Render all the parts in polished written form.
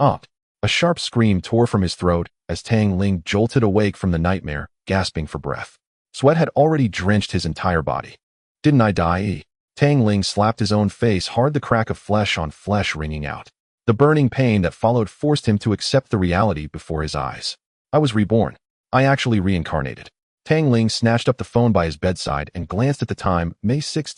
Ah! A sharp scream tore from his throat as Tang Ling jolted awake from the nightmare, gasping for breath. Sweat had already drenched his entire body. Didn't I die? Tang Ling slapped his own face hard, the crack of flesh on flesh ringing out. The burning pain that followed forced him to accept the reality before his eyes. I was reborn. I actually reincarnated. Tang Ling snatched up the phone by his bedside and glanced at the time, May 6th,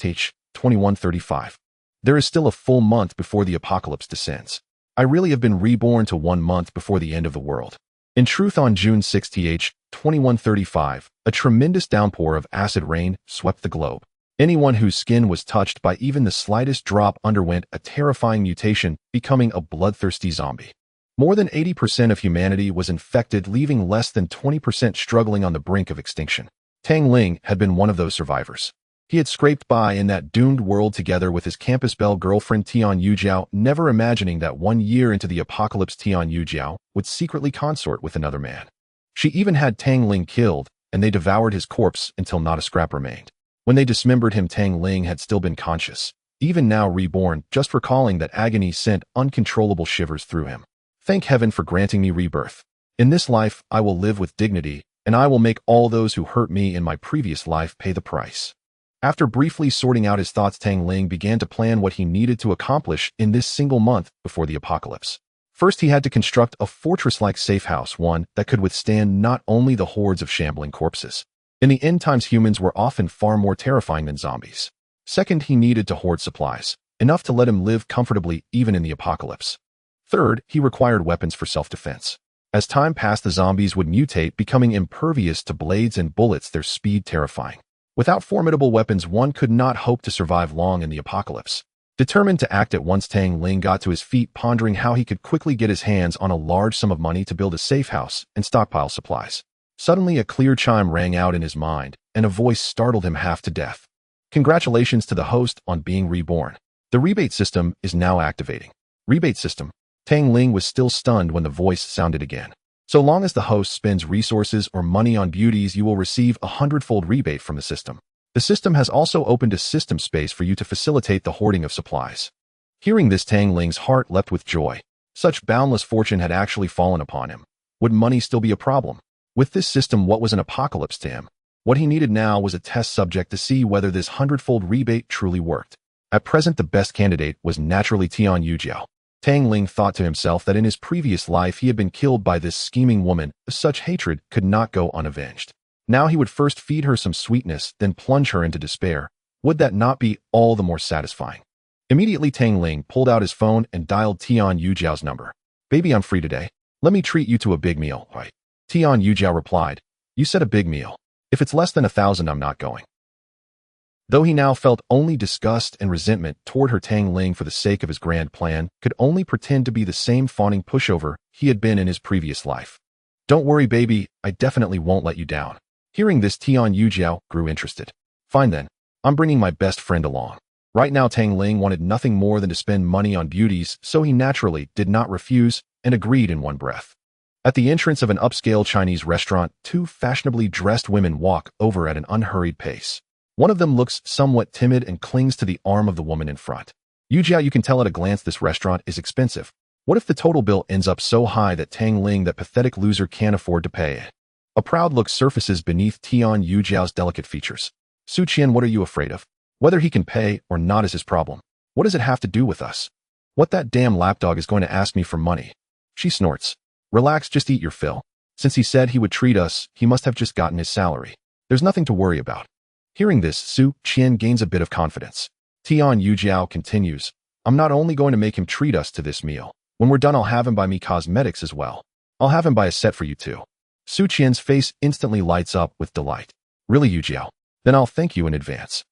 2135. There is still a full month before the apocalypse descends. I really have been reborn to 1 month before the end of the world. In truth, on June 6th, 2135, a tremendous downpour of acid rain swept the globe. Anyone whose skin was touched by even the slightest drop underwent a terrifying mutation, becoming a bloodthirsty zombie. More than 80% of humanity was infected, leaving less than 20% struggling on the brink of extinction. Tang Ling had been one of those survivors. He had scraped by in that doomed world together with his campus belle girlfriend Tian Yujiao, never imagining that 1 year into the apocalypse Tian Yujiao would secretly consort with another man. She even had Tang Ling killed, and they devoured his corpse until not a scrap remained. When they dismembered him, Tang Ling had still been conscious. Even now reborn, just recalling that agony sent uncontrollable shivers through him. Thank heaven for granting me rebirth. In this life, I will live with dignity, and I will make all those who hurt me in my previous life pay the price. After briefly sorting out his thoughts, Tang Ling began to plan what he needed to accomplish in this single month before the apocalypse. First, he had to construct a fortress-like safe house, one that could withstand not only the hordes of shambling corpses. In the end times, humans were often far more terrifying than zombies. Second, he needed to hoard supplies, enough to let him live comfortably even in the apocalypse. Third, he required weapons for self-defense. As time passed, the zombies would mutate, becoming impervious to blades and bullets, their speed terrifying. Without formidable weapons, one could not hope to survive long in the apocalypse. Determined to act at once, Tang Ling got to his feet, pondering how he could quickly get his hands on a large sum of money to build a safe house and stockpile supplies. Suddenly, a clear chime rang out in his mind, and a voice startled him half to death. Congratulations to the host on being reborn. The rebate system is now activating. Rebate system? Tang Ling was still stunned when the voice sounded again. So long as the host spends resources or money on beauties, you will receive a 100-fold rebate from the system. The system has also opened a system space for you to facilitate the hoarding of supplies. Hearing this, Tang Ling's heart leapt with joy. Such boundless fortune had actually fallen upon him. Would money still be a problem? With this system, what was an apocalypse to him? What he needed now was a test subject to see whether this 100-fold rebate truly worked. At present, the best candidate was naturally Tian Yujiao. Tang Ling thought to himself that in his previous life he had been killed by this scheming woman. Such hatred could not go unavenged. Now he would first feed her some sweetness, then plunge her into despair. Would that not be all the more satisfying? Immediately, Tang Ling pulled out his phone and dialed Tian Yujiao's number. Baby, I'm free today. Let me treat you to a big meal, right? Tian Yujiao replied, You said a big meal. If it's less than 1,000, I'm not going. Though he now felt only disgust and resentment toward her, Tang Ling, for the sake of his grand plan, could only pretend to be the same fawning pushover he had been in his previous life. Don't worry, baby, I definitely won't let you down. Hearing this, Tian Yujiao grew interested. Fine then, I'm bringing my best friend along. Right now, Tang Ling wanted nothing more than to spend money on beauties, so he naturally did not refuse and agreed in one breath. At the entrance of an upscale Chinese restaurant, 2 fashionably dressed women walk over at an unhurried pace. One of them looks somewhat timid and clings to the arm of the woman in front. Yujiao, you can tell at a glance this restaurant is expensive. What if the total bill ends up so high that Tang Ling, that pathetic loser, can't afford to pay it? A proud look surfaces beneath Tian Yujiao's delicate features. Su Qian, what are you afraid of? Whether he can pay or not is his problem. What does it have to do with us? What, that damn lapdog is going to ask me for money? She snorts. Relax, just eat your fill. Since he said he would treat us, he must have just gotten his salary. There's nothing to worry about. Hearing this, Su Qian gains a bit of confidence. Tian Yujiao continues, I'm not only going to make him treat us to this meal. When we're done, I'll have him buy me cosmetics as well. I'll have him buy a set for you too. Su Qian's face instantly lights up with delight. Really, Yujiao? Then I'll thank you in advance.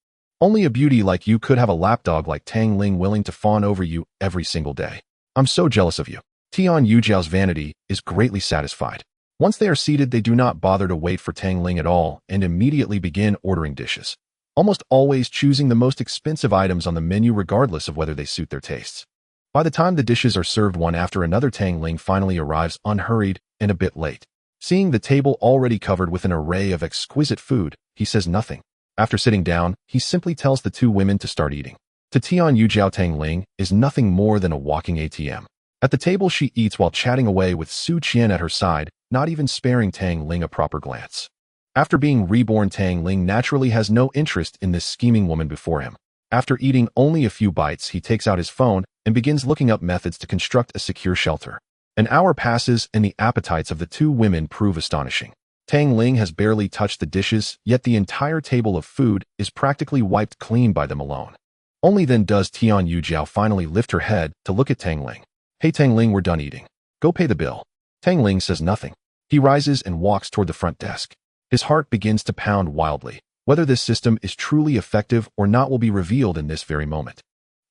Only a beauty like you could have a lapdog like Tang Ling willing to fawn over you every single day. I'm so jealous of you. Tian Yujiao's vanity is greatly satisfied. Once they are seated, they do not bother to wait for Tang Ling at all and immediately begin ordering dishes, almost always choosing the most expensive items on the menu regardless of whether they suit their tastes. By the time the dishes are served one after another, Tang Ling finally arrives, unhurried and a bit late. Seeing the table already covered with an array of exquisite food, he says nothing. After sitting down, he simply tells the 2 women to start eating. To Tian Yujiao, Tang Ling is nothing more than a walking ATM. At the table, she eats while chatting away with Su Qian at her side, not even sparing Tang Ling a proper glance. After being reborn, Tang Ling naturally has no interest in this scheming woman before him. After eating only a few bites, he takes out his phone and begins looking up methods to construct a secure shelter. An hour passes and the appetites of the two women prove astonishing. Tang Ling has barely touched the dishes, yet the entire table of food is practically wiped clean by them alone. Only then does Tian Yujiao finally lift her head to look at Tang Ling. "Hey Tang Ling, we're done eating. Go pay the bill." Tang Ling says nothing. He rises and walks toward the front desk. His heart begins to pound wildly. Whether this system is truly effective or not will be revealed in this very moment.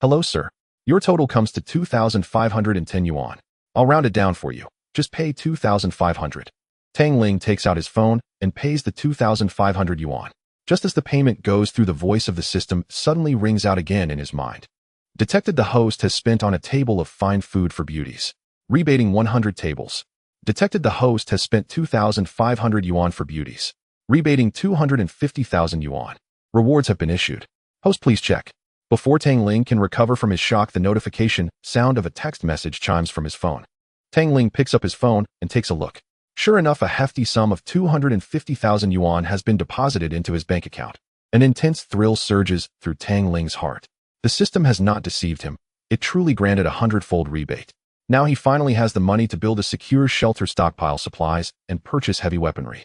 "Hello, sir. Your total comes to 2,510 yuan. I'll round it down for you. Just pay 2,500. Tang Ling takes out his phone and pays the 2,500 yuan. Just as the payment goes through, the voice of the system suddenly rings out again in his mind. Detected: the host has spent on a table of fine food for beauties. Rebating 100 tables. Detected: the host has spent 2,500 yuan for beauties. Rebating 250,000 yuan. Rewards have been issued. Host, please check. Before Tang Ling can recover from his shock, the notification sound of a text message chimes from his phone. Tang Ling picks up his phone and takes a look. Sure enough, a hefty sum of 250,000 yuan has been deposited into his bank account. An intense thrill surges through Tang Ling's heart. The system has not deceived him. It truly granted a hundredfold rebate. Now he finally has the money to build a secure shelter, stockpile supplies, and purchase heavy weaponry.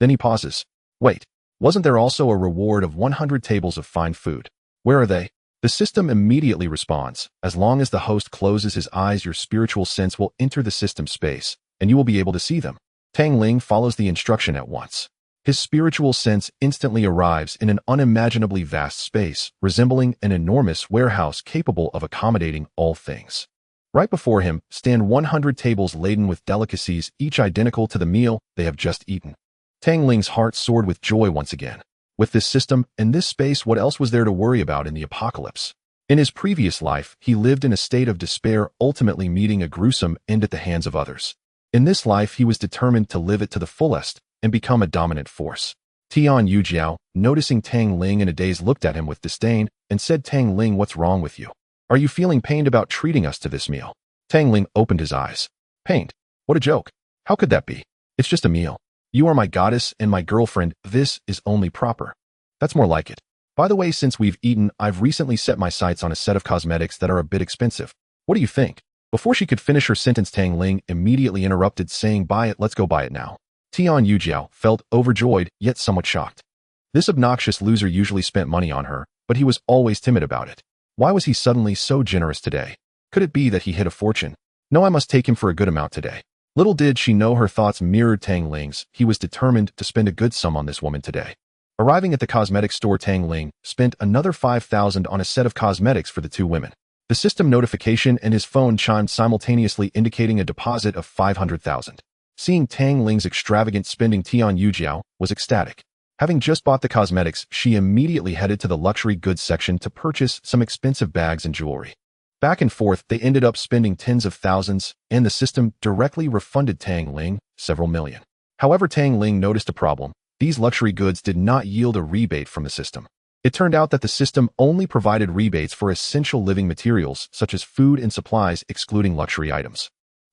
Then he pauses. Wait, wasn't there also a reward of 100 tables of fine food? Where are they? The system immediately responds. As long as the host closes his eyes, your spiritual sense will enter the system space, and you will be able to see them. Tang Ling follows the instruction at once. His spiritual sense instantly arrives in an unimaginably vast space, resembling an enormous warehouse capable of accommodating all things. Right before him stand 100 tables laden with delicacies, each identical to the meal they have just eaten. Tang Ling's heart soared with joy once again. With this system and this space, what else was there to worry about in the apocalypse? In his previous life, he lived in a state of despair, ultimately meeting a gruesome end at the hands of others. In this life, he was determined to live it to the fullest and become a dominant force. Tian Yujiao, noticing Tang Ling in a daze, looked at him with disdain and said, "Tang Ling, what's wrong with you? Are you feeling pained about treating us to this meal?" Tang Ling opened his eyes. "Pained? What a joke. How could that be? It's just a meal. You are my goddess and my girlfriend. This is only proper." "That's more like it. By the way, since we've eaten, I've recently set my sights on a set of cosmetics that are a bit expensive. What do you think?" Before she could finish her sentence, Tang Ling immediately interrupted, saying, "Buy it, let's go buy it now." Tian Yujiao felt overjoyed, yet somewhat shocked. This obnoxious loser usually spent money on her, but he was always timid about it. Why was he suddenly so generous today? Could it be that he hit a fortune? No, I must take him for a good amount today. Little did she know her thoughts mirrored Tang Ling's. He was determined to spend a good sum on this woman today. Arriving at the cosmetic store, Tang Ling spent another 5,000 on a set of cosmetics for the two women. The system notification and his phone chimed simultaneously, indicating a deposit of 500,000. Seeing Tang Ling's extravagant spending, Tian Yujiao was ecstatic. Having just bought the cosmetics, she immediately headed to the luxury goods section to purchase some expensive bags and jewelry. Back and forth, they ended up spending tens of thousands, and the system directly refunded Tang Ling several million. However, Tang Ling noticed a problem. These luxury goods did not yield a rebate from the system. It turned out that the system only provided rebates for essential living materials such as food and supplies, excluding luxury items.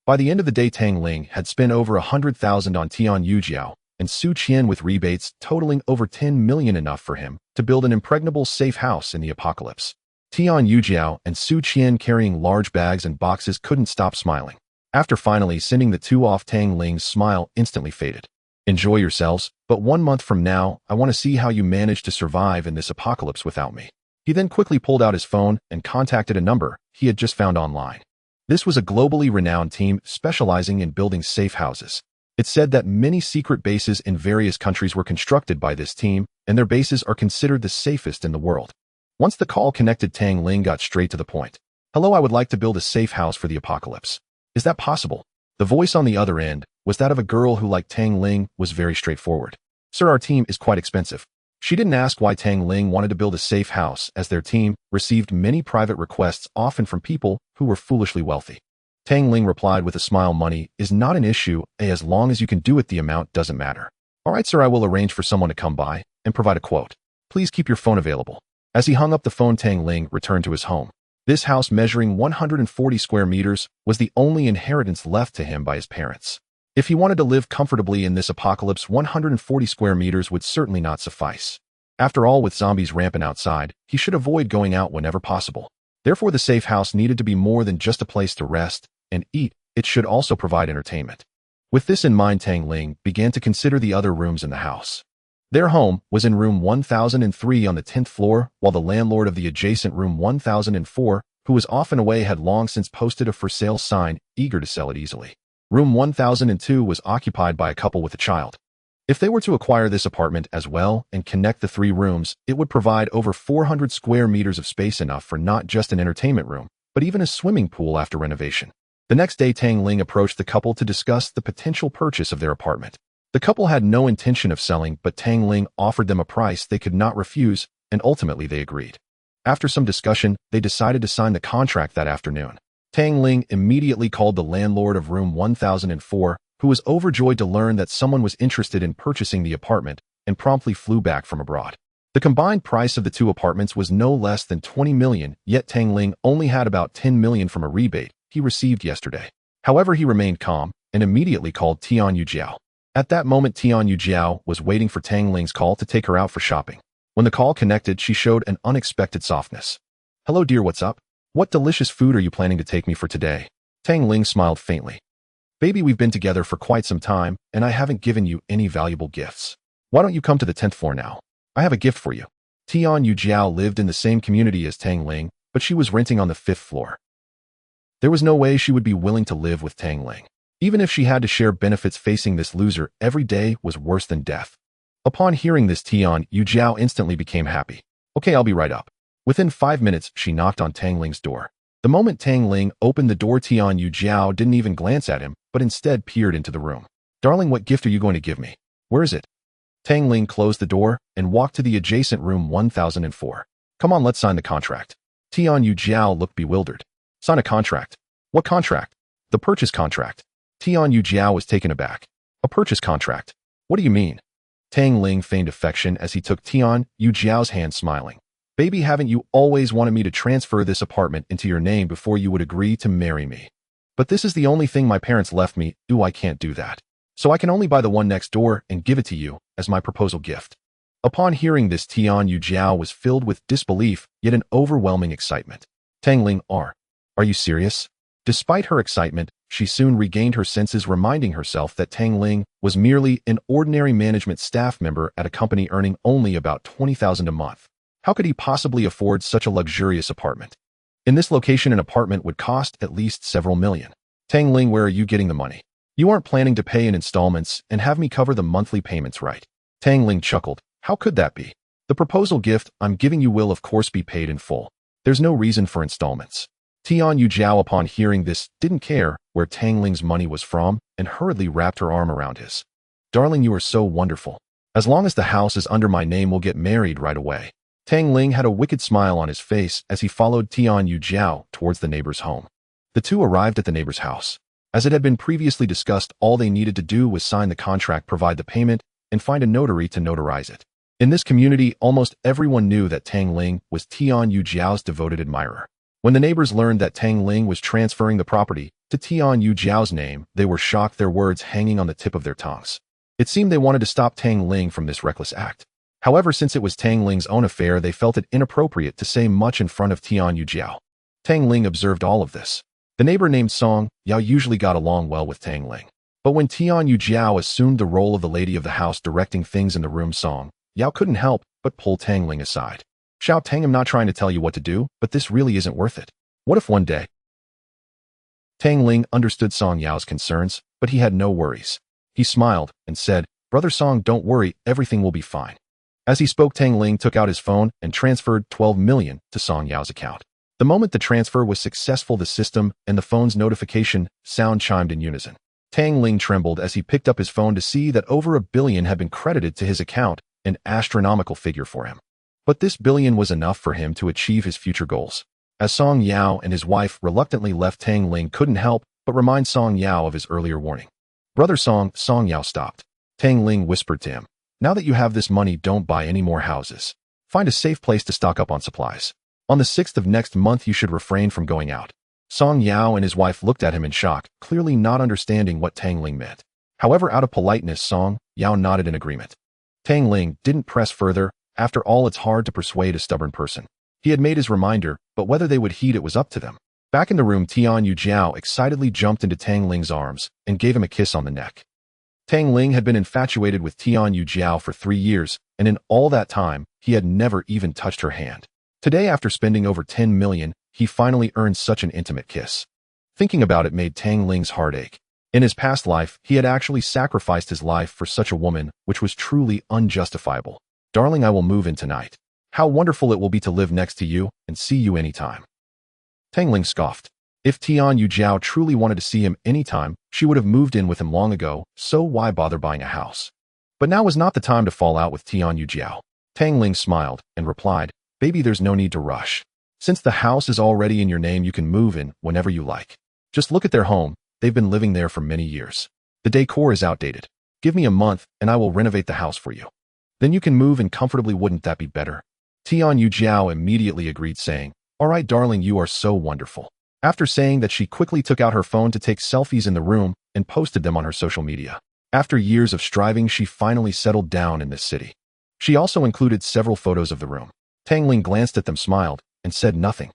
By the end of the day, Tang Ling had spent over 100,000 on Tian Yujiao and Su Qian, with rebates totaling over 10 million, enough for him to build an impregnable safe house in the apocalypse. Tian Yujiao and Su Qian, carrying large bags and boxes, couldn't stop smiling. After finally sending the two off, Tang Ling's smile instantly faded. "Enjoy yourselves, but 1 month from now, I want to see how you manage to survive in this apocalypse without me." He then quickly pulled out his phone and contacted a number he had just found online. This was a globally renowned team specializing in building safe houses. It said that many secret bases in various countries were constructed by this team, and their bases are considered the safest in the world. Once the call connected, Tang Ling got straight to the point. "Hello, I would like to build a safe house for the apocalypse. Is that possible?" The voice on the other end was that of a girl who, like Tang Ling, was very straightforward. "Sir, our team is quite expensive." She didn't ask why Tang Ling wanted to build a safe house, as their team received many private requests, often from people who were foolishly wealthy. Tang Ling replied with a smile, "Money is not an issue, as long as you can do it, the amount doesn't matter." "All right, sir, I will arrange for someone to come by and provide a quote. Please keep your phone available." As he hung up the phone, Tang Ling returned to his home. This house, measuring 140 square meters, was the only inheritance left to him by his parents. If he wanted to live comfortably in this apocalypse, 140 square meters would certainly not suffice. After all, with zombies rampant outside, he should avoid going out whenever possible. Therefore, the safe house needed to be more than just a place to rest and eat. It should also provide entertainment. With this in mind, Tang Ling began to consider the other rooms in the house. Their home was in room 1003 on the 10th floor, while the landlord of the adjacent room 1004, who was often away, had long since posted a for sale sign, eager to sell it easily. Room 1002 was occupied by a couple with a child. If they were to acquire this apartment as well and connect the three rooms, it would provide over 400 square meters of space, enough for not just an entertainment room, but even a swimming pool after renovation. The next day, Tang Ling approached the couple to discuss the potential purchase of their apartment. The couple had no intention of selling, but Tang Ling offered them a price they could not refuse, and ultimately they agreed. After some discussion, they decided to sign the contract that afternoon. Tang Ling immediately called the landlord of room 1004, who was overjoyed to learn that someone was interested in purchasing the apartment, and promptly flew back from abroad. The combined price of the two apartments was no less than 20 million, yet Tang Ling only had about 10 million from a rebate he received yesterday. However, he remained calm and immediately called Tian Yujiao. At that moment, Tian Yujiao was waiting for Tang Ling's call to take her out for shopping. When the call connected, she showed an unexpected softness. "Hello dear, what's up? What delicious food are you planning to take me for today?" Tang Ling smiled faintly. "Baby, we've been together for quite some time, and I haven't given you any valuable gifts. Why don't you come to the 10th floor now? I have a gift for you." Tian Yujiao lived in the same community as Tang Ling, but she was renting on the 5th floor. There was no way she would be willing to live with Tang Ling. Even if she had to share benefits, facing this loser every day was worse than death. Upon hearing this, Tian Yujiao instantly became happy. "Okay, I'll be right up." Within 5 minutes, she knocked on Tang Ling's door. The moment Tang Ling opened the door, Tian Yujiao didn't even glance at him, but instead peered into the room. "Darling, what gift are you going to give me? Where is it?" Tang Ling closed the door and walked to the adjacent room 1004. "Come on, let's sign the contract." Tian Yujiao looked bewildered. "Sign a contract? What contract?" "The purchase contract." Tian Yujiao was taken aback. "A purchase contract? What do you mean?" Tang Ling feigned affection as he took Tian Yujiao's hand, smiling. "Baby, haven't you always wanted me to transfer this apartment into your name before you would agree to marry me? But this is the only thing my parents left me. I can't do that. So I can only buy the one next door and give it to you as my proposal gift." Upon hearing this, Tian Yujiao was filled with disbelief, yet an overwhelming excitement. "Tang Ling, are you serious?" Despite her excitement, she soon regained her senses, reminding herself that Tang Ling was merely an ordinary management staff member at a company earning only about 20,000 a month. How could he possibly afford such a luxurious apartment? In this location, an apartment would cost at least several million. "Tang Ling, where are you getting the money? You aren't planning to pay in installments and have me cover the monthly payments, right?" Tang Ling chuckled. "How could that be? The proposal gift I'm giving you will of course be paid in full. There's no reason for installments." Tian Yujiao, upon hearing this, didn't care where Tang Ling's money was from and hurriedly wrapped her arm around his. "Darling, you are so wonderful. As long as the house is under my name, we'll get married right away." Tang Ling had a wicked smile on his face as he followed Tian Yujiao towards the neighbor's home. The two arrived at the neighbor's house. As it had been previously discussed, all they needed to do was sign the contract, provide the payment, and find a notary to notarize it. In this community, almost everyone knew that Tang Ling was Tian Yujiao's devoted admirer. When the neighbors learned that Tang Ling was transferring the property to Tian Yujiao's name, they were shocked, their words hanging on the tip of their tongues. It seemed they wanted to stop Tang Ling from this reckless act. However, since it was Tang Ling's own affair, they felt it inappropriate to say much in front of Tian Yujiao. Tang Ling observed all of this. The neighbor named Song Yao usually got along well with Tang Ling. But when Tian Yujiao assumed the role of the lady of the house, directing things in the room, Song Yao couldn't help but pull Tang Ling aside. "Xiao Tang, I'm not trying to tell you what to do, but this really isn't worth it. What if one day—" Tang Ling understood Song Yao's concerns, but he had no worries. He smiled and said, "Brother Song, don't worry, everything will be fine." As he spoke, Tang Ling took out his phone and transferred 12 million to Song Yao's account. The moment the transfer was successful, the system and the phone's notification sound chimed in unison. Tang Ling trembled as he picked up his phone to see that over 1 billion had been credited to his account, an astronomical figure for him. But this billion was enough for him to achieve his future goals. As Song Yao and his wife reluctantly left, Tang Ling couldn't help but remind Song Yao of his earlier warning. "Brother Song," Song Yao stopped. Tang Ling whispered to him, "Now that you have this money, don't buy any more houses. Find a safe place to stock up on supplies. On the 6th of next month you should refrain from going out. Song Yao and his wife looked at him in shock, clearly not understanding what Tang Ling meant. However, out of politeness, Song Yao nodded in agreement. Tang Ling didn't press further. After all, it's hard to persuade a stubborn person. He had made his reminder, but whether they would heed it was up to them. Back in the room, Tian Yujiao excitedly jumped into Tang Ling's arms and gave him a kiss on the neck. Tang Ling had been infatuated with Tian Yujiao for 3 years, and in all that time, he had never even touched her hand. Today, after spending over 10 million, he finally earned such an intimate kiss. Thinking about it made Tang Ling's heart ache. In his past life, he had actually sacrificed his life for such a woman, which was truly unjustifiable. Darling, I will move in tonight. How wonderful it will be to live next to you and see you anytime. Tang Ling scoffed. If Tian Yujiao truly wanted to see him anytime, she would have moved in with him long ago, so why bother buying a house? But now was not the time to fall out with Tian Yujiao. Tang Ling smiled and replied, Baby, there's no need to rush. Since the house is already in your name, you can move in whenever you like. Just look at their home. They've been living there for many years. The decor is outdated. Give me a month and I will renovate the house for you. Then you can move in comfortably. Wouldn't that be better? Tian Yujiao immediately agreed, saying, All right, darling, you are so wonderful. After saying that, she quickly took out her phone to take selfies in the room and posted them on her social media. After years of striving, she finally settled down in this city. She also included several photos of the room. Tang Ling glanced at them, smiled, and said nothing.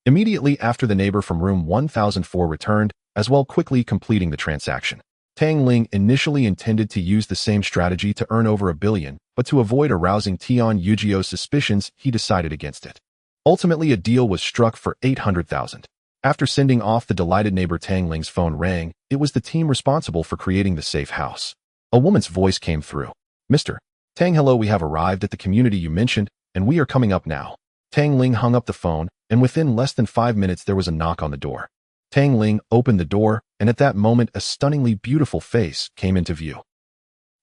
Immediately after, the neighbor from room 1004 returned, as well quickly completing the transaction. Tang Ling initially intended to use the same strategy to earn over 1 billion, but to avoid arousing Tian Yujiao's suspicions, he decided against it. Ultimately, a deal was struck for 800,000. After sending off the delighted neighbor, Tang Ling's phone rang. It was the team responsible for creating the safe house. A woman's voice came through. Mr. Tang, hello, we have arrived at the community you mentioned, and we are coming up now. Tang Ling hung up the phone, and within less than 5 minutes there was a knock on the door. Tang Ling opened the door, and at that moment a stunningly beautiful face came into view.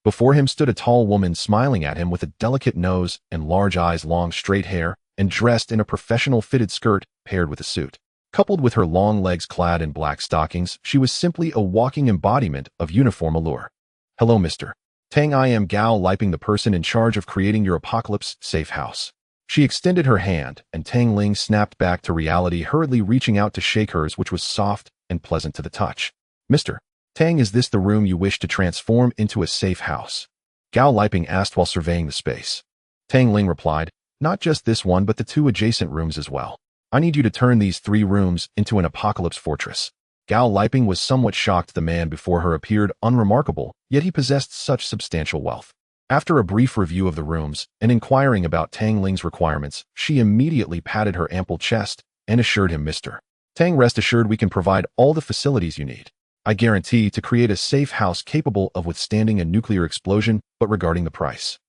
Before him stood a tall woman smiling at him with a delicate nose and large eyes, long straight hair, and dressed in a professional fitted skirt paired with a suit. Coupled with her long legs clad in black stockings, she was simply a walking embodiment of uniform allure. Hello, Mr. Tang, I am Gao Liping, the person in charge of creating your apocalypse safe house. She extended her hand, and Tang Ling snapped back to reality, hurriedly reaching out to shake hers, which was soft and pleasant to the touch. Mr. Tang, is this the room you wish to transform into a safe house? Gao Liping asked while surveying the space. Tang Ling replied, Not just this one, but the 2 adjacent rooms as well. I need you to turn these 3 rooms into an apocalypse fortress. Gao Liping was somewhat shocked. The man before her appeared unremarkable, yet he possessed such substantial wealth. After a brief review of the rooms and inquiring about Tang Ling's requirements, she immediately patted her ample chest and assured him, Mr. Tang, rest assured we can provide all the facilities you need. I guarantee to create a safe house capable of withstanding a nuclear explosion. But regarding the price?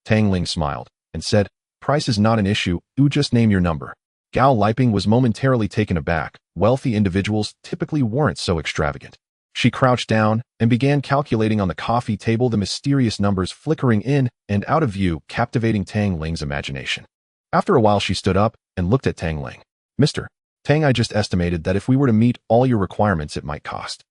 Tang Ling smiled and said, Price is not an issue, you just name your number. Gao Liping was momentarily taken aback. Wealthy individuals typically weren't so extravagant. She crouched down and began calculating on the coffee table, the mysterious numbers flickering in and out of view, captivating Tang Ling's imagination. After a while, she stood up and looked at Tang Ling. Mr. Tang, I just estimated that if we were to meet all your requirements, it might cost.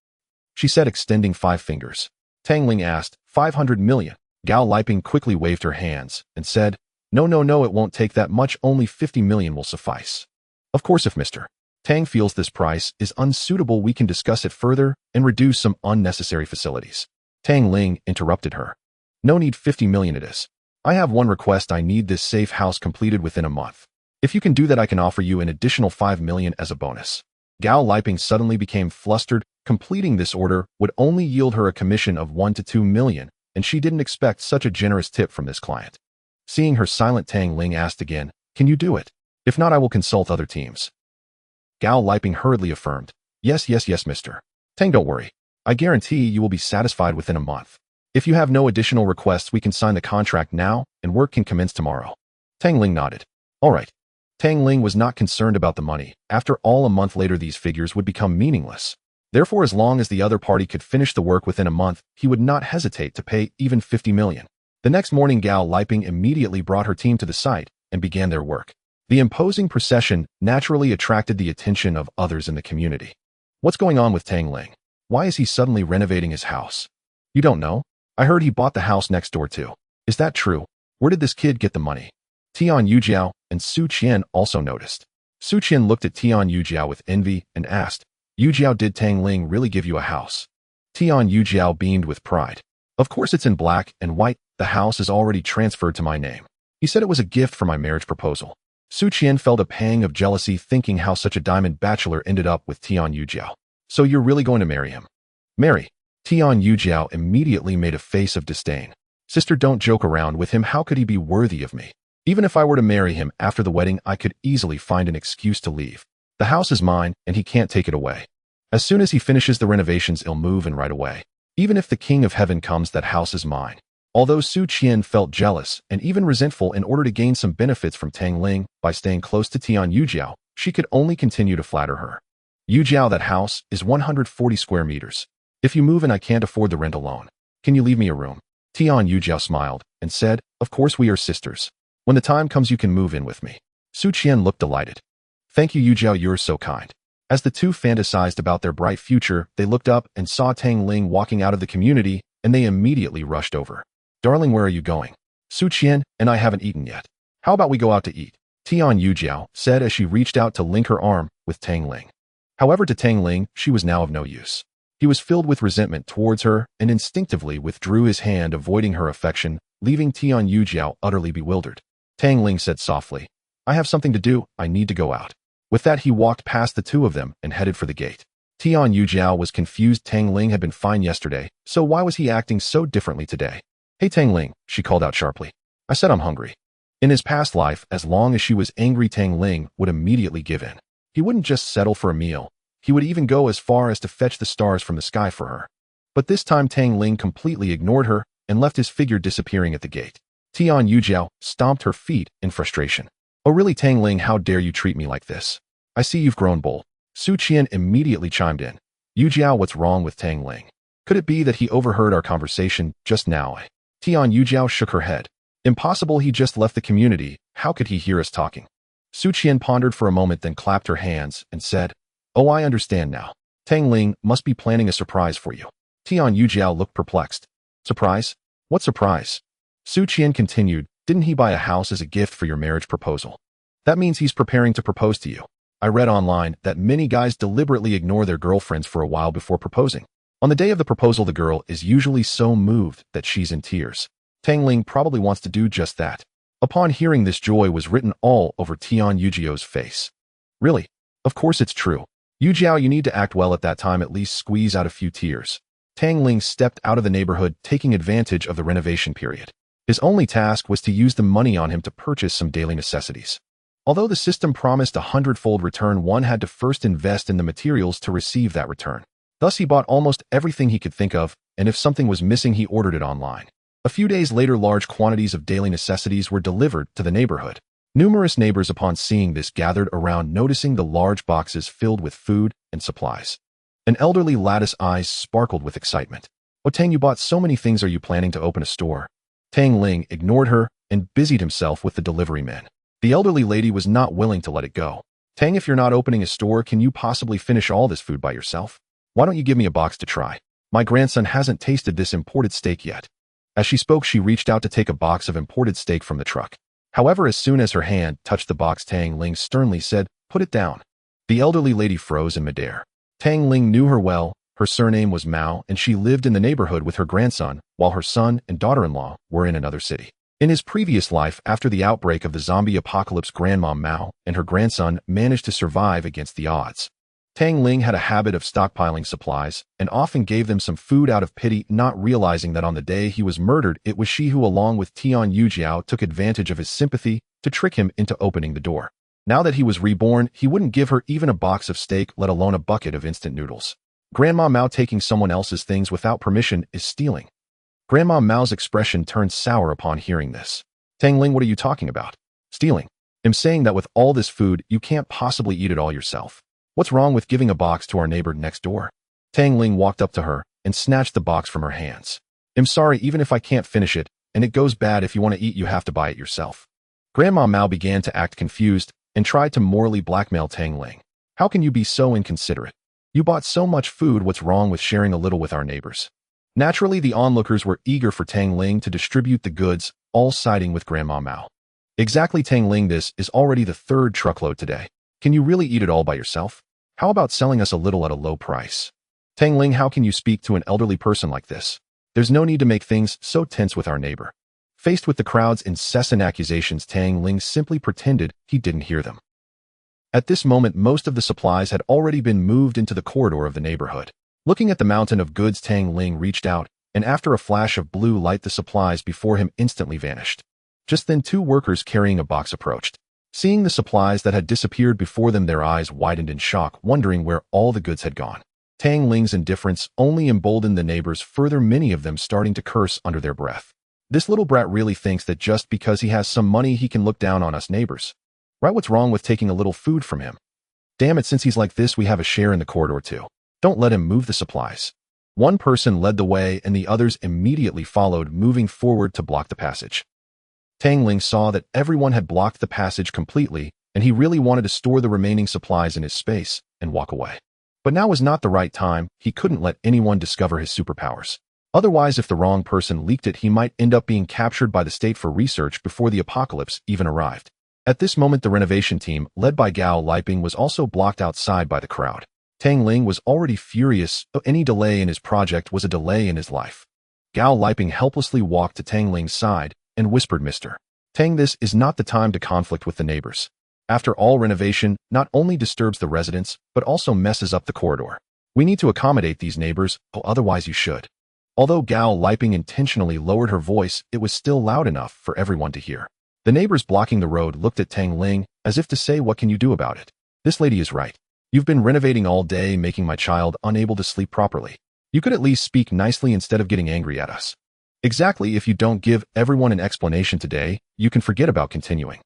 She said, extending 5 fingers. Tang Ling asked, 500 million. Gao Liping quickly waved her hands and said, No, it won't take that much, only 50 million will suffice. Of course, if Mr. Tang feels this price is unsuitable, we can discuss it further and reduce some unnecessary facilities. Tang Ling interrupted her. No need, 50 million it is. I have one request. I need this safe house completed within a month. If you can do that, I can offer you an additional 5 million as a bonus. Gao Liping suddenly became flustered. Completing this order would only yield her a commission of 1 to 2 million, and she didn't expect such a generous tip from this client. Seeing her silent, Tang Ling asked again, Can you do it? If not, I will consult other teams. Gao Liping hurriedly affirmed, Yes, Mr. Tang, don't worry. I guarantee you will be satisfied within a month. If you have no additional requests, we can sign the contract now, and work can commence tomorrow. Tang Ling nodded. All right. Tang Ling was not concerned about the money. After all, a month later, these figures would become meaningless. Therefore, as long as the other party could finish the work within a month, he would not hesitate to pay even 50 million. The next morning, Gao Liping immediately brought her team to the site and began their work. The imposing procession naturally attracted the attention of others in the community. What's going on with Tang Ling? Why is he suddenly renovating his house? You don't know? I heard he bought the house next door too. Is that true? Where did this kid get the money? Tian Yujiao and Su Qian also noticed. Su Qian looked at Tian Yujiao with envy and asked, Yujiao, did Tang Ling really give you a house? Tian Yujiao beamed with pride. Of course it's in black and white, the house is already transferred to my name. He said it was a gift for my marriage proposal. Su Qian felt a pang of jealousy thinking how such a diamond bachelor ended up with Tian Yujiao. So you're really going to marry him? Marry? Tian Yujiao immediately made a face of disdain. Sister, don't joke around with him. How could he be worthy of me? Even if I were to marry him after the wedding, I could easily find an excuse to leave. The house is mine, and he can't take it away. As soon as he finishes the renovations, he'll move in right away. Even if the King of Heaven comes, that house is mine. Although Su Qian felt jealous and even resentful in order to gain some benefits from Tang Ling by staying close to Tian Yujiao, she could only continue to flatter her. Yujiao, that house is 140 square meters. If you move in, I can't afford the rent alone. Can you leave me a room? Tian Yujiao smiled and said, of course, we are sisters. When the time comes, you can move in with me. Su Qian looked delighted. Thank you, Yujiao, you're so kind. As the two fantasized about their bright future, they looked up and saw Tang Ling walking out of the community, and they immediately rushed over. Darling, where are you going? Su Qian and I haven't eaten yet. How about we go out to eat? Tian Yujiao said as she reached out to link her arm with Tang Ling. However, to Tang Ling, she was now of no use. He was filled with resentment towards her and instinctively withdrew his hand, avoiding her affection, leaving Tian Yujiao utterly bewildered. Tang Ling said softly, I have something to do, I need to go out. With that, he walked past the two of them and headed for the gate. Tian Yujiao was confused. Tang Ling had been fine yesterday, so why was he acting so differently today? Hey Tang Ling, she called out sharply. I said I'm hungry. In his past life, as long as she was angry, Tang Ling would immediately give in. He wouldn't just settle for a meal. He would even go as far as to fetch the stars from the sky for her. But this time Tang Ling completely ignored her and left his figure disappearing at the gate. Tian Yujiao stomped her feet in frustration. Oh really, Tang Ling, how dare you treat me like this? I see you've grown bold. Su Qian immediately chimed in. Yujiao, what's wrong with Tang Ling? Could it be that he overheard our conversation just now? Tian Yujiao shook her head. Impossible, he just left the community. How could he hear us talking? Su Qian pondered for a moment, then clapped her hands and said, Oh, I understand now. Tang Ling must be planning a surprise for you. Tian Yujiao looked perplexed. Surprise? What surprise? Su Qian continued, didn't he buy a house as a gift for your marriage proposal? That means he's preparing to propose to you. I read online that many guys deliberately ignore their girlfriends for a while before proposing. On the day of the proposal, the girl is usually so moved that she's in tears. Tang Ling probably wants to do just that. Upon hearing this, joy was written all over Tian Yujiao's face. Really? Of course it's true. Yujiao, you need to act well at that time, at least squeeze out a few tears. Tang Ling stepped out of the neighborhood, taking advantage of the renovation period. His only task was to use the money on him to purchase some daily necessities. Although the system promised a 100-fold return, one had to first invest in the materials to receive that return. Thus, he bought almost everything he could think of, and if something was missing, he ordered it online. A few days later, large quantities of daily necessities were delivered to the neighborhood. Numerous neighbors, upon seeing this, gathered around, noticing the large boxes filled with food and supplies. An elderly lattice's eyes sparkled with excitement. Oh, Tang, you bought so many things. Are you planning to open a store? Tang Ling ignored her and busied himself with the delivery men. The elderly lady was not willing to let it go. Tang, if you're not opening a store, can you possibly finish all this food by yourself? Why don't you give me a box to try? My grandson hasn't tasted this imported steak yet. As she spoke, she reached out to take a box of imported steak from the truck. However, as soon as her hand touched the box, Tang Ling sternly said, put it down. The elderly lady froze in midair. Tang Ling knew her well. Her surname was Mao, and she lived in the neighborhood with her grandson, while her son and daughter-in-law were in another city. In his previous life, after the outbreak of the zombie apocalypse, Grandma Mao and her grandson managed to survive against the odds. Tang Ling had a habit of stockpiling supplies and often gave them some food out of pity, not realizing that on the day he was murdered, it was she who, along with Tian Yujiao, took advantage of his sympathy to trick him into opening the door. Now that he was reborn, he wouldn't give her even a box of steak, let alone a bucket of instant noodles. Grandma Mao taking someone else's things without permission is stealing. Grandma Mao's expression turned sour upon hearing this. Tang Ling, what are you talking about? Stealing? I'm saying that with all this food, you can't possibly eat it all yourself. What's wrong with giving a box to our neighbor next door? Tang Ling walked up to her and snatched the box from her hands. I'm sorry, even if I can't finish it, and it goes bad, if you want to eat, you have to buy it yourself. Grandma Mao began to act confused and tried to morally blackmail Tang Ling. How can you be so inconsiderate? You bought so much food, what's wrong with sharing a little with our neighbors? Naturally, the onlookers were eager for Tang Ling to distribute the goods, all siding with Grandma Mao. Exactly, Tang Ling, this is already the third truckload today. Can you really eat it all by yourself? How about selling us a little at a low price? Tang Ling, how can you speak to an elderly person like this? There's no need to make things so tense with our neighbor. Faced with the crowd's incessant accusations, Tang Ling simply pretended he didn't hear them. At this moment, most of the supplies had already been moved into the corridor of the neighborhood. Looking at the mountain of goods, Tang Ling reached out, and after a flash of blue light, the supplies before him instantly vanished. Just then, two workers carrying a box approached. Seeing the supplies that had disappeared before them, their eyes widened in shock, wondering where all the goods had gone. Tang Ling's indifference only emboldened the neighbors further, many of them starting to curse under their breath. This little brat really thinks that just because he has some money he can look down on us neighbors. Right, what's wrong with taking a little food from him? Damn it, since he's like this, we have a share in the corridor too. Don't let him move the supplies. One person led the way and the others immediately followed, moving forward to block the passage. Tang Ling saw that everyone had blocked the passage completely, and he really wanted to store the remaining supplies in his space and walk away. But now was not the right time. He couldn't let anyone discover his superpowers. Otherwise, if the wrong person leaked it, he might end up being captured by the state for research before the apocalypse even arrived. At this moment, the renovation team, led by Gao Liping, was also blocked outside by the crowd. Tang Ling was already furious. Any delay in his project was a delay in his life. Gao Liping helplessly walked to Tang Ling's side and whispered, "Mr. Tang, this is not the time to conflict with the neighbors. After all, renovation not only disturbs the residents, but also messes up the corridor. We need to accommodate these neighbors, otherwise you should." Although Gao Liping intentionally lowered her voice, it was still loud enough for everyone to hear. The neighbors blocking the road looked at Tang Ling as if to say, "What can you do about it? This lady is right. You've been renovating all day, making my child unable to sleep properly. You could at least speak nicely instead of getting angry at us." Exactly, if you don't give everyone an explanation today, you can forget about continuing.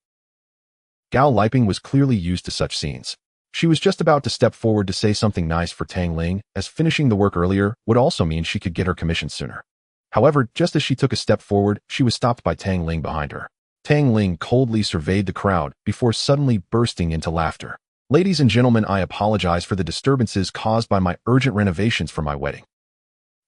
Gao Liping was clearly used to such scenes. She was just about to step forward to say something nice for Tang Ling, as finishing the work earlier would also mean she could get her commission sooner. However, just as she took a step forward, she was stopped by Tang Ling behind her. Tang Ling coldly surveyed the crowd before suddenly bursting into laughter. "Ladies and gentlemen, I apologize for the disturbances caused by my urgent renovations for my wedding.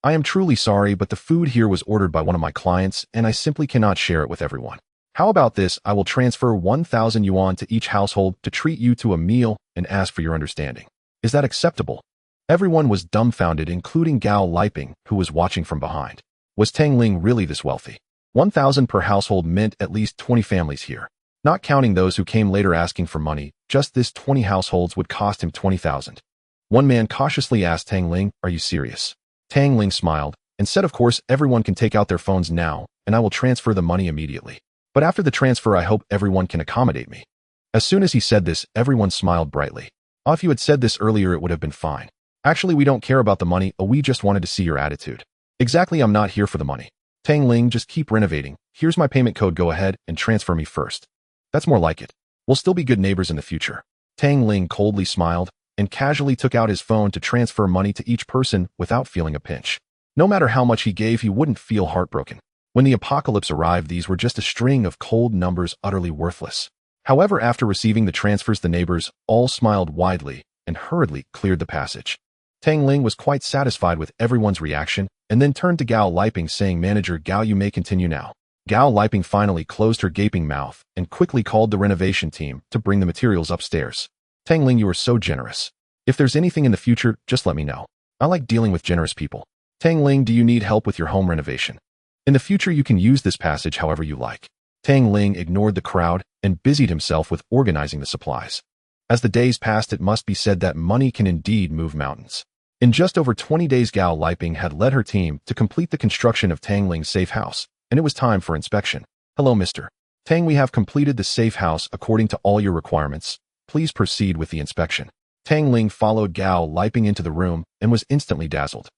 I am truly sorry, but the food here was ordered by one of my clients, and I simply cannot share it with everyone. How about this? I will transfer 1,000 yuan to each household to treat you to a meal and ask for your understanding. Is that acceptable?" Everyone was dumbfounded, including Gao Liping, who was watching from behind. Was Tang Ling really this wealthy? 1,000 per household meant at least 20 families here. Not counting those who came later asking for money, just this 20 households would cost him 20,000. One man cautiously asked Tang Ling, "Are you serious?" Tang Ling smiled and said, "Of course, everyone can take out their phones now, and I will transfer the money immediately. But after the transfer, I hope everyone can accommodate me." As soon as he said this, everyone smiled brightly. "Oh, if you had said this earlier, it would have been fine. Actually, we don't care about the money. We just wanted to see your attitude." "Exactly, I'm not here for the money. Tang Ling, just keep renovating. Here's my payment code. Go ahead and transfer me first." "That's more like it. We'll still be good neighbors in the future." Tang Ling coldly smiled and casually took out his phone to transfer money to each person without feeling a pinch. No matter how much he gave, he wouldn't feel heartbroken. When the apocalypse arrived, these were just a string of cold numbers, utterly worthless. However, after receiving the transfers, the neighbors all smiled widely and hurriedly cleared the passage. Tang Ling was quite satisfied with everyone's reaction and then turned to Gao Liping, saying, "Manager Gao, you may continue now." Gao Liping finally closed her gaping mouth and quickly called the renovation team to bring the materials upstairs. "Tang Ling, you are so generous. If there's anything in the future, just let me know. I like dealing with generous people." "Tang Ling, do you need help with your home renovation? In the future, you can use this passage however you like." Tang Ling ignored the crowd and busied himself with organizing the supplies. As the days passed, it must be said that money can indeed move mountains. In just over 20 days, Gao Liping had led her team to complete the construction of Tang Ling's safe house, and it was time for inspection. "Hello, Mr. Tang, we have completed the safe house according to all your requirements. Please proceed with the inspection." Tang Ling followed Gao Liping into the room and was instantly dazzled.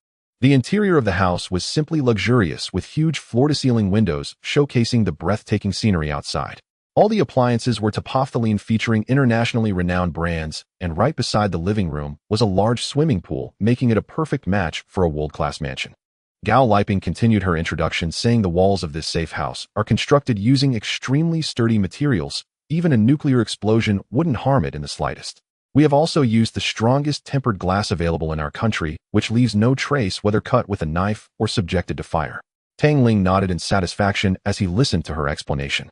The interior of the house was simply luxurious, with huge floor-to-ceiling windows showcasing the breathtaking scenery outside. All the appliances were topophthalene, featuring internationally renowned brands, and right beside the living room was a large swimming pool, making it a perfect match for a world-class mansion. Gao Liping continued her introduction, saying, "The walls of this safe house are constructed using extremely sturdy materials. Even a nuclear explosion wouldn't harm it in the slightest. We have also used the strongest tempered glass available in our country, which leaves no trace whether cut with a knife or subjected to fire." Tang Ling nodded in satisfaction as he listened to her explanation.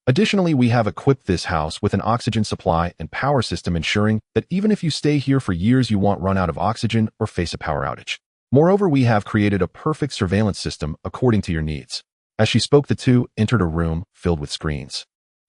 Additionally, we have equipped this house with an oxygen supply and power system, ensuring that even if you stay here for years, you won't run out of oxygen or face a power outage. Moreover, we have created a perfect surveillance system according to your needs. As she spoke, the two entered a room filled with screens.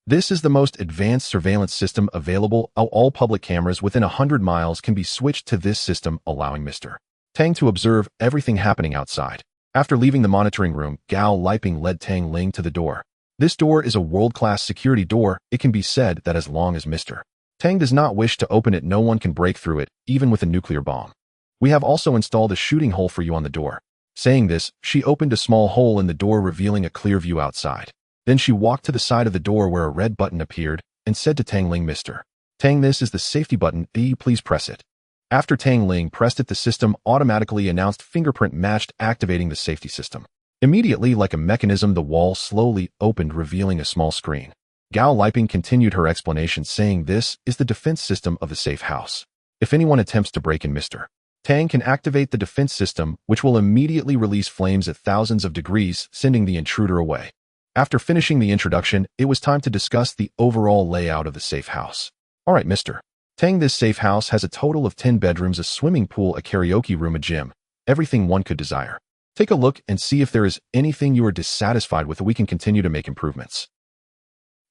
This is the most advanced surveillance system available. All public cameras within 100 miles can be switched to this system, allowing Mr. Tang to observe everything happening outside. After leaving the monitoring room, Gao Liping led Tang Ling to the door. This door is a world-class security door. It can be said that as long as Mr. Tang does not wish to open it, no one can break through it, even with a nuclear bomb. We have also installed a shooting hole for you on the door. Saying this, she opened a small hole in the door, revealing a clear view outside. Then she walked to the side of the door where a red button appeared and said to Tang Ling, Mr. Tang, this is the safety button. Please press it. After Tang Ling pressed it, the system automatically announced fingerprint matched, activating the safety system. Immediately, like a mechanism, the wall slowly opened, revealing a small screen. Gao Liping continued her explanation, saying this is the defense system of the safe house. If anyone attempts to break in, Mr. Tang can activate the defense system, which will immediately release flames at thousands of degrees, sending the intruder away. After finishing the introduction, it was time to discuss the overall layout of the safe house. Alright, Mr. Tang, this safe house has a total of 10 bedrooms, a swimming pool, a karaoke room, a gym, everything one could desire. Take a look and see if there is anything you are dissatisfied with. We can continue to make improvements.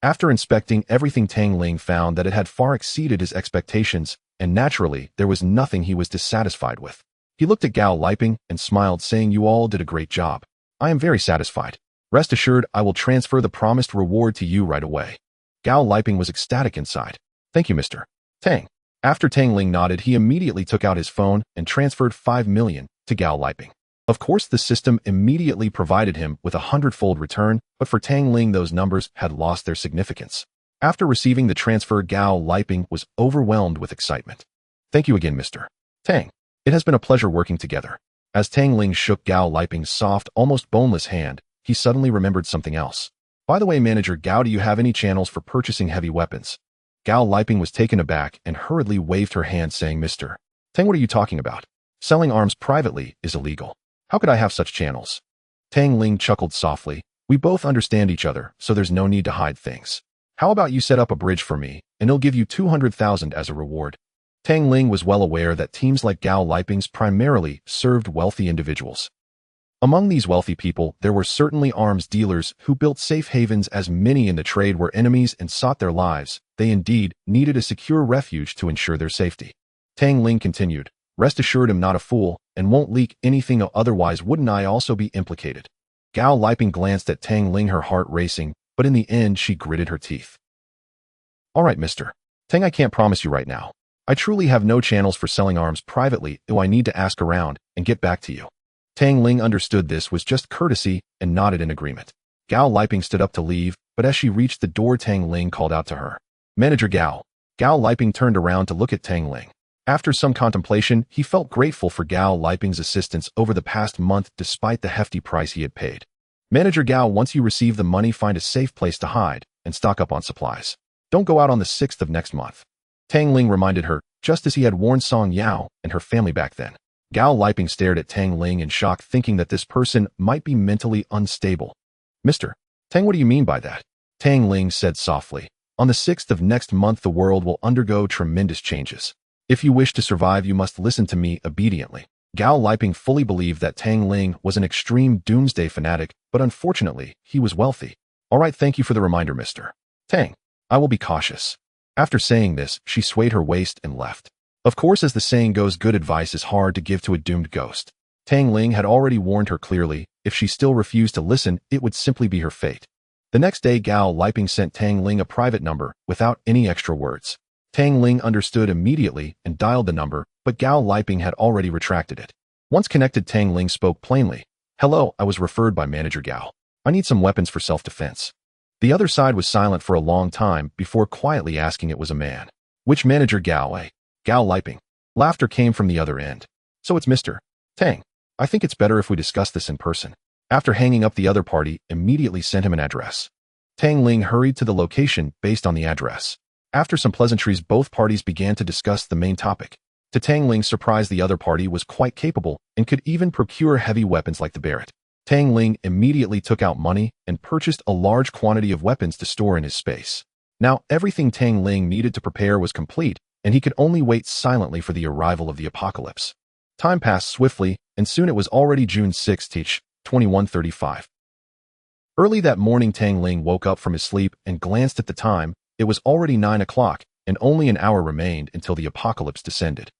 After inspecting everything, Tang Ling found that it had far exceeded his expectations, and naturally, there was nothing he was dissatisfied with. He looked at Gao Liping and smiled, saying, you all did a great job. I am very satisfied. Rest assured, I will transfer the promised reward to you right away. Gao Liping was ecstatic inside. Thank you, Mr. Tang. After Tang Ling nodded, he immediately took out his phone and transferred 5 million to Gao Liping. Of course, the system immediately provided him with a 100-fold return, but for Tang Ling, those numbers had lost their significance. After receiving the transfer, Gao Liping was overwhelmed with excitement. Thank you again, Mr. Tang. It has been a pleasure working together. As Tang Ling shook Gao Liping's soft, almost boneless hand, he suddenly remembered something else. By the way, Manager Gao, do you have any channels for purchasing heavy weapons? Gao Liping was taken aback and hurriedly waved her hand, saying, Mr. Tang, what are you talking about? Selling arms privately is illegal. How could I have such channels? Tang Ling chuckled softly. We both understand each other, so there's no need to hide things. How about you set up a bridge for me, and I'll give you 200,000 as a reward. Tang Ling was well aware that teams like Gao Liping's primarily served wealthy individuals. Among these wealthy people, there were certainly arms dealers who built safe havens, as many in the trade were enemies and sought their lives. They indeed needed a secure refuge to ensure their safety. Tang Ling continued, rest assured, I'm not a fool and won't leak anything, otherwise wouldn't I also be implicated? Gao Liping glanced at Tang Ling, her heart racing, but in the end she gritted her teeth. Alright, Mr. Tang, I can't promise you right now. I truly have no channels for selling arms privately, though I need to ask around and get back to you. Tang Ling understood this was just courtesy and nodded in agreement. Gao Liping stood up to leave, but as she reached the door, Tang Ling called out to her. Manager Gao. Gao Liping turned around to look at Tang Ling. After some contemplation, he felt grateful for Gao Liping's assistance over the past month despite the hefty price he had paid. Manager Gao, once you receive the money, find a safe place to hide and stock up on supplies. Don't go out on the 6th of next month. Tang Ling reminded her, just as he had warned Song Yao and her family back then. Gao Liping stared at Tang Ling in shock, thinking that this person might be mentally unstable. Mr. Tang, what do you mean by that? Tang Ling said softly. On the 6th of next month, the world will undergo tremendous changes. If you wish to survive, you must listen to me obediently. Gao Liping fully believed that Tang Ling was an extreme doomsday fanatic, but unfortunately, he was wealthy. All right, thank you for the reminder, Mr. Tang. I will be cautious. After saying this, she swayed her waist and left. Of course, as the saying goes, good advice is hard to give to a doomed ghost. Tang Ling had already warned her clearly. If she still refused to listen, it would simply be her fate. The next day, Gao Liping sent Tang Ling a private number without any extra words. Tang Ling understood immediately and dialed the number, but Gao Liping had already retracted it. Once connected, Tang Ling spoke plainly. Hello, I was referred by Manager Gao. I need some weapons for self-defense. The other side was silent for a long time before quietly asking it was a man. Which Manager Gao? Gao Liping. Laughter came from the other end. So it's Mr. Tang. I think it's better if we discuss this in person. After hanging up, the other party immediately sent him an address. Tang Ling hurried to the location based on the address. After some pleasantries, both parties began to discuss the main topic. To Tang Ling's surprise, the other party was quite capable and could even procure heavy weapons like the Barrett. Tang Ling immediately took out money and purchased a large quantity of weapons to store in his space. Now, everything Tang Ling needed to prepare was complete, and he could only wait silently for the arrival of the apocalypse. Time passed swiftly, and soon it was already June 6, 2135. Early that morning, Tang Ling woke up from his sleep and glanced at the time. It was already 9 o'clock, and only an hour remained until the apocalypse descended.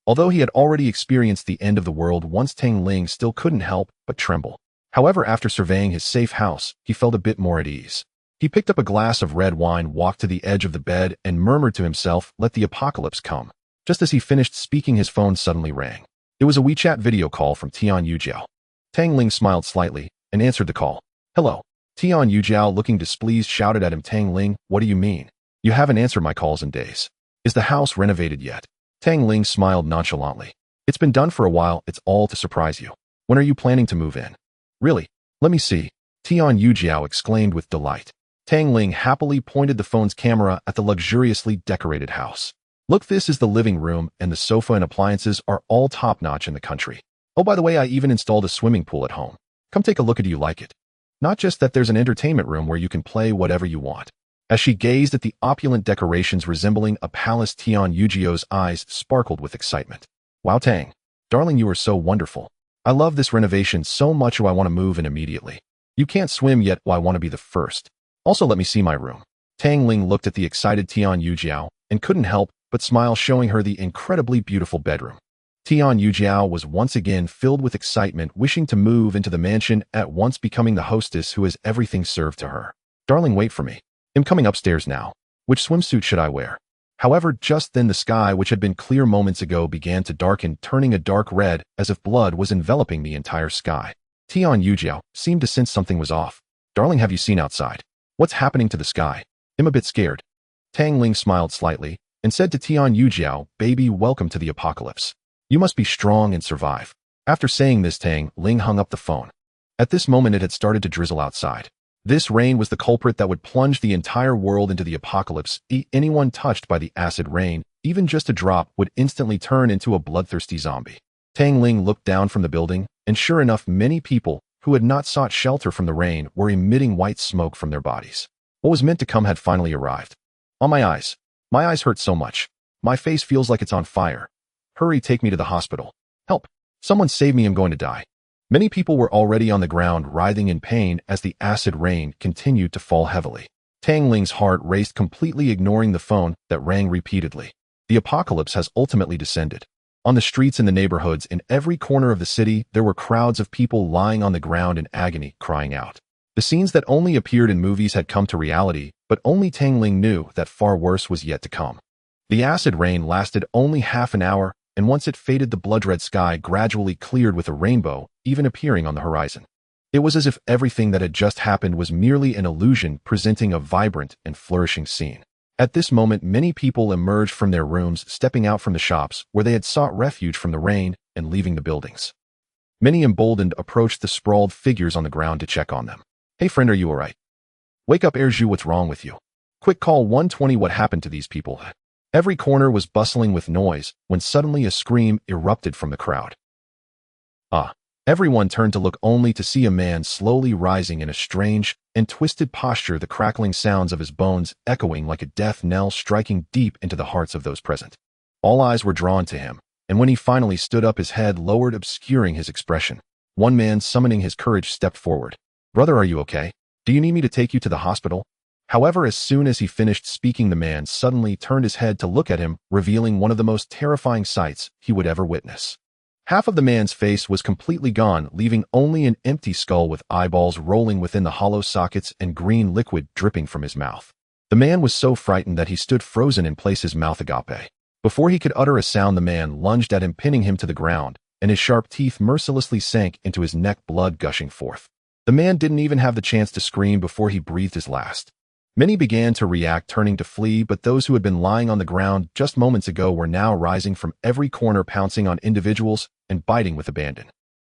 Although he had already experienced the end of the world once, Tang Ling still couldn't help but tremble. However, after surveying his safe house, he felt a bit more at ease. He picked up a glass of red wine, walked to the edge of the bed, and murmured to himself, "Let the apocalypse come." Just as he finished speaking, his phone suddenly rang. It was a WeChat video call from Tian Yujiao. Tang Ling smiled slightly and answered the call. "Hello." Tian Yujiao, looking displeased, shouted at him, "Tang Ling, what do you mean? You haven't answered my calls in days. Is the house renovated yet?" Tang Ling smiled nonchalantly. "It's been done for a while. It's all to surprise you. When are you planning to move in?" "Really? Let me see." Tian Yujiao exclaimed with delight. Tang Ling happily pointed the phone's camera at the luxuriously decorated house. "Look, this is the living room, and the sofa and appliances are all top-notch in the country. Oh, by the way, I even installed a swimming pool at home. Come take a look. Do you like it? Not just that, there's an entertainment room where you can play whatever you want." As she gazed at the opulent decorations resembling a palace, Tian Yujiao's eyes sparkled with excitement. "Wow, Tang. Darling, you are so wonderful. I love this renovation so much. I want to move in immediately. You can't swim yet. I want to be the first. Also, let me see my room." Tang Ling looked at the excited Tian Yujiao and couldn't help but smile, showing her the incredibly beautiful bedroom. Tian Yujiao was once again filled with excitement, wishing to move into the mansion at once, becoming the hostess who has everything served to her. "Darling, wait for me. I'm coming upstairs now. Which swimsuit should I wear?" However, just then the sky, which had been clear moments ago, began to darken, turning a dark red as if blood was enveloping the entire sky. Tian Yujiao seemed to sense something was off. "Darling, have you seen outside? What's happening to the sky? I'm a bit scared." Tang Ling smiled slightly and said to Tian Yujiao, "Baby, welcome to the apocalypse. You must be strong and survive." After saying this, Tang Ling hung up the phone. At this moment, it had started to drizzle outside. This rain was the culprit that would plunge the entire world into the apocalypse. Anyone touched by the acid rain, even just a drop, would instantly turn into a bloodthirsty zombie. Tang Ling looked down from the building, and sure enough, many people who had not sought shelter from the rain were emitting white smoke from their bodies. What was meant to come had finally arrived. "On my eyes. My eyes hurt so much. My face feels like it's on fire. Hurry, take me to the hospital. Help. Someone save me. I'm going to die." Many people were already on the ground, writhing in pain as the acid rain continued to fall heavily. Tang Ling's heart raced, completely ignoring the phone that rang repeatedly. The apocalypse has ultimately descended. On the streets in the neighborhoods, in every corner of the city, there were crowds of people lying on the ground in agony, crying out. The scenes that only appeared in movies had come to reality, but only Tang Ling knew that far worse was yet to come. The acid rain lasted only half an hour, and once it faded, the blood-red sky gradually cleared, with a rainbow even appearing on the horizon. It was as if everything that had just happened was merely an illusion, presenting a vibrant and flourishing scene. At this moment, many people emerged from their rooms, stepping out from the shops where they had sought refuge from the rain, and leaving the buildings. Many, emboldened, approached the sprawled figures on the ground to check on them. "Hey friend, are you alright? Wake up, Erju, what's wrong with you? Quick, call 120, what happened to these people?" Every corner was bustling with noise when suddenly a scream erupted from the crowd. Everyone turned to look, only to see a man slowly rising in a strange and twisted posture, the crackling sounds of his bones echoing like a death knell, striking deep into the hearts of those present. All eyes were drawn to him, and when he finally stood up, his head lowered, obscuring his expression. One man, summoning his courage, stepped forward. "Brother, are you okay? Do you need me to take you to the hospital?" However, as soon as he finished speaking, the man suddenly turned his head to look at him, revealing one of the most terrifying sights he would ever witness. Half of the man's face was completely gone, leaving only an empty skull with eyeballs rolling within the hollow sockets and green liquid dripping from his mouth. The man was so frightened that he stood frozen in place, his mouth agape. Before he could utter a sound, the man lunged at him, pinning him to the ground, and his sharp teeth mercilessly sank into his neck, blood gushing forth. The man didn't even have the chance to scream before he breathed his last. Many began to react, turning to flee, but those who had been lying on the ground just moments ago were now rising from every corner, pouncing on individuals and biting with abandon.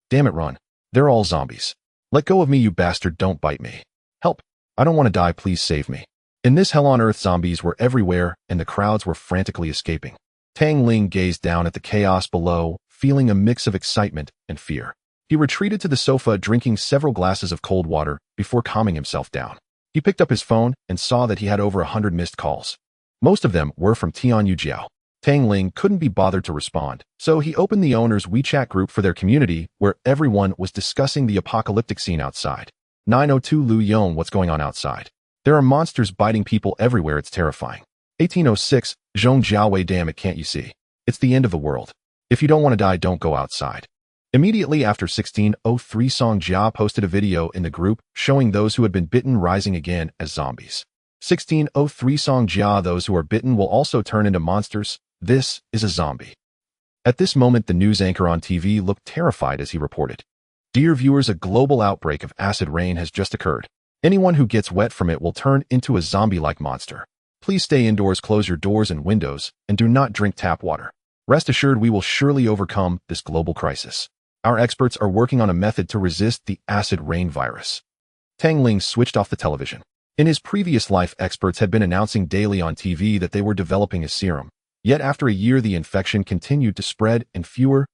"Damn it, run. They're all zombies. Let go of me, you bastard, don't bite me. Help. I don't want to die, please save me." In this hell on earth, zombies were everywhere, and the crowds were frantically escaping. Tang Ling gazed down at the chaos below, feeling a mix of excitement and fear. He retreated to the sofa, drinking several glasses of cold water before calming himself down. He picked up his phone and saw that he had over 100 missed calls. Most of them were from Tian Yujiao. Tang Ling couldn't be bothered to respond, so he opened the owner's WeChat group for their community, where everyone was discussing the apocalyptic scene outside. 902 Lu Yong, what's going on outside? There are monsters biting people everywhere, it's terrifying. 1806, Zhong Jiaowei, damn it, can't you see? It's the end of the world. If you don't want to die, don't go outside. Immediately after 1603, Song Jia posted a video in the group showing those who had been bitten rising again as zombies. 1603 Song Jia, those who are bitten will also turn into monsters. This is a zombie. At this moment, the news anchor on TV looked terrified as he reported, "Dear viewers, a global outbreak of acid rain has just occurred. Anyone who gets wet from it will turn into a zombie-like monster. Please stay indoors, close your doors and windows, and do not drink tap water. Rest assured we will surely overcome this global crisis. Our experts are working on a method to resist the acid rain virus." Tang Ling switched off the television. In his previous life, experts had been announcing daily on TV that they were developing a serum. Yet after a year, the infection continued to spread and fewer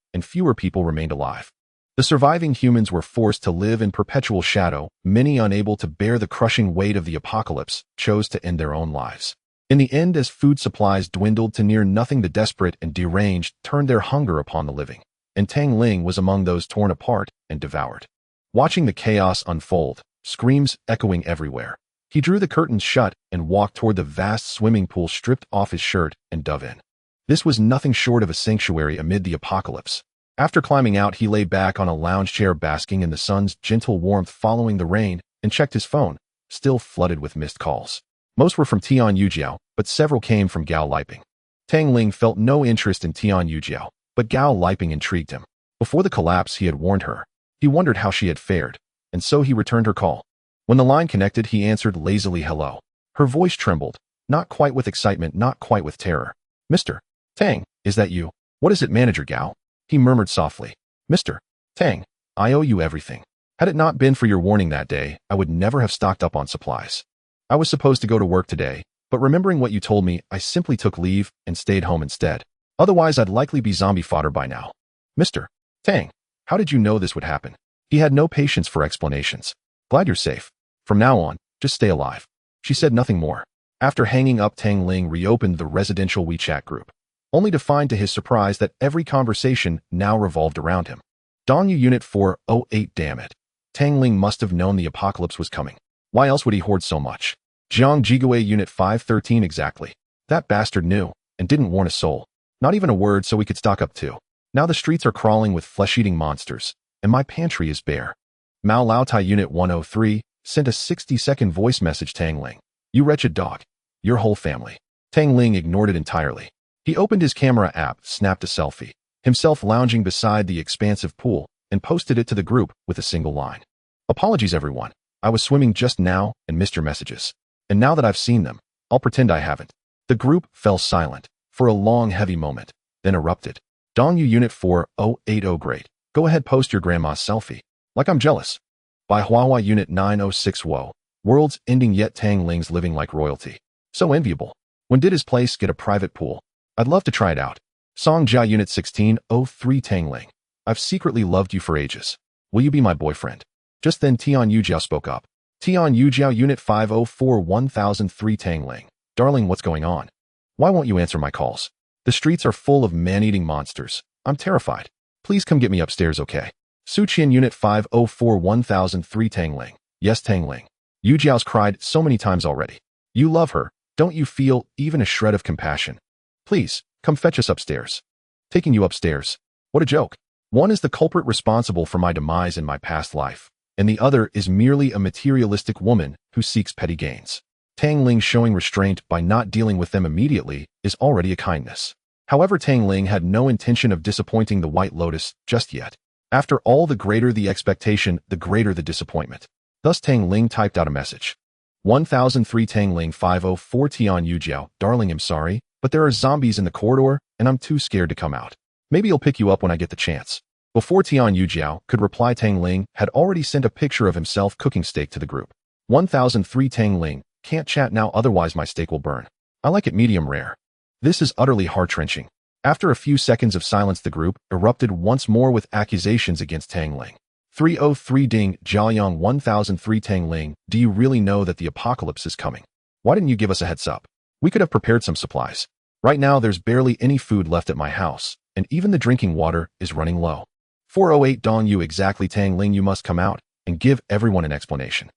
people remained alive. The surviving humans were forced to live in perpetual shadow. Many, unable to bear the crushing weight of the apocalypse, chose to end their own lives. In the end, as food supplies dwindled to near nothing, the desperate and deranged turned their hunger upon the living, and Tang Ling was among those torn apart and devoured. Watching the chaos unfold, screams echoing everywhere, he drew the curtains shut and walked toward the vast swimming pool, stripped off his shirt and dove in. This was nothing short of a sanctuary amid the apocalypse. After climbing out, he lay back on a lounge chair, basking in the sun's gentle warmth following the rain, and checked his phone, still flooded with missed calls. Most were from Tian Yujiao, but several came from Gao Liping. Tang Ling felt no interest in Tian Yujiao, but Gao Liping intrigued him. Before the collapse, he had warned her. He wondered how she had fared, and so he returned her call. When the line connected, he answered lazily, "Hello." Her voice trembled, not quite with excitement, not quite with terror. "Mr. Tang, is that you? What is it, Manager Gao?" He murmured softly. "Mr. Tang, I owe you everything. Had it not been for your warning that day, I would never have stocked up on supplies. I was supposed to go to work today, but remembering what you told me, I simply took leave and stayed home instead. Otherwise, I'd likely be zombie fodder by now." "Mr. Tang, how did you know this would happen?" He had no patience for explanations. "Glad you're safe. From now on, just stay alive." She said nothing more. After hanging up, Tang Ling reopened the residential WeChat group, only to find to his surprise that every conversation now revolved around him. Dongyu Unit 408, damn it. Tang Ling must have known the apocalypse was coming. Why else would he hoard so much? Jiang Jigawei Unit 513, exactly. That bastard knew, and didn't warn a soul. Not even a word so we could stock up too. Now the streets are crawling with flesh-eating monsters, and my pantry is bare. Mao Laotai Unit 103 sent a 60-second voice message. Tang Ling, you wretched dog. Your whole family. Tang Ling ignored it entirely. He opened his camera app, snapped a selfie, himself lounging beside the expansive pool, and posted it to the group with a single line. "Apologies, everyone. I was swimming just now and missed your messages. And now that I've seen them, I'll pretend I haven't." The group fell silent for a long, heavy moment, then erupted. "Dongyu Unit 4080, great. Go ahead, post your grandma's selfie. Like I'm jealous." By Huahua Unit 906, whoa. World's ending, yet Tang Ling's living like royalty. So enviable. When did his place get a private pool? I'd love to try it out. Song Jia Unit 1603, Tang Ling, I've secretly loved you for ages. Will you be my boyfriend? Just then Tian Yujiao spoke up. Tian Yujiao Unit 504 1003, Tang Ling, darling, what's going on? Why won't you answer my calls? The streets are full of man-eating monsters. I'm terrified. Please come get me upstairs, okay? Suqian Unit 504 1003, Tang Ling. Yes, Tang Ling. Yujiao's cried so many times already. You love her. Don't you feel even a shred of compassion? Please, come fetch us upstairs. Taking you upstairs. What a joke. One is the culprit responsible for my demise in my past life, and the other is merely a materialistic woman who seeks petty gains. Tang Ling showing restraint by not dealing with them immediately is already a kindness. However, Tang Ling had no intention of disappointing the White Lotus just yet. After all, the greater the expectation, the greater the disappointment. Thus Tang Ling typed out a message. 1003 Tang Ling 504 Tian Yujiao, darling, I'm sorry, but there are zombies in the corridor, and I'm too scared to come out. Maybe I'll pick you up when I get the chance. Before Tian Yujiao could reply, Tang Ling had already sent a picture of himself cooking steak to the group. 1003 Tang Ling, can't chat now, otherwise my steak will burn. I like it medium rare. This is utterly heart-wrenching. After a few seconds of silence, the group erupted once more with accusations against Tang Ling. 303 Ding Jiaoyang 1003 Tang Ling, do you really know that the apocalypse is coming? Why didn't you give us a heads up? We could have prepared some supplies. Right now there's barely any food left at my house, and even the drinking water is running low. 408 Dong you exactly Tang Ling, you must come out and give everyone an explanation.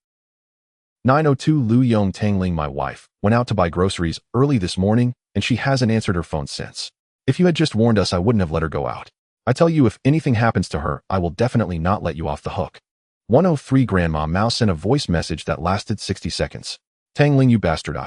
902 Lu Yong Tang Ling, my wife went out to buy groceries early this morning and she hasn't answered her phone since. If you had just warned us, I wouldn't have let her go out. I tell you, if anything happens to her, I will definitely not let you off the hook. 103 Grandma Mao sent a voice message that lasted 60 seconds. Tang Ling, you bastard.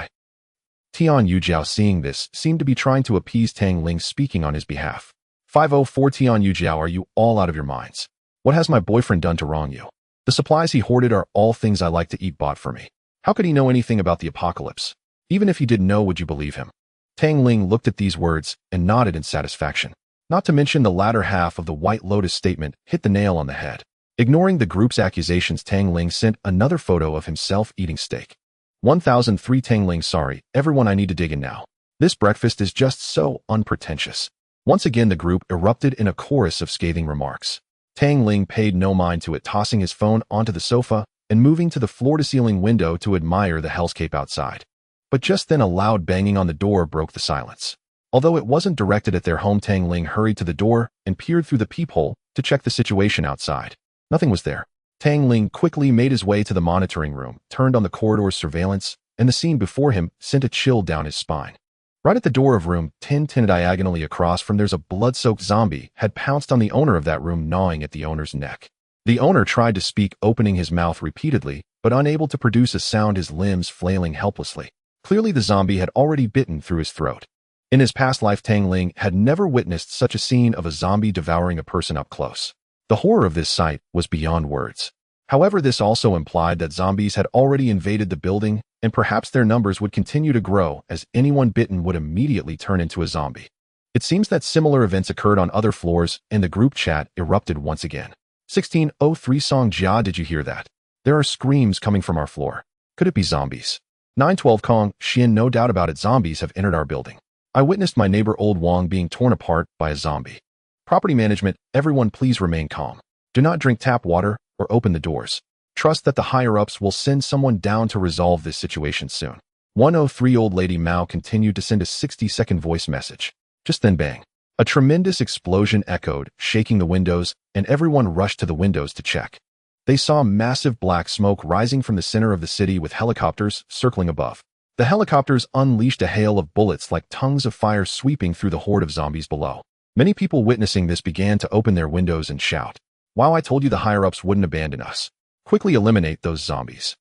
Tian Yujiao, seeing this, seemed to be trying to appease Tang Ling, speaking on his behalf. 504 Tian Yujiao, are you all out of your minds? What has my boyfriend done to wrong you? The supplies he hoarded are all things I like to eat bought for me. How could he know anything about the apocalypse? Even if he did know, would you believe him? Tang Ling looked at these words and nodded in satisfaction. Not to mention the latter half of the White Lotus statement hit the nail on the head. Ignoring the group's accusations, Tang Ling sent another photo of himself eating steak. 1003 Tang Ling, sorry, everyone, I need to dig in now. This breakfast is just so unpretentious. Once again the group erupted in a chorus of scathing remarks. Tang Ling paid no mind to it, tossing his phone onto the sofa and moving to the floor-to-ceiling window to admire the hellscape outside. But just then a loud banging on the door broke the silence. Although it wasn't directed at their home, Tang Ling hurried to the door and peered through the peephole to check the situation outside. Nothing was there. Tang Ling quickly made his way to the monitoring room, turned on the corridor's surveillance, and the scene before him sent a chill down his spine. Right at the door of room 1010, diagonally across from there's a blood-soaked zombie had pounced on the owner of that room, gnawing at the owner's neck. The owner tried to speak, opening his mouth repeatedly, but unable to produce a sound, his limbs flailing helplessly. Clearly the zombie had already bitten through his throat. In his past life, Tang Ling had never witnessed such a scene of a zombie devouring a person up close. The horror of this sight was beyond words. However, this also implied that zombies had already invaded the building, and perhaps their numbers would continue to grow as anyone bitten would immediately turn into a zombie. It seems that similar events occurred on other floors, and the group chat erupted once again. 1603 Song Jia, did you hear that? There are screams coming from our floor. Could it be zombies? 912 Kong Xian, no doubt about it, zombies have entered our building. I witnessed my neighbor Old Wong being torn apart by a zombie. Property management, everyone please remain calm. Do not drink tap water or open the doors. Trust that the higher-ups will send someone down to resolve this situation soon. 103 Old Lady Mao continued to send a 60-second voice message. Just then bang. A tremendous explosion echoed, shaking the windows, and everyone rushed to the windows to check. They saw massive black smoke rising from the center of the city with helicopters circling above. The helicopters unleashed a hail of bullets like tongues of fire, sweeping through the horde of zombies below. Many people witnessing this began to open their windows and shout, "Wow, I told you the higher-ups wouldn't abandon us. Quickly eliminate those zombies.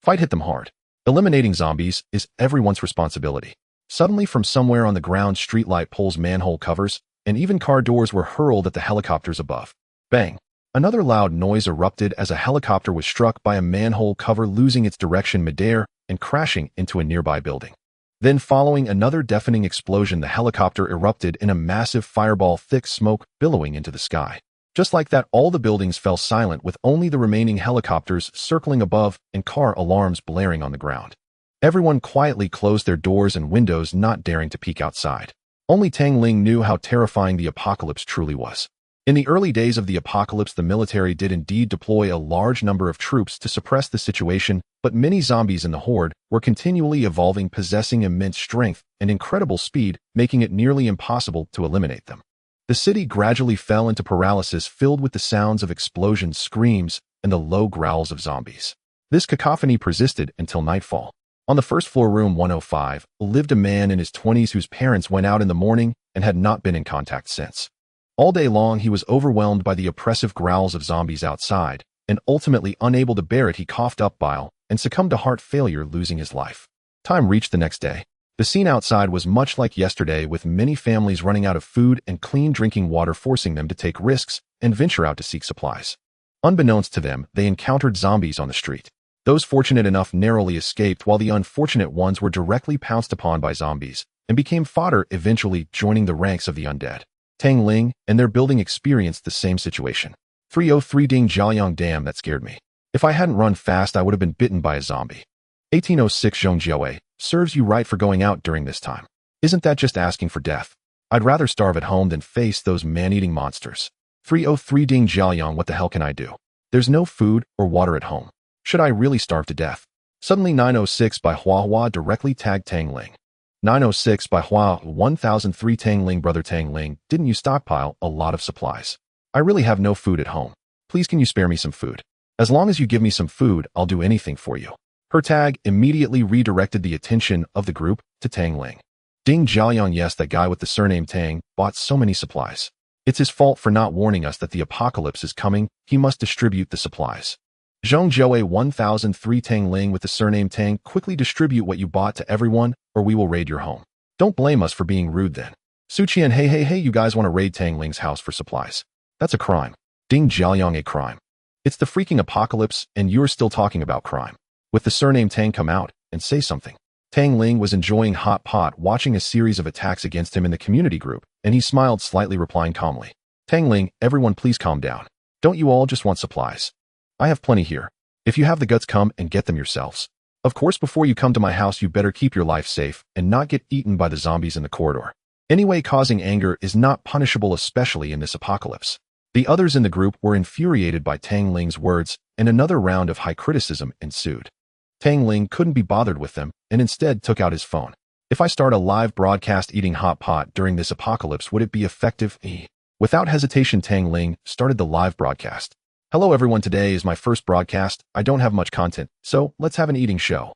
Fight, hit them hard." Eliminating zombies is everyone's responsibility. Suddenly, from somewhere on the ground, streetlight poles, manhole covers, and even car doors were hurled at the helicopters above. Bang! Another loud noise erupted as a helicopter was struck by a manhole cover, losing its direction midair and crashing into a nearby building. Then, following another deafening explosion, the helicopter erupted in a massive fireball, thick smoke billowing into the sky. Just like that, all the buildings fell silent, with only the remaining helicopters circling above and car alarms blaring on the ground. Everyone quietly closed their doors and windows, not daring to peek outside. Only Tang Ling knew how terrifying the apocalypse truly was. In the early days of the apocalypse, the military did indeed deploy a large number of troops to suppress the situation, but many zombies in the horde were continually evolving, possessing immense strength and incredible speed, making it nearly impossible to eliminate them. The city gradually fell into paralysis, filled with the sounds of explosions, screams, and the low growls of zombies. This cacophony persisted until nightfall. On the first floor, room 105, lived a man in his 20s whose parents went out in the morning and had not been in contact since. All day long, he was overwhelmed by the oppressive growls of zombies outside, and ultimately unable to bear it, he coughed up bile and succumbed to heart failure, losing his life. Time reached the next day. The scene outside was much like yesterday, with many families running out of food and clean drinking water, forcing them to take risks and venture out to seek supplies. Unbeknownst to them, they encountered zombies on the street. Those fortunate enough narrowly escaped, while the unfortunate ones were directly pounced upon by zombies and became fodder, eventually joining the ranks of the undead. Tang Ling and their building experienced the same situation. 303 Ding Jiaoyang, damn, that scared me. If I hadn't run fast, I would have been bitten by a zombie. 1806 Zhong Jiaowei, serves you right for going out during this time. Isn't that just asking for death? I'd rather starve at home than face those man-eating monsters. 303 Ding Jiaoyang, what the hell can I do? There's no food or water at home. Should I really starve to death? Suddenly 906 by Hua Hua directly tagged Tang Ling. 906 by Hua 1003 Tang Ling. Brother Tang Ling, didn't you stockpile a lot of supplies? I really have no food at home. Please can you spare me some food? As long as you give me some food, I'll do anything for you. Her tag immediately redirected the attention of the group to Tang Ling. Ding Jiaoyang, yes, that guy with the surname Tang bought so many supplies. It's his fault for not warning us that the apocalypse is coming. He must distribute the supplies. Zhong Zhou 1003 Tang Ling with the surname Tang, quickly distribute what you bought to everyone or we will raid your home. Don't blame us for being rude then. Su Qian, hey, you guys want to raid Tang Ling's house for supplies? That's a crime. Ding Jiaoyang, a crime. It's the freaking apocalypse and you're still talking about crime. With the surname Tang, come out and say something. Tang Ling was enjoying hot pot watching a series of attacks against him in the community group, and he smiled slightly, replying calmly. Tang Ling, everyone please calm down. Don't you all just want supplies? I have plenty here. If you have the guts, come and get them yourselves. Of course, before you come to my house, you better keep your life safe and not get eaten by the zombies in the corridor. Anyway, causing anger is not punishable, especially in this apocalypse. The others in the group were infuriated by Tang Ling's words, and another round of high criticism ensued. Tang Ling couldn't be bothered with them and instead took out his phone. If I start a live broadcast eating hot pot during this apocalypse, would it be effective? Without hesitation, Tang Ling started the live broadcast. Hello everyone, today is my first broadcast. I don't have much content, so let's have an eating show.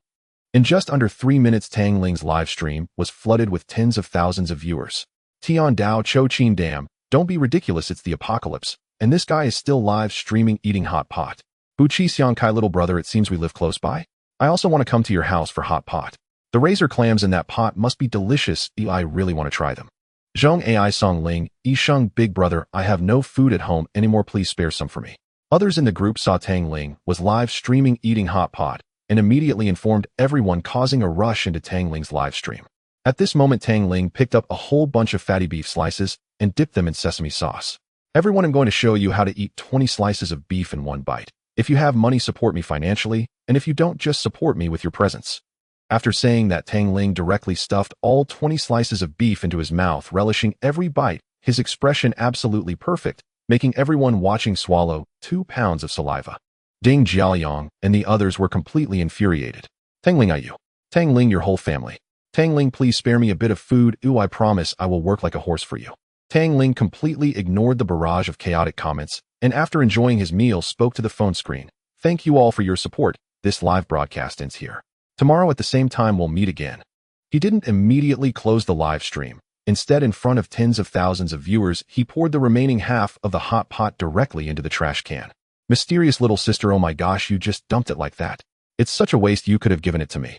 In just under 3 minutes, Tang Ling's live stream was flooded with tens of thousands of viewers. Tian Dao Cho Chin Dam, don't be ridiculous, it's the apocalypse, and this guy is still live streaming eating hot pot. Bu Chi Xiang Kai, little brother, it seems we live close by. I also want to come to your house for hot pot. The razor clams in that pot must be delicious. I really want to try them. Zhong Ai Song Ling, Sheng, big brother, I have no food at home anymore, please spare some for me. Others in the group saw Tang Ling was live streaming eating hot pot and immediately informed everyone, causing a rush into Tang Ling's live stream. At this moment, Tang Ling picked up a whole bunch of fatty beef slices and dipped them in sesame sauce. Everyone, I'm going to show you how to eat 20 slices of beef in one bite. If you have money, support me financially, and if you don't, just support me with your presence. After saying that, Tang Ling directly stuffed all 20 slices of beef into his mouth, relishing every bite, his expression absolutely perfect, making everyone watching swallow 2 pounds of saliva. Ding Jiaoyang and the others were completely infuriated. Tang Ling, you. Tang Ling, your whole family. Tang Ling, please spare me a bit of food. I promise I will work like a horse for you. Tang Ling completely ignored the barrage of chaotic comments, and after enjoying his meal, spoke to the phone screen. Thank you all for your support. This live broadcast ends here. Tomorrow at the same time we'll meet again. He didn't immediately close the live stream. Instead, in front of tens of thousands of viewers, he poured the remaining half of the hot pot directly into the trash can. Mysterious little sister, oh my gosh, you just dumped it like that. It's such a waste, you could have given it to me.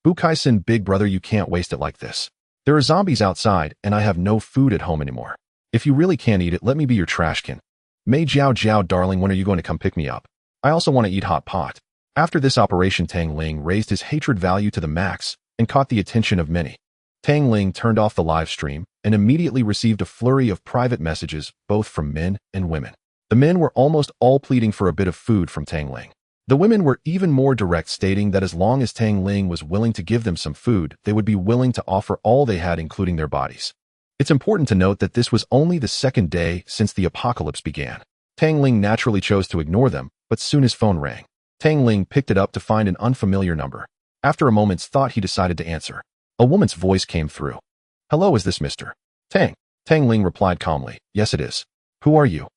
Bukai-san, big brother, you can't waste it like this. There are zombies outside and I have no food at home anymore. If you really can't eat it, let me be your trash can. Mei Jiao Jiao, darling, when are you going to come pick me up? I also want to eat hot pot. After this operation, Tang Ling raised his hatred value to the max and caught the attention of many. Tang Ling turned off the live stream and immediately received a flurry of private messages, both from men and women. The men were almost all pleading for a bit of food from Tang Ling. The women were even more direct, stating that as long as Tang Ling was willing to give them some food, they would be willing to offer all they had, including their bodies. It's important to note that this was only the second day since the apocalypse began. Tang Ling naturally chose to ignore them, but soon his phone rang. Tang Ling picked it up to find an unfamiliar number. After a moment's thought, he decided to answer. A woman's voice came through. Hello, is this Mr. Tang? Tang Ling replied calmly. Yes, it is. Who are you?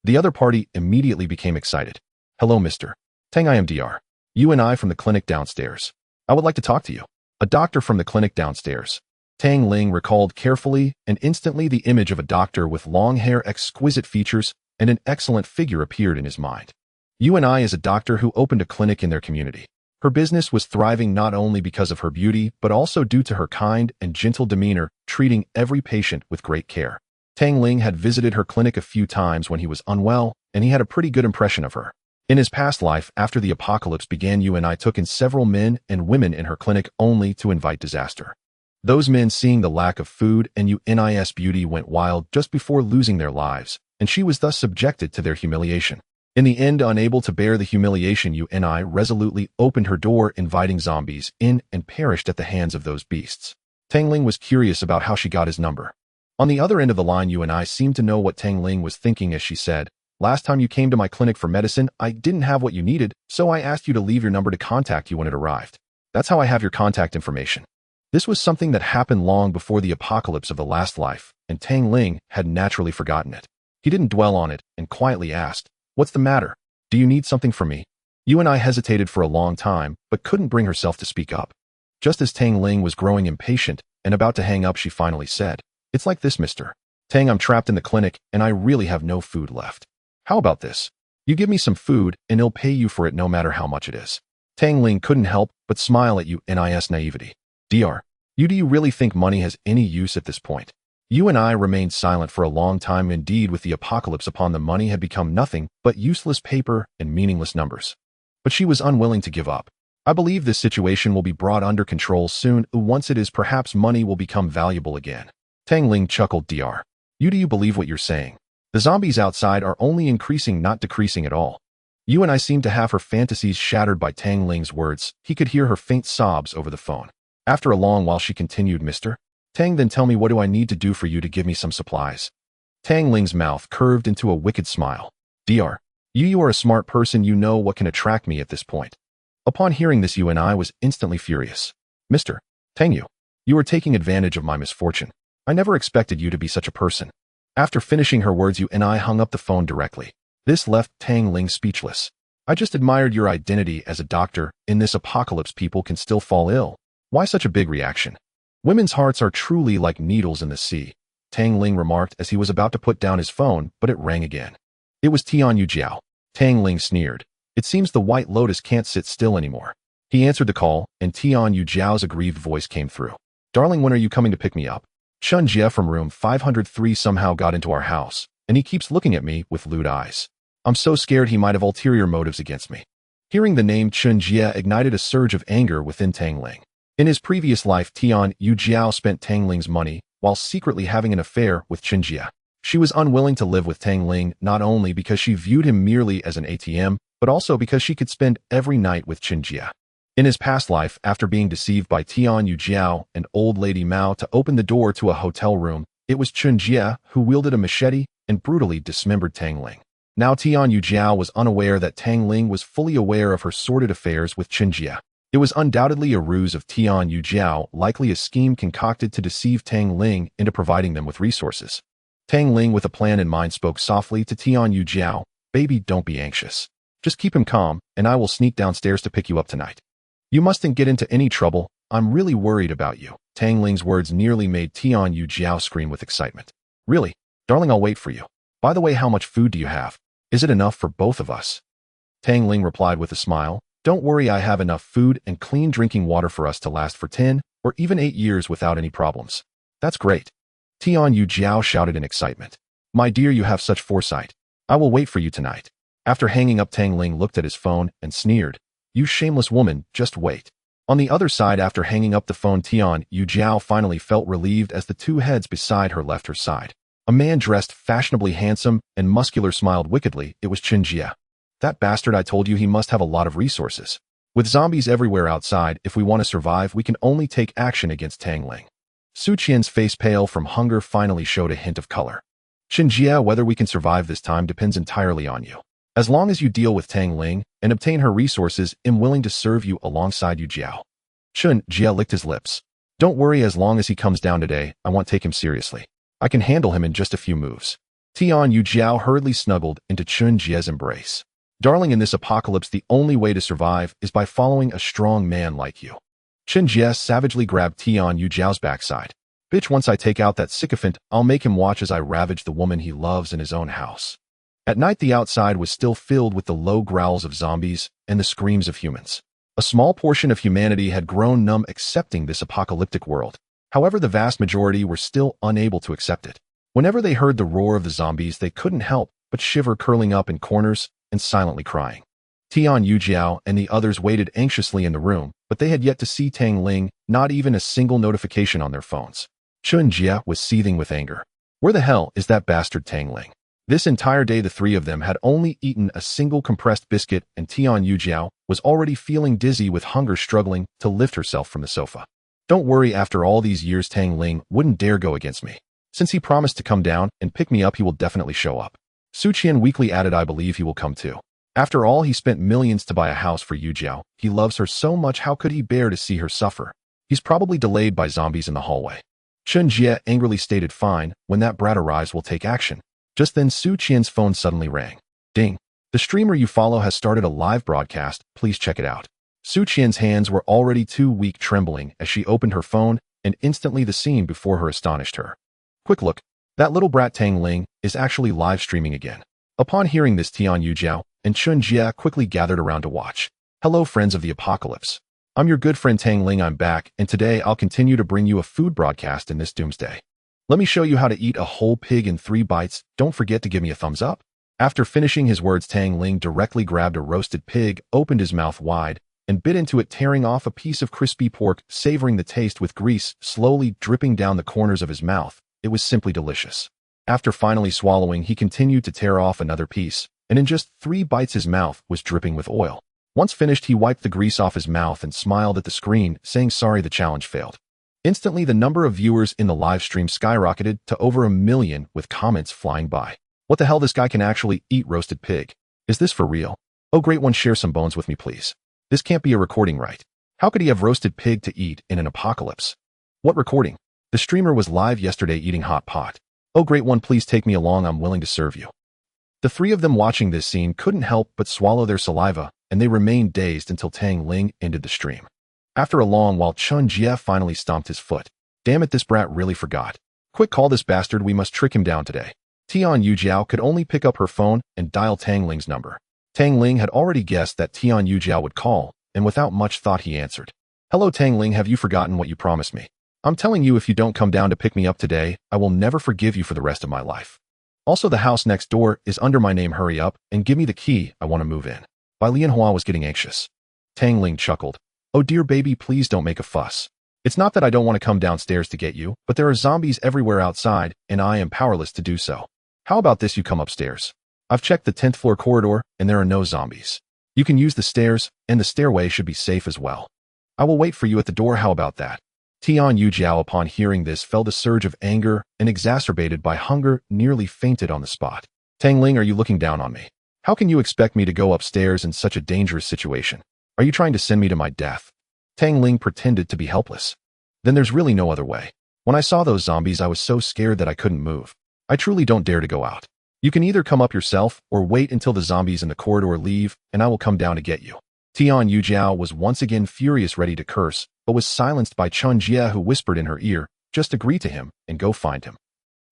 The other party immediately became excited. Hello, Mr. Tang, I am Dr. You and I from the clinic downstairs. I would like to talk to you. A doctor from the clinic downstairs. Tang Ling recalled carefully, and instantly the image of a doctor with long hair, exquisite features, and an excellent figure appeared in his mind. You and I is a doctor who opened a clinic in their community. Her business was thriving not only because of her beauty, but also due to her kind and gentle demeanor, treating every patient with great care. Tang Ling had visited her clinic a few times when he was unwell, and he had a pretty good impression of her. In his past life, after the apocalypse began, you and I took in several men and women in her clinic only to invite disaster. Those men, seeing the lack of food and UNI's beauty, went wild just before losing their lives, and she was thus subjected to their humiliation. In the end, unable to bear the humiliation, UNI resolutely opened her door, inviting zombies in, and perished at the hands of those beasts. Tang Ling was curious about how she got his number. On the other end of the line, UNI seemed to know what Tang Ling was thinking as she said, Last time you came to my clinic for medicine, I didn't have what you needed, so I asked you to leave your number to contact you when it arrived. That's how I have your contact information. This was something that happened long before the apocalypse of the last life, and Tang Ling had naturally forgotten it. He didn't dwell on it and quietly asked, "What's the matter? Do you need something from me?" Yuan I hesitated for a long time, but couldn't bring herself to speak up. Just as Tang Ling was growing impatient and about to hang up, she finally said, "It's like this, Mr. Tang, I'm trapped in the clinic and I really have no food left. How about this? You give me some food and I'll pay you for it no matter how much it is." Tang Ling couldn't help but smile at Yuan's naivety. "Dr. Do you really think money has any use at this point?" Yuan remained silent for a long time. Indeed, with the apocalypse upon them, money had become nothing but useless paper and meaningless numbers. But she was unwilling to give up. "I believe this situation will be brought under control soon. Once it is, perhaps money will become valuable again." Tang Ling chuckled. "Dr. Do you believe what you're saying? The zombies outside are only increasing, not decreasing at all." Yuan seemed to have her fantasies shattered by Tang Ling's words. He could hear her faint sobs over the phone. After a long while, she continued, "Mr. Tang, then tell me, what do I need to do for you to give me some supplies?" Tang Ling's mouth curved into a wicked smile. "Dr. You are a smart person. You know what can attract me at this point." Upon hearing this, Yuan was instantly furious. "Mr. Tang, you are taking advantage of my misfortune. I never expected you to be such a person." After finishing her words, Yuan hung up the phone directly. This left Tang Ling speechless. "I just admired your identity as a doctor. In this apocalypse, people can still fall ill. Why such a big reaction? Women's hearts are truly like needles in the sea," Tang Ling remarked as he was about to put down his phone, but it rang again. It was Tian Yujiao. Tang Ling sneered. "It seems the White Lotus can't sit still anymore." He answered the call, and Tian Yujiao's aggrieved voice came through. "Darling, when are you coming to pick me up? Chun Jie from room 503 somehow got into our house, and he keeps looking at me with lewd eyes. I'm so scared he might have ulterior motives against me." Hearing the name Chun Jie ignited a surge of anger within Tang Ling. In his previous life, Tian Yujiao spent Tang Ling's money while secretly having an affair with Chun Jie. She was unwilling to live with Tang Ling, not only because she viewed him merely as an ATM, but also because she could spend every night with Chun Jie. In his past life, after being deceived by Tian Yujiao and old lady Mao to open the door to a hotel room, it was Chun Jie who wielded a machete and brutally dismembered Tang Ling. Now Tian Yujiao was unaware that Tang Ling was fully aware of her sordid affairs with Chun Jie. It was undoubtedly a ruse of Tian Yujiao, likely a scheme concocted to deceive Tang Ling into providing them with resources. Tang Ling, with a plan in mind, spoke softly to Tian Yujiao. "Baby, don't be anxious. Just keep him calm, and I will sneak downstairs to pick you up tonight. You mustn't get into any trouble. I'm really worried about you." Tang Ling's words nearly made Tian Yujiao scream with excitement. "Really? Darling, I'll wait for you. By the way, how much food do you have? Is it enough for both of us?" Tang Ling replied with a smile. "Don't worry, I have enough food and clean drinking water for us to last for 10 or even 8 years without any problems." "That's great." Tian Yujiao shouted in excitement. "My dear, you have such foresight. I will wait for you tonight." After hanging up, Tang Ling looked at his phone and sneered. "You shameless woman, just wait." On the other side, after hanging up the phone, Tian Yujiao finally felt relieved as the two heads beside her left her side. A man dressed fashionably handsome and muscular smiled wickedly. It was Chun Jie. "That bastard, I told you he must have a lot of resources. With zombies everywhere outside, if we want to survive, we can only take action against Tang Ling." Su Qian's face, pale from hunger, finally showed a hint of color. "Chun Jie, whether we can survive this time depends entirely on you. As long as you deal with Tang Ling and obtain her resources, I'm willing to serve you alongside you, Jiao." Chun Jie licked his lips. "Don't worry, as long as he comes down today, I won't take him seriously. I can handle him in just a few moves." Tian Yujiao hurriedly snuggled into Chun Jie's embrace. "Darling, in this apocalypse, the only way to survive is by following a strong man like you." Chun Jie savagely grabbed Tian Yujiao's backside. "Bitch, once I take out that sycophant, I'll make him watch as I ravage the woman he loves in his own house." At night, the outside was still filled with the low growls of zombies and the screams of humans. A small portion of humanity had grown numb accepting this apocalyptic world. However, the vast majority were still unable to accept it. Whenever they heard the roar of the zombies, they couldn't help but shiver, curling up in corners and silently crying. Tian Yujiao and the others waited anxiously in the room, but they had yet to see Tang Ling, not even a single notification on their phones. Chun Jie was seething with anger. Where the hell is that bastard Tang Ling? This entire day, the three of them had only eaten a single compressed biscuit, and Tian Yujiao was already feeling dizzy with hunger, struggling to lift herself from the sofa. "Don't worry, after all these years, Tang Ling wouldn't dare go against me. Since he promised to come down and pick me up, he will definitely show up." Su Qian weakly added, I believe he will come too. After all, he spent millions to buy a house for Yu Jiao. He loves her so much, how could he bear to see her suffer? He's probably delayed by zombies in the hallway. Chen Jie angrily stated, fine, when that brat arrives we'll take action. Just then Su Qian's phone suddenly rang. Ding. The streamer you follow has started a live broadcast, please check it out. Su Qian's hands were already too weak, trembling as she opened her phone, and instantly the scene before her astonished her. Quick look, that little brat Tang Ling is actually live streaming again. Upon hearing this, Tian Yu Jiao and Chen Jie quickly gathered around to watch. Hello friends of the apocalypse. I'm your good friend Tang Ling, I'm back, and today I'll continue to bring you a food broadcast in this doomsday. Let me show you how to eat a whole pig in 3 bites, don't forget to give me a thumbs up. After finishing his words, Tang Ling directly grabbed a roasted pig, opened his mouth wide, and bit into it, tearing off a piece of crispy pork, savoring the taste with grease slowly dripping down the corners of his mouth. It was simply delicious. After finally swallowing, he continued to tear off another piece, and in just 3 bites his mouth was dripping with oil. Once finished, he wiped the grease off his mouth and smiled at the screen, saying sorry the challenge failed. Instantly, the number of viewers in the live stream skyrocketed to over 1 million, with comments flying by. What the hell, this guy can actually eat roasted pig. Is this for real? Oh great one, share some bones with me please. This can't be a recording, right? How could he have roasted pig to eat in an apocalypse? What recording? The streamer was live yesterday eating hot pot. Oh great one, please take me along, I'm willing to serve you. The 3 of them watching this scene couldn't help but swallow their saliva, and they remained dazed until Tang Ling ended the stream. After a long while, Chen Jie finally stomped his foot. Damn it, this brat really forgot. Quick, call this bastard, we must trick him down today. Tian Yu Jiao could only pick up her phone and dial Tang Ling's number. Tang Ling had already guessed that Tian Yu Jiao would call, and without much thought he answered. Hello Tang Ling, have you forgotten what you promised me? I'm telling you, if you don't come down to pick me up today, I will never forgive you for the rest of my life. Also, the house next door is under my name, hurry up and give me the key, I want to move in. Bai Lianhua was getting anxious. Tang Ling chuckled. Oh dear baby, please don't make a fuss. It's not that I don't want to come downstairs to get you, but there are zombies everywhere outside, and I am powerless to do so. How about this, you come upstairs? I've checked the 10th floor corridor, and there are no zombies. You can use the stairs, and the stairway should be safe as well. I will wait for you at the door, how about that? Tian Yu Jiao, upon hearing this, felt a surge of anger, and exacerbated by hunger, nearly fainted on the spot. Tang Ling, are you looking down on me? How can you expect me to go upstairs in such a dangerous situation? Are you trying to send me to my death? Tang Ling pretended to be helpless. Then there's really no other way. When I saw those zombies, I was so scared that I couldn't move. I truly don't dare to go out. You can either come up yourself or wait until the zombies in the corridor leave, and I will come down to get you. Tian Yu Jiao was once again furious, ready to curse, but was silenced by Chen Jie, who whispered in her ear, just agree to him and go find him.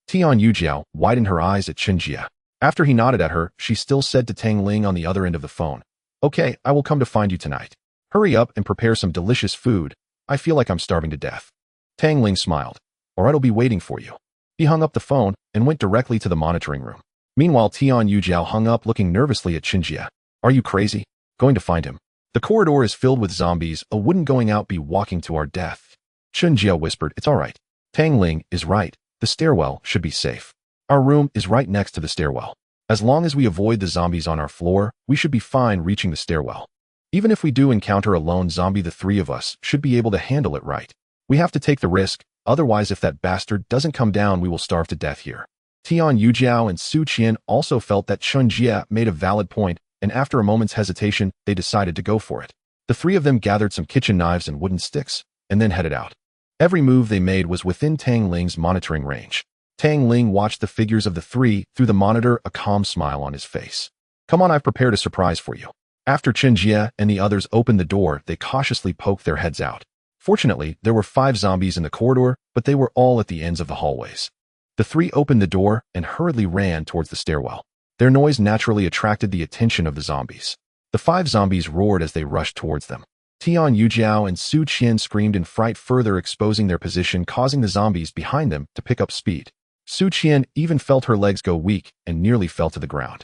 Tian Yu Jiao widened her eyes at Chen Jie. After he nodded at her, she still said to Tang Ling on the other end of the phone, okay, I will come to find you tonight. Hurry up and prepare some delicious food. I feel like I'm starving to death. Tang Ling smiled. All right, I'll be waiting for you. He hung up the phone and went directly to the monitoring room. Meanwhile, Tian Yu Jiao hung up, looking nervously at Chen Jie. Are you crazy? Going to find him. The corridor is filled with zombies. I wouldn't going out be walking to our death. Chen Jie whispered, it's all right. Tang Ling is right. The stairwell should be safe. Our room is right next to the stairwell. As long as we avoid the zombies on our floor, we should be fine reaching the stairwell. Even if we do encounter a lone zombie, the 3 of us should be able to handle it right. We have to take the risk, otherwise if that bastard doesn't come down, we will starve to death here. Tian Yu Jiao and Su Qian also felt that Chen Jie made a valid point, and after a moment's hesitation, they decided to go for it. The 3 of them gathered some kitchen knives and wooden sticks, and then headed out. Every move they made was within Tang Ling's monitoring range. Tang Ling watched the figures of the 3 through the monitor, a calm smile on his face. Come on, I've prepared a surprise for you. After Chen Jie and the others opened the door, they cautiously poked their heads out. Fortunately, there were 5 zombies in the corridor, but they were all at the ends of the hallways. The 3 opened the door and hurriedly ran towards the stairwell. Their noise naturally attracted the attention of the zombies. The 5 zombies roared as they rushed towards them. Tian Yu Jiao and Su Qian screamed in fright, further exposing their position, causing the zombies behind them to pick up speed. Su Qian even felt her legs go weak and nearly fell to the ground.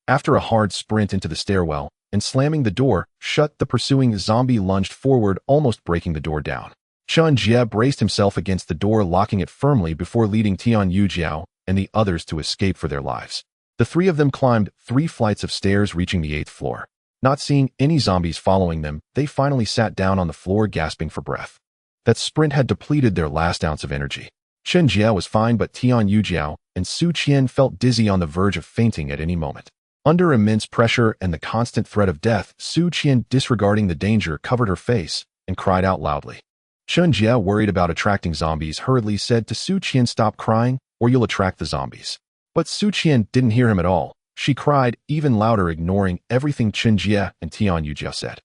After a hard sprint into the stairwell and slamming the door shut, the pursuing zombie lunged forward, almost breaking the door down. Chen Jie braced himself against the door, locking it firmly before leading Tian Yu Jiao and the others to escape for their lives. The 3 of them climbed 3 flights of stairs, reaching the 8th floor. Not seeing any zombies following them, they finally sat down on the floor, gasping for breath. That sprint had depleted their last ounce of energy. Chen Jie was fine, but Tian Yujiao and Su Qian felt dizzy on the verge of fainting at any moment. Under immense pressure and the constant threat of death, Su Qian, disregarding the danger, covered her face and cried out loudly. Chen Jie, worried about attracting zombies, hurriedly said to Su Qian, "Stop crying, or you'll attract the zombies." But Su Qian didn't hear him at all. She cried even louder, ignoring everything Chen Jie and Tian Yujiao said.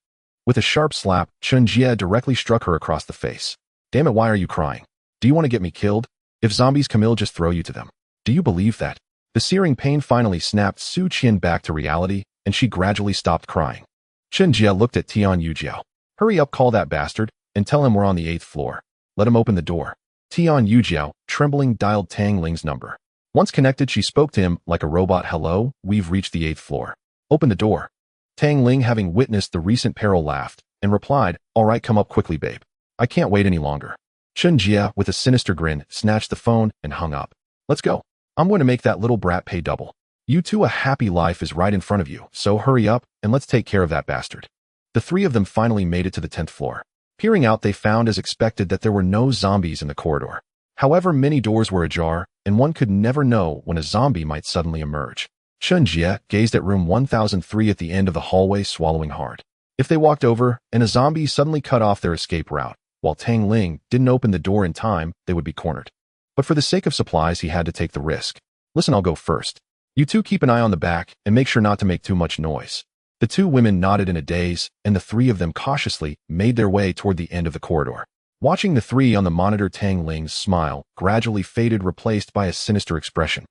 With a sharp slap, Chen Jie directly struck her across the face. "Damn it, why are you crying? Do you want to get me killed? If zombies come, I'll just throw you to them. Do you believe that?" The searing pain finally snapped Su Qian back to reality, and she gradually stopped crying. Chen Jie looked at Tian Yujiao. "Hurry up, call that bastard, and tell him we're on the 8th floor. Let him open the door." Tian Yujiao, trembling, dialed Tang Ling's number. Once connected, she spoke to him like a robot. "Hello, we've reached the 8th floor. Open the door." Tang Ling, having witnessed the recent peril, laughed and replied, "All right, come up quickly, babe. I can't wait any longer." Chen Jie, with a sinister grin, snatched the phone and hung up. "Let's go. I'm going to make that little brat pay double. You two, a happy life is right in front of you, so hurry up and let's take care of that bastard." The three of them finally made it to the 10th floor. Peering out, they found, as expected, that there were no zombies in the corridor. However, many doors were ajar, and one could never know when a zombie might suddenly emerge. Chen Jie gazed at room 1003 at the end of the hallway, swallowing hard. If they walked over and a zombie suddenly cut off their escape route, while Tang Ling didn't open the door in time, they would be cornered. But for the sake of supplies, he had to take the risk. "Listen, I'll go first. You two keep an eye on the back and make sure not to make too much noise." The two women nodded in a daze, and the three of them cautiously made their way toward the end of the corridor. Watching the three on the monitor, Tang Ling's smile gradually faded, replaced by a sinister expression.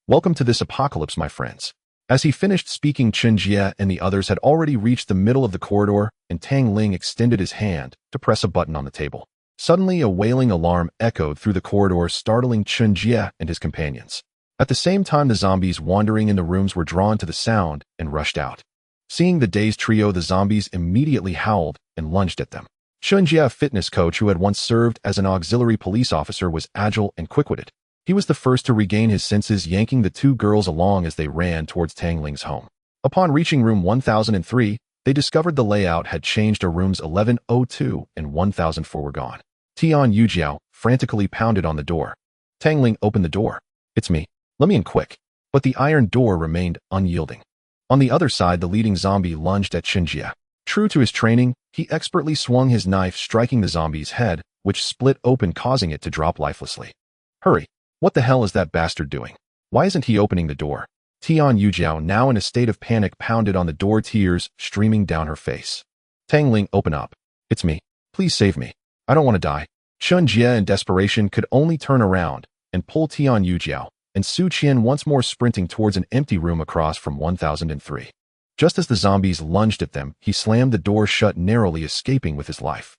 "Welcome to this apocalypse, my friends." As he finished speaking, Chen Jie and the others had already reached the middle of the corridor, and Tang Ling extended his hand to press a button on the table. Suddenly, a wailing alarm echoed through the corridor, startling Chen Jie and his companions. At the same time, the zombies wandering in the rooms were drawn to the sound and rushed out. Seeing the dazed trio, the zombies immediately howled and lunged at them. Chen Jie, a fitness coach who had once served as an auxiliary police officer, was agile and quick-witted. He was the first to regain his senses, yanking the two girls along as they ran towards Tang Ling's home. Upon reaching room 1003, they discovered the layout had changed. Rooms 1102 and 1004 were gone. Tian Yujiao frantically pounded on the door. Tang Ling, opened the door. "It's me. Let me in quick." But the iron door remained unyielding. On the other side, the leading zombie lunged at Chen Jie. True to his training, he expertly swung his knife, striking the zombie's head, which split open, causing it to drop lifelessly. "Hurry! What the hell is that bastard doing? Why isn't he opening the door?" Tian Yujiao, now in a state of panic, pounded on the door, tears streaming down her face. "Tang Ling, open up. It's me. Please save me. I don't want to die." Chen Jie, in desperation, could only turn around and pull Tian Yujiao and Su Qian, once more sprinting towards an empty room across from 1003. Just as the zombies lunged at them, he slammed the door shut, narrowly escaping with his life.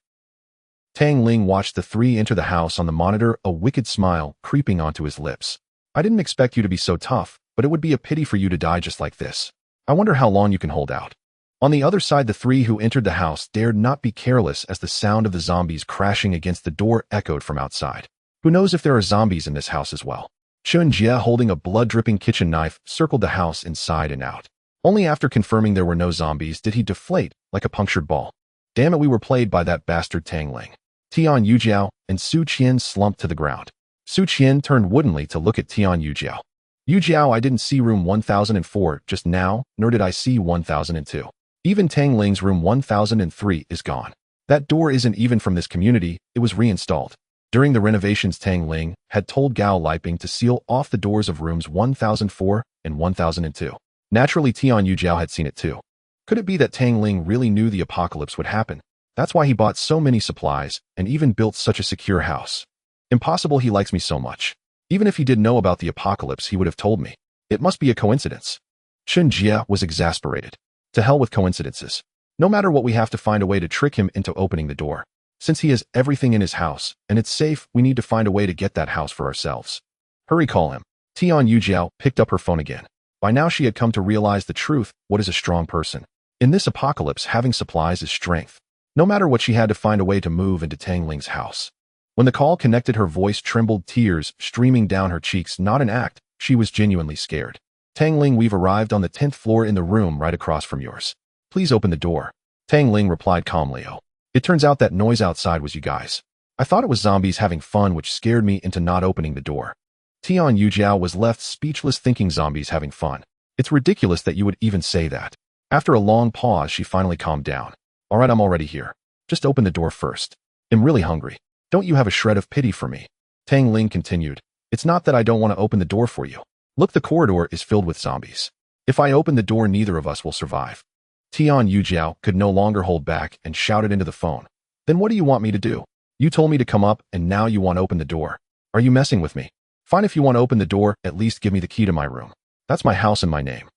Tang Ling watched the three enter the house on the monitor, a wicked smile creeping onto his lips. "I didn't expect you to be so tough, but it would be a pity for you to die just like this. I wonder how long you can hold out." On the other side, the three who entered the house dared not be careless as the sound of the zombies crashing against the door echoed from outside. Who knows if there are zombies in this house as well? Chen Jie, holding a blood-dripping kitchen knife, circled the house inside and out. Only after confirming there were no zombies did he deflate like a punctured ball. "Damn it, we were played by that bastard Tang Ling." Tian Yujiao and Su Qian slumped to the ground. Su Qian turned woodenly to look at Tian Yujiao. "Yujiao, I didn't see room 1004 just now, nor did I see 1002. Even Tang Ling's room 1003 is gone. That door isn't even from this community, it was reinstalled. During the renovations, Tang Ling had told Gao Liping to seal off the doors of rooms 1004 and 1002. Naturally, Tian Yujiao had seen it too. Could it be that Tang Ling really knew the apocalypse would happen? That's why he bought so many supplies and even built such a secure house. Impossible, he likes me so much. Even if he did know about the apocalypse, he would have told me. It must be a coincidence." Chen Jie was exasperated. To hell with coincidences. No matter what, we have to find a way to trick him into opening the door. Since he has everything in his house, and it's safe, we need to find a way to get that house for ourselves. Hurry, call him. Tian Yujiao picked up her phone again. By now she had come to realize the truth. What is a strong person? In this apocalypse, having supplies is strength. No matter what, she had to find a way to move into Tang Ling's house. When the call connected, her voice trembled, tears streaming down her cheeks. Not an act, she was genuinely scared. "Tang Ling, we've arrived on the 10th floor in the room right across from yours. Please open the door." Tang Ling replied calmly, "Oh, it turns out that noise outside was you guys. I thought it was zombies having fun, which scared me into not opening the door. Tian Yujiao was left speechless, thinking zombies having fun. It's ridiculous that you would even say that. After a long pause, she finally calmed down. All right, I'm already here. Just open the door first. I'm really hungry. Don't you have a shred of pity for me? Tang Ling continued. It's not that I don't want to open the door for you. Look, the corridor is filled with zombies. If I open the door, neither of us will survive. Tian Yujiao could no longer hold back and shouted into the phone. Then what do you want me to do? You told me to come up and now you want to open the door. Are you messing with me? Fine, if you want to open the door, at least give me the key to my room. That's my house and my name.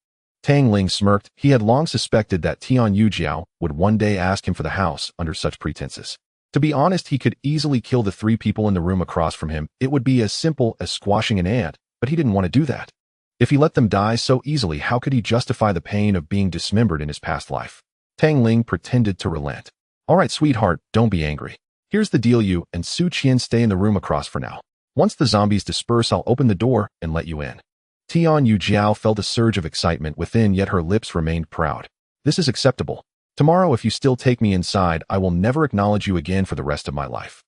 Tang Ling smirked. He had long suspected that Tian Yujiao would one day ask him for the house under such pretenses. To be honest, he could easily kill the 3 people in the room across from him. It would be as simple as squashing an ant, but he didn't want to do that. If he let them die so easily, how could he justify the pain of being dismembered in his past life? Tang Ling pretended to relent. All right, sweetheart, don't be angry. Here's the deal, you and Su Qian stay in the room across for now. Once the zombies disperse, I'll open the door and let you in. Tian Yujiao felt a surge of excitement within, yet her lips remained proud. This is acceptable. Tomorrow, if you still take me inside, I will never acknowledge you again for the rest of my life.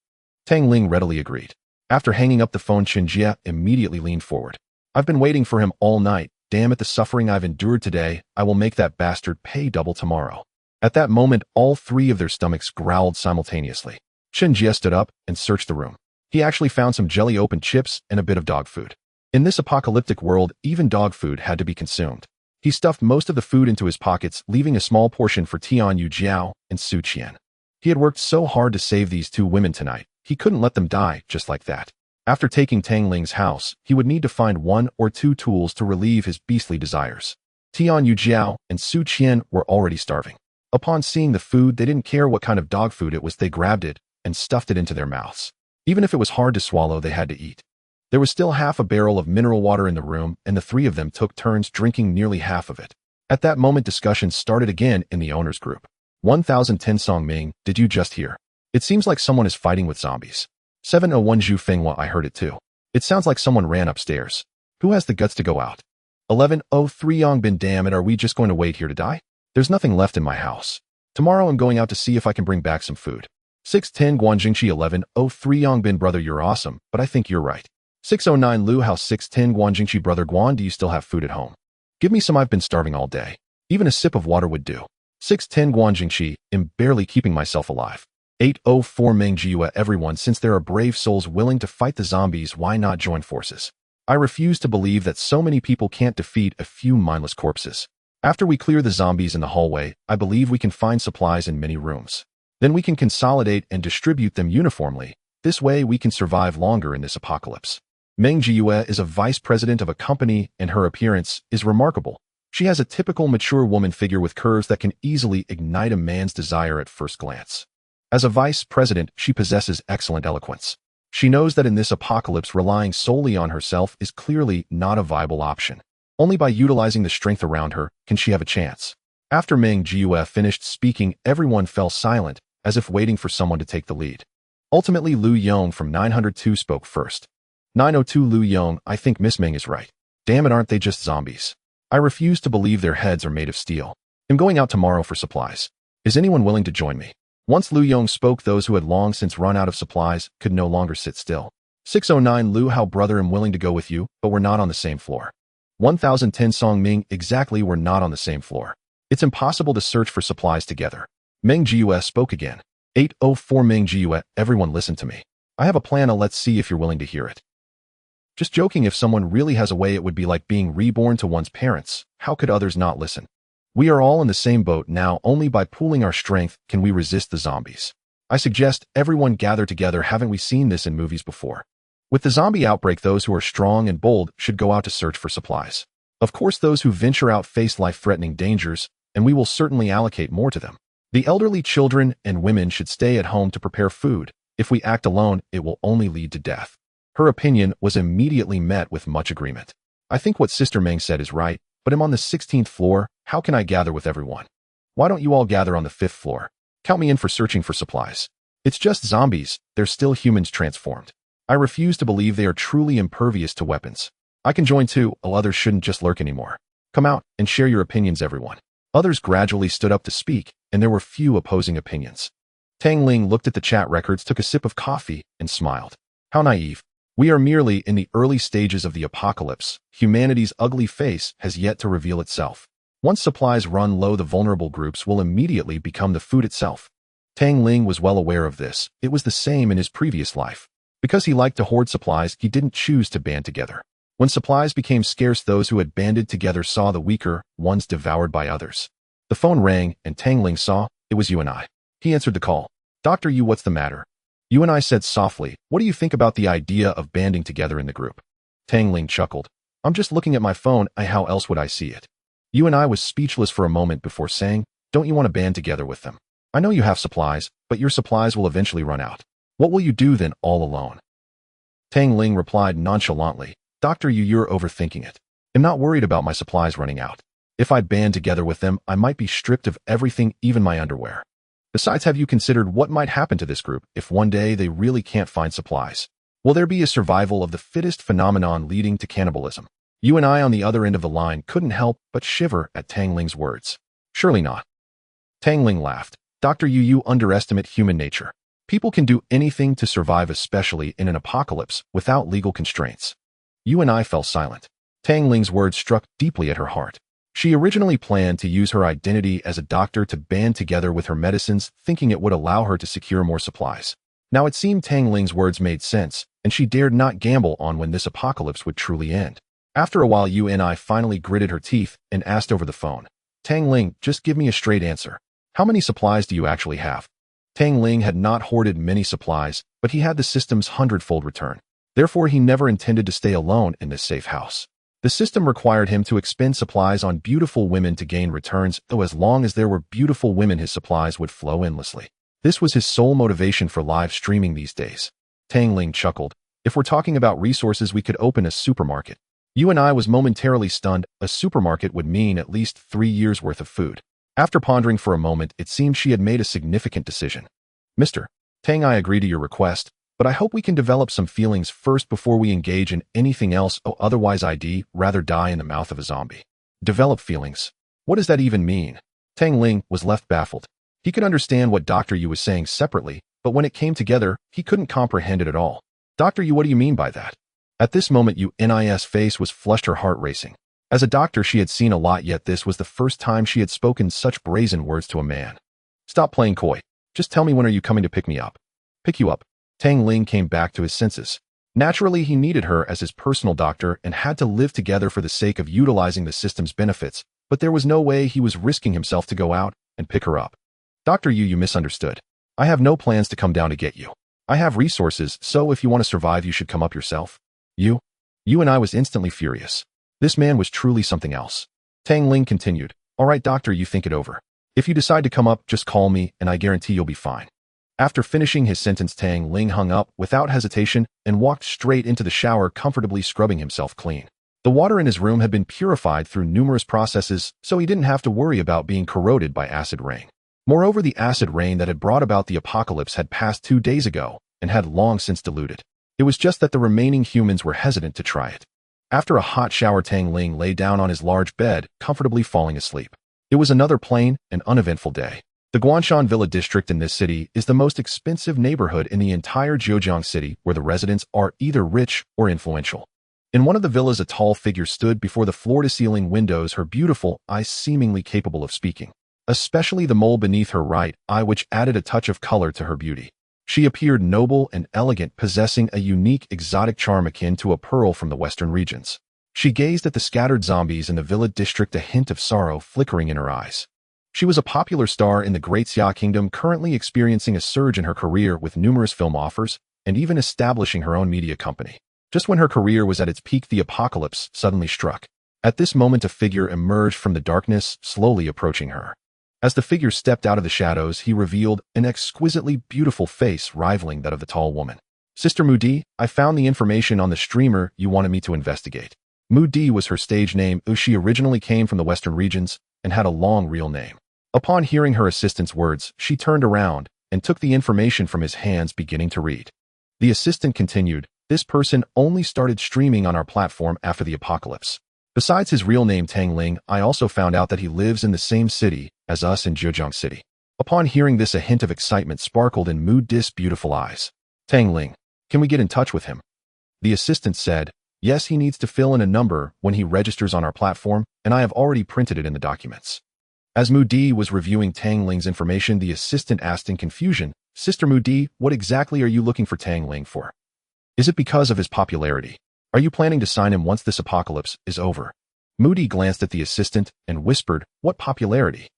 Tang Ling readily agreed. After hanging up the phone, Chenjie immediately leaned forward. I've been waiting for him all night. Damn it, the suffering I've endured today. I will make that bastard pay double tomorrow. At that moment, all 3 of their stomachs growled simultaneously. Chenjie stood up and searched the room. He actually found some jelly-opened chips and a bit of dog food. In this apocalyptic world, even dog food had to be consumed. He stuffed most of the food into his pockets, leaving a small portion for Tian Yujiao and Su Qian. He had worked so hard to save these 2 women tonight. He couldn't let them die just like that. After taking Tang Ling's house, he would need to find 1 or 2 tools to relieve his beastly desires. Tian Yujiao and Su Qian were already starving. Upon seeing the food, they didn't care what kind of dog food it was. They grabbed it and stuffed it into their mouths. Even if it was hard to swallow, they had to eat. There was still half a barrel of mineral water in the room, and the 3 of them took turns drinking nearly half of it. At that moment, discussions started again in the owner's group. 1010 Song Ming, did you just hear? It seems like someone is fighting with zombies. 701 Zhu Fenghua, I heard it too. It sounds like someone ran upstairs. Who has the guts to go out? 1103 Yongbin, damn it, are we just going to wait here to die? There's nothing left in my house. Tomorrow I'm going out to see if I can bring back some food. 610 Guanjingqi 1103 Yongbin, brother, you're awesome, but I think you're right. 609 Lu Hao 610 Guanjingqi, brother Guan, do you still have food at home? Give me some, I've been starving all day. Even a sip of water would do. 610 Guanjingqi, am barely keeping myself alive. 804 Meng Jiue, everyone, since there are brave souls willing to fight the zombies, why not join forces? I refuse to believe that so many people can't defeat a few mindless corpses. After we clear the zombies in the hallway, I believe we can find supplies in many rooms. Then we can consolidate and distribute them uniformly. This way we can survive longer in this apocalypse. Meng Jiue is a vice president of a company, and her appearance is remarkable. She has a typical mature woman figure with curves that can easily ignite a man's desire at first glance. As a vice president, she possesses excellent eloquence. She knows that in this apocalypse, relying solely on herself is clearly not a viable option. Only by utilizing the strength around her can she have a chance. After Meng Jiue finished speaking, everyone fell silent, as if waiting for someone to take the lead. Ultimately, Lu Yong from 902 spoke first. 902 Lu Yong, I think Miss Meng is right. Damn it, aren't they just zombies? I refuse to believe their heads are made of steel. I'm going out tomorrow for supplies. Is anyone willing to join me? Once Lu Yong spoke, those who had long since run out of supplies could no longer sit still. 609 Lu Hao, brother, I'm willing to go with you, but we're not on the same floor. 1010 Song Ming, exactly, we're not on the same floor. It's impossible to search for supplies together. Meng Jiue spoke again. 804 Meng Jiue, everyone listen to me. I have a plan, let's see if you're willing to hear it. Just joking, if someone really has a way, it would be like being reborn to one's parents. How could others not listen? We are all in the same boat now. Only by pooling our strength can we resist the zombies. I suggest everyone gather together. Haven't we seen this in movies before? With the zombie outbreak, those who are strong and bold should go out to search for supplies. Of course, those who venture out face life-threatening dangers, and we will certainly allocate more to them. The elderly, children, and women should stay at home to prepare food. If we act alone, it will only lead to death. Her opinion was immediately met with much agreement. I think what Sister Meng said is right, but I'm on the 16th floor. How can I gather with everyone? Why don't you all gather on the 5th floor? Count me in for searching for supplies. It's just zombies. They're still humans transformed. I refuse to believe they are truly impervious to weapons. I can join too, while others shouldn't just lurk anymore. Come out and share your opinions, everyone. Others gradually stood up to speak, and there were few opposing opinions. Tang Ling looked at the chat records, took a sip of coffee, and smiled. How naive. We are merely in the early stages of the apocalypse. Humanity's ugly face has yet to reveal itself. Once supplies run low, the vulnerable groups will immediately become the food itself. Tang Ling was well aware of this. It was the same in his previous life. Because he liked to hoard supplies, he didn't choose to band together. When supplies became scarce, those who had banded together saw the weaker ones devoured by others. The phone rang, and Tang Ling saw it was you and I. He answered the call. Dr. Yu, what's the matter? You and I said softly, what do you think about the idea of banding together in the group? Tang Ling chuckled. I'm just looking at my phone, how else would I see it? You and I was speechless for a moment before saying, don't you want to band together with them? I know you have supplies, but your supplies will eventually run out. What will you do then, all alone? Tang Ling replied nonchalantly, Dr. Yu, you're overthinking it. I'm not worried about my supplies running out. If I band together with them, I might be stripped of everything, even my underwear. Besides, have you considered what might happen to this group if one day they really can't find supplies? Will there be a survival of the fittest phenomenon leading to cannibalism? You and I on the other end of the line couldn't help but shiver at Tang Ling's words. Surely not. Tang Ling laughed. Dr. Yu, you underestimate human nature. People can do anything to survive, especially in an apocalypse, without legal constraints. You and I fell silent. Tang Ling's words struck deeply at her heart. She originally planned to use her identity as a doctor to band together with her medicines, thinking it would allow her to secure more supplies. Now it seemed Tang Ling's words made sense, and she dared not gamble on when this apocalypse would truly end. After a while, you and I finally gritted her teeth and asked over the phone. Tang Ling, just give me a straight answer. How many supplies do you actually have? Tang Ling had not hoarded many supplies, but he had the system's hundredfold return. Therefore, he never intended to stay alone in this safe house. The system required him to expend supplies on beautiful women to gain returns, though as long as there were beautiful women, his supplies would flow endlessly. This was his sole motivation for live streaming these days. Tang Ling chuckled. If we're talking about resources, we could open a supermarket. You and I was momentarily stunned. A supermarket would mean at least 3 years' worth of food. After pondering for a moment, it seemed she had made a significant decision. Mr. Tang, I agree to your request, but I hope we can develop some feelings first before we engage in anything else. Otherwise I'd rather die in the mouth of a zombie. Develop feelings. What does that even mean? Tang Ling was left baffled. He could understand what Dr. Yu was saying separately, but when it came together, he couldn't comprehend it at all. Dr. Yu, what do you mean by that? At this moment, Yu's face was flushed, her heart racing. As a doctor, she had seen a lot, yet this was the first time she had spoken such brazen words to a man. Stop playing coy. Just tell me, when are you coming to pick me up? Pick you up. Tang Ling came back to his senses. Naturally, he needed her as his personal doctor and had to live together for the sake of utilizing the system's benefits, but there was no way he was risking himself to go out and pick her up. Dr. Yu, you misunderstood. I have no plans to come down to get you. I have resources, so if you want to survive, you should come up yourself. You and I was instantly furious. This man was truly something else. Tang Ling continued. All right, doctor, you think it over. If you decide to come up, just call me, and I guarantee you'll be fine. After finishing his sentence, Tang Ling hung up without hesitation and walked straight into the shower, comfortably scrubbing himself clean. The water in his room had been purified through numerous processes, so he didn't have to worry about being corroded by acid rain. Moreover, the acid rain that had brought about the apocalypse had passed 2 days ago and had long since diluted. It was just that the remaining humans were hesitant to try it. After a hot shower, Tang Ling lay down on his large bed, comfortably falling asleep. It was another plain and uneventful day. The Guanshan Villa district in this city is the most expensive neighborhood in the entire Zhejiang city, where the residents are either rich or influential. In one of the villas, a tall figure stood before the floor-to-ceiling windows, her beautiful eyes seemingly capable of speaking, especially the mole beneath her right eye, which added a touch of color to her beauty. She appeared noble and elegant, possessing a unique exotic charm akin to a pearl from the western regions. She gazed at the scattered zombies in the villa district, a hint of sorrow flickering in her eyes. She was a popular star in the Great Xia Kingdom, currently experiencing a surge in her career with numerous film offers and even establishing her own media company. Just when her career was at its peak, the apocalypse suddenly struck. At this moment, a figure emerged from the darkness, slowly approaching her. As the figure stepped out of the shadows, he revealed an exquisitely beautiful face rivaling that of the tall woman. Sister Mudi, I found the information on the streamer you wanted me to investigate. Mudi was her stage name. She originally came from the western regions and had a long real name. Upon hearing her assistant's words, she turned around and took the information from his hands, beginning to read. The assistant continued, this person only started streaming on our platform after the apocalypse. Besides his real name Tang Ling, I also found out that he lives in the same city as us in Zhejiang City. Upon hearing this, a hint of excitement sparkled in Mu-Dis' beautiful eyes. Tang Ling, can we get in touch with him? The assistant said, yes, he needs to fill in a number when he registers on our platform, and I have already printed it in the documents. As Mu-Di was reviewing Tang Ling's information, the assistant asked in confusion, Sister Mu-Di, what exactly are you looking for Tang Ling for? Is it because of his popularity? Are you planning to sign him once this apocalypse is over? Mu-Di glanced at the assistant and whispered, what popularity?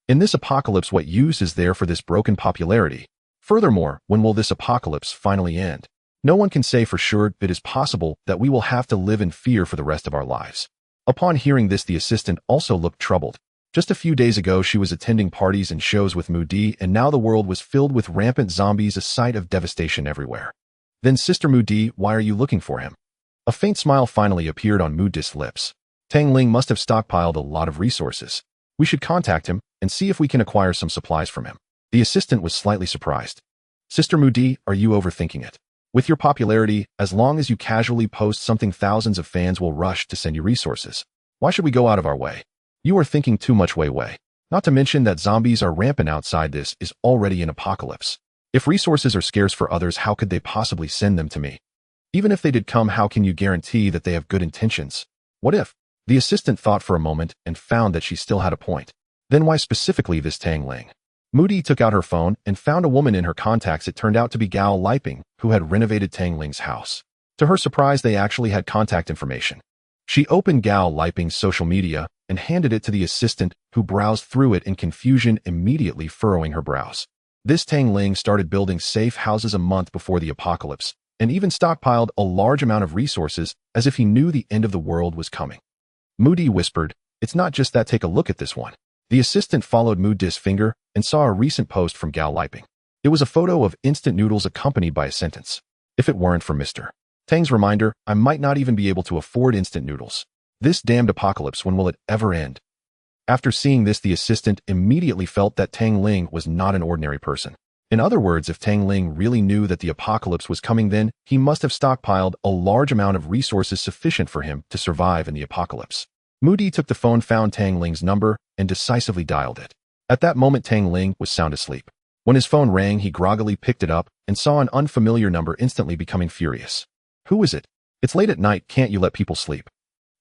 In this apocalypse, what use is there for this broken popularity? Furthermore, when will this apocalypse finally end? No one can say for sure. It is possible that we will have to live in fear for the rest of our lives. Upon hearing this, the assistant also looked troubled. Just a few days ago, she was attending parties and shows with Mu-Di, and now the world was filled with rampant zombies, a sight of devastation everywhere. Then, Sister Mu-Di, why are you looking for him? A faint smile finally appeared on Mu-Dis' lips. Tang Ling must have stockpiled a lot of resources. We should contact him and see if we can acquire some supplies from him. The assistant was slightly surprised. Sister Mu-Di, are you overthinking it? With your popularity, as long as you casually post something, thousands of fans will rush to send you resources. Why should we go out of our way? You are thinking too much way. Not to mention that zombies are rampant outside. This is already an apocalypse. If resources are scarce for others, how could they possibly send them to me? Even if they did come, how can you guarantee that they have good intentions? What if? The assistant thought for a moment and found that she still had a point. Then why specifically this Tang Ling? Mu-Di took out her phone and found a woman in her contacts. It turned out to be Gao Liping, who had renovated Tang Ling's house. To her surprise, they actually had contact information. She opened Gao Liping's social media and handed it to the assistant, who browsed through it in confusion, immediately furrowing her brows. This Tang Ling started building safe houses a month before the apocalypse, and even stockpiled a large amount of resources as if he knew the end of the world was coming. Mu-Di whispered, it's not just that, take a look at this one. The assistant followed Mu-Dis' finger and saw a recent post from Gao Liping. It was a photo of instant noodles accompanied by a sentence. If it weren't for Mr. Tang's reminder, I might not even be able to afford instant noodles. This damned apocalypse, when will it ever end? After seeing this, the assistant immediately felt that Tang Ling was not an ordinary person. In other words, if Tang Ling really knew that the apocalypse was coming, then he must have stockpiled a large amount of resources sufficient for him to survive in the apocalypse. Mu-Di took the phone, found Tang Ling's number, and decisively dialed it. At that moment, Tang Ling was sound asleep. When his phone rang, he groggily picked it up and saw an unfamiliar number, instantly becoming furious. Who is it? It's late at night, can't you let people sleep?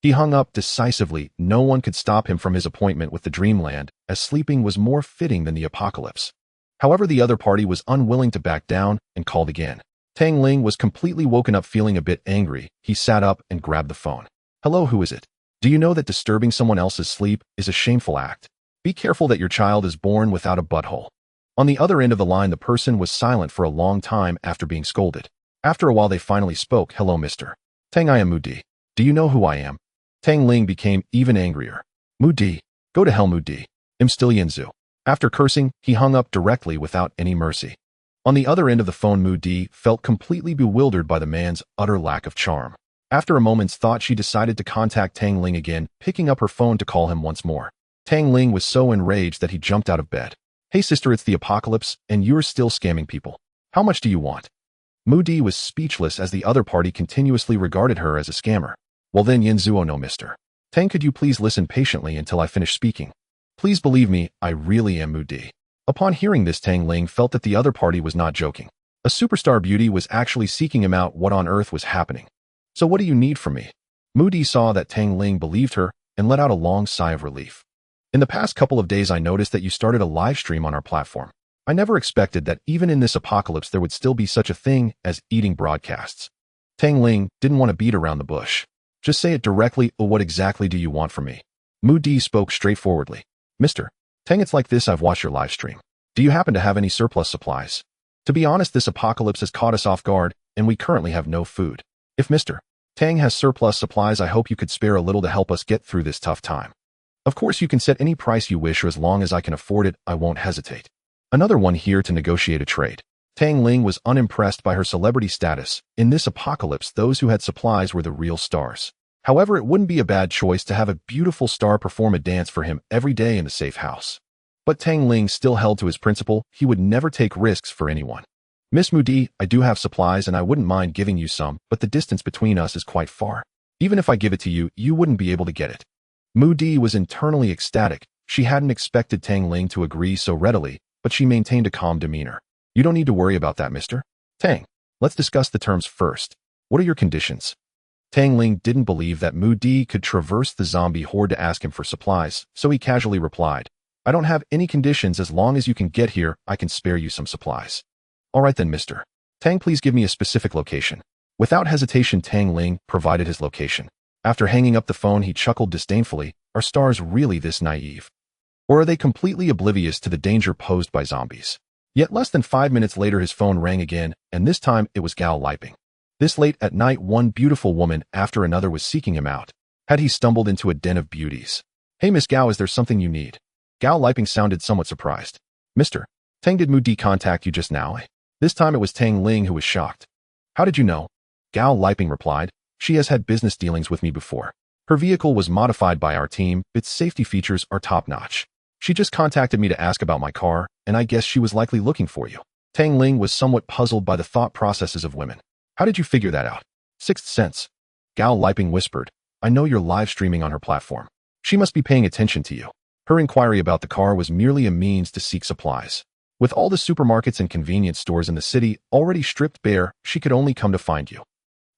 He hung up decisively. No one could stop him from his appointment with the Dreamland, as sleeping was more fitting than the apocalypse. However, the other party was unwilling to back down and called again. Tang Ling was completely woken up, feeling a bit angry. He sat up and grabbed the phone. Hello, who is it? Do you know that disturbing someone else's sleep is a shameful act? Be careful that your child is born without a butthole. On the other end of the line, the person was silent for a long time after being scolded. After a while, they finally spoke. Hello, Mr. Tang, I am Mu-Di. Do you know who I am? Tang Ling became even angrier. Mu-Di, go to hell, Mu-Di. I'm still Yanzu. After cursing, he hung up directly without any mercy. On the other end of the phone, Mu-Di felt completely bewildered by the man's utter lack of charm. After a moment's thought, she decided to contact Tang Ling again, picking up her phone to call him once more. Tang Ling was so enraged that he jumped out of bed. Hey sister, it's the apocalypse, and you're still scamming people. How much do you want? Mu-Di was speechless as the other party continuously regarded her as a scammer. Well then, Yanzuo, no, Mr. Tang, could you please listen patiently until I finish speaking? Please believe me, I really am Mu-Di. Upon hearing this, Tang Ling felt that the other party was not joking. A superstar beauty was actually seeking him out. What on earth was happening? So what do you need from me? Mu-Di saw that Tang Ling believed her and let out a long sigh of relief. In the past couple of days, I noticed that you started a live stream on our platform. I never expected that even in this apocalypse there would still be such a thing as eating broadcasts. Tang Ling didn't want to beat around the bush. Just say it directly. What exactly do you want from me? Mu-Di spoke straightforwardly. Mr. Tang, it's like this. I've watched your live stream. Do you happen to have any surplus supplies? To be honest, this apocalypse has caught us off guard, and we currently have no food. If Mr. Tang has surplus supplies, I hope you could spare a little to help us get through this tough time. Of course, you can set any price you wish, or as long as I can afford it, I won't hesitate. Another one here to negotiate a trade. Tang Ling was unimpressed by her celebrity status. In this apocalypse, those who had supplies were the real stars. However, it wouldn't be a bad choice to have a beautiful star perform a dance for him every day in the safe house. But Tang Ling still held to his principle. He would never take risks for anyone. Miss Mu-Di, I do have supplies and I wouldn't mind giving you some, but the distance between us is quite far. Even if I give it to you, you wouldn't be able to get it. Mu-Di was internally ecstatic. She hadn't expected Tang Ling to agree so readily, but she maintained a calm demeanor. You don't need to worry about that, Mr. Tang. Let's discuss the terms first. What are your conditions? Tang Ling didn't believe that Mu Di could traverse the zombie horde to ask him for supplies, so he casually replied, I don't have any conditions. As long as you can get here, I can spare you some supplies. All right then, Mr. Tang, please give me a specific location. Without hesitation, Tang Ling provided his location. After hanging up the phone, he chuckled disdainfully. Are stars really this naive? Or are they completely oblivious to the danger posed by zombies? Yet less than 5 minutes later, his phone rang again, and this time it was Gao Liping. This late at night, one beautiful woman after another was seeking him out. Had he stumbled into a den of beauties? Hey, Miss Gao, is there something you need? Gao Liping sounded somewhat surprised. Mr. Tang, did Mu Di contact you just now? This time it was Tang Ling who was shocked. How did you know? Gao Liping replied, she has had business dealings with me before. Her vehicle was modified by our team, its safety features are top-notch. She just contacted me to ask about my car, and I guess she was likely looking for you. Tang Ling was somewhat puzzled by the thought processes of women. How did you figure that out? Sixth sense. Gao Liping whispered, I know you're live streaming on her platform. She must be paying attention to you. Her inquiry about the car was merely a means to seek supplies. With all the supermarkets and convenience stores in the city already stripped bare, she could only come to find you.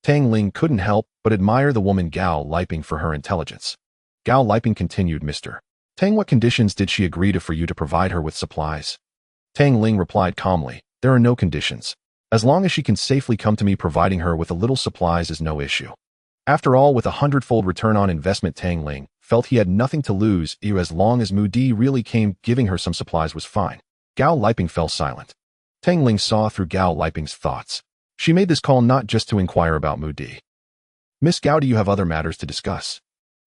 Tang Ling couldn't help but admire the woman Gao Liping for her intelligence. Gao Liping continued, Mr. Tang, what conditions did she agree to for you to provide her with supplies? Tang Ling replied calmly, there are no conditions. As long as she can safely come to me, providing her with a little supplies is no issue. After all, with a 100-fold return on investment, Tang Ling felt he had nothing to lose. As long as Mu Di really came, giving her some supplies was fine. Gao Liping fell silent. Tang Ling saw through Gao Liping's thoughts. She made this call not just to inquire about Mu Di. Miss Gao, do you have other matters to discuss?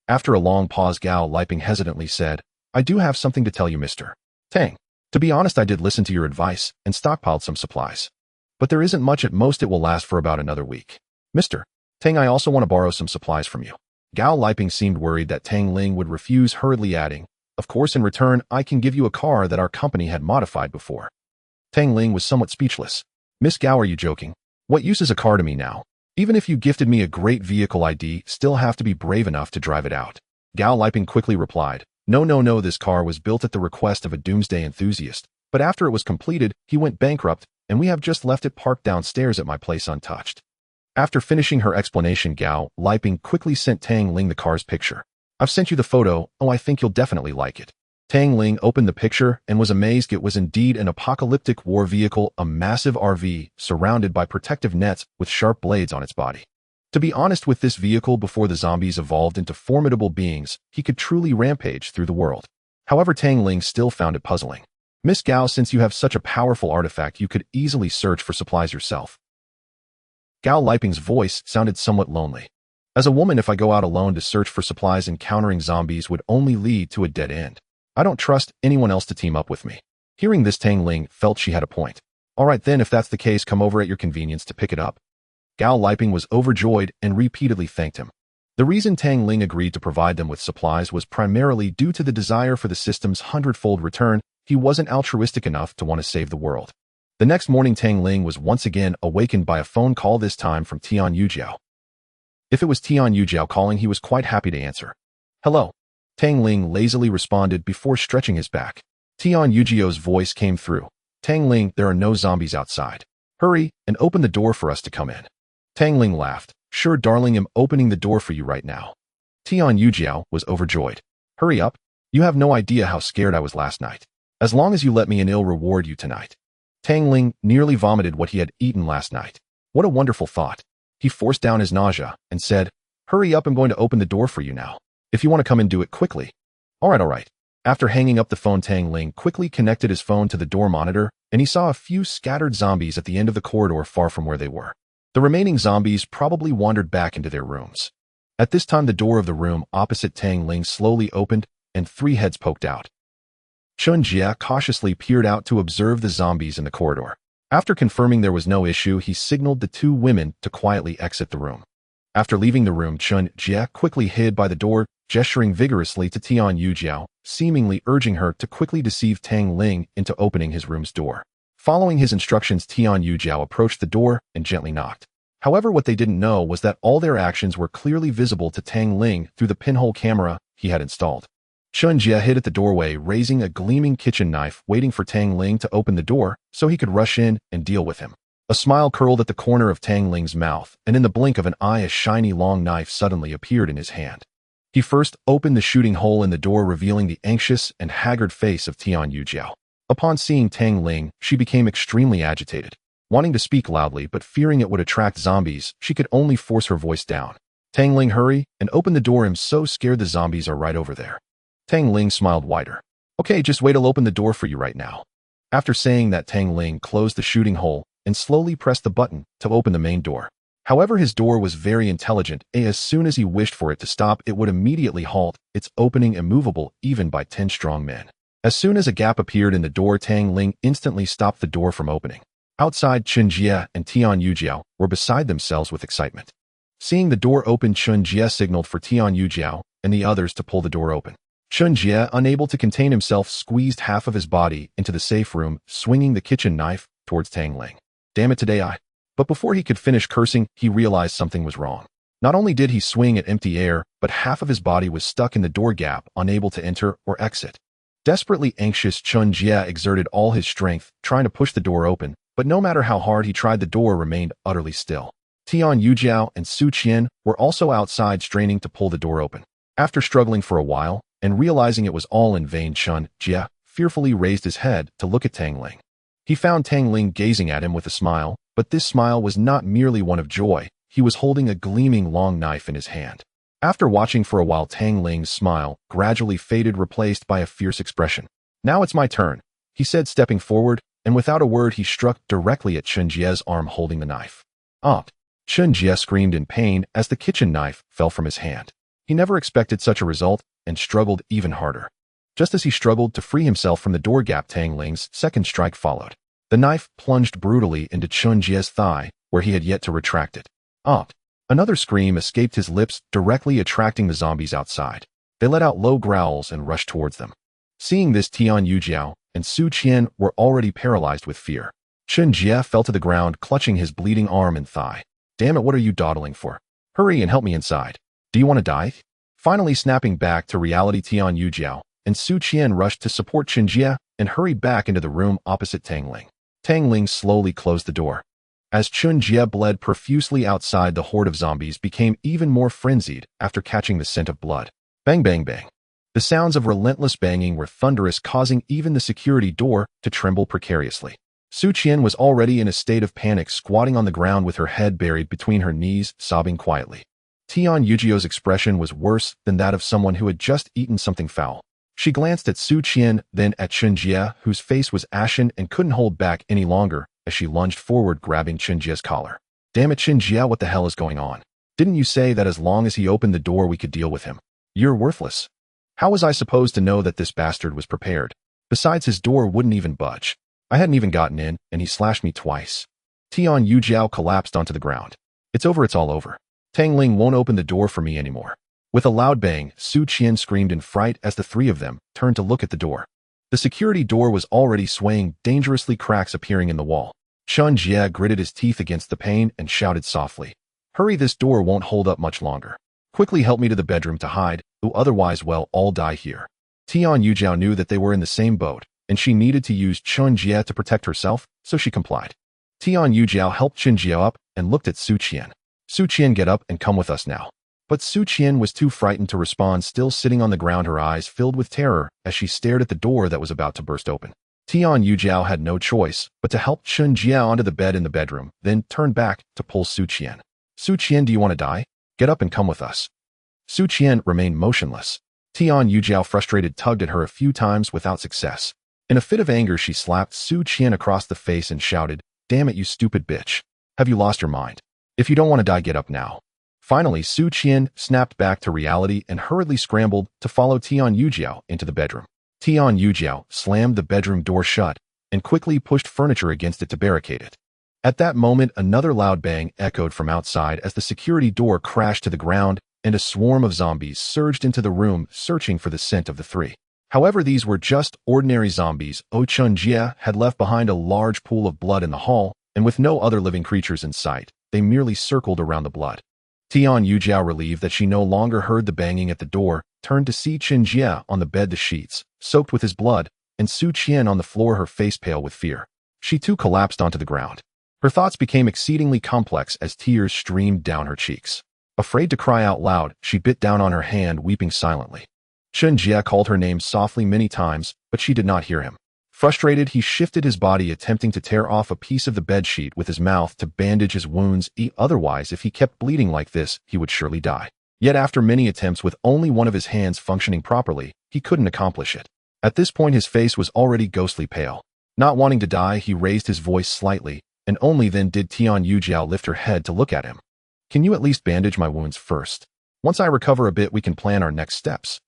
After a long pause, Gao Liping hesitantly said, I do have something to tell you, Mr. Tang. To be honest, I did listen to your advice and stockpiled some supplies. But there isn't much. At most, it will last for about another week. Mr. Tang, I also want to borrow some supplies from you. Gao Liping seemed worried that Tang Ling would refuse, hurriedly adding, of course, in return, I can give you a car that our company had modified before. Tang Ling was somewhat speechless. Miss Gao, are you joking? What use is a car to me now? Even if you gifted me a great vehicle, I'd still have to be brave enough to drive it out. Gao Liping quickly replied, No, this car was built at the request of a doomsday enthusiast, but after it was completed, he went bankrupt, and we have just left it parked downstairs at my place untouched. After finishing her explanation, Gao Liping quickly sent Tang Ling the car's picture. I've sent you the photo. Oh, I think you'll definitely like it. Tang Ling opened the picture and was amazed. It was indeed an apocalyptic war vehicle, a massive RV surrounded by protective nets with sharp blades on its body. To be honest, with this vehicle, before the zombies evolved into formidable beings, he could truly rampage through the world. However, Tang Ling still found it puzzling. Miss Gao, since you have such a powerful artifact, you could easily search for supplies yourself. Gao Liping's voice sounded somewhat lonely. As a woman, if I go out alone to search for supplies, encountering zombies would only lead to a dead end. I don't trust anyone else to team up with me. Hearing this, Tang Ling felt she had a point. All right then, if that's the case, come over at your convenience to pick it up. Gao Liping was overjoyed and repeatedly thanked him. The reason Tang Ling agreed to provide them with supplies was primarily due to the desire for the system's 100-fold return. He wasn't altruistic enough to want to save the world. The next morning, Tang Ling was once again awakened by a phone call, this time from Tian Yujiao. If it was Tian Yujiao calling, he was quite happy to answer. Hello. Tang Ling lazily responded before stretching his back. Tian Yujiao's voice came through. Tang Ling, there are no zombies outside. Hurry and open the door for us to come in. Tang Ling laughed. Sure, darling, I'm opening the door for you right now. Tian Yujiao was overjoyed. Hurry up. You have no idea how scared I was last night. As long as you let me in, I'll reward you tonight. Tang Ling nearly vomited what he had eaten last night. What a wonderful thought. He forced down his nausea and said, Hurry up, I'm going to open the door for you now. If you want to come in, do it quickly. All right. After hanging up the phone, Tang Ling quickly connected his phone to the door monitor, and he saw a few scattered zombies at the end of the corridor far from where they were. The remaining zombies probably wandered back into their rooms. At this time, the door of the room opposite Tang Ling slowly opened, and 3 heads poked out. Chun Jia cautiously peered out to observe the zombies in the corridor. After confirming there was no issue, he signaled the 2 women to quietly exit the room. After leaving the room, Chun Jia quickly hid by the door, gesturing vigorously to Tian Yujiao, seemingly urging her to quickly deceive Tang Ling into opening his room's door. Following his instructions, Tian Yujiao approached the door and gently knocked. However, what they didn't know was that all their actions were clearly visible to Tang Ling through the pinhole camera he had installed. Chun Jie hid at the doorway, raising a gleaming kitchen knife, waiting for Tang Ling to open the door so he could rush in and deal with him. A smile curled at the corner of Tang Ling's mouth, and in the blink of an eye a shiny long knife suddenly appeared in his hand. He first opened the shooting hole in the door, revealing the anxious and haggard face of Tian Yujiao. Upon seeing Tang Ling, she became extremely agitated. Wanting to speak loudly but fearing it would attract zombies, she could only force her voice down. Tang Ling, hurry and open the door. I'm so scared the zombies are right over there. Tang Ling smiled wider. Okay, just wait, I'll open the door for you right now. After saying that, Tang Ling closed the shooting hole and slowly pressed the button to open the main door. However, his door was very intelligent, and as soon as he wished for it to stop, it would immediately halt, its opening immovable even by 10 strong men. As soon as a gap appeared in the door, Tang Ling instantly stopped the door from opening. Outside, Chun Jie and Tian Yujiao were beside themselves with excitement. Seeing the door open, Chun Jie signaled for Tian Yujiao and the others to pull the door open. Chun Jie, unable to contain himself, squeezed half of his body into the safe room, swinging the kitchen knife towards Tang Ling. Damn it, today I... But before he could finish cursing, he realized something was wrong. Not only did he swing at empty air, but half of his body was stuck in the door gap, unable to enter or exit. Desperately anxious, Chun Jie exerted all his strength, trying to push the door open, but no matter how hard he tried, the door remained utterly still. Tian Yujiao and Su Qian were also outside, straining to pull the door open. After struggling for a while, and realizing it was all in vain, Chun Jie fearfully raised his head to look at Tang Ling. He found Tang Ling gazing at him with a smile, but this smile was not merely one of joy. He was holding a gleaming long knife in his hand. After watching for a while, Tang Ling's smile gradually faded, replaced by a fierce expression. Now it's my turn, he said, stepping forward, and without a word he struck directly at Chun Jie's arm holding the knife. Chun Jie screamed in pain as the kitchen knife fell from his hand. He never expected such a result and struggled even harder. Just as he struggled to free himself from the door gap, Tang Ling's second strike followed. The knife plunged brutally into Chun Jie's thigh, where he had yet to retract it. Another scream escaped his lips, directly attracting the zombies outside. They let out low growls and rushed towards them. Seeing this, Tian Yujiao and Su Qian were already paralyzed with fear. Chun Jie fell to the ground, clutching his bleeding arm and thigh. Damn it, what are you dawdling for? Hurry and help me inside. Do you want to die? Finally snapping back to reality, Tian Yujiao and Su Qian rushed to support Chun Jie and hurried back into the room opposite Tang Ling. Tang Ling slowly closed the door. As Chun Jie bled profusely outside, the horde of zombies became even more frenzied after catching the scent of blood. Bang, bang, bang. The sounds of relentless banging were thunderous, causing even the security door to tremble precariously. Su Qian was already in a state of panic, squatting on the ground with her head buried between her knees, sobbing quietly. Tian Yujiao's expression was worse than that of someone who had just eaten something foul. She glanced at Su Qian, then at Chun Jie, whose face was ashen and couldn't hold back any longer, as she lunged forward, grabbing Chun Jie's collar. Damn it, Chun Jie, what the hell is going on? Didn't you say that as long as he opened the door we could deal with him? You're worthless. How was I supposed to know that this bastard was prepared? Besides, his door wouldn't even budge. I hadn't even gotten in, and he slashed me twice. Tian Yujiao collapsed onto the ground. It's over, it's all over. Tang Ling won't open the door for me anymore. With a loud bang, Su Qian screamed in fright as the three of them turned to look at the door. The security door was already swaying dangerously, cracks appearing in the wall. Chun Jie gritted his teeth against the pain and shouted softly, "Hurry, this door won't hold up much longer. Quickly help me to the bedroom to hide, or otherwise we'll all die here." Tian Yujiao knew that they were in the same boat, and she needed to use Chun Jie to protect herself, so she complied. Tian Yujiao helped Chun Jie up and looked at Su Qian. "Su Qian, get up and come with us now." But Su Qian was too frightened to respond, still sitting on the ground, her eyes filled with terror as she stared at the door that was about to burst open. Tian Yujiao had no choice but to help Chun Jie onto the bed in the bedroom, then turned back to pull Su Qian. "Su Qian, do you want to die? Get up and come with us." Su Qian remained motionless. Tian Yujiao, frustrated, tugged at her a few times without success. In a fit of anger, she slapped Su Qian across the face and shouted, "Damn it, you stupid bitch. Have you lost your mind? If you don't want to die, get up now." Finally, Su Qian snapped back to reality and hurriedly scrambled to follow Tian Yujiao into the bedroom. Tian Yujiao slammed the bedroom door shut and quickly pushed furniture against it to barricade it. At that moment, another loud bang echoed from outside as the security door crashed to the ground and a swarm of zombies surged into the room, searching for the scent of the three. However, these were just ordinary zombies. Chun Jie had left behind a large pool of blood in the hall, and with no other living creatures in sight, they merely circled around the blood. Tian Yujiao, relieved that she no longer heard the banging at the door, turned to see Chen Jie on the bed, the sheets soaked with his blood, and Su Qian on the floor, her face pale with fear. She too collapsed onto the ground. Her thoughts became exceedingly complex as tears streamed down her cheeks. Afraid to cry out loud, she bit down on her hand, weeping silently. Chen Jie called her name softly many times, but she did not hear him. Frustrated, he shifted his body, attempting to tear off a piece of the bedsheet with his mouth to bandage his wounds. Otherwise, if he kept bleeding like this, he would surely die. Yet after many attempts with only one of his hands functioning properly, he couldn't accomplish it. At this point, his face was already ghostly pale. Not wanting to die, he raised his voice slightly, and only then did Tian Yujiao lift her head to look at him. Can you at least bandage my wounds first? Once I recover a bit, we can plan our next steps.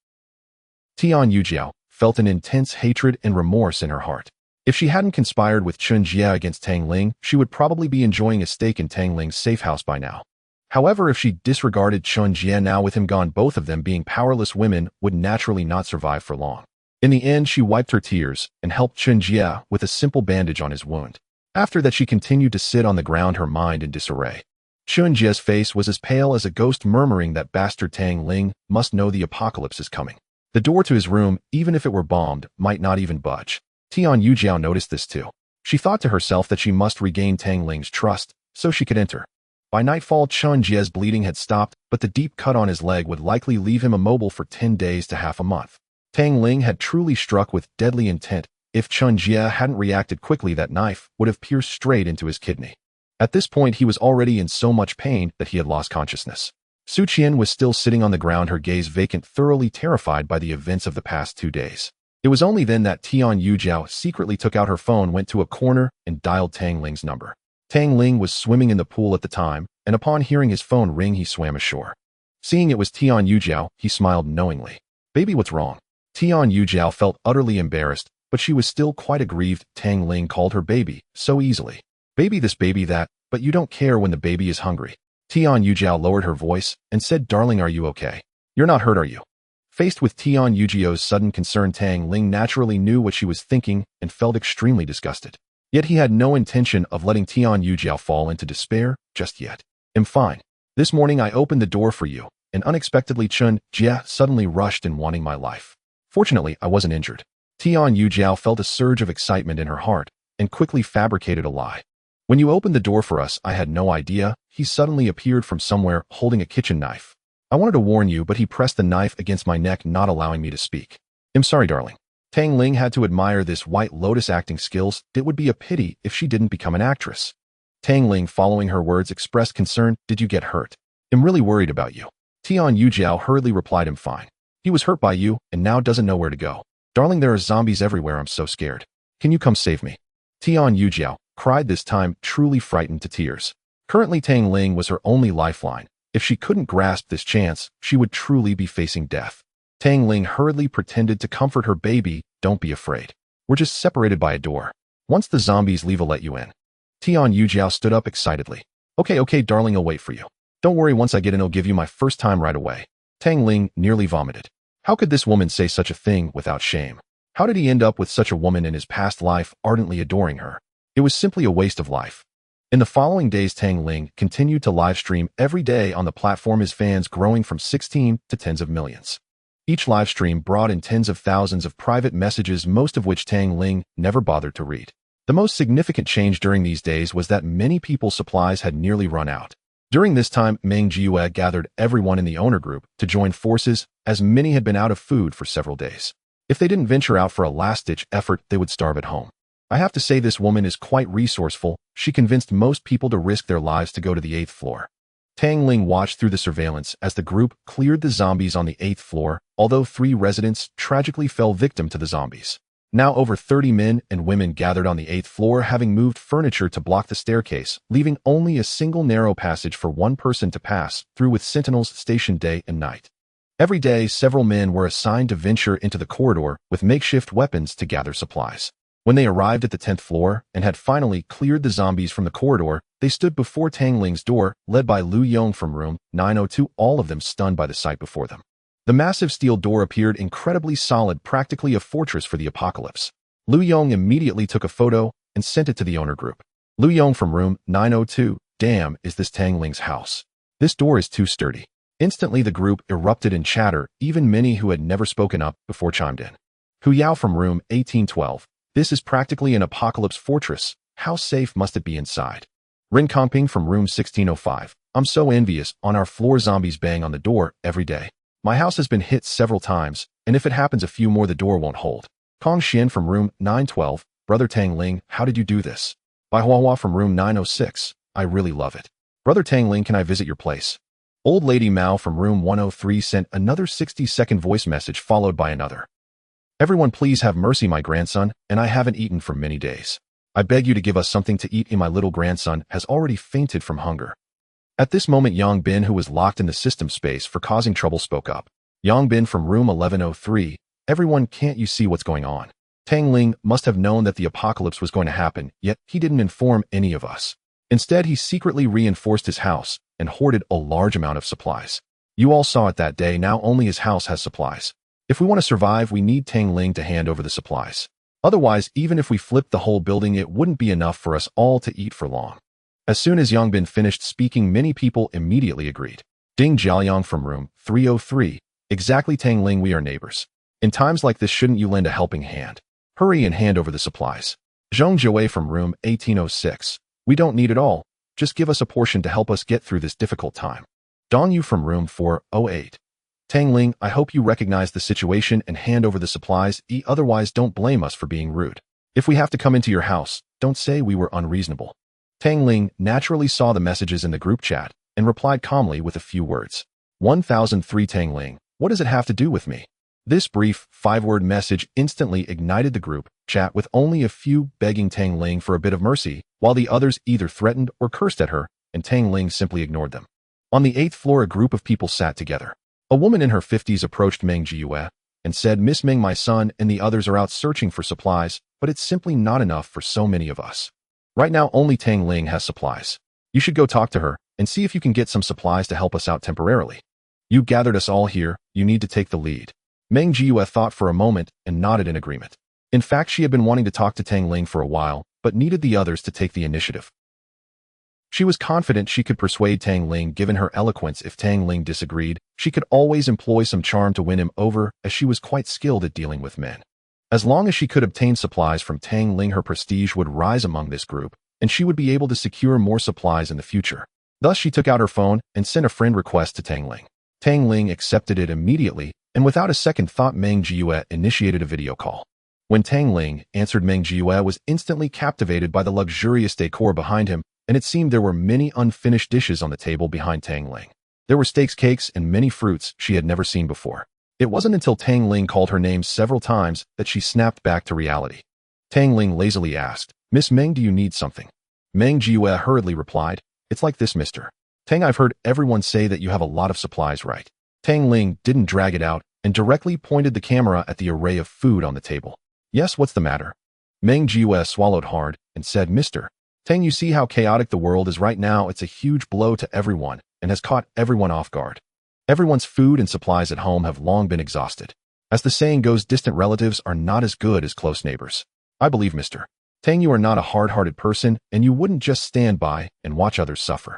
Tian Yujiao felt an intense hatred and remorse in her heart. If she hadn't conspired with Chen Jie against Tang Ling, she would probably be enjoying a stake in Tang Ling's safe house by now. However, if she disregarded Chen Jie, now with him gone, both of them being powerless women would naturally not survive for long. In the end, she wiped her tears and helped Chen Jie with a simple bandage on his wound. After that, she continued to sit on the ground, her mind in disarray. Chen Jie's face was as pale as a ghost, murmuring that bastard Tang Ling must know the apocalypse is coming. The door to his room, even if it were bombed, might not even budge. Tian Yujiao noticed this too. She thought to herself that she must regain Tang Ling's trust so she could enter. By nightfall, Chen Jie's bleeding had stopped, but the deep cut on his leg would likely leave him immobile for 10 days to half a month. Tang Ling had truly struck with deadly intent. If Chen Jie hadn't reacted quickly, that knife would have pierced straight into his kidney. At this point, he was already in so much pain that he had lost consciousness. Su Qian was still sitting on the ground, her gaze vacant, thoroughly terrified by the events of the past 2 days. It was only then that Tian Yujiao secretly took out her phone, went to a corner, and dialed Tang Ling's number. Tang Ling was swimming in the pool at the time, and upon hearing his phone ring, he swam ashore. Seeing it was Tian Yujiao, he smiled knowingly. Baby, what's wrong? Tian Yujiao felt utterly embarrassed, but she was still quite aggrieved. Tang Ling called her baby so easily. Baby this, baby that, but you don't care when the baby is hungry. Tian Yujiao lowered her voice and said, darling, are you okay? You're not hurt, are you? Faced with Tian Yujiao's sudden concern, Tang Ling naturally knew what she was thinking and felt extremely disgusted. Yet he had no intention of letting Tian Yujiao fall into despair just yet. I'm fine. This morning I opened the door for you, and unexpectedly Chen Jie suddenly rushed in wanting my life. Fortunately, I wasn't injured. Tian Yujiao felt a surge of excitement in her heart and quickly fabricated a lie. When you opened the door for us, I had no idea. He suddenly appeared from somewhere holding a kitchen knife. I wanted to warn you, but he pressed the knife against my neck, not allowing me to speak. I'm sorry, darling. Tang Ling had to admire this white lotus acting skills. It would be a pity if she didn't become an actress. Tang Ling, following her words, expressed concern. Did you get hurt? I'm really worried about you. Tian Yujiao hurriedly replied, I'm fine. He was hurt by you and now doesn't know where to go. Darling, there are zombies everywhere. I'm so scared. Can you come save me? Tian Yujiao cried, this time truly frightened to tears. Currently, Tang Ling was her only lifeline. If she couldn't grasp this chance, she would truly be facing death. Tang Ling hurriedly pretended to comfort her, baby, don't be afraid. We're just separated by a door. Once the zombies leave, I'll let you in. Tian Yujiao stood up excitedly. Okay, darling, I'll wait for you. Don't worry, once I get in, I'll give you my first time right away. Tang Ling nearly vomited. How could this woman say such a thing without shame? How did he end up with such a woman in his past life, ardently adoring her? It was simply a waste of life. In the following days, Tang Ling continued to livestream every day on the platform, his fans growing from 16 to tens of millions. Each livestream brought in tens of thousands of private messages, most of which Tang Ling never bothered to read. The most significant change during these days was that many people's supplies had nearly run out. During this time, Meng Jiue gathered everyone in the owner group to join forces, as many had been out of food for several days. If they didn't venture out for a last-ditch effort, they would starve at home. I have to say, this woman is quite resourceful. She convinced most people to risk their lives to go to the 8th floor. Tang Ling watched through the surveillance as the group cleared the zombies on the 8th floor, although 3 residents tragically fell victim to the zombies. Now over 30 men and women gathered on the 8th floor, having moved furniture to block the staircase, leaving only a single narrow passage for one person to pass through, with sentinels stationed day and night. Every day, several men were assigned to venture into the corridor with makeshift weapons to gather supplies. When they arrived at the 10th floor and had finally cleared the zombies from the corridor, they stood before Tang Ling's door, led by Lu Yong from room 902, all of them stunned by the sight before them. The massive steel door appeared incredibly solid, practically a fortress for the apocalypse. Lu Yong immediately took a photo and sent it to the owner group. Lu Yong from room 902, damn, is this Tang Ling's house? This door is too sturdy. Instantly the group erupted in chatter, even many who had never spoken up before chimed in. Hu Yao from room 1812. This is practically an apocalypse fortress. How safe must it be inside? Rin Kongping from room 1605. I'm so envious. On our floor zombies bang on the door every day. My house has been hit several times, and if it happens a few more the door won't hold. Kong Xian from room 912. Brother Tang Ling, how did you do this? Bai Huahua from room 906. I really love it. Brother Tang Ling, can I visit your place? Old Lady Mao from room 103 sent another 60-second voice message followed by another. Everyone please have mercy, my grandson, and I haven't eaten for many days. I beg you to give us something to eat. My little grandson has already fainted from hunger. At this moment Yang Bin, who was locked in the system space for causing trouble, spoke up. Yang Bin from room 1103. Everyone, can't you see what's going on? Tang Ling must have known that the apocalypse was going to happen, yet he didn't inform any of us. Instead, he secretly reinforced his house and hoarded a large amount of supplies. You all saw it that day. Now only his house has supplies. If we want to survive, we need Tang Ling to hand over the supplies. Otherwise, even if we flipped the whole building, it wouldn't be enough for us all to eat for long. As soon as Yang Bin finished speaking, many people immediately agreed. Ding Jiaoyang from room 303. Exactly, Tang Ling, we are neighbors. In times like this, shouldn't you lend a helping hand? Hurry and hand over the supplies. Zhong Jiawei from room 1806. We don't need it all. Just give us a portion to help us get through this difficult time. Dong Yu from room 408. Tang Ling, I hope you recognize the situation and hand over the supplies. Otherwise, don't blame us for being rude. If we have to come into your house, don't say we were unreasonable. Tang Ling naturally saw the messages in the group chat and replied calmly with a few words. 1003 Tang Ling, what does it have to do with me? This brief 5-word message instantly ignited the group chat, with only a few begging Tang Ling for a bit of mercy, while the others either threatened or cursed at her, and Tang Ling simply ignored them. On the 8th floor, a group of people sat together. A woman in her 50s approached Meng Jiyue and said, Miss Meng, my son and the others are out searching for supplies, but it's simply not enough for so many of us. Right now, only Tang Ling has supplies. You should go talk to her and see if you can get some supplies to help us out temporarily. You gathered us all here, you need to take the lead. Meng Jiyue thought for a moment and nodded in agreement. In fact, she had been wanting to talk to Tang Ling for a while, but needed the others to take the initiative. She was confident she could persuade Tang Ling. Given her eloquence, if Tang Ling disagreed, she could always employ some charm to win him over, as she was quite skilled at dealing with men. As long as she could obtain supplies from Tang Ling, her prestige would rise among this group, and she would be able to secure more supplies in the future. Thus, she took out her phone and sent a friend request to Tang Ling. Tang Ling accepted it immediately, and without a second thought, Meng Jiyue initiated a video call. When Tang Ling answered, Meng Jiyue was instantly captivated by the luxurious decor behind him, and it seemed there were many unfinished dishes on the table behind Tang Ling. There were steaks, cakes, and many fruits she had never seen before. It wasn't until Tang Ling called her name several times that she snapped back to reality. Tang Ling lazily asked, Miss Meng, do you need something? Meng Jiyue hurriedly replied, It's like this, Mr. Tang, I've heard everyone say that you have a lot of supplies, right? Tang Ling didn't drag it out and directly pointed the camera at the array of food on the table. Yes, what's the matter? Meng Jiyue swallowed hard and said, Mr. Tang, you see how chaotic the world is right now. It's a huge blow to everyone and has caught everyone off guard. Everyone's food and supplies at home have long been exhausted. As the saying goes, distant relatives are not as good as close neighbors. I believe, Mr. Tang, you are not a hard-hearted person, and you wouldn't just stand by and watch others suffer.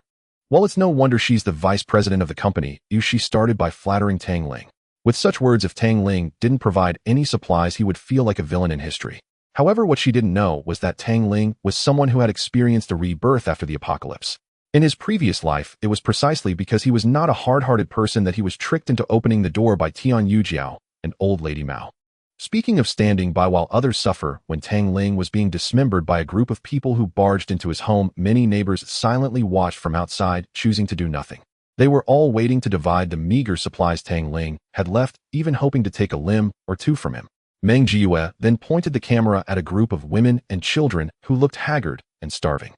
Well, it's no wonder she's the vice president of the company. She started by flattering Tang Ling. With such words, if Tang Ling didn't provide any supplies, he would feel like a villain in history. However, what she didn't know was that Tang Ling was someone who had experienced a rebirth after the apocalypse. In his previous life, it was precisely because he was not a hard-hearted person that he was tricked into opening the door by Tian Yujiao and Old Lady Mao. Speaking of standing by while others suffer, when Tang Ling was being dismembered by a group of people who barged into his home, many neighbors silently watched from outside, choosing to do nothing. They were all waiting to divide the meager supplies Tang Ling had left, even hoping to take a limb or two from him. Meng Jiyue then pointed the camera at a group of women and children who looked haggard and starving.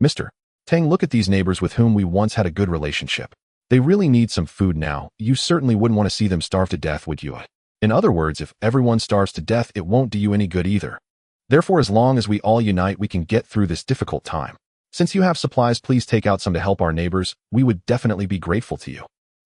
Mr. Tang, look at these neighbors with whom we once had a good relationship. They really need some food now. You certainly wouldn't want to see them starve to death, would you? In other words, if everyone starves to death, it won't do you any good either. Therefore, as long as we all unite, we can get through this difficult time. Since you have supplies, please take out some to help our neighbors. We would definitely be grateful to you.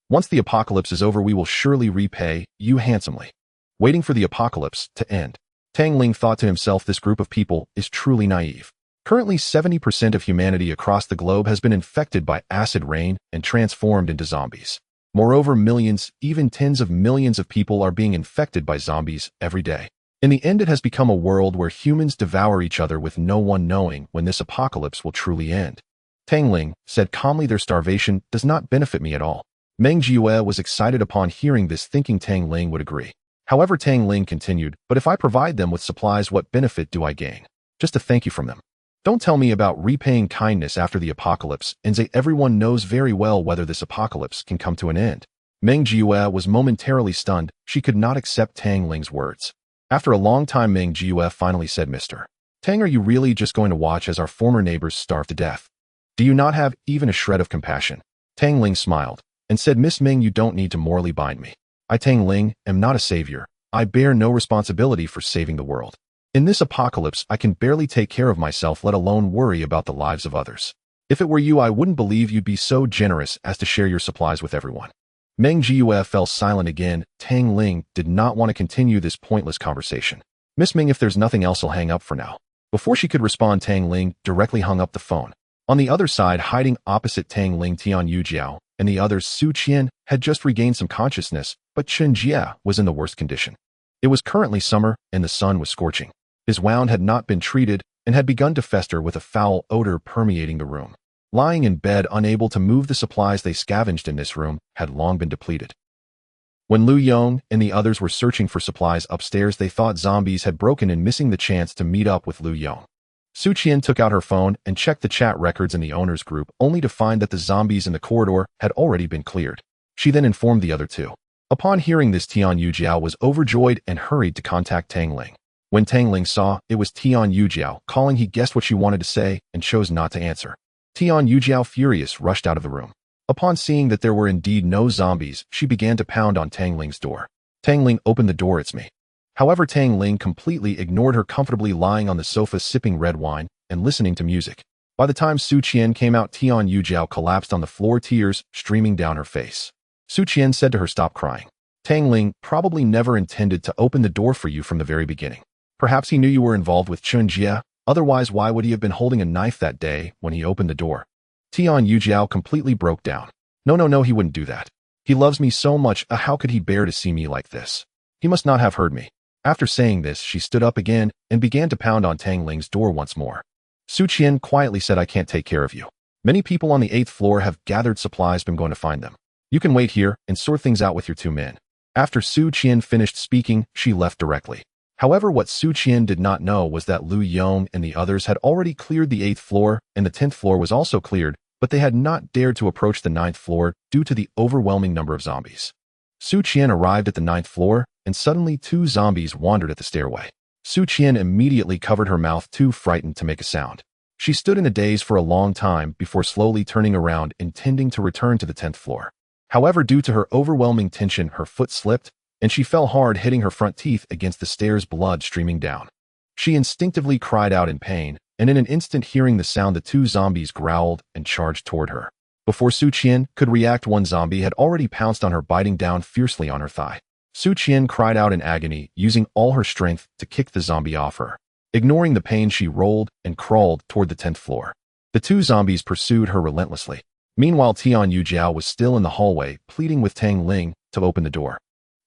Once the apocalypse is over, we will surely repay you handsomely. Waiting for the apocalypse to end. Tang Ling thought to himself, this group of people is truly naive. Currently, 70% of humanity across the globe has been infected by acid rain and transformed into zombies. Moreover, millions, even tens of millions of people are being infected by zombies every day. In the end, it has become a world where humans devour each other with no one knowing when this apocalypse will truly end. Tang Ling said calmly, their starvation does not benefit me at all. Meng Jiue was excited upon hearing this, thinking Tang Ling would agree. However, Tang Ling continued, but if I provide them with supplies, what benefit do I gain? Just a thank you from them. Don't tell me about repaying kindness after the apocalypse, and say everyone knows very well whether this apocalypse can come to an end. Meng Jiue was momentarily stunned. She could not accept Tang Ling's words. After a long time, Meng Jiue finally said, Mr. Tang, are you really just going to watch as our former neighbors starve to death? Do you not have even a shred of compassion? Tang Ling smiled and said, Miss Ming, you don't need to morally bind me. I, Tang Ling, am not a savior. I bear no responsibility for saving the world. In this apocalypse, I can barely take care of myself, let alone worry about the lives of others. If it were you, I wouldn't believe you'd be so generous as to share your supplies with everyone. Meng Jiue fell silent again. Tang Ling did not want to continue this pointless conversation. Miss Ming, if there's nothing else, I'll hang up for now. Before she could respond, Tang Ling directly hung up the phone. On the other side, hiding opposite Tang Ling, Tian Yujiao and the others, Su Qian had just regained some consciousness, but Chen Jie was in the worst condition. It was currently summer, and the sun was scorching. His wound had not been treated and had begun to fester with a foul odor permeating the room. Lying in bed, unable to move, the supplies they scavenged in this room had long been depleted. When Lu Yong and the others were searching for supplies upstairs, they thought zombies had broken in, missing the chance to meet up with Lu Yong. Su Qian took out her phone and checked the chat records in the owners group, only to find that the zombies in the corridor had already been cleared. She then informed the other two. Upon hearing this, Tian Yujiao was overjoyed and hurried to contact Tang Ling. When Tang Ling saw it was Tian Yujiao calling, he guessed what she wanted to say and chose not to answer. Tian Yujiao, furious, rushed out of the room. Upon seeing that there were indeed no zombies, she began to pound on Tang Ling's door. Tang Ling, open the door, it's me. However, Tang Ling completely ignored her, comfortably lying on the sofa sipping red wine and listening to music. By the time Su Qian came out, Tian Yujiao collapsed on the floor, tears streaming down her face. Su Qian said to her, stop crying. Tang Ling probably never intended to open the door for you from the very beginning. Perhaps he knew you were involved with Chen Jie, otherwise why would he have been holding a knife that day when he opened the door? Tian Yujiao completely broke down. No, he wouldn't do that. He loves me so much, how could he bear to see me like this? He must not have heard me. After saying this, she stood up again and began to pound on Tang Ling's door once more. Su Qian quietly said, I can't take care of you. Many people on the 8th floor have gathered supplies, I'm going to find them. You can wait here and sort things out with your two men. After Su Qian finished speaking, she left directly. However, what Su Qian did not know was that Lu Yong and the others had already cleared the 8th floor, and the 10th floor was also cleared, but they had not dared to approach the 9th floor due to the overwhelming number of zombies. Su Qian arrived at the 9th floor, and suddenly 2 zombies wandered at the stairway. Su Qian immediately covered her mouth, too frightened to make a sound. She stood in a daze for a long time before slowly turning around, intending to return to the 10th floor. However, due to her overwhelming tension, her foot slipped, and she fell hard, hitting her front teeth against the stairs, blood streaming down. She instinctively cried out in pain, and in an instant, hearing the sound, the 2 zombies growled and charged toward her. Before Su Qian could react, one zombie had already pounced on her, biting down fiercely on her thigh. Su Qian cried out in agony, using all her strength to kick the zombie off her. Ignoring the pain, she rolled and crawled toward the 10th floor. The 2 zombies pursued her relentlessly. Meanwhile, Tian Yujiao was still in the hallway, pleading with Tang Ling to open the door.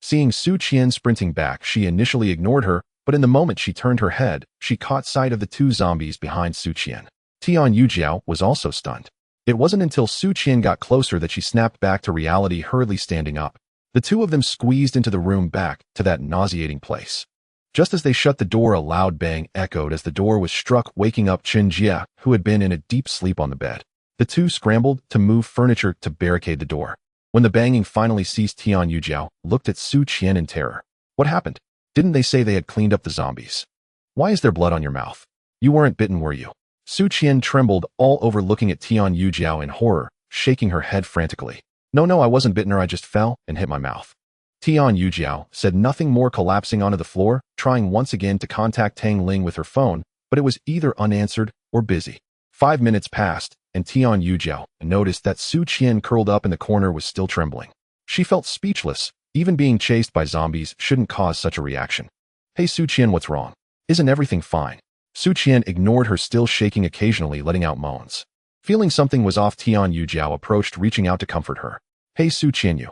Seeing Su Qian sprinting back, she initially ignored her, but in the moment she turned her head, she caught sight of the 2 zombies behind Su Qian. Tian Yujiao was also stunned. It wasn't until Su Qian got closer that she snapped back to reality, hurriedly standing up. The 2 of them squeezed into the room, back to that nauseating place. Just as they shut the door, a loud bang echoed as the door was struck, waking up Chen Jie, who had been in a deep sleep on the bed. The 2 scrambled to move furniture to barricade the door. When the banging finally ceased, Tian Yujiao looked at Su Qian in terror. What happened? Didn't they say they had cleaned up the zombies? Why is there blood on your mouth? You weren't bitten, were you? Su Qian trembled all over, looking at Tian Yujiao in horror, shaking her head frantically. No, I wasn't bitten, I just fell and hit my mouth. Tian Yujiao said nothing more, collapsing onto the floor, trying once again to contact Tang Ling with her phone, but it was either unanswered or busy. 5 minutes passed, and Tian Yujiao noticed that Su Qian, curled up in the corner, was still trembling. She felt speechless. Even being chased by zombies shouldn't cause such a reaction. Hey Su Qian, what's wrong? Isn't everything fine? Su Qian ignored her, still shaking occasionally, letting out moans. Feeling something was off, Tian Yujiao approached, reaching out to comfort her. Hey Su Qian.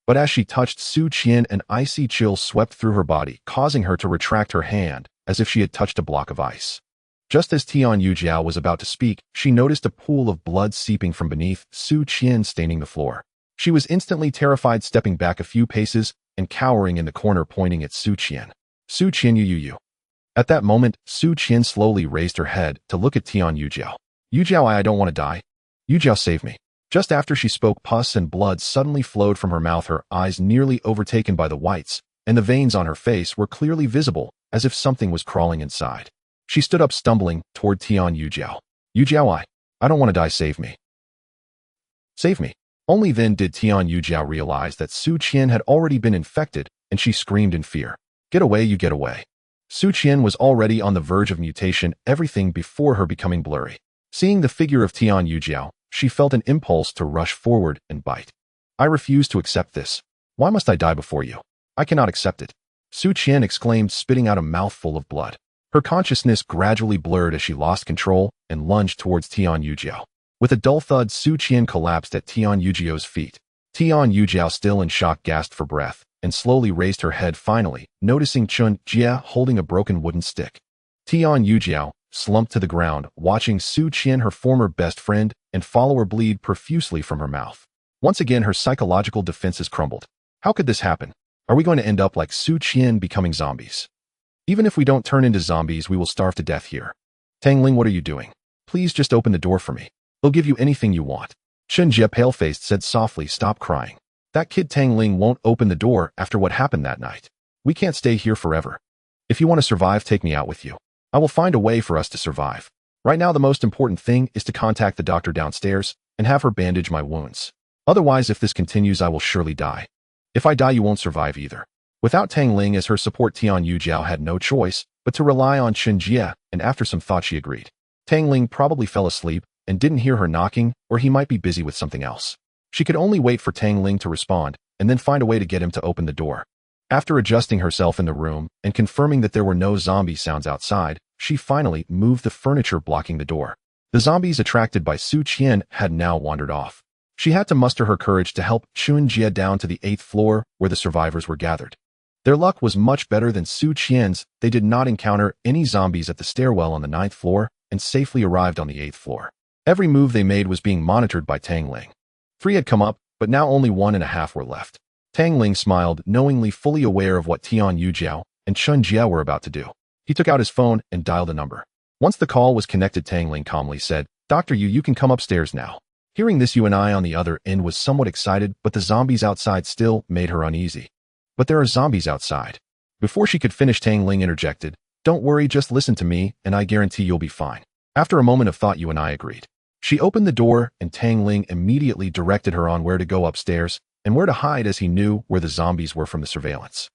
But as she touched Su Qian, an icy chill swept through her body, causing her to retract her hand, as if she had touched a block of ice. Just as Tian Yujiao was about to speak, she noticed a pool of blood seeping from beneath, Su Qian staining the floor. She was instantly terrified, stepping back a few paces and cowering in the corner, pointing at Su Qian. Su Qian you. At that moment, Su Qian slowly raised her head to look at Tian Yujiao. Yujiao, I don't want to die. Yujiao, save me. Just after she spoke, pus and blood suddenly flowed from her mouth, her eyes nearly overtaken by the whites, and the veins on her face were clearly visible, as if something was crawling inside. She stood up, stumbling toward Tian Yujiao. Yujiao, I don't want to die, save me. Save me. Only then did Tian Yujiao realize that Su Qian had already been infected, and she screamed in fear. Get away, you get away. Su Qian was already on the verge of mutation, everything before her becoming blurry. Seeing the figure of Tian Yujiao, she felt an impulse to rush forward and bite. I refuse to accept this. Why must I die before you? I cannot accept it. Su Qian exclaimed, spitting out a mouthful of blood. Her consciousness gradually blurred as she lost control and lunged towards Tian Yujiao. With a dull thud, Su Qian collapsed at Tian Yujiao's feet. Tian Yujiao, still in shock, gasped for breath and slowly raised her head, finally noticing Chun Jia holding a broken wooden stick. Tian Yujiao slumped to the ground, watching Su Qian, her former best friend and follower, bleed profusely from her mouth. Once again, her psychological defenses crumbled. How could this happen? Are we going to end up like Su Qian, becoming zombies? Even if we don't turn into zombies, we will starve to death here. Tang Ling, what are you doing? Please just open the door for me. They'll give you anything you want. Chun Jia, pale-faced, said softly, stop crying. That kid Tang Ling won't open the door after what happened that night. We can't stay here forever. If you want to survive, take me out with you. I will find a way for us to survive. Right now, the most important thing is to contact the doctor downstairs and have her bandage my wounds. Otherwise, if this continues, I will surely die. If I die, you won't survive either. Without Tang Ling as her support, Tian Yujiao had no choice but to rely on Chun Jia, and after some thought she agreed. Tang Ling probably fell asleep and didn't hear her knocking, or he might be busy with something else. She could only wait for Tang Ling to respond and then find a way to get him to open the door. After adjusting herself in the room and confirming that there were no zombie sounds outside, she finally moved the furniture blocking the door. The zombies, attracted by Su Qian, had now wandered off. She had to muster her courage to help Chun Jia down to the 8th floor where the survivors were gathered. Their luck was much better than Su Qian's. They did not encounter any zombies at the stairwell on the 9th floor and safely arrived on the 8th floor. Every move they made was being monitored by Tang Ling. 3 had come up, but now only 1.5 were left. Tang Ling smiled, knowingly fully aware of what Tian Yujiao and Chun Jia were about to do. He took out his phone and dialed a number. Once the call was connected, Tang Ling calmly said, Dr. Yu, you can come upstairs now. Hearing this, Yuan on the other end was somewhat excited, but the zombies outside still made her uneasy. But there are zombies outside. Before she could finish, Tang Ling interjected, don't worry, just listen to me, and I guarantee you'll be fine. After a moment of thought, Yuan agreed. She opened the door, and Tang Ling immediately directed her on where to go upstairs and where to hide, as he knew where the zombies were from the surveillance.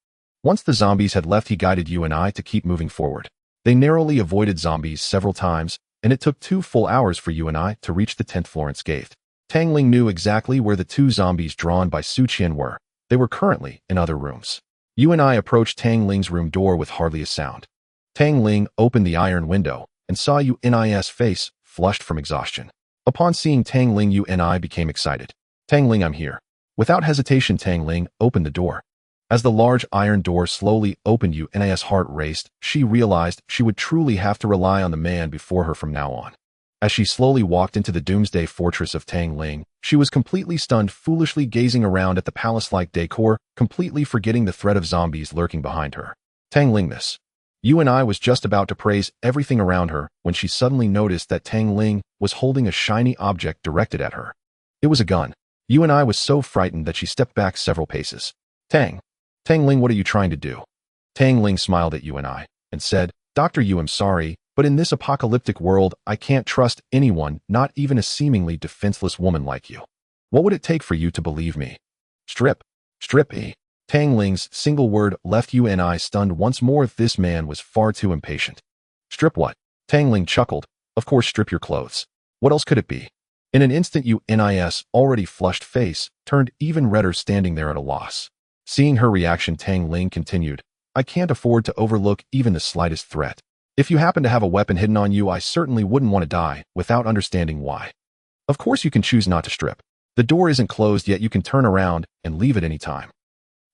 Once the zombies had left, he guided Yuan to keep moving forward. They narrowly avoided zombies several times, and it took 2 full hours for Yuan to reach the 10th floor unscathed. Tang Ling knew exactly where the 2 zombies drawn by Su Qian were. They were currently in other rooms. Yuan approached Tang Ling's room door with hardly a sound. Tang Ling opened the iron window and saw Yuan's face, flushed from exhaustion. Upon seeing Tang Ling, Yuan became excited. Tang Ling, I'm here. Without hesitation, Tang Ling opened the door. As the large iron door slowly opened, Yuan's heart raced. She realized she would truly have to rely on the man before her from now on. As she slowly walked into the doomsday fortress of Tang Ling, she was completely stunned, foolishly gazing around at the palace-like decor, completely forgetting the threat of zombies lurking behind her. Tang Ling, this. Yuan was just about to praise everything around her when she suddenly noticed that Tang Ling was holding a shiny object directed at her. It was a gun. Yuan was so frightened that she stepped back several paces. Tang Ling, what are you trying to do? Tang Ling smiled at Yuan and said, Dr. Yu, I'm sorry, but in this apocalyptic world, I can't trust anyone, not even a seemingly defenseless woman like you. What would it take for you to believe me? Strip. Tang Ling's single word left Yuan stunned once more. This man was far too impatient. Strip what? Tang Ling chuckled. Of course, strip your clothes. What else could it be? In an instant, Yuan's already flushed face turned even redder, standing there at a loss. Seeing her reaction, Tang Ling continued, I can't afford to overlook even the slightest threat. If you happen to have a weapon hidden on you, I certainly wouldn't want to die without understanding why. Of course you can choose not to strip. The door isn't closed yet, you can turn around and leave at any time.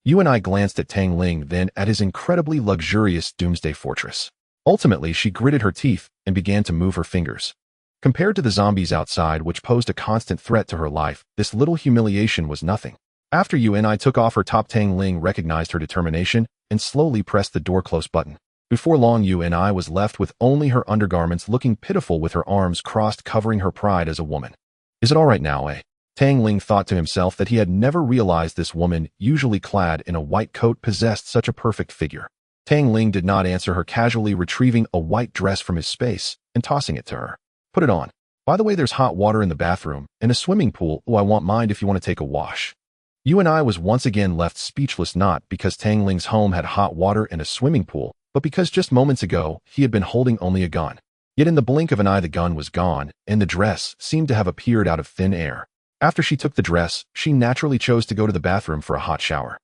You and I glanced at Tang Ling, then at his incredibly luxurious doomsday fortress. Ultimately, she gritted her teeth and began to move her fingers. Compared to the zombies outside, which posed a constant threat to her life, this little humiliation was nothing. After you and I took off her top, Tang Ling recognized her determination and slowly pressed the door close button. Before long, you and I was left with only her undergarments looking pitiful with her arms crossed, covering her pride as a woman. Is it all right now, eh? Tang Ling thought to himself that he had never realized this woman, usually clad in a white coat, possessed such a perfect figure. Tang Ling did not answer her, casually retrieving a white dress from his space and tossing it to her. Put it on. By the way, there's hot water in the bathroom and a swimming pool. Oh, I won't mind if you want to take a wash. You and I was once again left speechless, not because Tang Ling's home had hot water and a swimming pool, but because just moments ago, he had been holding only a gun. Yet in the blink of an eye, the gun was gone, and the dress seemed to have appeared out of thin air. After she took the dress, she naturally chose to go to the bathroom for a hot shower.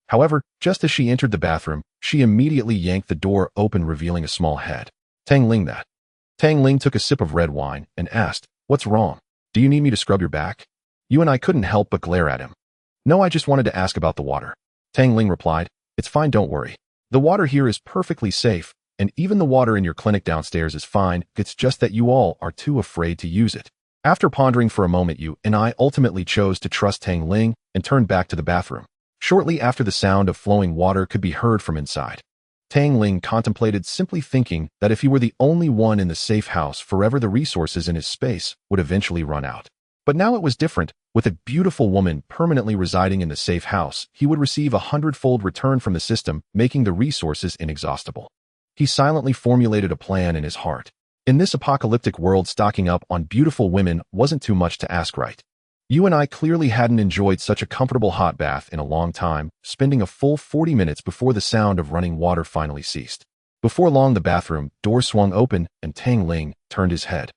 However, just as she entered the bathroom, she immediately yanked the door open, revealing a small head. Tang Ling, that. Tang Ling took a sip of red wine and asked, "What's wrong? Do you need me to scrub your back?" You and I couldn't help but glare at him. "No, I just wanted to ask about the water." Tang Ling replied, "It's fine, don't worry. The water here is perfectly safe, and even the water in your clinic downstairs is fine. It's just that you all are too afraid to use it." After pondering for a moment, you and I ultimately chose to trust Tang Ling and turned back to the bathroom. Shortly after, the sound of flowing water could be heard from inside. Tang Ling contemplated, simply thinking that if he were the only one in the safe house forever, the resources in his space would eventually run out. But now it was different. With a beautiful woman permanently residing in the safe house, he would receive a hundredfold return from the system, making the resources inexhaustible. He silently formulated a plan in his heart. In this apocalyptic world, stocking up on beautiful women wasn't too much to ask, right? You and I clearly hadn't enjoyed such a comfortable hot bath in a long time, spending a full 40 minutes before the sound of running water finally ceased. Before long, the bathroom door swung open and Tang Ling turned his head.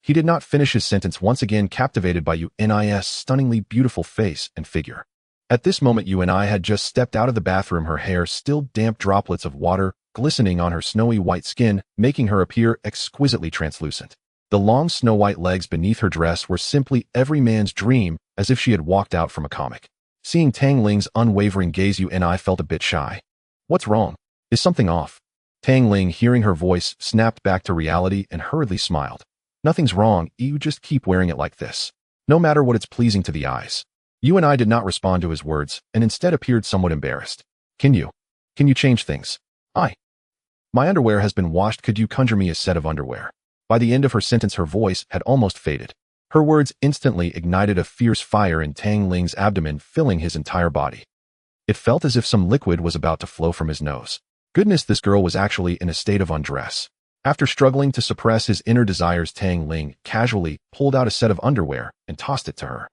He did not finish his sentence, once again captivated by you and I's stunningly beautiful face and figure. At this moment, you and I had just stepped out of the bathroom, her hair still damp, droplets of water glistening on her snowy white skin, making her appear exquisitely translucent. The long snow-white legs beneath her dress were simply every man's dream, as if she had walked out from a comic. Seeing Tang Ling's unwavering gaze, you and I felt a bit shy. "What's wrong? Is something off?" Tang Ling, hearing her voice, snapped back to reality and hurriedly smiled. "Nothing's wrong, you just keep wearing it like this. No matter what, it's pleasing to the eyes." You and I did not respond to his words, and instead appeared somewhat embarrassed. Can you change things?" My underwear has been washed. Could you conjure me a set of underwear?" By the end of her sentence, her voice had almost faded. Her words instantly ignited a fierce fire in Tang Ling's abdomen, filling his entire body. It felt as if some liquid was about to flow from his nose. Goodness, this girl was actually in a state of undress. After struggling to suppress his inner desires, Tang Ling casually pulled out a set of underwear and tossed it to her.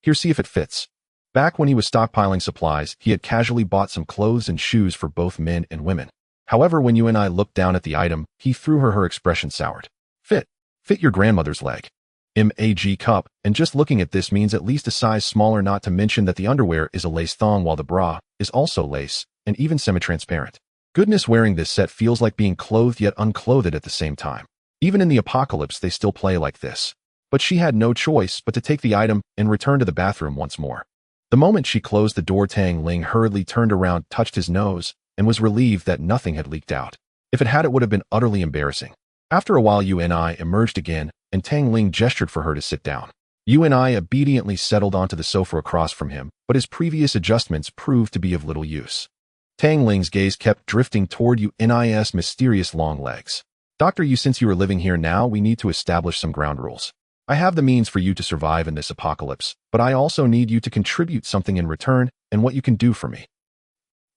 "Here, see if it fits." Back when he was stockpiling supplies, he had casually bought some clothes and shoes for both men and women. However, when you and I looked down at the item, he threw her expression soured. Fit your grandmother's leg. Mag cup, and just looking at this means at least a size smaller, not to mention that the underwear is a lace thong while the bra is also lace, and even semi-transparent. Goodness, wearing this set feels like being clothed yet unclothed at the same time. Even in the apocalypse, they still play like this. But she had no choice but to take the item and return to the bathroom once more. The moment she closed the door, Tang Ling hurriedly turned around, touched his nose, and was relieved that nothing had leaked out. If it had, it would have been utterly embarrassing. After a while, you and I emerged again, and Tang Ling gestured for her to sit down. You and I obediently settled onto the sofa across from him, but his previous adjustments proved to be of little use. Tang Ling's gaze kept drifting toward you and I's mysterious long legs. "Doctor, since you are living here now, we need to establish some ground rules. I have the means for you to survive in this apocalypse, but I also need you to contribute something in return, and what you can do for me."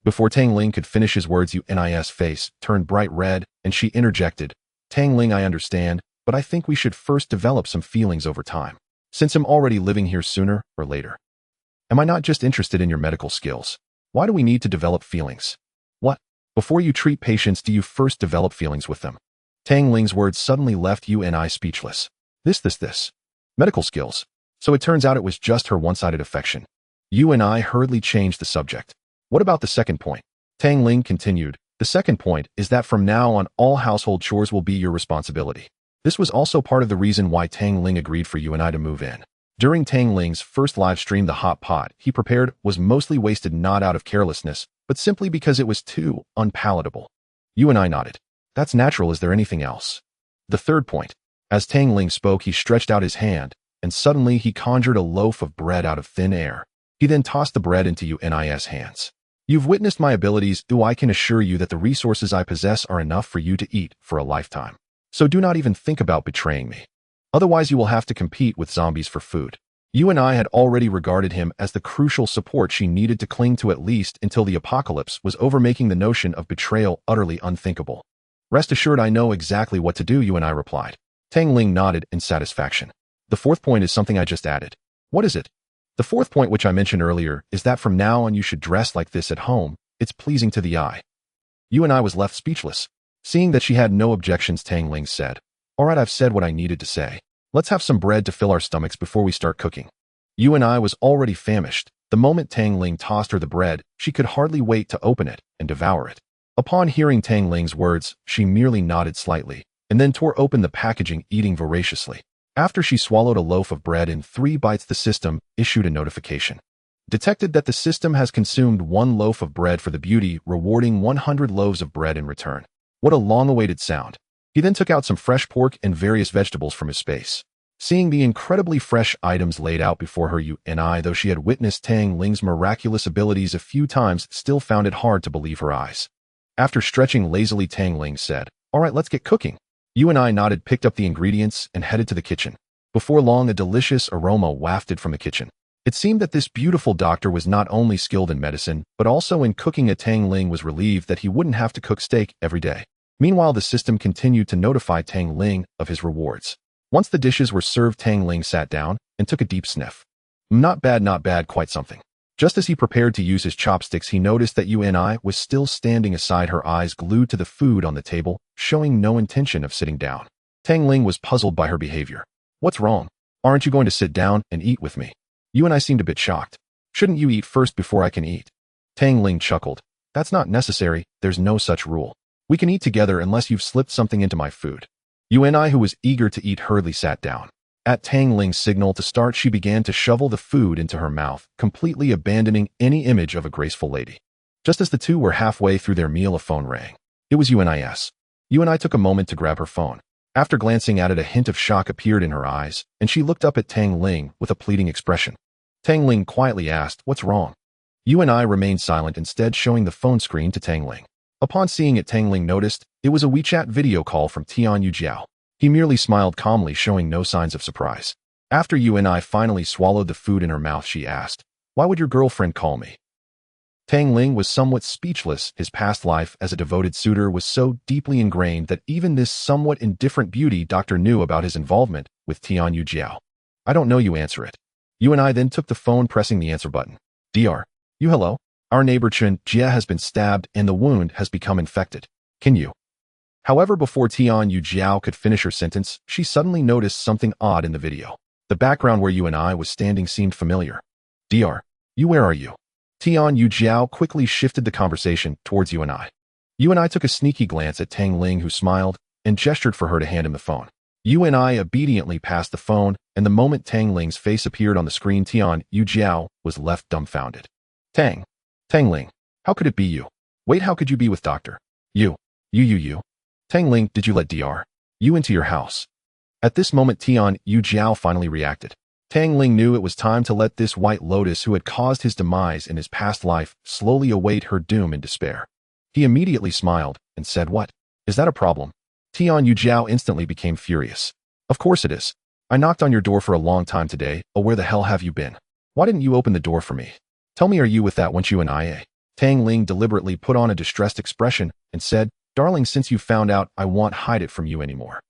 Before Tang Ling could finish his words, you and I's face turned bright red, and she interjected, "Tang Ling, I understand, but I think we should first develop some feelings over time. Since I'm already living here, sooner or later. Am I not just interested in your medical skills? Why do we need to develop feelings? What? Before you treat patients, do you first develop feelings with them?" Tang Ling's words suddenly left you and I speechless. This. Medical skills. So it turns out it was just her one-sided affection. You and I hurriedly changed the subject. "What about the second point?" Tang Ling continued, The second point is that from now on, all household chores will be your responsibility. This was also part of the reason why Tang Ling agreed for you and I to move in. During Tang Ling's first live stream, the hot pot he prepared was mostly wasted not out of carelessness, but simply because it was too unpalatable. You and I nodded. That's natural. Is there anything else? The third point. As Tang Ling spoke, he stretched out his hand, and suddenly he conjured a loaf of bread out of thin air. He then tossed the bread into you and I's hands. You've witnessed my abilities, though I can assure you that the resources I possess are enough for you to eat for a lifetime. So do not even think about betraying me. Otherwise you will have to compete with zombies for food. You and I had already regarded him as the crucial support she needed to cling to at least until the apocalypse was over, making the notion of betrayal utterly unthinkable. Rest assured I know exactly what to do, you and I replied. Tang Ling nodded in satisfaction. The fourth point is something I just added. What is it? The fourth point, which I mentioned earlier, is that from now on you should dress like this at home. It's pleasing to the eye. You and I was left speechless. Seeing that she had no objections, Tang Ling said, "All right, I've said what I needed to say. Let's have some bread to fill our stomachs before we start cooking." You and I was already famished. The moment Tang Ling tossed her the bread, she could hardly wait to open it and devour it. Upon hearing Tang Ling's words, she merely nodded slightly, and then tore open the packaging, eating voraciously. After she swallowed a loaf of bread in 3 bites, the system issued a notification. Detected that the system has consumed 1 loaf of bread for the beauty, rewarding 100 loaves of bread in return. What a long-awaited sound. He then took out some fresh pork and various vegetables from his space. Seeing the incredibly fresh items laid out before her, you and I, though she had witnessed Tang Ling's miraculous abilities a few times, still found it hard to believe her eyes. After stretching lazily, Tang Ling said, "All right, let's get cooking." You and I nodded, picked up the ingredients, and headed to the kitchen. Before long, a delicious aroma wafted from the kitchen. It seemed that this beautiful doctor was not only skilled in medicine, but also in cooking. Tang Ling was relieved that he wouldn't have to cook steak every day. Meanwhile, the system continued to notify Tang Ling of his rewards. Once the dishes were served, Tang Ling sat down and took a deep sniff. Not bad, quite something. Just as he prepared to use his chopsticks, he noticed that you and I was still standing aside, her eyes glued to the food on the table, showing no intention of sitting down. Tang Ling was puzzled by her behavior. What's wrong? Aren't you going to sit down and eat with me? You and I seemed a bit shocked. Shouldn't you eat first before I can eat? Tang Ling chuckled. That's not necessary. There's no such rule. We can eat together unless you've slipped something into my food. You and I, who was eager to eat, hurriedly sat down. At Tang Ling's signal to start, she began to shovel the food into her mouth, completely abandoning any image of a graceful lady. Just as the two were halfway through their meal, a phone rang. It was you and I. You and I took a moment to grab her phone. After glancing at it, a hint of shock appeared in her eyes, and she looked up at Tang Ling with a pleading expression. Tang Ling quietly asked, "What's wrong?" You and I remained silent, instead showing the phone screen to Tang Ling. Upon seeing it, Tang Ling noticed it was a WeChat video call from Tian Yujiao. He merely smiled calmly, showing no signs of surprise. After you and I finally swallowed the food in her mouth, she asked, "Why would your girlfriend call me?" Tang Ling was somewhat speechless. His past life as a devoted suitor was so deeply ingrained that even this somewhat indifferent beauty doctor knew about his involvement with Tian Yujiao. "I don't know, you answer it." You and I then took the phone, pressing the answer button. "Dr. You hello? Our neighbor Chen Jia has been stabbed and the wound has become infected. Can you?" However, before Tian Yujiao could finish her sentence, she suddenly noticed something odd in the video. The background where you and I was standing seemed familiar. "Dr. You, where are you?" Tian Yujiao quickly shifted the conversation towards you and I. You and I took a sneaky glance at Tang Ling, who smiled and gestured for her to hand him the phone. You and I obediently passed the phone, and the moment Tang Ling's face appeared on the screen, Tian Yujiao was left dumbfounded. Tang Ling, how could it be you? Wait, how could you be with Dr. You? Tang Ling, did you let Dr. You into your house? At this moment, Tian Yujiao finally reacted. Tang Ling knew it was time to let this white lotus, who had caused his demise in his past life, slowly await her doom in despair. He immediately smiled and said, "What? Is that a problem?" Tian Yujiao instantly became furious. "Of course it is. I knocked on your door for a long time today. Oh, where the hell have you been? Why didn't you open the door for me? Tell me, are you with that once you and I?" Tang Ling deliberately put on a distressed expression and said, "Darling, since you found out, I won't hide it from you anymore.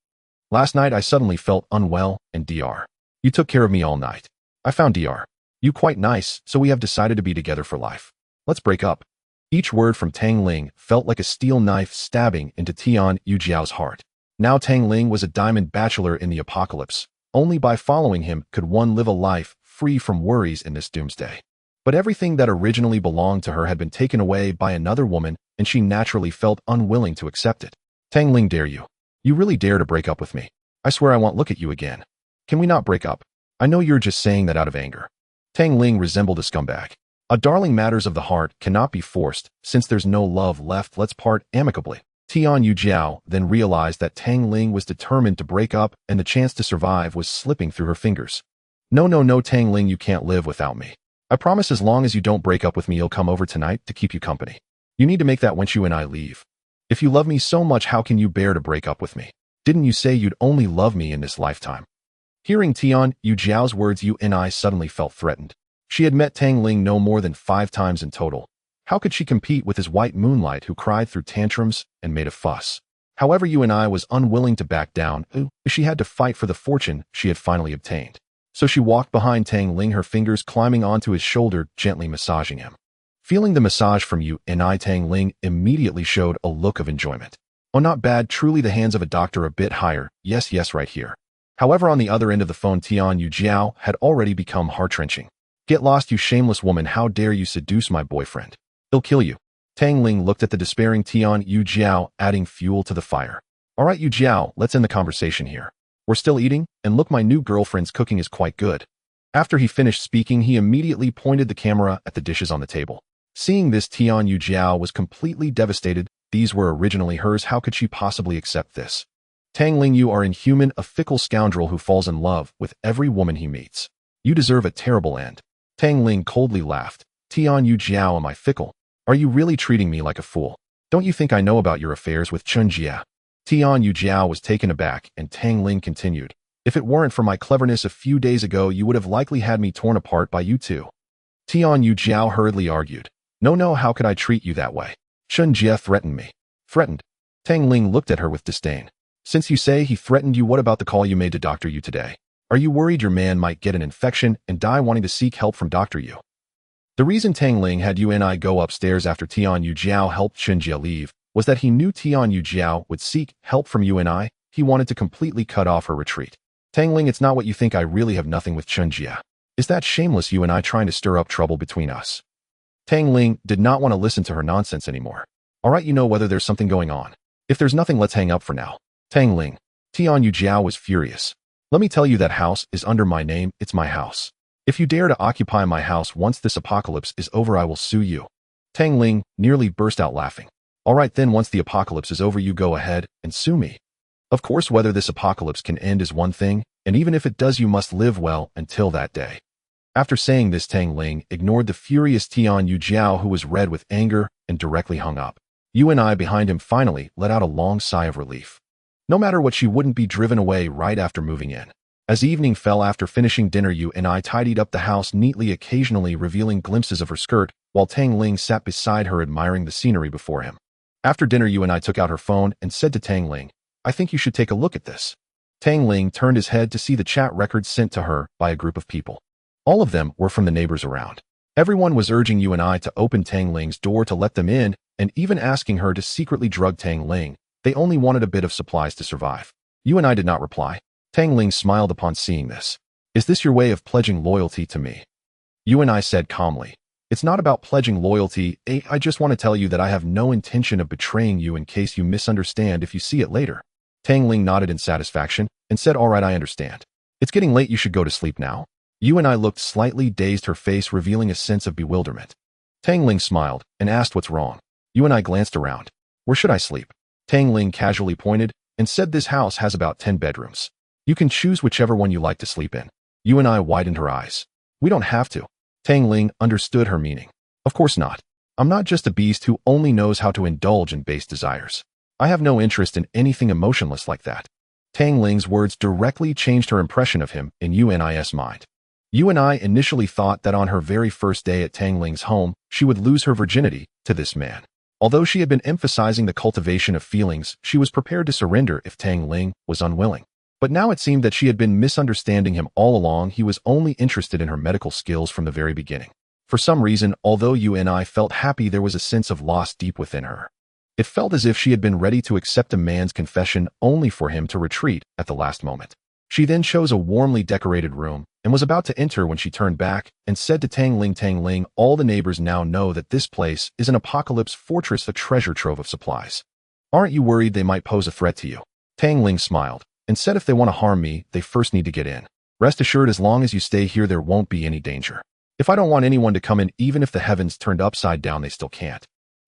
Last night I suddenly felt unwell, and Dr. You took care of me all night. I found Dr. You quite nice, so we have decided to be together for life. Let's break up." Each word from Tang Ling felt like a steel knife stabbing into Tian Yujiao's heart. Now Tang Ling was a diamond bachelor in the apocalypse. Only by following him could one live a life free from worries in this doomsday. But everything that originally belonged to her had been taken away by another woman, and she naturally felt unwilling to accept it. Tang Ling, dare you? You really dare to break up with me? I swear I won't look at you again. Can we not break up? I know you're just saying that out of anger. Tang Ling resembled a scumbag. A darling, matters of the heart cannot be forced. Since there's no love left, let's part amicably. Tian Yujiao then realized that Tang Ling was determined to break up, and the chance to survive was slipping through her fingers. No, Tang Ling, you can't live without me. I promise as long as you don't break up with me, you'll come over tonight to keep you company. You need to make that once you and I leave. If you love me so much, how can you bear to break up with me? Didn't you say you'd only love me in this lifetime? Hearing Tian Yujiao's words, Yu and I suddenly felt threatened. She had met Tang Ling no more than 5 times in total. How could she compete with his white moonlight who cried through tantrums and made a fuss? However, Yu and I was unwilling to back down. She had to fight for the fortune she had finally obtained. So she walked behind Tang Ling, her fingers climbing onto his shoulder, gently massaging him. Feeling the massage from Yu and I, Tang Ling immediately showed a look of enjoyment. Oh, not bad, truly the hands of a doctor, a bit higher. Yes, right here. However, on the other end of the phone, Tian Yujiao had already become heart-wrenching. Get lost, you shameless woman, how dare you seduce my boyfriend? He'll kill you. Tang Ling looked at the despairing Tian Yujiao, adding fuel to the fire. All right, Yujiao, let's end the conversation here. We're still eating, and look, my new girlfriend's cooking is quite good. After he finished speaking, he immediately pointed the camera at the dishes on the table. Seeing this, Tian Yujiao was completely devastated. These were originally hers. How could she possibly accept this? Tang Ling, you are inhuman, a fickle scoundrel who falls in love with every woman he meets. You deserve a terrible end. Tang Ling coldly laughed. Tian Yujiao, am I fickle? Are you really treating me like a fool? Don't you think I know about your affairs with Chun Jia? Tian Yujiao was taken aback, and Tang Ling continued. If it weren't for my cleverness a few days ago, you would have likely had me torn apart by you two. Tian Yujiao hurriedly argued. No, how could I treat you that way? Chun Jia threatened me. Threatened? Tang Ling looked at her with disdain. Since you say he threatened you, what about the call you made to Dr. Yu today? Are you worried your man might get an infection and die wanting to seek help from Dr. Yu? The reason Tang Ling had Yu and I go upstairs after Tian Yujiao helped Chun Jia leave was that he knew Tian Yujiao would seek help from Yu and I. He wanted to completely cut off her retreat. Tang Ling, it's not what you think. I really have nothing with Chun Jia. Is that shameless, you and I trying to stir up trouble between us? Tang Ling did not want to listen to her nonsense anymore. All right, you know whether there's something going on. If there's nothing, let's hang up for now. Tang Ling. Tian Yujiao was furious. Let me tell you, that house is under my name. It's my house. If you dare to occupy my house once this apocalypse is over, I will sue you. Tang Ling nearly burst out laughing. All right then, once the apocalypse is over, you go ahead and sue me. Of course, whether this apocalypse can end is one thing, and even if it does, you must live well until that day. After saying this, Tang Ling ignored the furious Tian Yujiao, who was red with anger, and directly hung up. Yu and I behind him finally let out a long sigh of relief. No matter what, she wouldn't be driven away right after moving in. As evening fell, after finishing dinner, Yu and I tidied up the house neatly, occasionally revealing glimpses of her skirt, while Tang Ling sat beside her admiring the scenery before him. After dinner, Yu and I took out her phone and said to Tang Ling, I think you should take a look at this. Tang Ling turned his head to see the chat records sent to her by a group of people. All of them were from the neighbors around. Everyone was urging Yu and I to open Tang Ling's door to let them in, and even asking her to secretly drug Tang Ling. They only wanted a bit of supplies to survive. Yu and I did not reply. Tang Ling smiled upon seeing this. Is this your way of pledging loyalty to me? Yu and I said calmly. It's not about pledging loyalty. I just want to tell you that I have no intention of betraying you in case you misunderstand if you see it later. Tang Ling nodded in satisfaction and said, all right, I understand. It's getting late, you should go to sleep now. Yu and I looked slightly dazed, her face revealing a sense of bewilderment. Tang Ling smiled and asked what's wrong. Yu and I glanced around. Where should I sleep? Tang Ling casually pointed and said, this house has about 10 bedrooms. You can choose whichever one you like to sleep in. Yu and I widened her eyes. We don't have to. Tang Ling understood her meaning. Of course not. I'm not just a beast who only knows how to indulge in base desires. I have no interest in anything emotionless like that. Tang Ling's words directly changed her impression of him in Yu and I's mind. Yu and I initially thought that on her very first day at Tang Ling's home, she would lose her virginity to this man. Although she had been emphasizing the cultivation of feelings, she was prepared to surrender if Tang Ling was unwilling. But now it seemed that she had been misunderstanding him all along. He was only interested in her medical skills from the very beginning. For some reason, although Yu and I felt happy, there was a sense of loss deep within her. It felt as if she had been ready to accept a man's confession only for him to retreat at the last moment. She then chose a warmly decorated room and was about to enter when she turned back and said to Tang Ling, all the neighbors now know that this place is an apocalypse fortress, a treasure trove of supplies. Aren't you worried they might pose a threat to you? Tang Ling smiled and said if they want to harm me, they first need to get in. Rest assured, as long as you stay here, there won't be any danger. If I don't want anyone to come in, even if the heavens turned upside down, they still can't.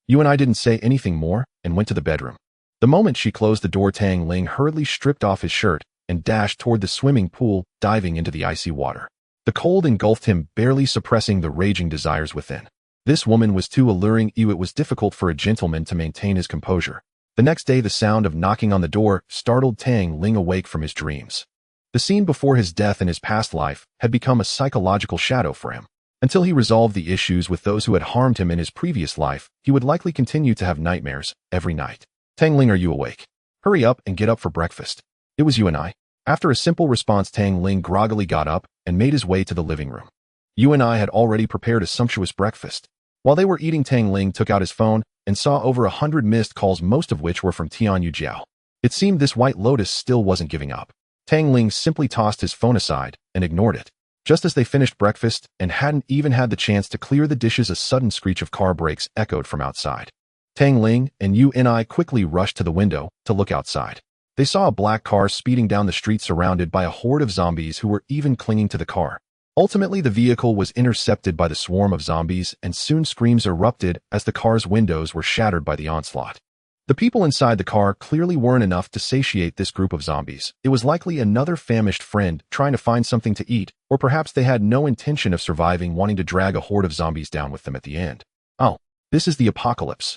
You and I didn't say anything more and went to the bedroom. The moment she closed the door, Tang Ling hurriedly stripped off his shirt and dashed toward the swimming pool, diving into the icy water. The cold engulfed him, barely suppressing the raging desires within. This woman was too alluring. It was difficult for a gentleman to maintain his composure. The next day, the sound of knocking on the door startled Tang Ling awake from his dreams. The scene before his death in his past life had become a psychological shadow for him. Until he resolved the issues with those who had harmed him in his previous life, he would likely continue to have nightmares every night. Tang Ling, are you awake? Hurry up and get up for breakfast. It was you and I. After a simple response, Tang Ling groggily got up and made his way to the living room. You and I had already prepared a sumptuous breakfast. While they were eating, Tang Ling took out his phone and saw over 100 missed calls, most of which were from Tian Yujiao. It seemed this white lotus still wasn't giving up. Tang Ling simply tossed his phone aside and ignored it. Just as they finished breakfast and hadn't even had the chance to clear the dishes, a sudden screech of car brakes echoed from outside. Tang Ling and you and I quickly rushed to the window to look outside. They saw a black car speeding down the street, surrounded by a horde of zombies who were even clinging to the car. Ultimately, the vehicle was intercepted by the swarm of zombies, and soon screams erupted as the car's windows were shattered by the onslaught. The people inside the car clearly weren't enough to satiate this group of zombies. It was likely another famished friend trying to find something to eat, or perhaps they had no intention of surviving, wanting to drag a horde of zombies down with them at the end. Oh, this is the apocalypse.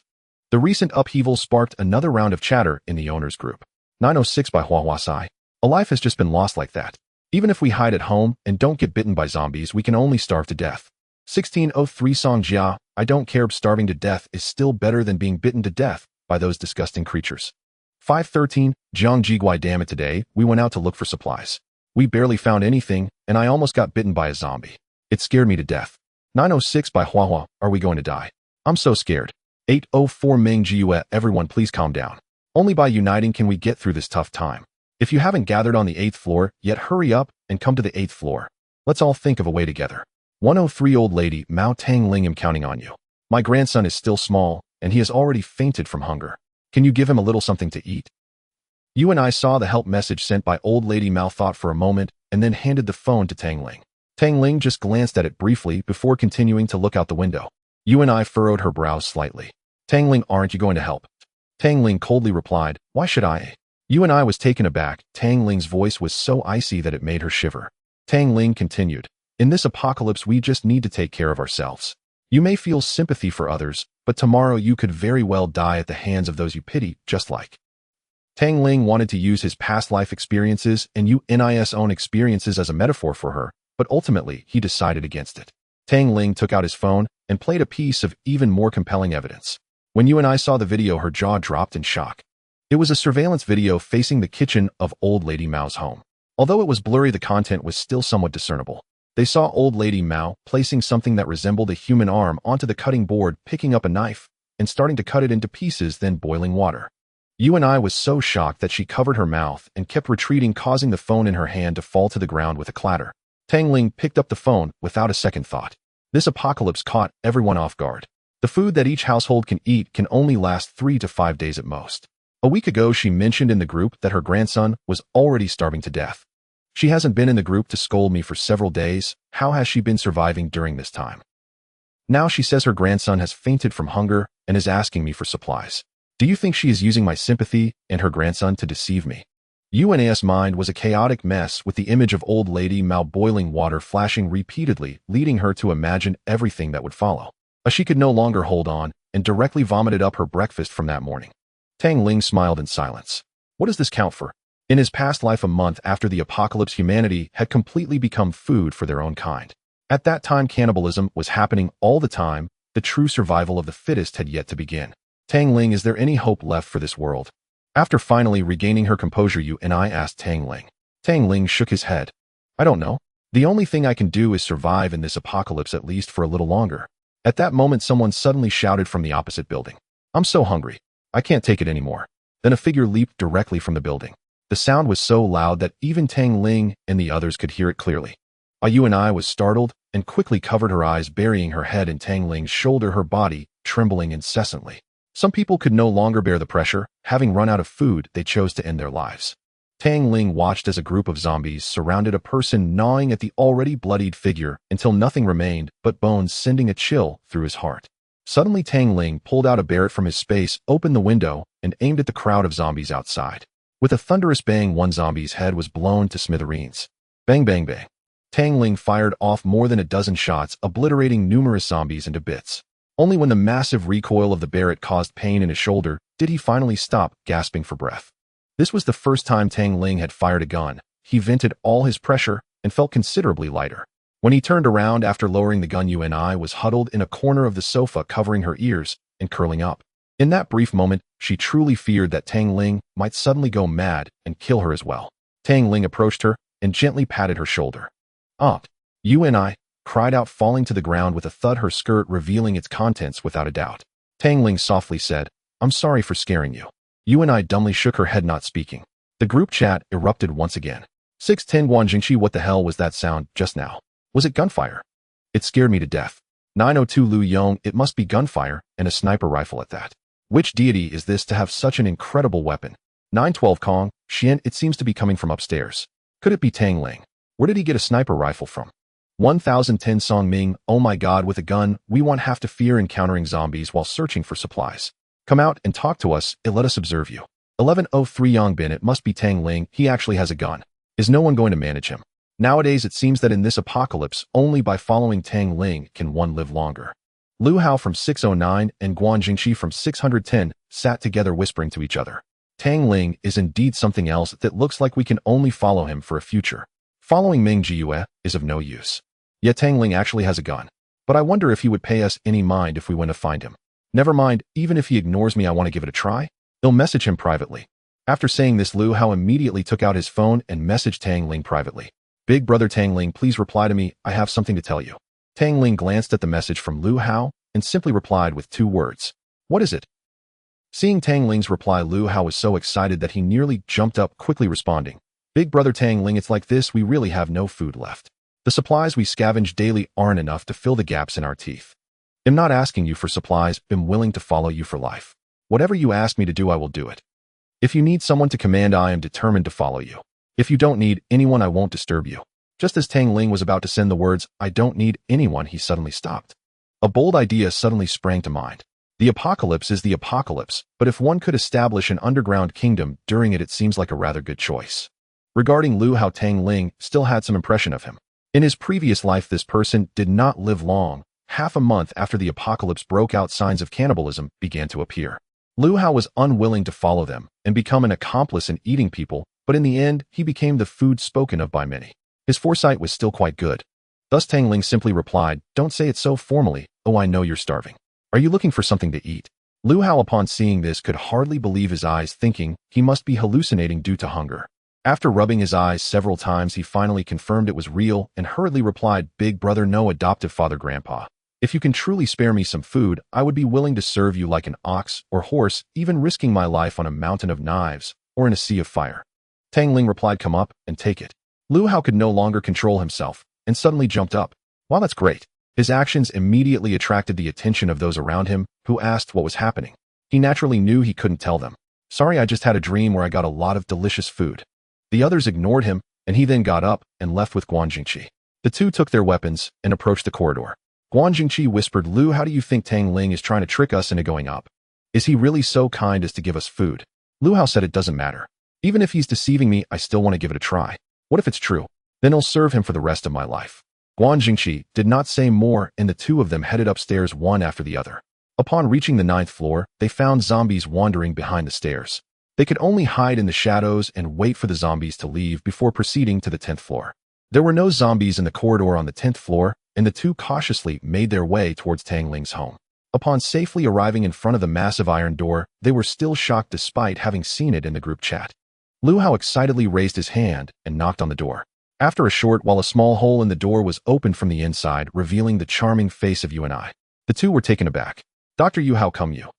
The recent upheaval sparked another round of chatter in the owners group. 906 by Huahuasai. A life has just been lost like that. Even if we hide at home and don't get bitten by zombies, we can only starve to death. 1603 Song Jia. I don't care, starving to death is still better than being bitten to death by those disgusting creatures. 513 Jiang Jiguai. Damn it, today we went out to look for supplies. We barely found anything, and I almost got bitten by a zombie. It scared me to death. 906 by Huahua. Are we going to die? I'm so scared. 804 Meng Jiue. Everyone please calm down. Only by uniting can we get through this tough time. If you haven't gathered on the 8th floor yet, hurry up and come to the 8th floor. Let's all think of a way together. 103 Old lady, Mao Tang Ling, I'm counting on you. My grandson is still small, and he has already fainted from hunger. Can you give him a little something to eat? You and I saw the help message sent by Old Lady Mao, thought for a moment, and then handed the phone to Tang Ling. Tang Ling just glanced at it briefly before continuing to look out the window. You and I furrowed her brows slightly. Tang Ling, aren't you going to help? Tang Ling coldly replied, why should I? You and I was taken aback. Tang Ling's voice was so icy that it made her shiver. Tang Ling continued, in this apocalypse we just need to take care of ourselves. You may feel sympathy for others, but tomorrow you could very well die at the hands of those you pity, just like. Tang Ling wanted to use his past life experiences and UNI's own experiences as a metaphor for her, but ultimately he decided against it. Tang Ling took out his phone and played a piece of even more compelling evidence. When you and I saw the video, her jaw dropped in shock. It was a surveillance video facing the kitchen of Old Lady Mao's home. Although it was blurry, the content was still somewhat discernible. They saw Old Lady Mao placing something that resembled a human arm onto the cutting board, picking up a knife, and starting to cut it into pieces, then boiling water. You and I was so shocked that she covered her mouth and kept retreating, causing the phone in her hand to fall to the ground with a clatter. Tang Ling picked up the phone without a second thought. This apocalypse caught everyone off guard. The food that each household can eat can only last 3 to 5 days at most. A week ago, she mentioned in the group that her grandson was already starving to death. She hasn't been in the group to scold me for several days. How has she been surviving during this time? Now she says her grandson has fainted from hunger and is asking me for supplies. Do you think she is using my sympathy and her grandson to deceive me? UNA's mind was a chaotic mess, with the image of Old Lady Mao boiling water flashing repeatedly, leading her to imagine everything that would follow. She could no longer hold on and directly vomited up her breakfast from that morning. Tang Ling smiled in silence. What does this count for? In his past life, a month after the apocalypse, humanity had completely become food for their own kind. At that time, cannibalism was happening all the time. The true survival of the fittest had yet to begin. Tang Ling, is there any hope left for this world? After finally regaining her composure, you and I asked Tang Ling. Tang Ling shook his head. I don't know. The only thing I can do is survive in this apocalypse, at least for a little longer. At that moment, someone suddenly shouted from the opposite building. I'm so hungry. I can't take it anymore. Then a figure leaped directly from the building. The sound was so loud that even Tang Ling and the others could hear it clearly. Yunai was startled and quickly covered her eyes, burying her head in Tang Ling's shoulder, her body trembling incessantly. Some people could no longer bear the pressure. Having run out of food, they chose to end their lives. Tang Ling watched as a group of zombies surrounded a person, gnawing at the already bloodied figure until nothing remained but bones, sending a chill through his heart. Suddenly, Tang Ling pulled out a Barrett from his space, opened the window, and aimed at the crowd of zombies outside. With a thunderous bang, one zombie's head was blown to smithereens. Bang, bang, bang. Tang Ling fired off more than a dozen shots, obliterating numerous zombies into bits. Only when the massive recoil of the Barrett caused pain in his shoulder did he finally stop, gasping for breath. This was the first time Tang Ling had fired a gun. He vented all his pressure and felt considerably lighter. When he turned around after lowering the gun, Yunai was huddled in a corner of the sofa, covering her ears and curling up. In that brief moment, she truly feared that Tang Ling might suddenly go mad and kill her as well. Tang Ling approached her and gently patted her shoulder. "Aunt," Yunai cried out, falling to the ground with a thud, her skirt revealing its contents without a doubt. Tang Ling softly said, "I'm sorry for scaring you." Yunai dumbly shook her head, not speaking. The group chat erupted once again. 610 Guanjingqi, what the hell was that sound just now? Was it gunfire? It scared me to death. 902 Lu Yong, it must be gunfire, and a sniper rifle at that. Which deity is this to have such an incredible weapon? 912 Kong, Xian, it seems to be coming from upstairs. Could it be Tang Ling? Where did he get a sniper rifle from? 1010 Song Ming, oh my god, with a gun, we won't have to fear encountering zombies while searching for supplies. Come out and talk to us, and let us observe you. 1103 Yongbin, it must be Tang Ling, he actually has a gun. Is no one going to manage him? Nowadays it seems that in this apocalypse, only by following Tang Ling can one live longer. Lu Hao from 609 and Guan Jingqi from 610 sat together whispering to each other. Tang Ling is indeed something else that looks like we can only follow him for a future. Following Ming Jiyue is of no use. Yet Tang Ling actually has a gun. But I wonder if he would pay us any mind if we went to find him. Never mind, even if he ignores me, I want to give it a try. I'll message him privately. After saying this, Lu Hao immediately took out his phone and messaged Tang Ling privately. Big brother Tang Ling, please reply to me, I have something to tell you. Tang Ling glanced at the message from Lu Hao and simply replied with 2 words. What is it? Seeing Tang Ling's reply, Lu Hao was so excited that he nearly jumped up, quickly responding. Big brother Tang Ling, it's like this, we really have no food left. The supplies we scavenge daily aren't enough to fill the gaps in our teeth. I'm not asking you for supplies, I'm willing to follow you for life. Whatever you ask me to do, I will do it. If you need someone to command, I am determined to follow you. If you don't need anyone, I won't disturb you. Just as Tang Ling was about to send the words, I don't need anyone, he suddenly stopped. A bold idea suddenly sprang to mind. The apocalypse is the apocalypse, but if one could establish an underground kingdom during it, it seems like a rather good choice. Regarding Lu Hao, Tang Ling still had some impression of him. In his previous life, this person did not live long. Half a month after the apocalypse broke out, signs of cannibalism began to appear. Lu Hao was unwilling to follow them and become an accomplice in eating people, but in the end, he became the food spoken of by many. His foresight was still quite good. Thus Tang Ling simply replied, don't say it so formally, oh I know you're starving. Are you looking for something to eat? Lu Hao, upon seeing this, could hardly believe his eyes, thinking he must be hallucinating due to hunger. After rubbing his eyes several times, he finally confirmed it was real and hurriedly replied, big brother, no, adoptive father, grandpa. If you can truly spare me some food, I would be willing to serve you like an ox or horse, even risking my life on a mountain of knives or in a sea of fire. Tang Ling replied, come up and take it. Lu Hao could no longer control himself and suddenly jumped up. Wow, that's great. His actions immediately attracted the attention of those around him, who asked what was happening. He naturally knew he couldn't tell them. Sorry, I just had a dream where I got a lot of delicious food. The others ignored him, and he then got up and left with Guan Jingqi. The two took their weapons and approached the corridor. Guan Jingqi whispered, Lu, how do you think Tang Ling is trying to trick us into going up? Is he really so kind as to give us food? Lu Hao said, it doesn't matter. Even if he's deceiving me, I still want to give it a try. What if it's true? Then I'll serve him for the rest of my life. Guan Jingqi did not say more, and the two of them headed upstairs one after the other. Upon reaching the 9th floor, they found zombies wandering behind the stairs. They could only hide in the shadows and wait for the zombies to leave before proceeding to the 10th floor. There were no zombies in the corridor on the 10th floor, and the two cautiously made their way towards Tang Ling's home. Upon safely arriving in front of the massive iron door, they were still shocked despite having seen it in the group chat. Lu Hao excitedly raised his hand and knocked on the door. After a short while, a small hole in the door was opened from the inside, revealing the charming face of Yunai. The two were taken aback. Dr. Yu, how come you?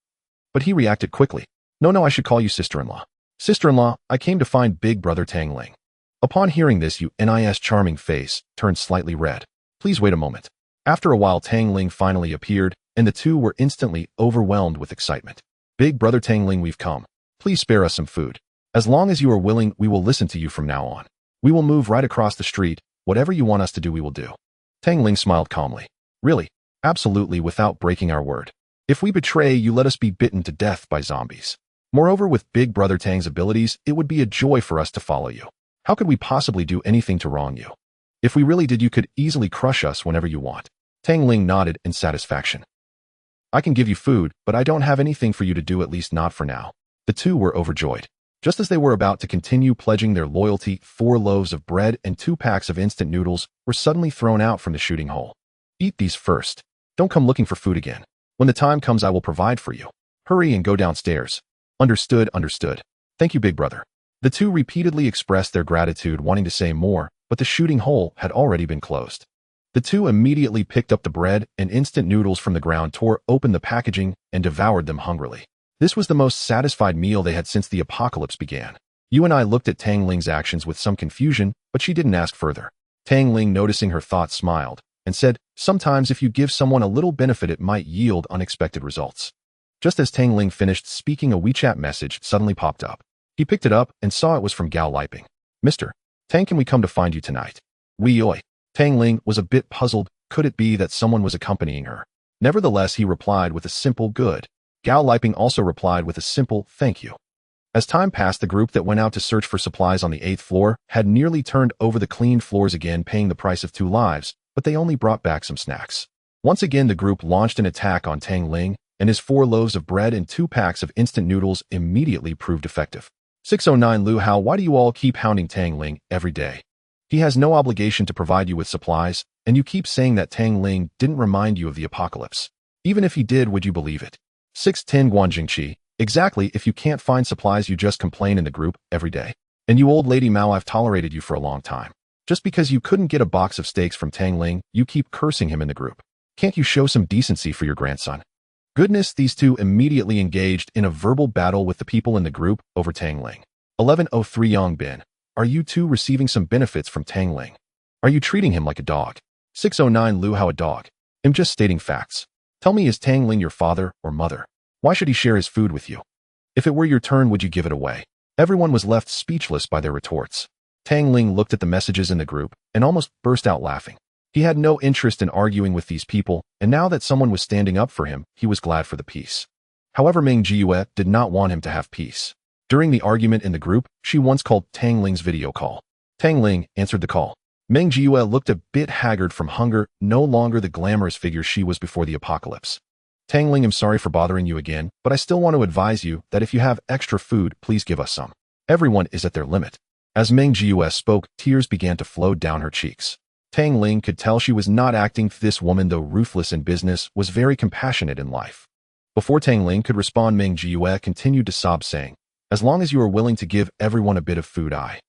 But he reacted quickly. No, I should call you sister-in-law. Sister-in-law, I came to find big brother Tang Ling. Upon hearing this, Yun's charming face turned slightly red. Please wait a moment. After a while, Tang Ling finally appeared, and the two were instantly overwhelmed with excitement. Big brother Tang Ling, we've come. Please spare us some food. As long as you are willing, we will listen to you from now on. We will move right across the street. Whatever you want us to do, we will do. Tang Ling smiled calmly. Really? Absolutely, without breaking our word. If we betray you, let us be bitten to death by zombies. Moreover, with Big Brother Tang's abilities, it would be a joy for us to follow you. How could we possibly do anything to wrong you? If we really did, you could easily crush us whenever you want. Tang Ling nodded in satisfaction. I can give you food, but I don't have anything for you to do, at least not for now. The two were overjoyed. Just as they were about to continue pledging their loyalty, 4 loaves of bread and 2 packs of instant noodles were suddenly thrown out from the shooting hole. Eat these first. Don't come looking for food again. When the time comes, I will provide for you. Hurry and go downstairs. Understood, understood. Thank you, Big Brother. The two repeatedly expressed their gratitude, wanting to say more, but the shooting hole had already been closed. The two immediately picked up the bread and instant noodles from the ground, tore open the packaging, and devoured them hungrily. This was the most satisfied meal they had since the apocalypse began. Yun looked at Tang Ling's actions with some confusion, but she didn't ask further. Tang Ling, noticing her thoughts, smiled and said, sometimes if you give someone a little benefit, it might yield unexpected results. Just as Tang Ling finished speaking, a WeChat message suddenly popped up. He picked it up and saw it was from Gao Liping. Mr. Tang, can we come to find you tonight? Oi. Tang Ling was a bit puzzled. Could it be that someone was accompanying her? Nevertheless, he replied with a simple good. Gao Liping also replied with a simple thank you. As time passed, the group that went out to search for supplies on the 8th floor had nearly turned over the cleaned floors again, paying the price of 2 lives, but they only brought back some snacks. Once again, the group launched an attack on Tang Ling, and his 4 loaves of bread and 2 packs of instant noodles immediately proved effective. 609 Lu Hao, why do you all keep hounding Tang Ling every day? He has no obligation to provide you with supplies, and you keep saying that Tang Ling didn't remind you of the apocalypse. Even if he did, would you believe it? 610 Guanjingqi, exactly. If you can't find supplies, you just complain in the group every day. And you old lady Mao, I've tolerated you for a long time. Just because you couldn't get a box of steaks from Tang Ling, you keep cursing him in the group. Can't you show some decency for your grandson? Goodness, these two immediately engaged in a verbal battle with the people in the group over Tang Ling. 1103 Yang Bin, are you two receiving some benefits from Tang Ling? Are you treating him like a dog? 609 Lu Hao, a dog. I'm just stating facts. Tell me, is Tang Ling your father or mother? Why should he share his food with you? If it were your turn, would you give it away? Everyone was left speechless by their retorts. Tang Ling looked at the messages in the group and almost burst out laughing. He had no interest in arguing with these people, and now that someone was standing up for him, he was glad for the peace. However, Meng Jiyue did not want him to have peace. During the argument in the group, she once called Tang Ling's video call. Tang Ling answered the call. Meng Jiyue looked a bit haggard from hunger, no longer the glamorous figure she was before the apocalypse. Tang Ling, I'm sorry for bothering you again, but I still want to advise you that if you have extra food, please give us some. Everyone is at their limit. As Meng Jiyue spoke, tears began to flow down her cheeks. Tang Ling could tell she was not acting. This woman, though ruthless in business, was very compassionate in life. Before Tang Ling could respond, Meng Jiyue continued to sob, saying, as long as you are willing to give everyone a bit of food, I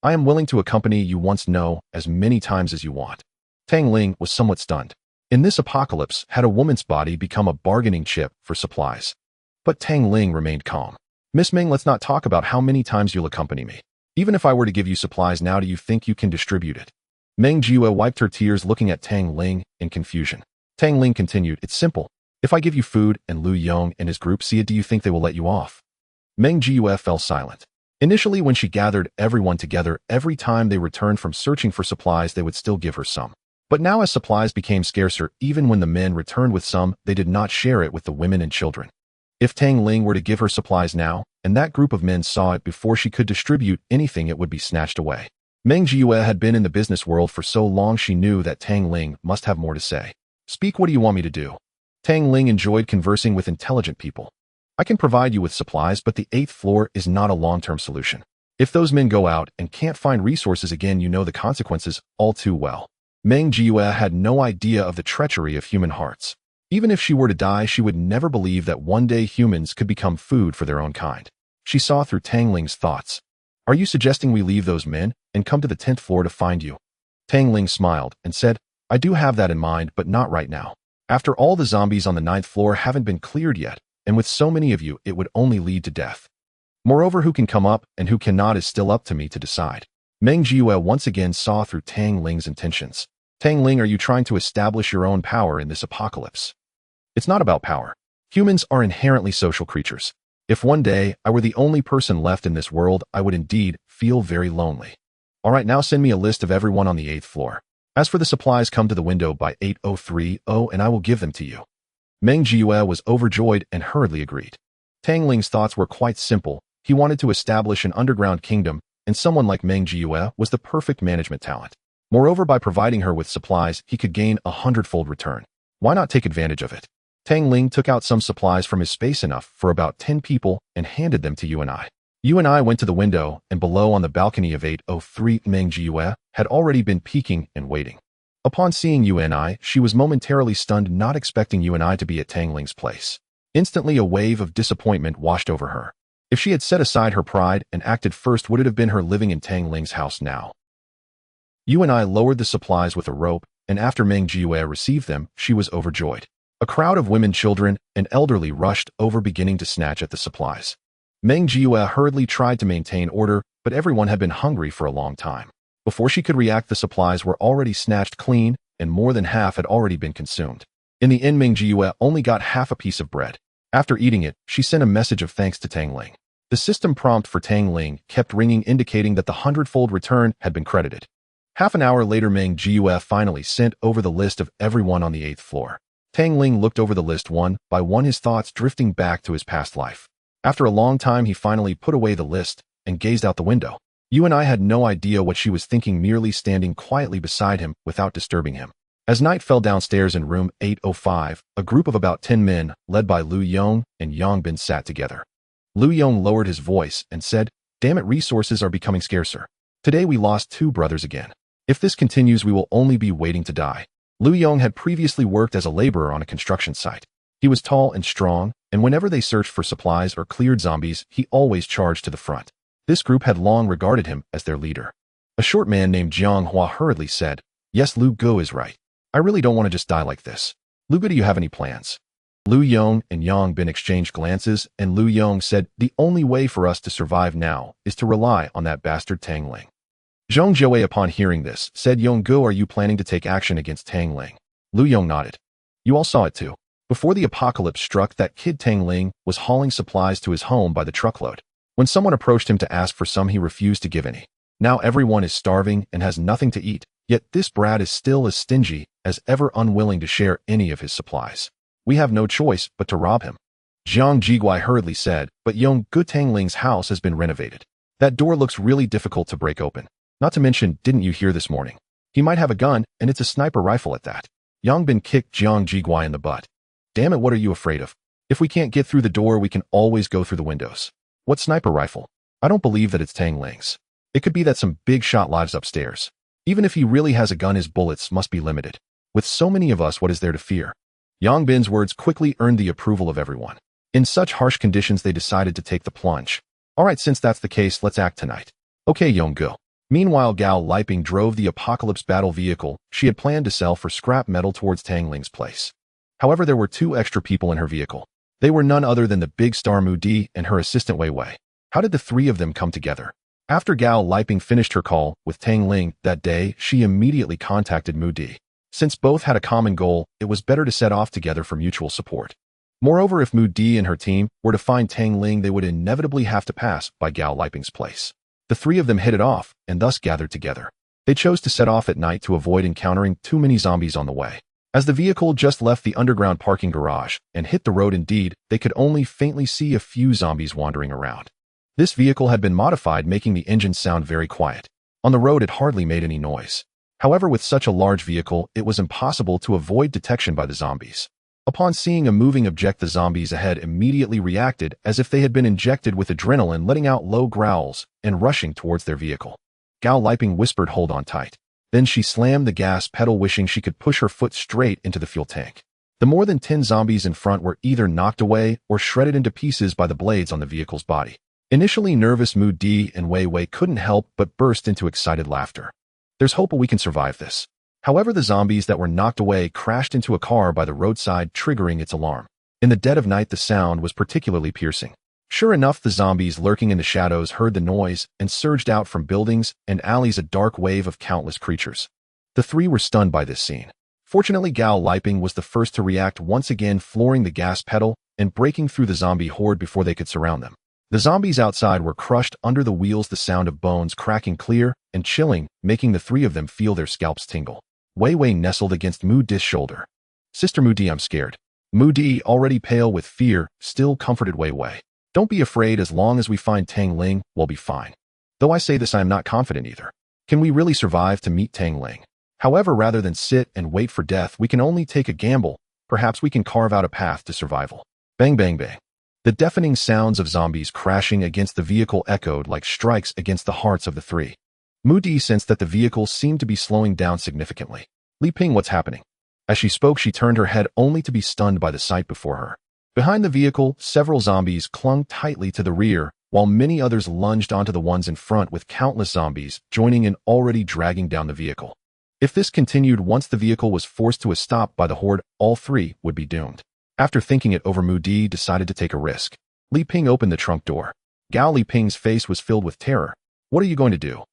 am willing to accompany you once, no, as many times as you want. Tang Ling was somewhat stunned. In this apocalypse, had a woman's body become a bargaining chip for supplies? But Tang Ling remained calm. Miss Ming, let's not talk about how many times you'll accompany me. Even if I were to give you supplies now, do you think you can distribute it? Meng Jiyue wiped her tears, looking at Tang Ling in confusion. Tang Ling continued, it's simple. If I give you food and Lu Yong and his group see it, do you think they will let you off? Meng Jiyue fell silent. Initially, when she gathered everyone together, every time they returned from searching for supplies, they would still give her some. But now, as supplies became scarcer, even when the men returned with some, they did not share it with the women and children. If Tang Ling were to give her supplies now, and that group of men saw it before she could distribute anything, it would be snatched away. Meng Jiyue had been in the business world for so long, she knew that Tang Ling must have more to say. Speak, what do you want me to do? Tang Ling enjoyed conversing with intelligent people. I can provide you with supplies, but the 8th floor is not a long-term solution. If those men go out and can't find resources again, you know the consequences all too well. Meng Jiyue had no idea of the treachery of human hearts. Even if she were to die, she would never believe that one day humans could become food for their own kind. She saw through Tang Ling's thoughts. Are you suggesting we leave those men and come to the 10th floor to find you? Tang Ling smiled and said, I do have that in mind, but not right now. After all, the zombies on the 9th floor haven't been cleared yet, and with so many of you, it would only lead to death. Moreover, who can come up and who cannot is still up to me to decide. Meng Jiue once again saw through Tang Ling's intentions. Tang Ling, are you trying to establish your own power in this apocalypse? It's not about power. Humans are inherently social creatures. If one day I were the only person left in this world, I would indeed feel very lonely. All right, now send me a list of everyone on the 8th floor. As for the supplies, come to the window by 8030 and I will give them to you. Meng Jiue was overjoyed and hurriedly agreed. Tang Ling's thoughts were quite simple. He wanted to establish an underground kingdom, and someone like Meng Jiue was the perfect management talent. Moreover, by providing her with supplies, he could gain a 100-fold return. Why not take advantage of it? Tang Ling took out some supplies from his space, enough for about 10 people, and handed them to Yu and I. Yu and I went to the window, and below on the balcony of 803, Meng Jiue had already been peeking and waiting. Upon seeing Yu and I, she was momentarily stunned, not expecting Yu and I to be at Tang Ling's place. Instantly, a wave of disappointment washed over her. If she had set aside her pride and acted first, would it have been her living in Tang Ling's house now? Yu and I lowered the supplies with a rope, and after Meng Jiue received them, she was overjoyed. A crowd of women, children, and elderly rushed over, beginning to snatch at the supplies. Meng Jiue hurriedly tried to maintain order, but everyone had been hungry for a long time. Before she could react, the supplies were already snatched clean, and more than half had already been consumed. In the end, Meng Jiue only got half a piece of bread. After eating it, she sent a message of thanks to Tang Ling. The system prompt for Tang Ling kept ringing, indicating that the 100-fold return had been credited. Half an hour later, Meng Jiue finally sent over the list of everyone on the 8th floor. Tang Ling looked over the list one by one, his thoughts drifting back to his past life. After a long time, he finally put away the list and gazed out the window. Yu and I had no idea what she was thinking, merely standing quietly beside him without disturbing him. As night fell, downstairs in room 805, a group of about 10 men, led by Lu Yong and Yang Bin, sat together. Lu Yong lowered his voice and said, "Damn it, resources are becoming scarcer. Today we lost 2 brothers again. If this continues, we will only be waiting to die." Lu Yong had previously worked as a laborer on a construction site. He was tall and strong, and whenever they searched for supplies or cleared zombies, he always charged to the front. This group had long regarded him as their leader. A short man named Jiang Hua hurriedly said, "Yes, Lu Go is right. I really don't want to just die like this. Lu Go, do you have any plans?" Lu Yong and Yang Bin exchanged glances, and Lu Yong said, "The only way for us to survive now is to rely on that bastard Tang Ling." Zhong Jiue, upon hearing this, said, "Yong Go, are you planning to take action against Tang Ling?" Lu Yong nodded. "You all saw it too. Before the apocalypse struck, that kid Tang Ling was hauling supplies to his home by the truckload. When someone approached him to ask for some, he refused to give any. Now everyone is starving and has nothing to eat, yet this brat is still as stingy as ever, unwilling to share any of his supplies. We have no choice but to rob him." Jiang Jiguai hurriedly said, "But Yong Go, Tang Ling's house has been renovated. That door looks really difficult to break open. Not to mention, didn't you hear this morning? He might have a gun, and it's a sniper rifle at that." Yang Bin kicked Jiang Jiguai in the butt. "Damn it, what are you afraid of? If we can't get through the door, we can always go through the windows. What sniper rifle? I don't believe that it's Tang Ling's. It could be that some big shot lives upstairs. Even if he really has a gun, his bullets must be limited. With so many of us, what is there to fear?" Yang Bin's words quickly earned the approval of everyone. In such harsh conditions, they decided to take the plunge. "All right, since that's the case, let's act tonight." "Okay, Yong Go." Meanwhile, Gao Liping drove the Apocalypse battle vehicle she had planned to sell for scrap metal towards Tang Ling's place. However, there were 2 extra people in her vehicle. They were none other than the big star Mu Di and her assistant Wei Wei. How did the 3 of them come together? After Gao Liping finished her call with Tang Ling that day, she immediately contacted Mu Di. Since both had a common goal, it was better to set off together for mutual support. Moreover, if Mu Di and her team were to find Tang Ling, they would inevitably have to pass by Gao Liping's place. The 3 of them hit it off, and thus gathered together. They chose to set off at night to avoid encountering too many zombies on the way. As the vehicle just left the underground parking garage and hit the road, indeed, they could only faintly see a few zombies wandering around. This vehicle had been modified, making the engine sound very quiet. On the road, it hardly made any noise. However, with such a large vehicle, it was impossible to avoid detection by the zombies. Upon seeing a moving object, the zombies ahead immediately reacted as if they had been injected with adrenaline, letting out low growls and rushing towards their vehicle. Gao Liping whispered, "Hold on tight." Then she slammed the gas pedal, wishing she could push her foot straight into the fuel tank. The more than 10 zombies in front were either knocked away or shredded into pieces by the blades on the vehicle's body. Initially nervous, Mu Di and Wei Wei couldn't help but burst into excited laughter. "There's hope we can survive this." However, the zombies that were knocked away crashed into a car by the roadside, triggering its alarm. In the dead of night, the sound was particularly piercing. Sure enough, the zombies lurking in the shadows heard the noise and surged out from buildings and alleys, a dark wave of countless creatures. The three were stunned by this scene. Fortunately, Gao Liping was the first to react, once again flooring the gas pedal and breaking through the zombie horde before they could surround them. The zombies outside were crushed under the wheels, the sound of bones cracking clear and chilling, making the three of them feel their scalps tingle. Wei Wei nestled against Mu Di's shoulder. "Sister Mu Di, I'm scared." Mu Di, already pale with fear, still comforted Wei Wei. "Don't be afraid, as long as we find Tang Ling, we'll be fine. Though I say this, I am not confident either. Can we really survive to meet Tang Ling? However, rather than sit and wait for death, we can only take a gamble. Perhaps we can carve out a path to survival." Bang, bang, bang. The deafening sounds of zombies crashing against the vehicle echoed like strikes against the hearts of the three. Mu Di sensed that the vehicle seemed to be slowing down significantly. "Li Ping, what's happening?" As she spoke, she turned her head only to be stunned by the sight before her. Behind the vehicle, several zombies clung tightly to the rear, while many others lunged onto the ones in front, with countless zombies joining in, already dragging down the vehicle. If this continued, once the vehicle was forced to a stop by the horde, all three would be doomed. After thinking it over, Mu Di decided to take a risk. Li Ping opened the trunk door. Gao Liping's face was filled with terror. "What are you going to do?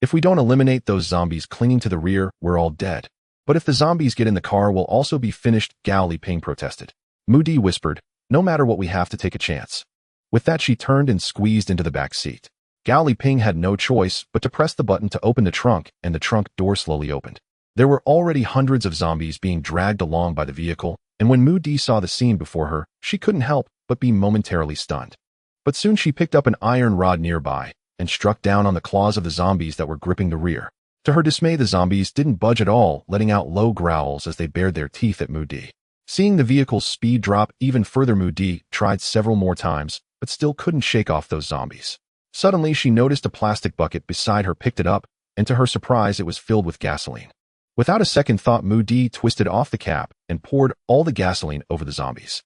If we don't eliminate those zombies clinging to the rear, we're all dead. But if the zombies get in the car, we'll also be finished," Gao Liping protested. Mu Di whispered, "No matter what, we have to take a chance." With that, she turned and squeezed into the back seat. Gao Liping had no choice but to press the button to open the trunk, and the trunk door slowly opened. There were already hundreds of zombies being dragged along by the vehicle, and when Mu Di saw the scene before her, she couldn't help but be momentarily stunned. But soon she picked up an iron rod nearby and struck down on the claws of the zombies that were gripping the rear. To her dismay, the zombies didn't budge at all, letting out low growls as they bared their teeth at Mu Di. Seeing the vehicle's speed drop even further, Mu Di tried several more times, but still couldn't shake off those zombies. Suddenly, she noticed a plastic bucket beside her, picked it up, and to her surprise, it was filled with gasoline. Without a second thought, Mu Di twisted off the cap and poured all the gasoline over the zombies.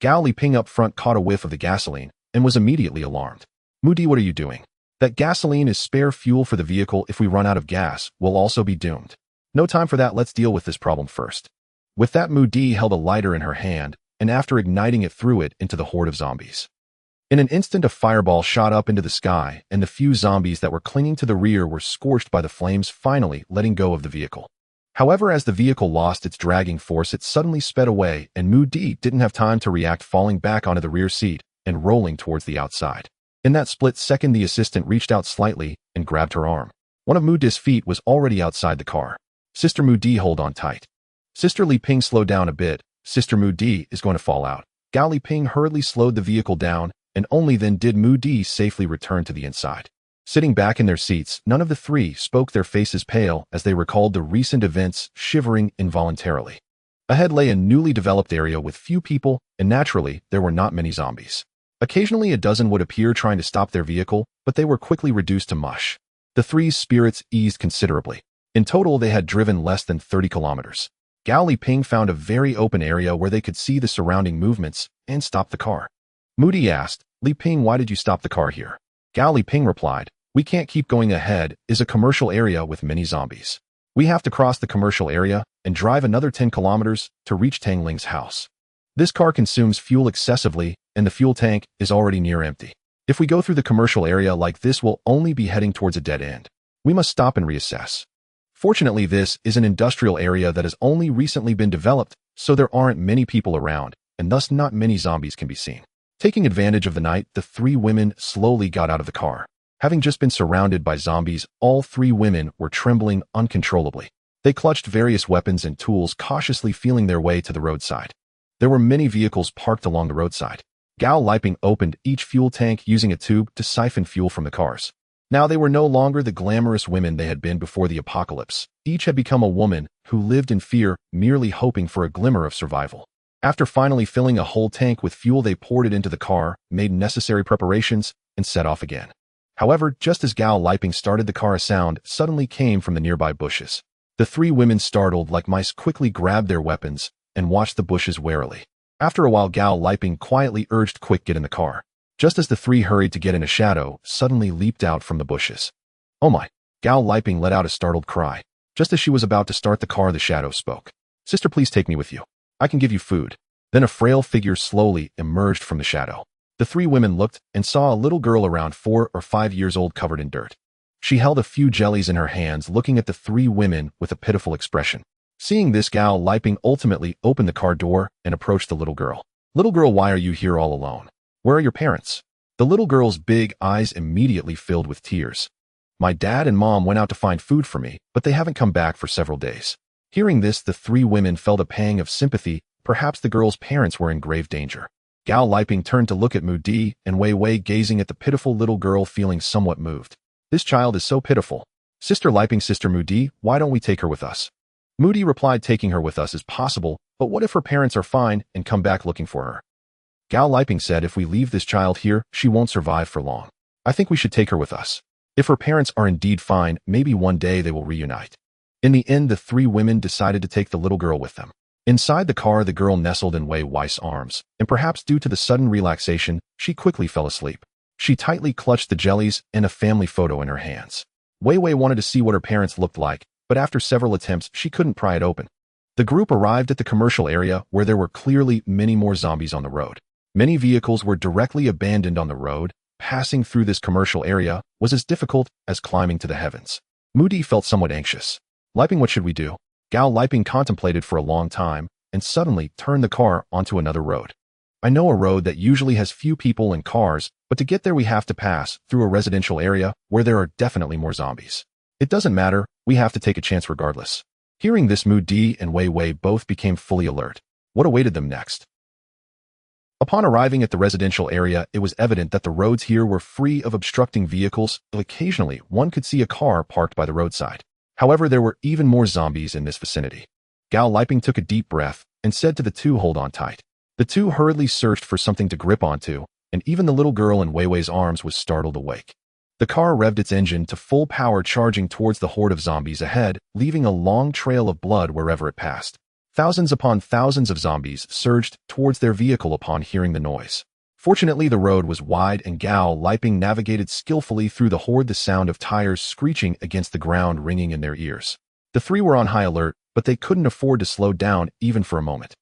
Gao Liping up front caught a whiff of the gasoline and was immediately alarmed. "Mu Di, what are you doing? That gasoline is spare fuel for the vehicle. If we run out of gas, we'll also be doomed. No time for that, let's deal with this problem first." With that, Mu Di held a lighter in her hand, and after igniting it, threw it into the horde of zombies. In an instant, a fireball shot up into the sky, and the few zombies that were clinging to the rear were scorched by the flames, finally letting go of the vehicle. However, as the vehicle lost its dragging force, it suddenly sped away, and Mu Di didn't have time to react, falling back onto the rear seat and rolling towards the outside. In that split second, the assistant reached out slightly and grabbed her arm. One of Mu Di's feet was already outside the car. "Sister Mu Di, hold on tight." Sister Li Ping slowed down a bit. "Sister Mu Di is going to fall out." Gao Liping hurriedly slowed the vehicle down, and only then did Mu Di safely return to the inside. Sitting back in their seats, none of the three spoke, their faces pale as they recalled the recent events, shivering involuntarily. Ahead lay a newly developed area with few people, and naturally, there were not many zombies. Occasionally, a dozen would appear trying to stop their vehicle, but they were quickly reduced to mush. The three's spirits eased considerably. In total, they had driven less than 30 kilometers. Gao Liping found a very open area where they could see the surrounding movements and stopped the car. Mu Di asked, "Li Ping, why did you stop the car here?" Gao Liping replied, "We can't keep going. Ahead is a commercial area with many zombies. We have to cross the commercial area and drive another 10 kilometers to reach Tang Ling's house. This car consumes fuel excessively, and the fuel tank is already near empty. If we go through the commercial area like this, we'll only be heading towards a dead end. We must stop and reassess. Fortunately, this is an industrial area that has only recently been developed, so there aren't many people around, and thus not many zombies can be seen." Taking advantage of the night, the three women slowly got out of the car. Having just been surrounded by zombies, all three women were trembling uncontrollably. They clutched various weapons and tools, cautiously feeling their way to the roadside. There were many vehicles parked along the roadside. Gao Liping opened each fuel tank using a tube to siphon fuel from the cars. Now they were no longer the glamorous women they had been before the apocalypse. Each had become a woman who lived in fear, merely hoping for a glimmer of survival. After finally filling a whole tank with fuel, they poured it into the car, made necessary preparations, and set off again. However, just as Gao Liping started the car, a sound suddenly came from the nearby bushes. The three women, startled like mice, quickly grabbed their weapons and watched the bushes warily. After a while, Gao Liping quietly urged, "Quick, get in the car." Just as the three hurried to get in, a shadow suddenly leaped out from the bushes. "Oh my!" Gao Liping let out a startled cry. Just as she was about to start the car, the shadow spoke. "Sister, please take me with you. I can give you food." Then a frail figure slowly emerged from the shadow. The three women looked and saw a little girl around 4 or 5 years old covered in dirt. She held a few jellies in her hands, looking at the three women with a pitiful expression. Seeing this, Gao Liping ultimately opened the car door and approached the little girl. "Little girl, why are you here all alone? Where are your parents?" The little girl's big eyes immediately filled with tears. "My dad and mom went out to find food for me, but they haven't come back for several days." Hearing this, the three women felt a pang of sympathy. Perhaps the girl's parents were in grave danger. Gao Liping turned to look at Mu Di and Wei Wei, gazing at the pitiful little girl, feeling somewhat moved. "This child is so pitiful. Sister Liping, Sister Mu Di, why don't we take her with us?" Mu Di replied, "Taking her with us is possible, but what if her parents are fine and come back looking for her?" Gao Liping said, "If we leave this child here, she won't survive for long. I think we should take her with us. If her parents are indeed fine, maybe one day they will reunite." In the end, the three women decided to take the little girl with them. Inside the car, the girl nestled in Wei Wei's arms, and perhaps due to the sudden relaxation, she quickly fell asleep. She tightly clutched the jellies and a family photo in her hands. Wei Wei wanted to see what her parents looked like, but after several attempts, she couldn't pry it open. The group arrived at the commercial area where there were clearly many more zombies on the road. Many vehicles were directly abandoned on the road. Passing through this commercial area was as difficult as climbing to the heavens. Mu Di felt somewhat anxious. "Liping, what should we do?" Gao Liping contemplated for a long time and suddenly turned the car onto another road. "I know a road that usually has few people and cars, but to get there we have to pass through a residential area where there are definitely more zombies. It doesn't matter, we have to take a chance regardless." Hearing this, Mu Di and Wei Wei both became fully alert. What awaited them next? Upon arriving at the residential area, it was evident that the roads here were free of obstructing vehicles. Occasionally, one could see a car parked by the roadside. However, there were even more zombies in this vicinity. Gao Liping took a deep breath and said to the two, "Hold on tight." The two hurriedly searched for something to grip onto, and even the little girl in Wei Wei's arms was startled awake. The car revved its engine to full power, charging towards the horde of zombies ahead, leaving a long trail of blood wherever it passed. Thousands upon thousands of zombies surged towards their vehicle upon hearing the noise. Fortunately, the road was wide and Gao Liping navigated skillfully through the horde, the sound of tires screeching against the ground ringing in their ears. The three were on high alert, but they couldn't afford to slow down even for a moment.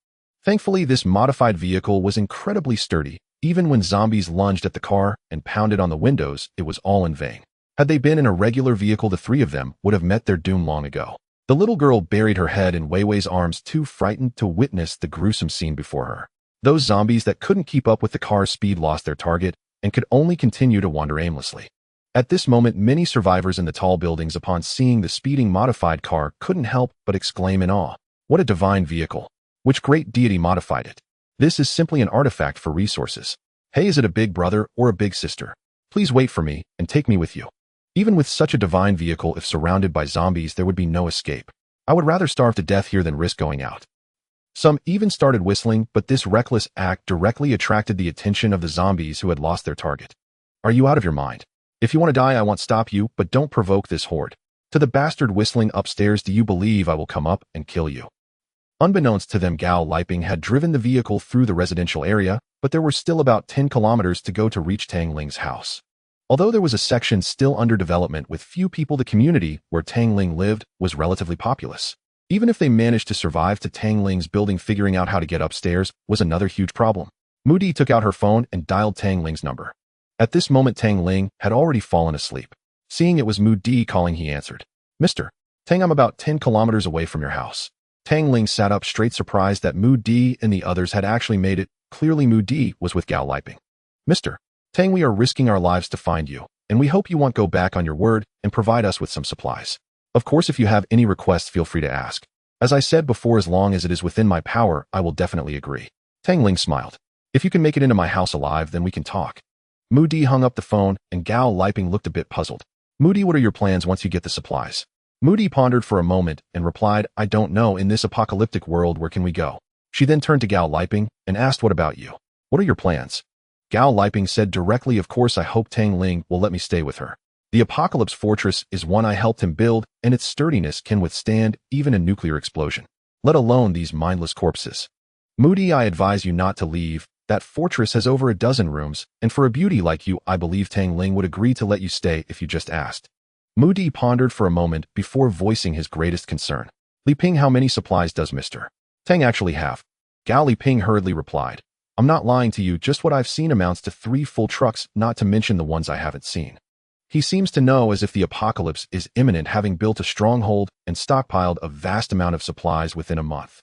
Thankfully, this modified vehicle was incredibly sturdy. Even when zombies lunged at the car and pounded on the windows, it was all in vain. Had they been in a regular vehicle, the three of them would have met their doom long ago. The little girl buried her head in Wei Wei's arms, too frightened to witness the gruesome scene before her. Those zombies that couldn't keep up with the car's speed lost their target and could only continue to wander aimlessly. At this moment, many survivors in the tall buildings, upon seeing the speeding modified car, couldn't help but exclaim in awe. "What a divine vehicle! Which great deity modified it? This is simply an artifact for resources. Hey, is it a big brother or a big sister? Please wait for me and take me with you." Even with such a divine vehicle, if surrounded by zombies, there would be no escape. "I would rather starve to death here than risk going out." Some even started whistling, but this reckless act directly attracted the attention of the zombies who had lost their target. "Are you out of your mind? If you want to die, I won't stop you, but don't provoke this horde." To the bastard whistling upstairs, "Do you believe I will come up and kill you?" Unbeknownst to them, Gao Liping had driven the vehicle through the residential area, but there were still about 10 kilometers to go to reach Tang Ling's house. Although there was a section still under development with few people, the community where Tang Ling lived was relatively populous. Even if they managed to survive to Tang Ling's building, figuring out how to get upstairs was another huge problem. Mu Di took out her phone and dialed Tang Ling's number. At this moment, Tang Ling had already fallen asleep. Seeing it was Mu Di calling, he answered. "Mr. Tang, I'm about 10 kilometers away from your house." Tang Ling sat up straight, surprised that Mu Di and the others had actually made it. Clearly, Mu Di was with Gao Liping. "Mr. Tang, we are risking our lives to find you, and we hope you won't go back on your word and provide us with some supplies. Of course, if you have any requests, feel free to ask. As I said before, as long as it is within my power, I will definitely agree." Tang Ling smiled. "If you can make it into my house alive, then we can talk." Mu Di hung up the phone, and Gao Liping looked a bit puzzled. "Mu Di, what are your plans once you get the supplies?" Mu Di pondered for a moment and replied, "I don't know. In this apocalyptic world, where can we go?" She then turned to Gao Liping and asked, "What about you? What are your plans?" Gao Liping said directly, "Of course, I hope Tang Ling will let me stay with her. The Apocalypse Fortress is one I helped him build, and its sturdiness can withstand even a nuclear explosion, let alone these mindless corpses. Mu Di, I advise you not to leave. That fortress has over a dozen rooms, and for a beauty like you, I believe Tang Ling would agree to let you stay if you just asked." Mu Di pondered for a moment before voicing his greatest concern. "Li Ping, how many supplies does Mr. Tang actually have?" Gao Li Ping hurriedly replied. I'm not lying to you, just what I've seen amounts to 3 full trucks, not to mention the ones I haven't seen. He seems to know as if the apocalypse is imminent, having built a stronghold and stockpiled a vast amount of supplies within a month.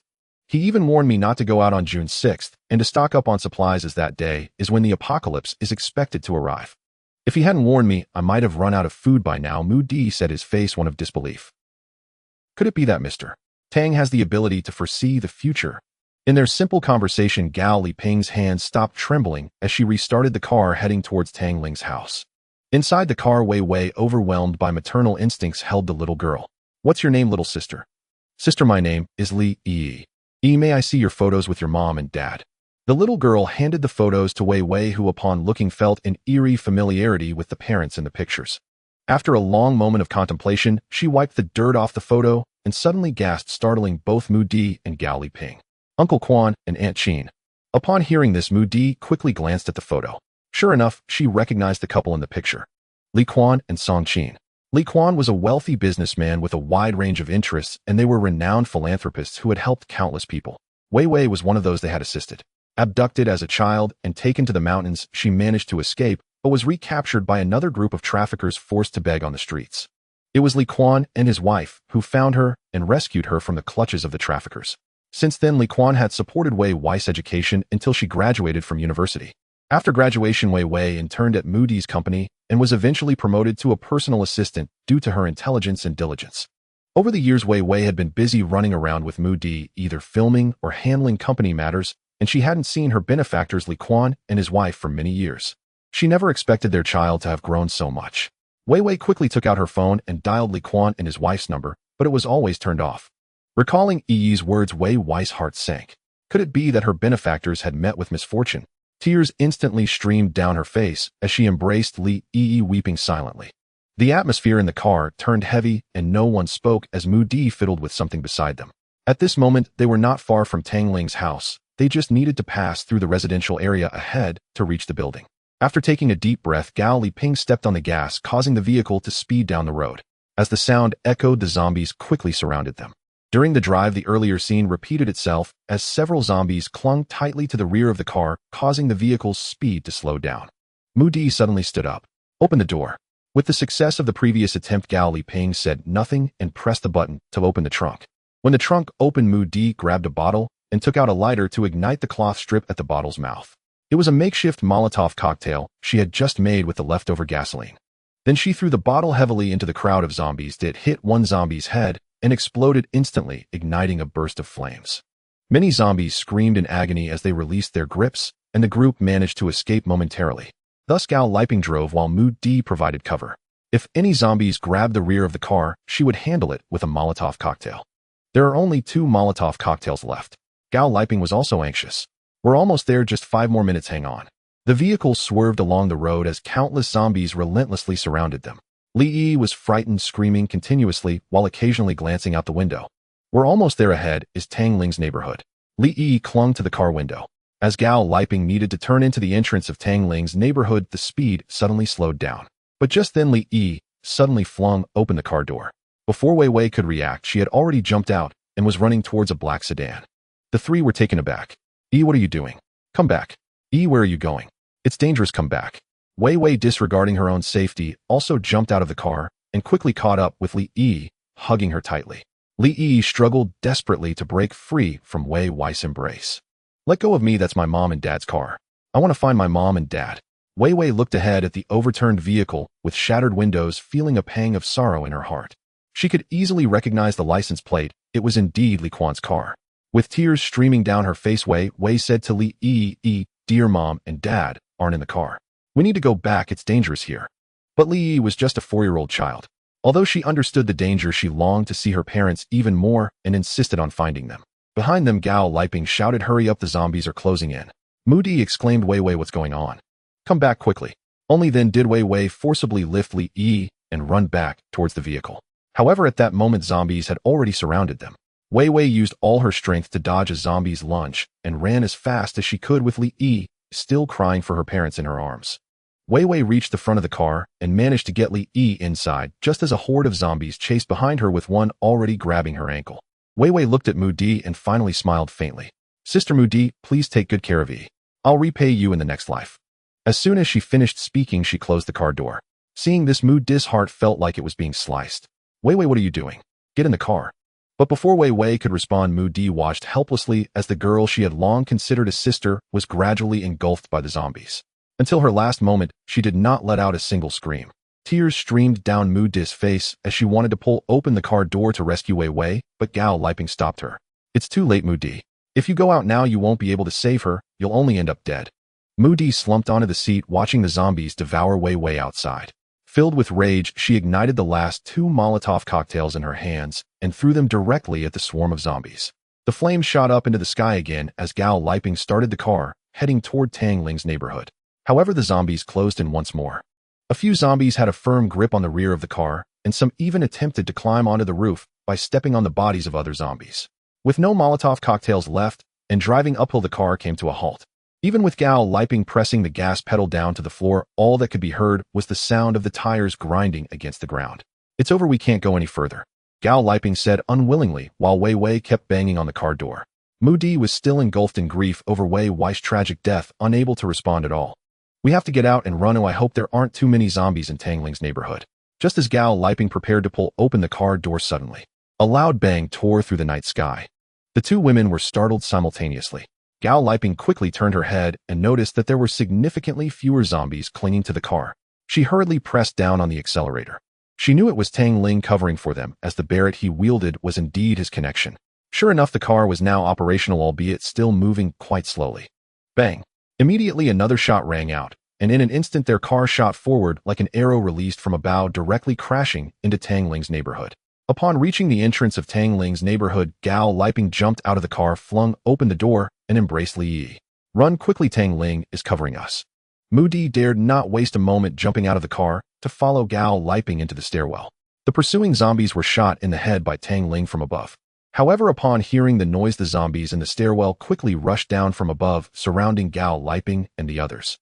He even warned me not to go out on June 6th and to stock up on supplies, as that day is when the apocalypse is expected to arrive. If he hadn't warned me, I might have run out of food by now, Mu Di said, his face one of disbelief. Could it be that Mr. Tang has the ability to foresee the future? In their simple conversation, Gao Liping's hands stopped trembling as she restarted the car heading towards Tang Ling's house. Inside the car, Wei Wei, overwhelmed by maternal instincts, held the little girl. What's your name, little sister? Sister, my name is Li Yi. May I see your photos with your mom and dad? The little girl handed the photos to Wei Wei, who upon looking felt an eerie familiarity with the parents in the pictures. After a long moment of contemplation, she wiped the dirt off the photo and suddenly gasped, startling both Mu Di and Gao Liping. Uncle Quan and Aunt Qin. Upon hearing this, Mu Di quickly glanced at the photo. Sure enough, she recognized the couple in the picture. Li Quan and Song Qin. Li Quan was a wealthy businessman with a wide range of interests, and they were renowned philanthropists who had helped countless people. Wei Wei was one of those they had assisted. Abducted as a child and taken to the mountains, she managed to escape, but was recaptured by another group of traffickers forced to beg on the streets. It was Li Quan and his wife who found her and rescued her from the clutches of the traffickers. Since then, Li Quan had supported Wei Wei's education until she graduated from university. After graduation, Wei Wei interned at Mu Di's company and was eventually promoted to a personal assistant due to her intelligence and diligence. Over the years, Wei Wei had been busy running around with Mu Di, either filming or handling company matters, and she hadn't seen her benefactors Li Quan and his wife for many years. She never expected their child to have grown so much. Wei Wei quickly took out her phone and dialed Li Quan and his wife's number, but it was always turned off. Recalling Yi's words, Wei Wei's heart sank. Could it be that her benefactors had met with misfortune? Tears instantly streamed down her face as she embraced Li Yi, weeping silently. The atmosphere in the car turned heavy and no one spoke as Mu Di fiddled with something beside them. At this moment, they were not far from Tang Ling's house. They just needed to pass through the residential area ahead to reach the building. After taking a deep breath, Gao Liping stepped on the gas, causing the vehicle to speed down the road. As the sound echoed, the zombies quickly surrounded them. During the drive, the earlier scene repeated itself as several zombies clung tightly to the rear of the car, causing the vehicle's speed to slow down. Mu Di suddenly stood up. Open the door. With the success of the previous attempt, Gao Liping said nothing and pressed the button to open the trunk. When the trunk opened, Mu Di grabbed a bottle and took out a lighter to ignite the cloth strip at the bottle's mouth. It was a makeshift Molotov cocktail she had just made with the leftover gasoline. Then she threw the bottle heavily into the crowd of zombies. It hit one zombie's head and exploded instantly, igniting a burst of flames. Many zombies screamed in agony as they released their grips, and the group managed to escape momentarily. Thus Gao Liping drove while Mu Di provided cover. If any zombies grabbed the rear of the car, she would handle it with a Molotov cocktail. There are only 2 Molotov cocktails left. Gao Liping was also anxious. We're almost there, just 5 more minutes, hang on. The vehicle swerved along the road as countless zombies relentlessly surrounded them. Li Yi was frightened, screaming continuously while occasionally glancing out the window. We're almost there, ahead is Tang Ling's neighborhood. Li Yi clung to the car window. As Gao Liping needed to turn into the entrance of Tang Ling's neighborhood, the speed suddenly slowed down. But just then Li Yi suddenly flung open the car door. Before Wei Wei could react, she had already jumped out and was running towards a black sedan. The 3 were taken aback. What are you doing? Come back. Where are you going? It's dangerous, come back. Wei Wei, disregarding her own safety, also jumped out of the car and quickly caught up with Li Yi, hugging her tightly. Li Yi struggled desperately to break free from Wei Wei's embrace. Let go of me, that's my mom and dad's car. I want to find my mom and dad. Wei Wei looked ahead at the overturned vehicle with shattered windows, feeling a pang of sorrow in her heart. She could easily recognize the license plate. It was indeed Li Quan's car. With tears streaming down her face, Wei said to Li Yi, dear mom and dad aren't in the car. We need to go back, it's dangerous here. But Li Yi was just a 4-year-old child. Although she understood the danger, she longed to see her parents even more and insisted on finding them. Behind them, Gao Liping shouted, hurry up, the zombies are closing in. Mu Di exclaimed, Wei, what's going on? Come back quickly. Only then did Wei forcibly lift Li Yi and run back towards the vehicle. However, at that moment, zombies had already surrounded them. Wei used all her strength to dodge a zombie's lunge and ran as fast as she could, with Li Yi still crying for her parents in her arms. Wei reached the front of the car and managed to get Li Yi inside just as a horde of zombies chased behind her, with one already grabbing her ankle. Wei looked at Mu Di and finally smiled faintly. Sister Mu Di, please take good care of Yi. I'll repay you in the next life. As soon as she finished speaking, she closed the car door. Seeing this, Mu Di's heart felt like it was being sliced. Wei, what are you doing? Get in the car. But before Wei could respond, Mu Di watched helplessly as the girl she had long considered a sister was gradually engulfed by the zombies. Until her last moment, she did not let out a single scream. Tears streamed down Mu Di's face as she wanted to pull open the car door to rescue Wei, but Gao Liping stopped her. It's too late, Mu Di. If you go out now, you won't be able to save her, you'll only end up dead. Mu Di slumped onto the seat, watching the zombies devour Wei outside. Filled with rage, she ignited the last 2 Molotov cocktails in her hands and threw them directly at the swarm of zombies. The flames shot up into the sky again as Gao Liping started the car, heading toward Tang Ling's neighborhood. However, the zombies closed in once more. A few zombies had a firm grip on the rear of the car, and some even attempted to climb onto the roof by stepping on the bodies of other zombies. With no Molotov cocktails left, and driving uphill, the car came to a halt. Even with Gao Liping pressing the gas pedal down to the floor, all that could be heard was the sound of the tires grinding against the ground. It's over, we can't go any further, Gao Liping said unwillingly while Wei kept banging on the car door. Mu Di was still engulfed in grief over Wei's tragic death, unable to respond at all. We have to get out and run. I hope there aren't too many zombies in Tang Ling's neighborhood. Just as Gao Liping prepared to pull open the car door, suddenly a loud bang tore through the night sky. The 2 women were startled simultaneously. Gao Liping quickly turned her head and noticed that there were significantly fewer zombies clinging to the car. She hurriedly pressed down on the accelerator. She knew it was Tang Ling covering for them, as the Barrett he wielded was indeed his connection. Sure enough, the car was now operational, albeit still moving quite slowly. Bang! Immediately another shot rang out, and in an instant their car shot forward like an arrow released from a bow, directly crashing into Tang Ling's neighborhood. Upon reaching the entrance of Tang Ling's neighborhood, Gao Liping jumped out of the car, flung open the door, and embraced Li Yi. Run quickly, Tang Ling is covering us. Mu Di dared not waste a moment, jumping out of the car to follow Gao Liping into the stairwell. The pursuing zombies were shot in the head by Tang Ling from above. However, upon hearing the noise, the zombies in the stairwell quickly rushed down from above, surrounding Gao Liping and the others.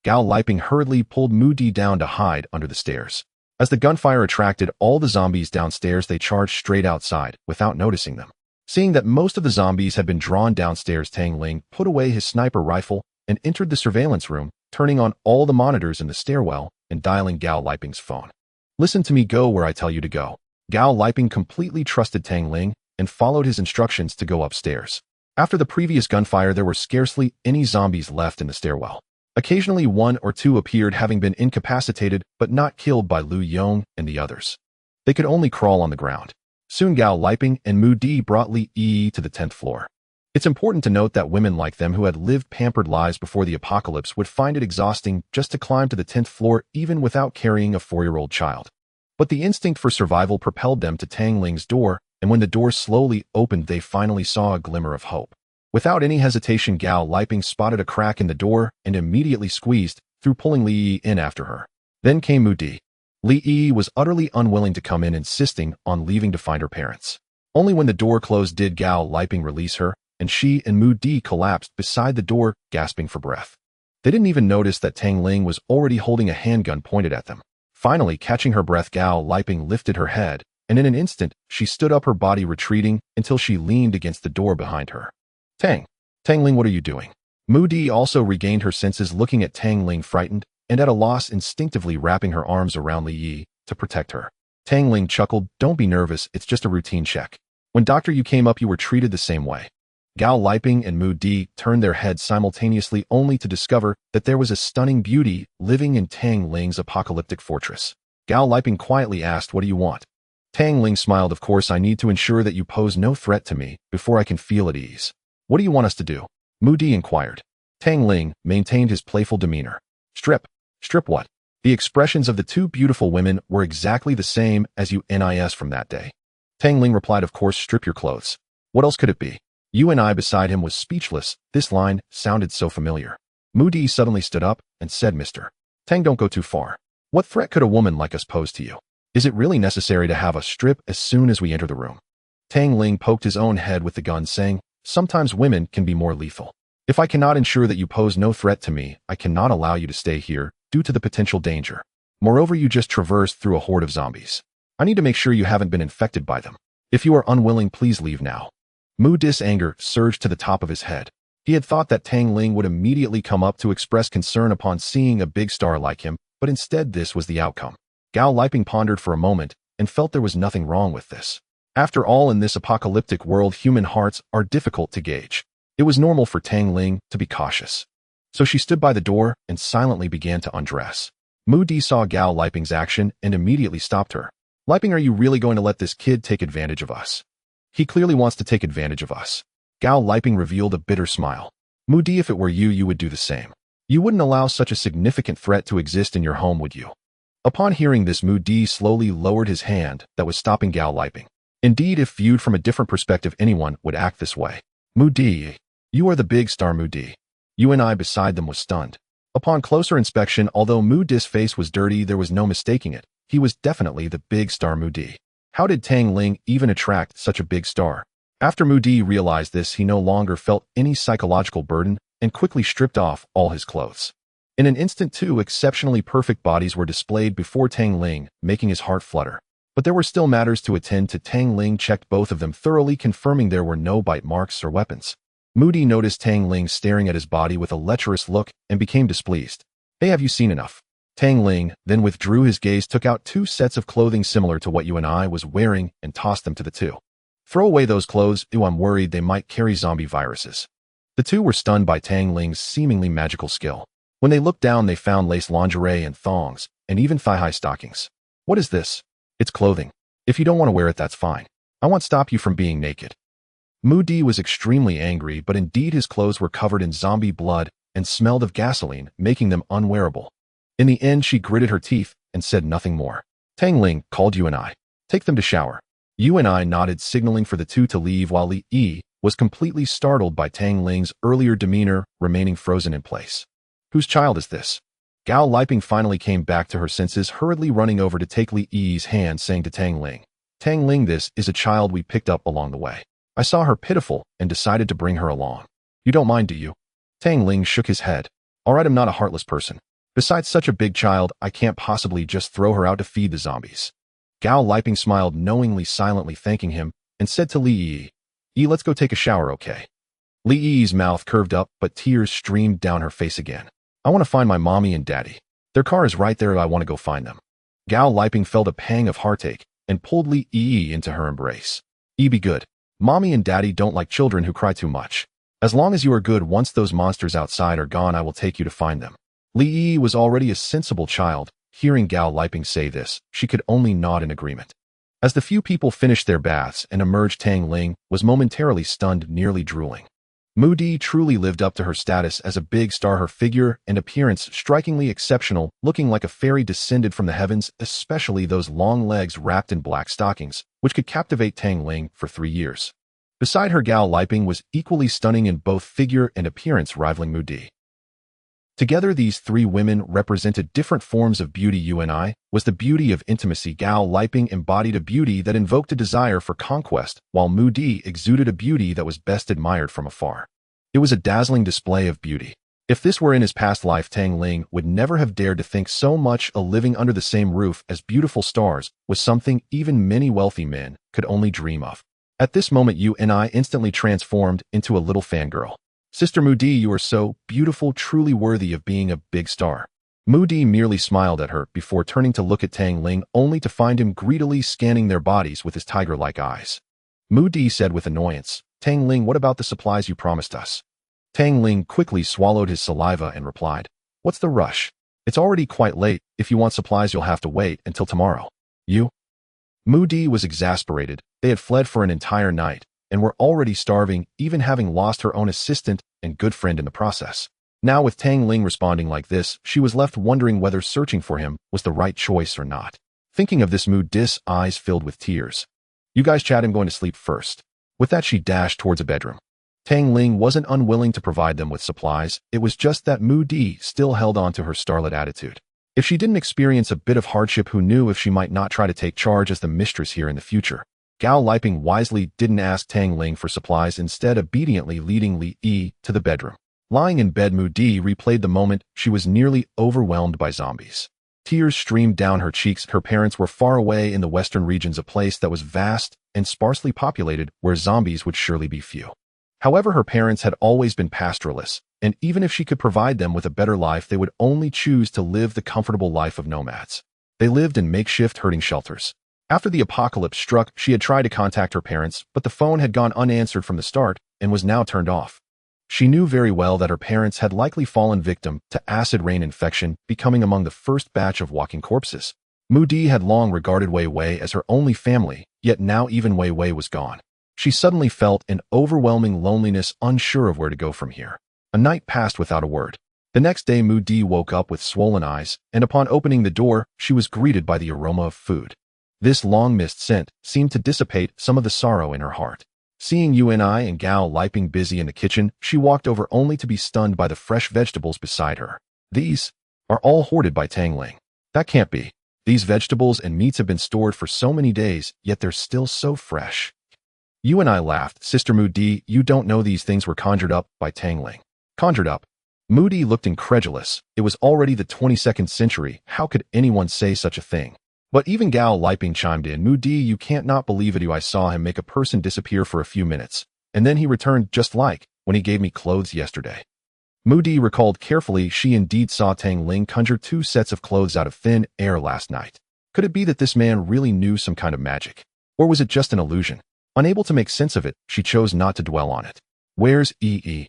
Gao Liping hurriedly pulled Mu Di down to hide under the stairs. As the gunfire attracted all the zombies downstairs, they charged straight outside without noticing them. Seeing that most of the zombies had been drawn downstairs, Tang Ling put away his sniper rifle and entered the surveillance room, turning on all the monitors in the stairwell and dialing Gao Liping's phone. Listen to me, go where I tell you to go. Gao Liping completely trusted Tang Ling and followed his instructions to go upstairs. After the previous gunfire, there were scarcely any zombies left in the stairwell. Occasionally 1 or 2 appeared, having been incapacitated but not killed by Lu Yong and the others. They could only crawl on the ground. Soon Gao Liping and Mu Di brought Li Yi to the 10th floor. It's important to note that women like them who had lived pampered lives before the apocalypse would find it exhausting just to climb to the 10th floor even without carrying a 4-year-old child. But the instinct for survival propelled them to Tang Ling's door, and when the door slowly opened, they finally saw a glimmer of hope. Without any hesitation, Gao Liping spotted a crack in the door and immediately squeezed through, pulling Li Yi in after her. Then came Mu Di. Li Yi was utterly unwilling to come in, insisting on leaving to find her parents. Only when the door closed did Gao Liping release her, and she and Mu Di collapsed beside the door, gasping for breath. They didn't even notice that Tang Ling was already holding a handgun pointed at them. Finally, catching her breath, Gao Liping lifted her head, and in an instant, she stood up, her body retreating until she leaned against the door behind her. Tang Ling, what are you doing? Mu Di also regained her senses, looking at Tang Ling frightened and at a loss, instinctively wrapping her arms around Li Yi to protect her. Tang Ling chuckled, don't be nervous, it's just a routine check. When Doctor Yu came up, you were treated the same way. Gao Liping and Mu Di turned their heads simultaneously, only to discover that there was a stunning beauty living in Tang Ling's apocalyptic fortress. Gao Liping quietly asked, what do you want? Tang Ling smiled, of course, I need to ensure that you pose no threat to me before I can feel at ease. What do you want us to do? Mu Di inquired. Tang Ling maintained his playful demeanor. Strip what? The expressions of the 2 beautiful women were exactly the same as UNIS from that day. Tang Ling replied, of course, strip your clothes. What else could it be? UNI beside him was speechless. This line sounded so familiar. Mu Di suddenly stood up and said, Mr. Tang, don't go too far. What threat could a woman like us pose to you? Is it really necessary to have us strip as soon as we enter the room? Tang Ling poked his own head with the gun, saying, sometimes women can be more lethal. If I cannot ensure that you pose no threat to me, I cannot allow you to stay here due to the potential danger. Moreover, you just traversed through a horde of zombies. I need to make sure you haven't been infected by them. If you are unwilling, please leave now. Mu Di's anger surged to the top of his head. He had thought that Tang Ling would immediately come up to express concern upon seeing a big star like him, but instead this was the outcome. Gao Liping pondered for a moment and felt there was nothing wrong with this. After all, in this apocalyptic world, human hearts are difficult to gauge. It was normal for Tang Ling to be cautious. So she stood by the door and silently began to undress. Mu Di saw Gao Liping's action and immediately stopped her. Liping, are you really going to let this kid take advantage of us? He clearly wants to take advantage of us. Gao Liping revealed a bitter smile. Mu Di, if it were you, you would do the same. You wouldn't allow such a significant threat to exist in your home, would you? Upon hearing this, Mu Di slowly lowered his hand that was stopping Gao Liping. Indeed, if viewed from a different perspective, anyone would act this way. Mu Di, you are the big star, Mu Di. You and I beside them was stunned. Upon closer inspection, although Mu Di's face was dirty, there was no mistaking it. He was definitely the big star Mu Di. How did Tang Ling even attract such a big star? After Mu Di realized this, he no longer felt any psychological burden and quickly stripped off all his clothes. In an instant, two exceptionally perfect bodies were displayed before Tang Ling, making his heart flutter. But there were still matters to attend to. Tang Ling checked both of them thoroughly, confirming there were no bite marks or weapons. Mu Di noticed Tang Ling staring at his body with a lecherous look and became displeased. Hey, have you seen enough? Tang Ling then withdrew his gaze, took out 2 sets of clothing similar to what you and I was wearing, and tossed them to the two. Throw away those clothes. Ew, I'm worried they might carry zombie viruses. The two were stunned by Tang Ling's seemingly magical skill. When they looked down, they found lace lingerie and thongs, and even thigh-high stockings. What is this? It's clothing. If you don't want to wear it, that's fine. I won't stop you from being naked. Mu Di was extremely angry, but indeed his clothes were covered in zombie blood and smelled of gasoline, making them unwearable. In the end, she gritted her teeth and said nothing more. Tang Ling called you and I. Take them to shower. You and I nodded, signaling for the two to leave, while Li Yi was completely startled by Tang Ling's earlier demeanor, remaining frozen in place. Whose child is this? Gao Liping finally came back to her senses, hurriedly running over to take Li Yi's hand, saying to Tang Ling, Tang Ling, this is a child we picked up along the way. I saw her pitiful and decided to bring her along. You don't mind, do you? Tang Ling shook his head. All right, I'm not a heartless person. Besides, such a big child, I can't possibly just throw her out to feed the zombies. Gao Liping smiled knowingly, silently thanking him, and said to Li Yi, let's go take a shower, okay? Li Yi's mouth curved up, but tears streamed down her face again. I want to find my mommy and daddy. Their car is right there. I want to go find them. Gao Liping felt a pang of heartache and pulled Li Yi into her embrace. Be good. Mommy and daddy don't like children who cry too much. As long as you are good, once those monsters outside are gone, I will take you to find them. Li Yi was already a sensible child. Hearing Gao Liping say this, she could only nod in agreement. As the few people finished their baths and emerged, Tang Ling was momentarily stunned, nearly drooling. Mu Di truly lived up to her status as a big star, her figure and appearance strikingly exceptional, looking like a fairy descended from the heavens, especially those long legs wrapped in black stockings, which could captivate Tang Ling for 3 years. Beside her, Gao Liping was equally stunning in both figure and appearance, rivaling Mu Di. Together, these 3 women represented different forms of beauty. You and I was the beauty of intimacy. Gao Liping embodied a beauty that invoked a desire for conquest, while Mu Di exuded a beauty that was best admired from afar. It was a dazzling display of beauty. If this were in his past life, Tang Ling would never have dared to think so much. Living under the same roof as beautiful stars was something even many wealthy men could only dream of. At this moment, you and I instantly transformed into a little fangirl. Sister Mu Di, you are so beautiful, truly worthy of being a big star. Mu Di merely smiled at her before turning to look at Tang Ling, only to find him greedily scanning their bodies with his tiger-like eyes. Mu Di said with annoyance, Tang Ling, what about the supplies you promised us? Tang Ling quickly swallowed his saliva and replied, what's the rush? It's already quite late. If you want supplies, you'll have to wait until tomorrow. You? Mu Di was exasperated. They had fled for an entire night and were already starving, even having lost her own assistant and good friend in the process. Now, with Tang Ling responding like this, she was left wondering whether searching for him was the right choice or not. Thinking of this, Mu Di's eyes filled with tears. You guys chat, I'm going to sleep first. With that, she dashed towards a bedroom. Tang Ling wasn't unwilling to provide them with supplies. It was just that Mu Di still held on to her starlet attitude. If she didn't experience a bit of hardship, who knew if she might not try to take charge as the mistress here in the future? Gao Liping wisely didn't ask Tang Ling for supplies, instead obediently leading Li Yi to the bedroom. Lying in bed, Mu Di replayed the moment she was nearly overwhelmed by zombies. Tears streamed down her cheeks. Her parents were far away in the western regions, a place that was vast and sparsely populated, where zombies would surely be few. However, her parents had always been pastoralists, and even if she could provide them with a better life, they would only choose to live the comfortable life of nomads. They lived in makeshift herding shelters. After the apocalypse struck, she had tried to contact her parents, but the phone had gone unanswered from the start and was now turned off. She knew very well that her parents had likely fallen victim to acid rain infection, becoming among the first batch of walking corpses. Mu-Di had long regarded Wei Wei as her only family, yet now even Wei Wei was gone. She suddenly felt an overwhelming loneliness, unsure of where to go from here. A night passed without a word. The next day, Mu-Di woke up with swollen eyes, and upon opening the door, she was greeted by the aroma of food. This long-missed scent seemed to dissipate some of the sorrow in her heart. Seeing Yunai and Gao Liping busy in the kitchen, she walked over only to be stunned by the fresh vegetables beside her. These are all hoarded by Tang Ling. That can't be. These vegetables and meats have been stored for so many days, yet they're still so fresh. Yunai laughed. Sister Mu-Di, you don't know these things were conjured up by Tang Ling. Conjured up? Mu-Di looked incredulous. It was already the 22nd century. How could anyone say such a thing? But even Gao Liping chimed in. Mu-Di, you can't not believe it. I saw him make a person disappear for a few minutes, and then he returned just like when he gave me clothes yesterday. Mu-Di recalled carefully she indeed saw Tang Ling conjure 2 sets of clothes out of thin air last night. Could it be that this man really knew some kind of magic? Or was it just an illusion? Unable to make sense of it, she chose not to dwell on it. Where's Ee?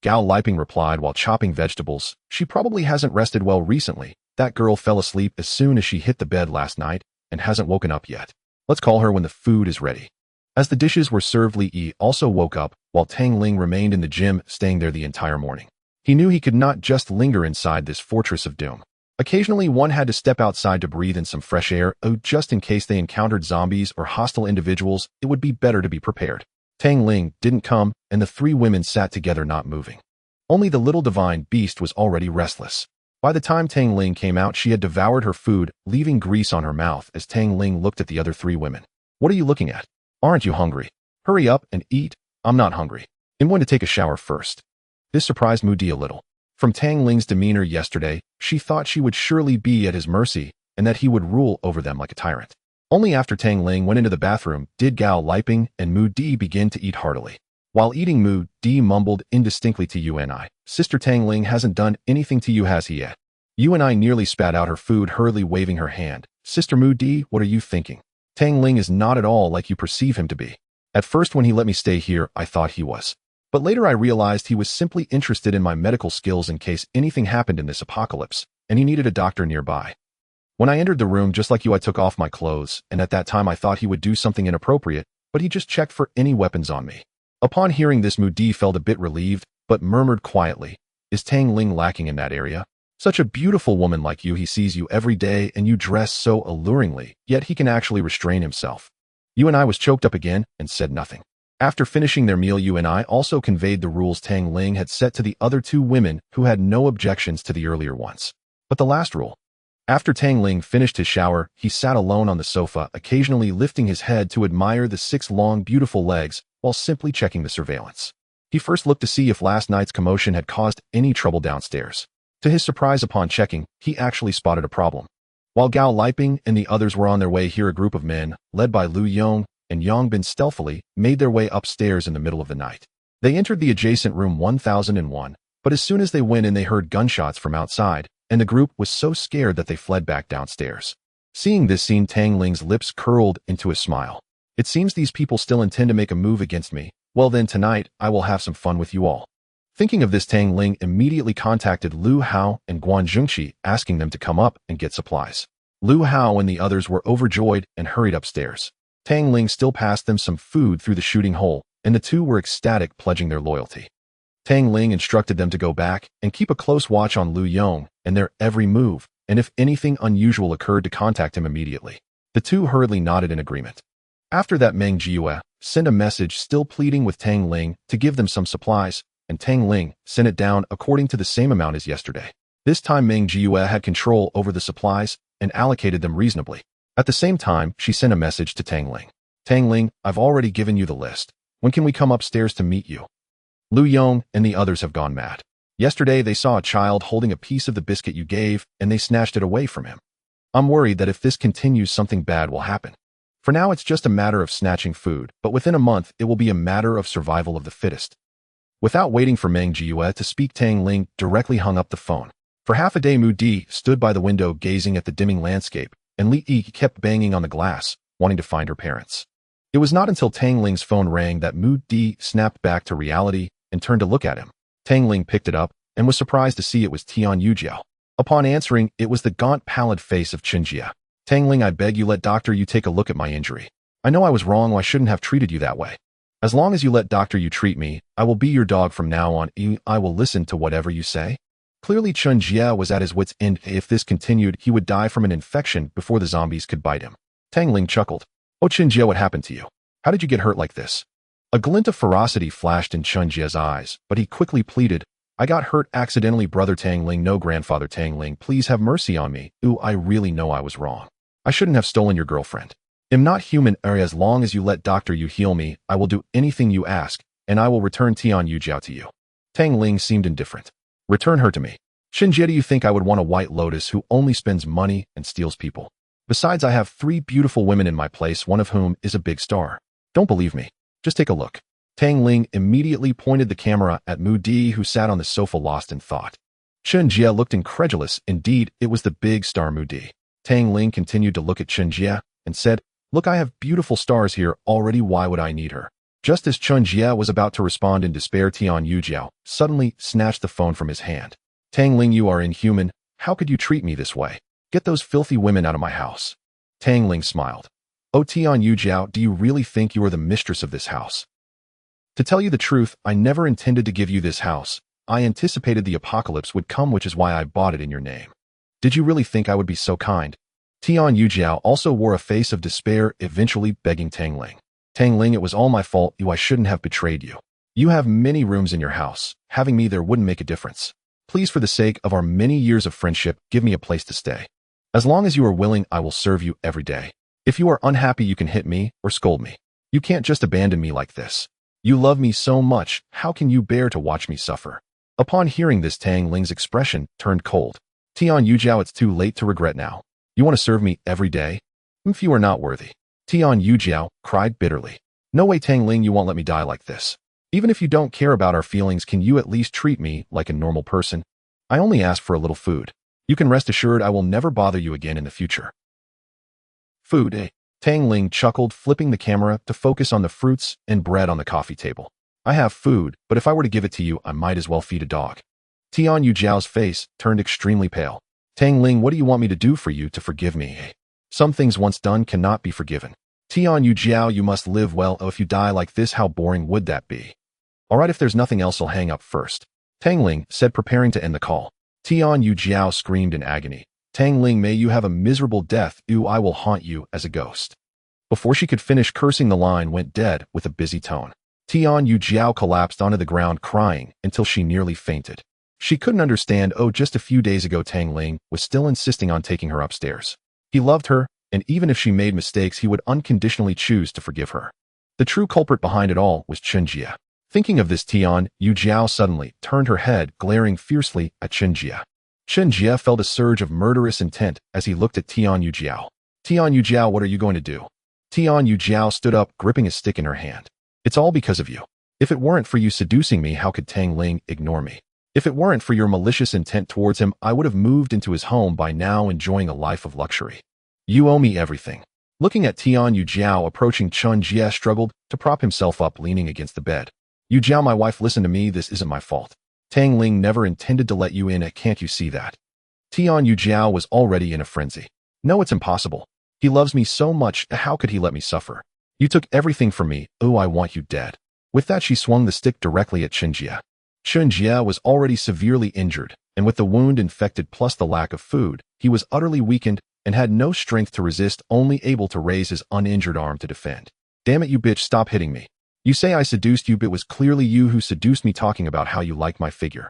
Gao Liping replied while chopping vegetables. She probably hasn't rested well recently. That girl fell asleep as soon as she hit the bed last night and hasn't woken up yet. Let's call her when the food is ready. As the dishes were served, Li also woke up while Tang Ling remained in the gym, staying there the entire morning. He knew he could not just linger inside this fortress of doom. Occasionally, one had to step outside to breathe in some fresh air. Just in case they encountered zombies or hostile individuals, it would be better to be prepared. Tang Ling didn't come, and the 3 women sat together not moving. Only the little divine beast was already restless. By the time Tang Ling came out, she had devoured her food, leaving grease on her mouth as Tang Ling looked at the other 3 women. What are you looking at? Aren't you hungry? Hurry up and eat. I'm not hungry. I'm going to take a shower first. This surprised Mu-Di a little. From Tang Ling's demeanor yesterday, she thought she would surely be at his mercy and that he would rule over them like a tyrant. Only after Tang Ling went into the bathroom did Gao Liping and Mu-Di begin to eat heartily. While eating, Mu-Di mumbled indistinctly to Yunai, Sister Tang Ling hasn't done anything to you, has he yet? Yunai nearly spat out her food, hurriedly waving her hand. Sister Mu-Di, what are you thinking? Tang Ling is not at all like you perceive him to be. At first, when he let me stay here, I thought he was. But later I realized he was simply interested in my medical skills in case anything happened in this apocalypse, and he needed a doctor nearby. When I entered the room just like you, I took off my clothes, and at that time I thought he would do something inappropriate, but he just checked for any weapons on me. Upon hearing this, Mu-Di felt a bit relieved, but murmured quietly, is Tang Ling lacking in that area? Such a beautiful woman like you, he sees you every day and you dress so alluringly, yet he can actually restrain himself. Yunai was choked up again and said nothing. After finishing their meal, Yunai also conveyed the rules Tang Ling had set to the other 2 women who had no objections to the earlier ones. But the last rule. After Tang Ling finished his shower, he sat alone on the sofa, occasionally lifting his head to admire the 6 long, beautiful legs while simply checking the surveillance. He first looked to see if last night's commotion had caused any trouble downstairs. To his surprise, upon checking, he actually spotted a problem. While Gao Liping and the others were on their way here, a group of men, led by Lu Yong and Yang Bin, stealthily made their way upstairs in the middle of the night. They entered the adjacent room 1001, but as soon as they went in, they heard gunshots from outside, and the group was so scared that they fled back downstairs. Seeing this scene, Tang Ling's lips curled into a smile. It seems these people still intend to make a move against me. Well then, tonight, I will have some fun with you all. Thinking of this, Tang Ling immediately contacted Lu Hao and Guan Zhengqi, asking them to come up and get supplies. Lu Hao and the others were overjoyed and hurried upstairs. Tang Ling still passed them some food through the shooting hole, and the 2 were ecstatic, pledging their loyalty. Tang Ling instructed them to go back and keep a close watch on Lu Yong and their every move, and if anything unusual occurred, to contact him immediately. The 2 hurriedly nodded in agreement. After that, Meng Jiue sent a message still pleading with Tang Ling to give them some supplies, and Tang Ling sent it down according to the same amount as yesterday. This time Meng Jiue had control over the supplies and allocated them reasonably. At the same time, she sent a message to Tang Ling. Tang Ling, I've already given you the list. When can we come upstairs to meet you? Lu Yong and the others have gone mad. Yesterday they saw a child holding a piece of the biscuit you gave, and they snatched it away from him. I'm worried that if this continues, something bad will happen. For now, it's just a matter of snatching food, but within a month, it will be a matter of survival of the fittest. Without waiting for Meng Jiyue to speak, Tang Ling directly hung up the phone. For half a day, Mu Di stood by the window gazing at the dimming landscape, and Li Yi kept banging on the glass, wanting to find her parents. It was not until Tang Ling's phone rang that Mu Di snapped back to reality and turned to look at him. Tang Ling picked it up and was surprised to see it was Tian Yujiao. Upon answering, it was the gaunt, pallid face of Qinjie. Tang Ling, I beg you, let Dr. Yu take a look at my injury. I know I was wrong. I shouldn't have treated you that way. As long as you let Dr. Yu treat me, I will be your dog from now on. I will listen to whatever you say. Clearly, Qinjie was at his wit's end. If this continued, he would die from an infection before the zombies could bite him. Tang Ling chuckled. Oh, Qinjie, what happened to you? How did you get hurt like this? A glint of ferocity flashed in Qinjie's eyes, but he quickly pleaded, I got hurt accidentally, brother Tang Ling. No, grandfather Tang Ling, please have mercy on me. I really know I was wrong. I shouldn't have stolen your girlfriend. I'm not human. As long as you let Dr. Yu heal me, I will do anything you ask, and I will return Tian Yujiao to you. Tang Ling seemed indifferent. Return her to me. Qinjie, do you think I would want a white lotus who only spends money and steals people? Besides, I have 3 beautiful women in my place, one of whom is a big star. Don't believe me? Just take a look. Tang Ling immediately pointed the camera at Mu Di, who sat on the sofa lost in thought. Qinjie looked incredulous. Indeed, it was the big star Mu Di. Tang Ling continued to look at Qinjie and said, Look, I have beautiful stars here already. Why would I need her? Just as Qinjie was about to respond in despair, Tian Yujiao suddenly snatched the phone from his hand. Tang Ling, you are inhuman. How could you treat me this way? Get those filthy women out of my house. Tang Ling smiled. Oh, Tian Yujiao, do you really think you are the mistress of this house? To tell you the truth, I never intended to give you this house. I anticipated the apocalypse would come, which is why I bought it in your name. Did you really think I would be so kind? Tian Yujiao also wore a face of despair, eventually begging Tang Ling. Tang Ling, it was all my fault. I shouldn't have betrayed you. You have many rooms in your house. Having me there wouldn't make a difference. Please, for the sake of our many years of friendship, give me a place to stay. As long as you are willing, I will serve you every day. If you are unhappy, you can hit me or scold me. You can't just abandon me like this. You love me so much. How can you bear to watch me suffer? Upon hearing this, Tang Ling's expression turned cold. Tian Yujiao, it's too late to regret now. You want to serve me every day? If you are not worthy. Tian Yujiao cried bitterly. No way, Tang Ling, you won't let me die like this. Even if you don't care about our feelings, can you at least treat me like a normal person? I only ask for a little food. You can rest assured I will never bother you again in the future. Food, eh? Tang Ling chuckled, flipping the camera to focus on the fruits and bread on the coffee table. I have food, but if I were to give it to you, I might as well feed a dog. Tian Yujiao's face turned extremely pale. Tang Ling, what do you want me to do for you to forgive me, eh? Some things once done cannot be forgiven. Tian Yujiao, you must live well. Oh, if you die like this, how boring would that be? Alright, if there's nothing else, I'll hang up first. Tang Ling said, preparing to end the call. Tian Yujiao screamed in agony. Tang Ling, may you have a miserable death. I will haunt you as a ghost. Before she could finish cursing, the line went dead with a busy tone. Tian Yujiao collapsed onto the ground crying until she nearly fainted. She couldn't understand. Just a few days ago Tang Ling was still insisting on taking her upstairs. He loved her, and even if she made mistakes, he would unconditionally choose to forgive her. The true culprit behind it all was Qinjie. Thinking of this, Tian Yujiao suddenly turned her head, glaring fiercely at Qinjie. Qinjie felt a surge of murderous intent as he looked at Tian Yujiao. Tian Yujiao, what are you going to do? Tian Yujiao stood up, gripping a stick in her hand. It's all because of you. If it weren't for you seducing me, how could Tang Ling ignore me? If it weren't for your malicious intent towards him, I would have moved into his home by now, enjoying a life of luxury. You owe me everything. Looking at Tian Yujiao approaching, Qinjie struggled to prop himself up, leaning against the bed. Yujiao, my wife, listen to me, this isn't my fault. Tang Ling never intended to let you in, can't you see that? Tian Yujiao was already in a frenzy. No, it's impossible. He loves me so much, how could he let me suffer? You took everything from me, I want you dead. With that, she swung the stick directly at Qinjie. Qinjie was already severely injured, and with the wound infected plus the lack of food, he was utterly weakened and had no strength to resist, only able to raise his uninjured arm to defend. Damn it, you bitch, stop hitting me. You say I seduced you, but it was clearly you who seduced me, talking about how you like my figure.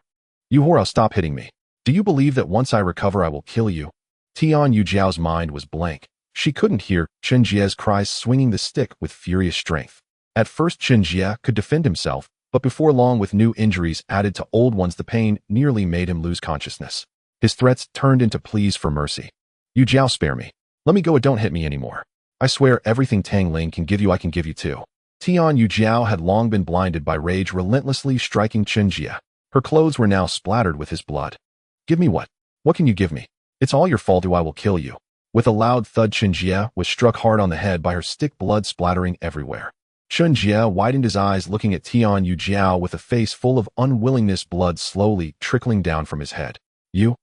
You whore, stop hitting me. Do you believe that once I recover I will kill you? Tian Yujiao's mind was blank. She couldn't hear Qinjie's cries, swinging the stick with furious strength. At first Qinjie could defend himself, but before long, with new injuries added to old ones, the pain nearly made him lose consciousness. His threats turned into pleas for mercy. Yujiao, spare me. Let me go, don't hit me anymore. I swear everything Tang Ling can give you I can give you too. Tian Yujiao had long been blinded by rage, relentlessly striking Chen Jia. Her clothes were now splattered with his blood. Give me what? What can you give me? It's all your fault, or I will kill you. With a loud thud, Chen Jia was struck hard on the head by her stick, blood splattering everywhere. Chen Jia widened his eyes, looking at Tian Yujiao with a face full of unwillingness, blood slowly trickling down from his head. You,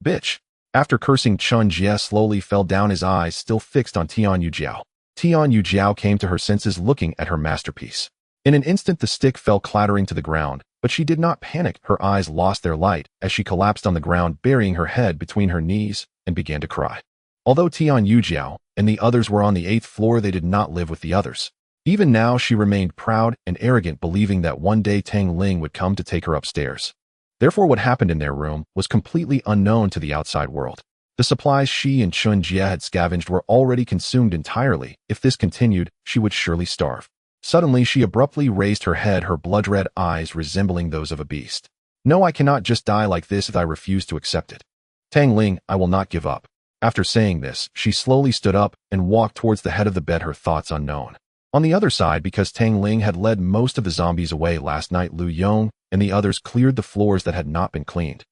bitch. After cursing, Chen Jia slowly fell down, his eyes still fixed on Tian Yujiao. Tian Yujiao came to her senses, looking at her masterpiece. In an instant, the stick fell clattering to the ground, but she did not panic. Her eyes lost their light as she collapsed on the ground, burying her head between her knees, and began to cry. Although Tian Yujiao and the others were on the 8th floor, they did not live with the others. Even now, she remained proud and arrogant, believing that one day Tang Ling would come to take her upstairs. Therefore, what happened in their room was completely unknown to the outside world. The supplies she and Chen Jia had scavenged were already consumed entirely. If this continued, she would surely starve. Suddenly, she abruptly raised her head, her blood-red eyes resembling those of a beast. No, I cannot just die like this if I refuse to accept it. Tang Ling, I will not give up. After saying this, she slowly stood up and walked towards the head of the bed, her thoughts unknown. On the other side, because Tang Ling had led most of the zombies away last night, Lu Yong and the others cleared the floors that had not been cleaned.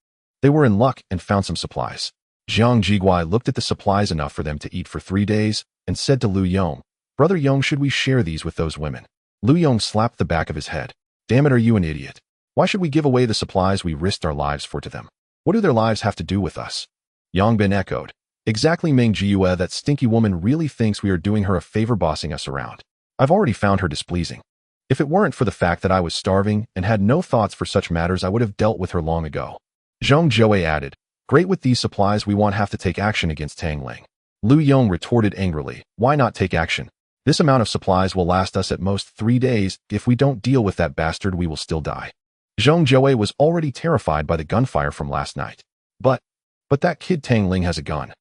They were in luck and found some supplies. Jiang Jiguai looked at the supplies, enough for them to eat for 3 days, and said to Lu Yong, Brother Yong, should we share these with those women? Lu Yong slapped the back of his head. Damn it, are you an idiot? Why should we give away the supplies we risked our lives for to them? What do their lives have to do with us? Yang Bin echoed. Exactly, Meng Jiue, that stinky woman really thinks we are doing her a favor bossing us around. I've already found her displeasing. If it weren't for the fact that I was starving and had no thoughts for such matters, I would have dealt with her long ago. Zhang Zhou added, Great, with these supplies we won't have to take action against Tang Ling. Lu Yong retorted angrily, Why not take action? This amount of supplies will last us at most 3 days. If we don't deal with that bastard, we will still die. Zhang Zhou was already terrified by the gunfire from last night. But that kid Tang Ling has a gun.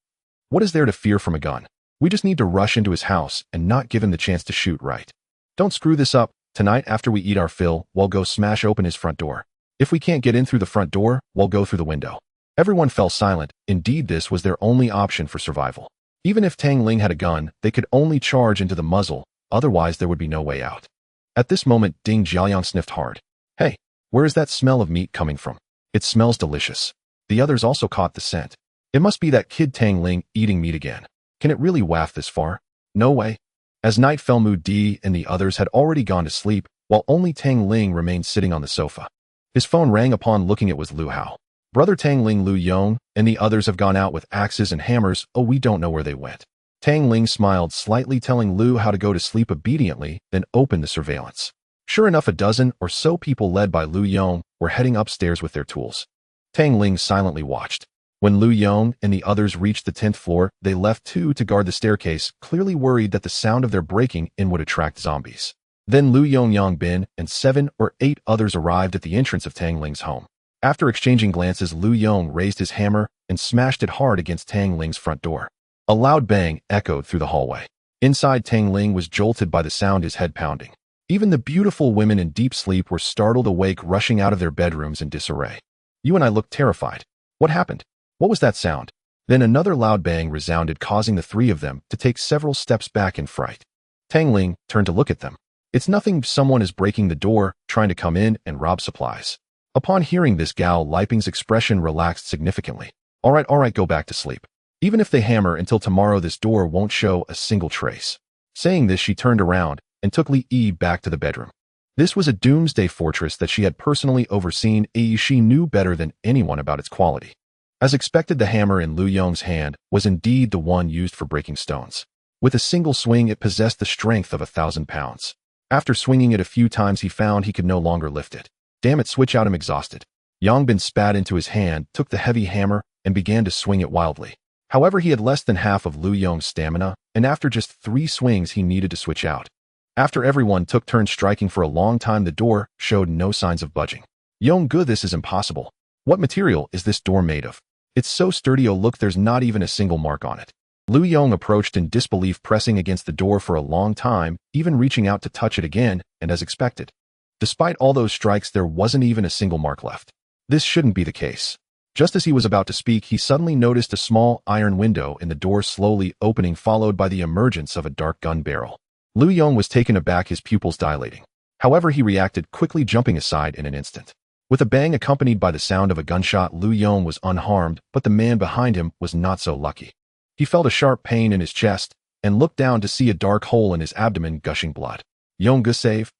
What is there to fear from a gun? We just need to rush into his house and not give him the chance to shoot, right? Don't screw this up. Tonight, after we eat our fill, we'll go smash open his front door. If we can't get in through the front door, we'll go through the window. Everyone fell silent. Indeed, this was their only option for survival. Even if Tang Ling had a gun, they could only charge into the muzzle, otherwise there would be no way out. At this moment, Ding Jiaoyang sniffed hard. Hey, where is that smell of meat coming from? It smells delicious. The others also caught the scent. It must be that kid Tang Ling eating meat again. Can it really waft this far? No way. As night fell, Mu Di and the others had already gone to sleep, while only Tang Ling remained sitting on the sofa. His phone rang. Upon looking, it was Lu Hao. Brother Tang Ling, Lu Yong and the others have gone out with axes and hammers. Oh, we don't know where they went. Tang Ling smiled slightly, telling Lu how to go to sleep obediently, then opened the surveillance. Sure enough, a dozen or so people led by Lu Yong were heading upstairs with their tools. Tang Ling silently watched. When Lu Yong and the others reached the 10th floor, they left 2 to guard the staircase, clearly worried that the sound of their breaking in would attract zombies. Then Lu Yong, Yang Bin, and 7 or 8 others arrived at the entrance of Tang Ling's home. After exchanging glances, Lu Yong raised his hammer and smashed it hard against Tang Ling's front door. A loud bang echoed through the hallway. Inside, Tang Ling was jolted by the sound, his head pounding. Even the beautiful women in deep sleep were startled awake, rushing out of their bedrooms in disarray. You and I looked terrified. What happened? What was that sound? Then another loud bang resounded, causing the 3 of them to take several steps back in fright. Tang Ling turned to look at them. It's nothing. Someone is breaking the door, trying to come in and rob supplies. Upon hearing this, Gao Liping's expression relaxed significantly. All right, go back to sleep. Even if they hammer until tomorrow, this door won't show a single trace. Saying this, she turned around and took Li Yi back to the bedroom. This was a doomsday fortress that she had personally overseen. She knew better than anyone about its quality. As expected, the hammer in Lu Yong's hand was indeed the one used for breaking stones. With a single swing, it possessed the strength of 1,000 pounds. After swinging it a few times, he found he could no longer lift it. Damn it, switch out, I'm exhausted. Yang Bin spat into his hand, took the heavy hammer, and began to swing it wildly. However, he had less than half of Lu Yong's stamina, and after just 3 swings, he needed to switch out. After everyone took turns striking for a long time, the door showed no signs of budging. Yong-gu, this is impossible. What material is this door made of? It's so sturdy. Oh look, there's not even a single mark on it. Lu Yong approached in disbelief, pressing against the door for a long time, even reaching out to touch it again, and as expected. Despite all those strikes, there wasn't even a single mark left. This shouldn't be the case. Just as he was about to speak, he suddenly noticed a small iron window in the door slowly opening, followed by the emergence of a dark gun barrel. Lu Yong was taken aback, his pupils dilating. However, he reacted, quickly jumping aside in an instant. With a bang accompanied by the sound of a gunshot, Lu Yong was unharmed, but the man behind him was not so lucky. He felt a sharp pain in his chest and looked down to see a dark hole in his abdomen gushing blood. Yong, save!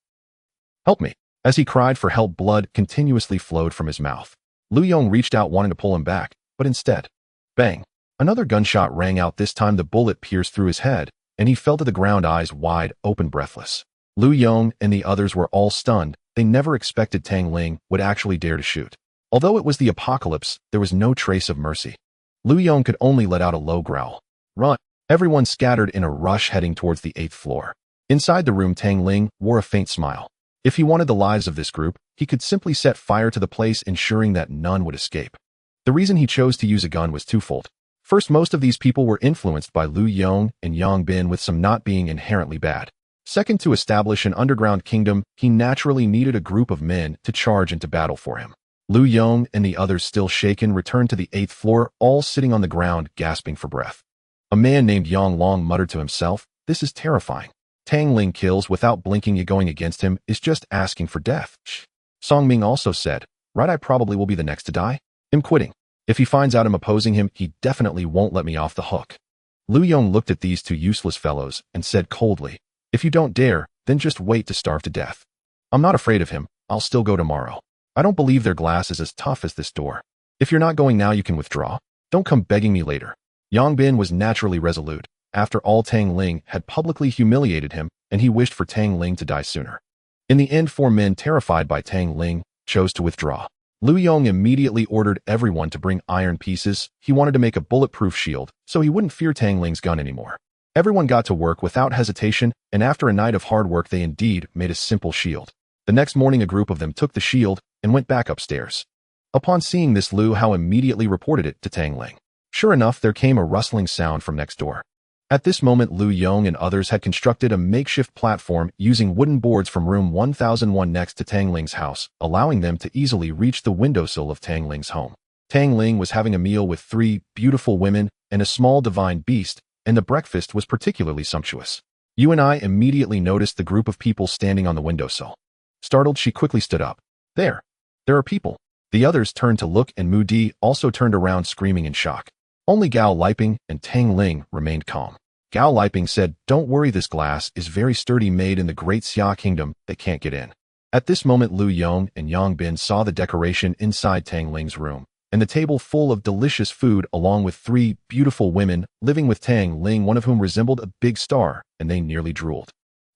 Help me! As he cried for help, blood continuously flowed from his mouth. Lu Yong reached out, wanting to pull him back, but instead, bang! Another gunshot rang out. This time the bullet pierced through his head, and he fell to the ground, eyes wide open, breathless. Lu Yong and the others were all stunned. They never expected Tang Ling would actually dare to shoot. Although it was the apocalypse, there was no trace of mercy. Lu Yong could only let out a low growl. Run! Everyone scattered in a rush, heading towards the 8th floor. Inside the room, Tang Ling wore a faint smile. If he wanted the lives of this group, he could simply set fire to the place, ensuring that none would escape. The reason he chose to use a gun was twofold. First, most of these people were influenced by Lu Yong and Yang Bin, with some not being inherently bad. Second, to establish an underground kingdom, he naturally needed a group of men to charge into battle for him. Lu Yong and the others, still shaken, returned to the 8th floor, all sitting on the ground, gasping for breath. A man named Yang Long muttered to himself, "This is terrifying. Tang Ling kills without blinking. You going against him is just asking for death." Song Ming also said, "Right, I probably will be the next to die. I'm quitting. If he finds out I'm opposing him, he definitely won't let me off the hook." Lu Yong looked at these two useless fellows and said coldly, "If you don't dare, then just wait to starve to death. I'm not afraid of him. I'll still go tomorrow. I don't believe their glass is as tough as this door. If you're not going now, you can withdraw. Don't come begging me later." Yang Bin was naturally resolute. After all, Tang Ling had publicly humiliated him, and he wished for Tang Ling to die sooner. In the end, 4 men, terrified by Tang Ling, chose to withdraw. Lu Yong immediately ordered everyone to bring iron pieces. He wanted to make a bulletproof shield, so he wouldn't fear Tang Ling's gun anymore. Everyone got to work without hesitation, and after a night of hard work, they indeed made a simple shield. The next morning, a group of them took the shield and went back upstairs. Upon seeing this, Lu Hao immediately reported it to Tang Ling. Sure enough, there came a rustling sound from next door. At this moment, Lu Yong and others had constructed a makeshift platform using wooden boards from room 1001 next to Tang Ling's house, allowing them to easily reach the windowsill of Tang Ling's home. Tang Ling was having a meal with 3 beautiful women and a small divine beast, and the breakfast was particularly sumptuous. Yu and I immediately noticed the group of people standing on the windowsill. Startled, she quickly stood up. There are people." The others turned to look, and Mu Di also turned around, screaming in shock. Only Gao Liping and Tang Ling remained calm. Gao Liping said, "Don't worry, this glass is very sturdy, made in the Great Xia Kingdom. They can't get in." At this moment, Lu Yong and Yang Bin saw the decoration inside Tang Ling's room, and the table full of delicious food, along with 3 beautiful women living with Tang Ling, one of whom resembled a big star, and they nearly drooled.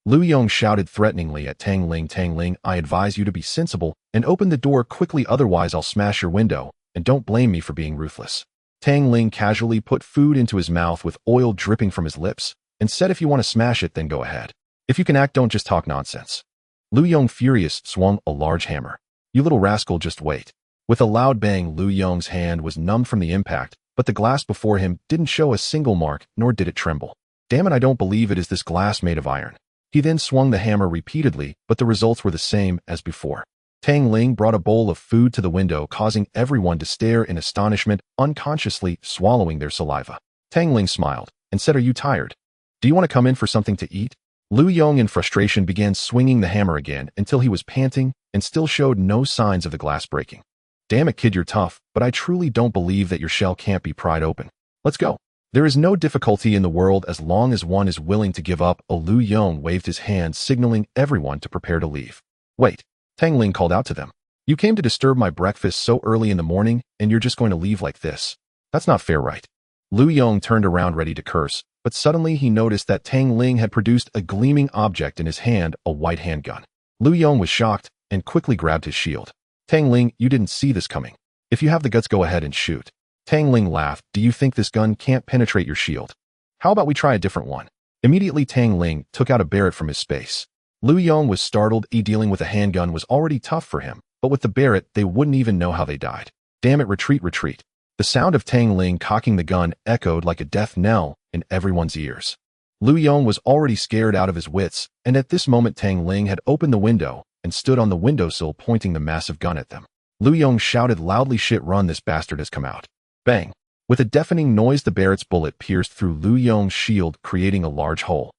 Lu Yong shouted threateningly at Tang Ling, "Tang Ling, I advise you to be sensible and open the door quickly, otherwise I'll smash your window, and don't blame me for being ruthless." Tang Ling casually put food into his mouth with oil dripping from his lips and said, "If you want to smash it, then go ahead. If you can act, don't just talk nonsense." Lu Yong, furious, swung a large hammer. "You little rascal, just wait." With a loud bang, Lu Yong's hand was numbed from the impact, but the glass before him didn't show a single mark, nor did it tremble. "Damn it, I don't believe it is this glass made of iron." He then swung the hammer repeatedly, but the results were the same as before. Tang Ling brought a bowl of food to the window, causing everyone to stare in astonishment, unconsciously swallowing their saliva. Tang Ling smiled and said, "Are you tired? Do you want to come in for something to eat?" Lu Yong, in frustration, began swinging the hammer again until he was panting and still showed no signs of the glass breaking. "Damn it, kid, you're tough, but I truly don't believe that your shell can't be pried open. Let's go. There is no difficulty in the world as long as one is willing to give up." Lu Yong waved his hand, signaling everyone to prepare to leave. "Wait," Tang Ling called out to them. "You came to disturb my breakfast so early in the morning, and you're just going to leave like this? That's not fair, right?" Lu Yong turned around ready to curse, but suddenly he noticed that Tang Ling had produced a gleaming object in his hand, a white handgun. Lu Yong was shocked and quickly grabbed his shield. "Tang Ling, you didn't see this coming. If you have the guts, go ahead and shoot." Tang Ling laughed. "Do you think this gun can't penetrate your shield? How about we try a different one?" Immediately, Tang Ling took out a Barrett from his space. Lu Yong was startled. Dealing with a handgun was already tough for him, but with the Barrett, they wouldn't even know how they died. "Damn it, retreat, retreat." The sound of Tang Ling cocking the gun echoed like a death knell in everyone's ears. Lu Yong was already scared out of his wits, and at this moment Tang Ling had opened the window and stood on the windowsill, pointing the massive gun at them. Lu Yong shouted loudly, "Shit, run, this bastard has come out." Bang! With a deafening noise, the Barrett's bullet pierced through Lu Yong's shield, creating a large hole.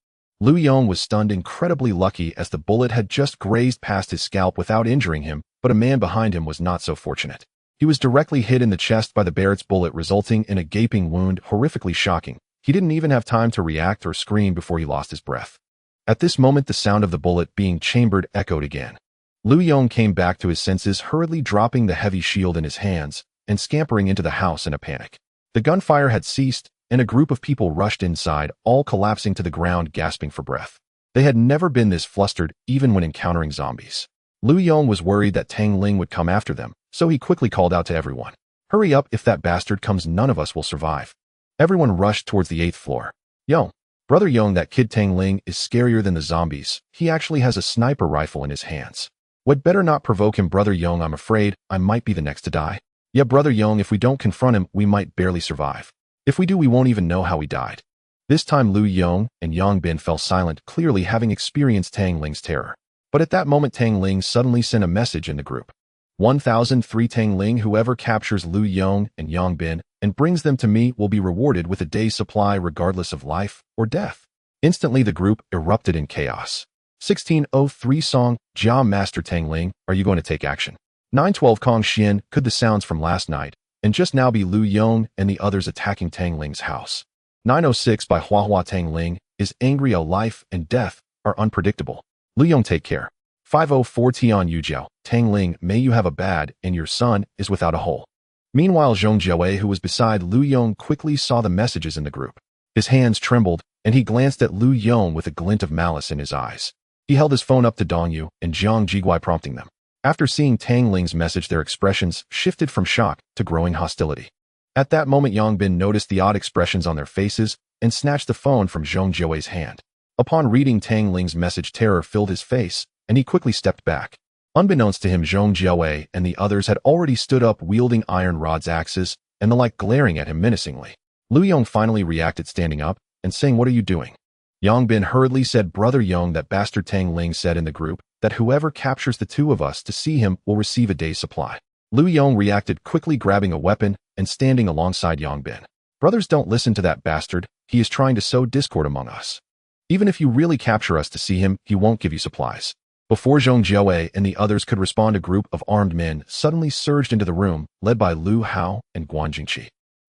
Lu Yong was stunned, incredibly lucky as the bullet had just grazed past his scalp without injuring him, but a man behind him was not so fortunate. He was directly hit in the chest by the Barrett's bullet, resulting in a gaping wound, horrifically shocking. He didn't even have time to react or scream before he lost his breath. At this moment, the sound of the bullet being chambered echoed again. Lu Yong came back to his senses, hurriedly dropping the heavy shield in his hands and scampering into the house in a panic. The gunfire had ceased, and a group of people rushed inside, all collapsing to the ground, gasping for breath. They had never been this flustered, even when encountering zombies. Lu Yong was worried that Tang Ling would come after them, so he quickly called out to everyone, "Hurry up, if that bastard comes, none of us will survive." Everyone rushed towards the 8th floor. "Yo, Brother Yong, that kid Tang Ling is scarier than the zombies. He actually has a sniper rifle in his hands. We'd better not provoke him, Brother Yong. I'm afraid I might be the next to die." "Yeah, Brother Yong, if we don't confront him, we might barely survive. If we do, we won't even know how we died." This time Lu Yong and Yang Bin fell silent, clearly having experienced Tang Ling's terror. But at that moment Tang Ling suddenly sent a message in the group. 1003 Tang Ling, whoever captures Lu Yong and Yang Bin and brings them to me will be rewarded with a day's supply regardless of life or death. Instantly the group erupted in chaos. 1603 Song, Jia Master Tang Ling, are you going to take action? 912 Kong Xian, could the sounds from last night and just now be Lu Yong and the others attacking Tang Ling's house? 906 by Hua Tang Ling is angry. A life and death are unpredictable. Lu Yong, take care. 504 Tian Yujiao, Tang Ling, may you have a bad, and your son is without a hole. Meanwhile Zhong Jiawei, who was beside Lu Yong, quickly saw the messages in the group. His hands trembled, and he glanced at Lu Yong with a glint of malice in his eyes. He held his phone up to Dong Yu and Jiang Jiguai, prompting them. After seeing Tang Ling's message, their expressions shifted from shock to growing hostility. At that moment Yang Bin noticed the odd expressions on their faces and snatched the phone from Zhong Jiawei's hand. Upon reading Tang Ling's message, terror filled his face, and he quickly stepped back. Unbeknownst to him, Zhong Jiawei and the others had already stood up, wielding iron rods, axes, and the like, glaring at him menacingly. Lu Yong finally reacted, standing up and saying, "What are you doing?" Yang Bin hurriedly said, "Brother Yong, that bastard Tang Ling said in the group that whoever captures the two of us to see him will receive a day's supply." Lu Yong reacted, quickly grabbing a weapon and standing alongside Yang Bin. "Brothers, don't listen to that bastard. He is trying to sow discord among us. Even if you really capture us to see him, he won't give you supplies." Before Zhong Jiawei and the others could respond, a group of armed men suddenly surged into the room, led by Lu Hao and Guan Jingqi.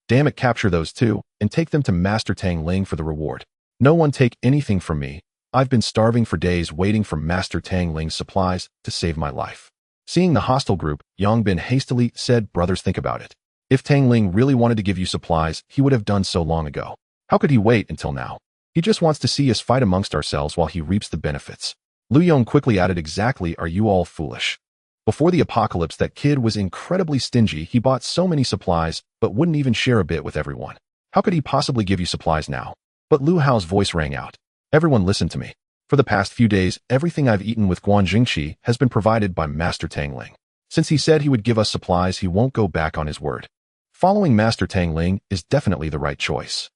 "Damn it, capture those two and take them to Master Tang Ling for the reward. No one take anything from me. I've been starving for days, waiting for Master Tang Ling's supplies to save my life." Seeing the hostile group, Yang Bin hastily said, "Brothers, think about it. If Tang Ling really wanted to give you supplies, he would have done so long ago. How could he wait until now? He just wants to see us fight amongst ourselves while he reaps the benefits." Lu Yong quickly added, "Exactly, are you all foolish? Before the apocalypse, that kid was incredibly stingy. He bought so many supplies, but wouldn't even share a bit with everyone. How could he possibly give you supplies now?" But Lu Hao's voice rang out. "Everyone listen to me. For the past few days, everything I've eaten with Guan Jingqi has been provided by Master Tang Ling. Since he said he would give us supplies, he won't go back on his word. Following Master Tang Ling is definitely the right choice."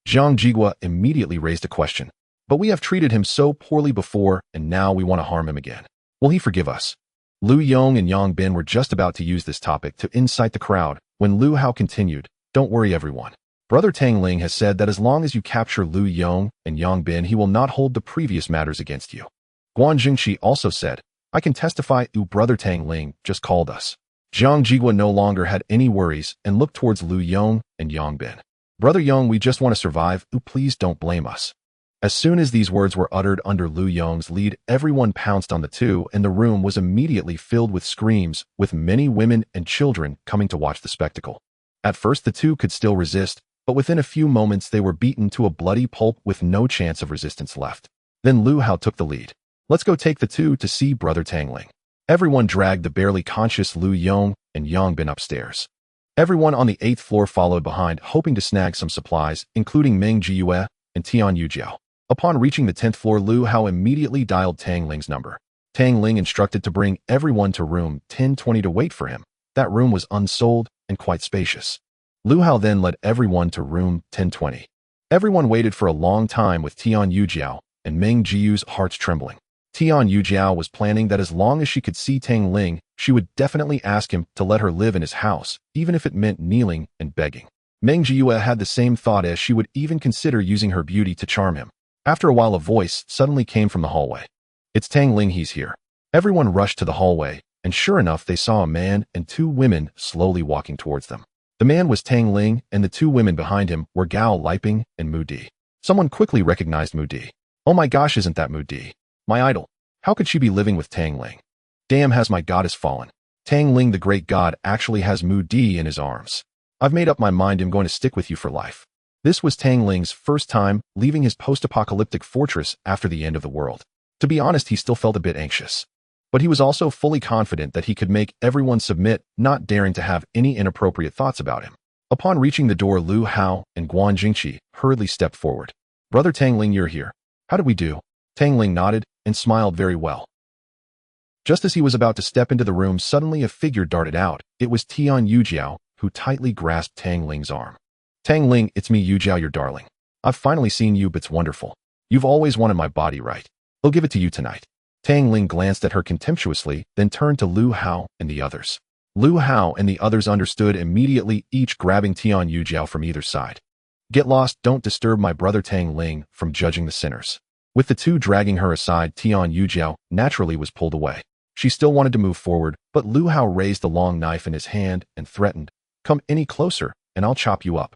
Jiang Jigua immediately raised a question. "But we have treated him so poorly before, and now we want to harm him again. Will he forgive us?" Lu Yong and Yang Bin were just about to use this topic to incite the crowd when Lu Hao continued, "Don't worry, everyone. Brother Tang Ling has said that as long as you capture Lu Yong and Yang Bin, he will not hold the previous matters against you." Guan Jingqi also said, "I can testify Brother Tang Ling just called us." Jiang Jigua no longer had any worries and looked towards Lu Yong and Yang Bin. "Brother Yong, we just want to survive. Please don't blame us." As soon as these words were uttered under Lu Yong's lead, everyone pounced on the two, and the room was immediately filled with screams, with many women and children coming to watch the spectacle. At first the two could still resist, but within a few moments they were beaten to a bloody pulp with no chance of resistance left. Then Lu Hao took the lead. "Let's go take the two to see Brother Tang Ling." Everyone dragged the barely conscious Lu Yong and Yang Bin upstairs. Everyone on the 8th floor followed behind, hoping to snag some supplies, including Meng Jiyue and Tian Yujiao. Upon reaching the 10th floor, Lu Hao immediately dialed Tang Ling's number. Tang Ling instructed to bring everyone to room 1020 to wait for him. That room was unsold and quite spacious. Lu Hao then led everyone to room 1020. Everyone waited for a long time, with Tian Yujiao and Meng Jiyu's hearts trembling. Tian Yujiao was planning that as long as she could see Tang Ling, she would definitely ask him to let her live in his house, even if it meant kneeling and begging. Meng Jiyue had the same thought, as she would even consider using her beauty to charm him. After a while, a voice suddenly came from the hallway. It's Tang Ling, he's here. Everyone rushed to the hallway, and sure enough, they saw a man and two women slowly walking towards them. The man was Tang Ling, and the two women behind him were Gao Liping and Mu Di. Someone quickly recognized Mu Di. Oh my gosh, isn't that Mu Di? My idol. How could she be living with Tang Ling? Damn, has my goddess fallen. Tang Ling, the great god, actually has Mu Di in his arms. I've made up my mind, I'm going to stick with you for life. This was Tang Ling's first time leaving his post-apocalyptic fortress after the end of the world. To be honest, he still felt a bit anxious. But he was also fully confident that he could make everyone submit, not daring to have any inappropriate thoughts about him. Upon reaching the door, Lu Hao and Guan Jingqi hurriedly stepped forward. Brother Tang Ling, you're here. How did we do? Tang Ling nodded and smiled very well. Just as he was about to step into the room, suddenly a figure darted out. It was Tian Yujiao, who tightly grasped Tang Ling's arm. Tang Ling, it's me, Yujiao, your darling. I've finally seen you, but it's wonderful. You've always wanted my body, right? I'll give it to you tonight. Tang Ling glanced at her contemptuously, then turned to Lu Hao and the others. Lu Hao and the others understood immediately, each grabbing Tian Yujiao from either side. Get lost, don't disturb my brother Tang Ling from judging the sinners. With the two dragging her aside, Tian Yujiao naturally was pulled away. She still wanted to move forward, but Lu Hao raised the long knife in his hand and threatened, come any closer, and I'll chop you up.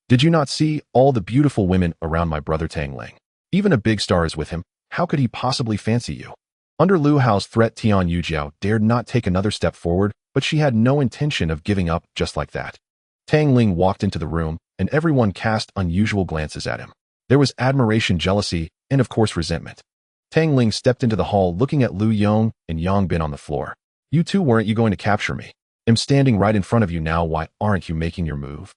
Did you not see all the beautiful women around my brother Tang Ling? Even a big star is with him. How could he possibly fancy you? Under Lu Hao's threat, Tian Yujiao dared not take another step forward, but she had no intention of giving up just like that. Tang Ling walked into the room, and everyone cast unusual glances at him. There was admiration, jealousy, and of course resentment. Tang Ling stepped into the hall looking at Lu Yong and Yang Bin on the floor. You two, weren't you going to capture me? I'm standing right in front of you now, why aren't you making your move?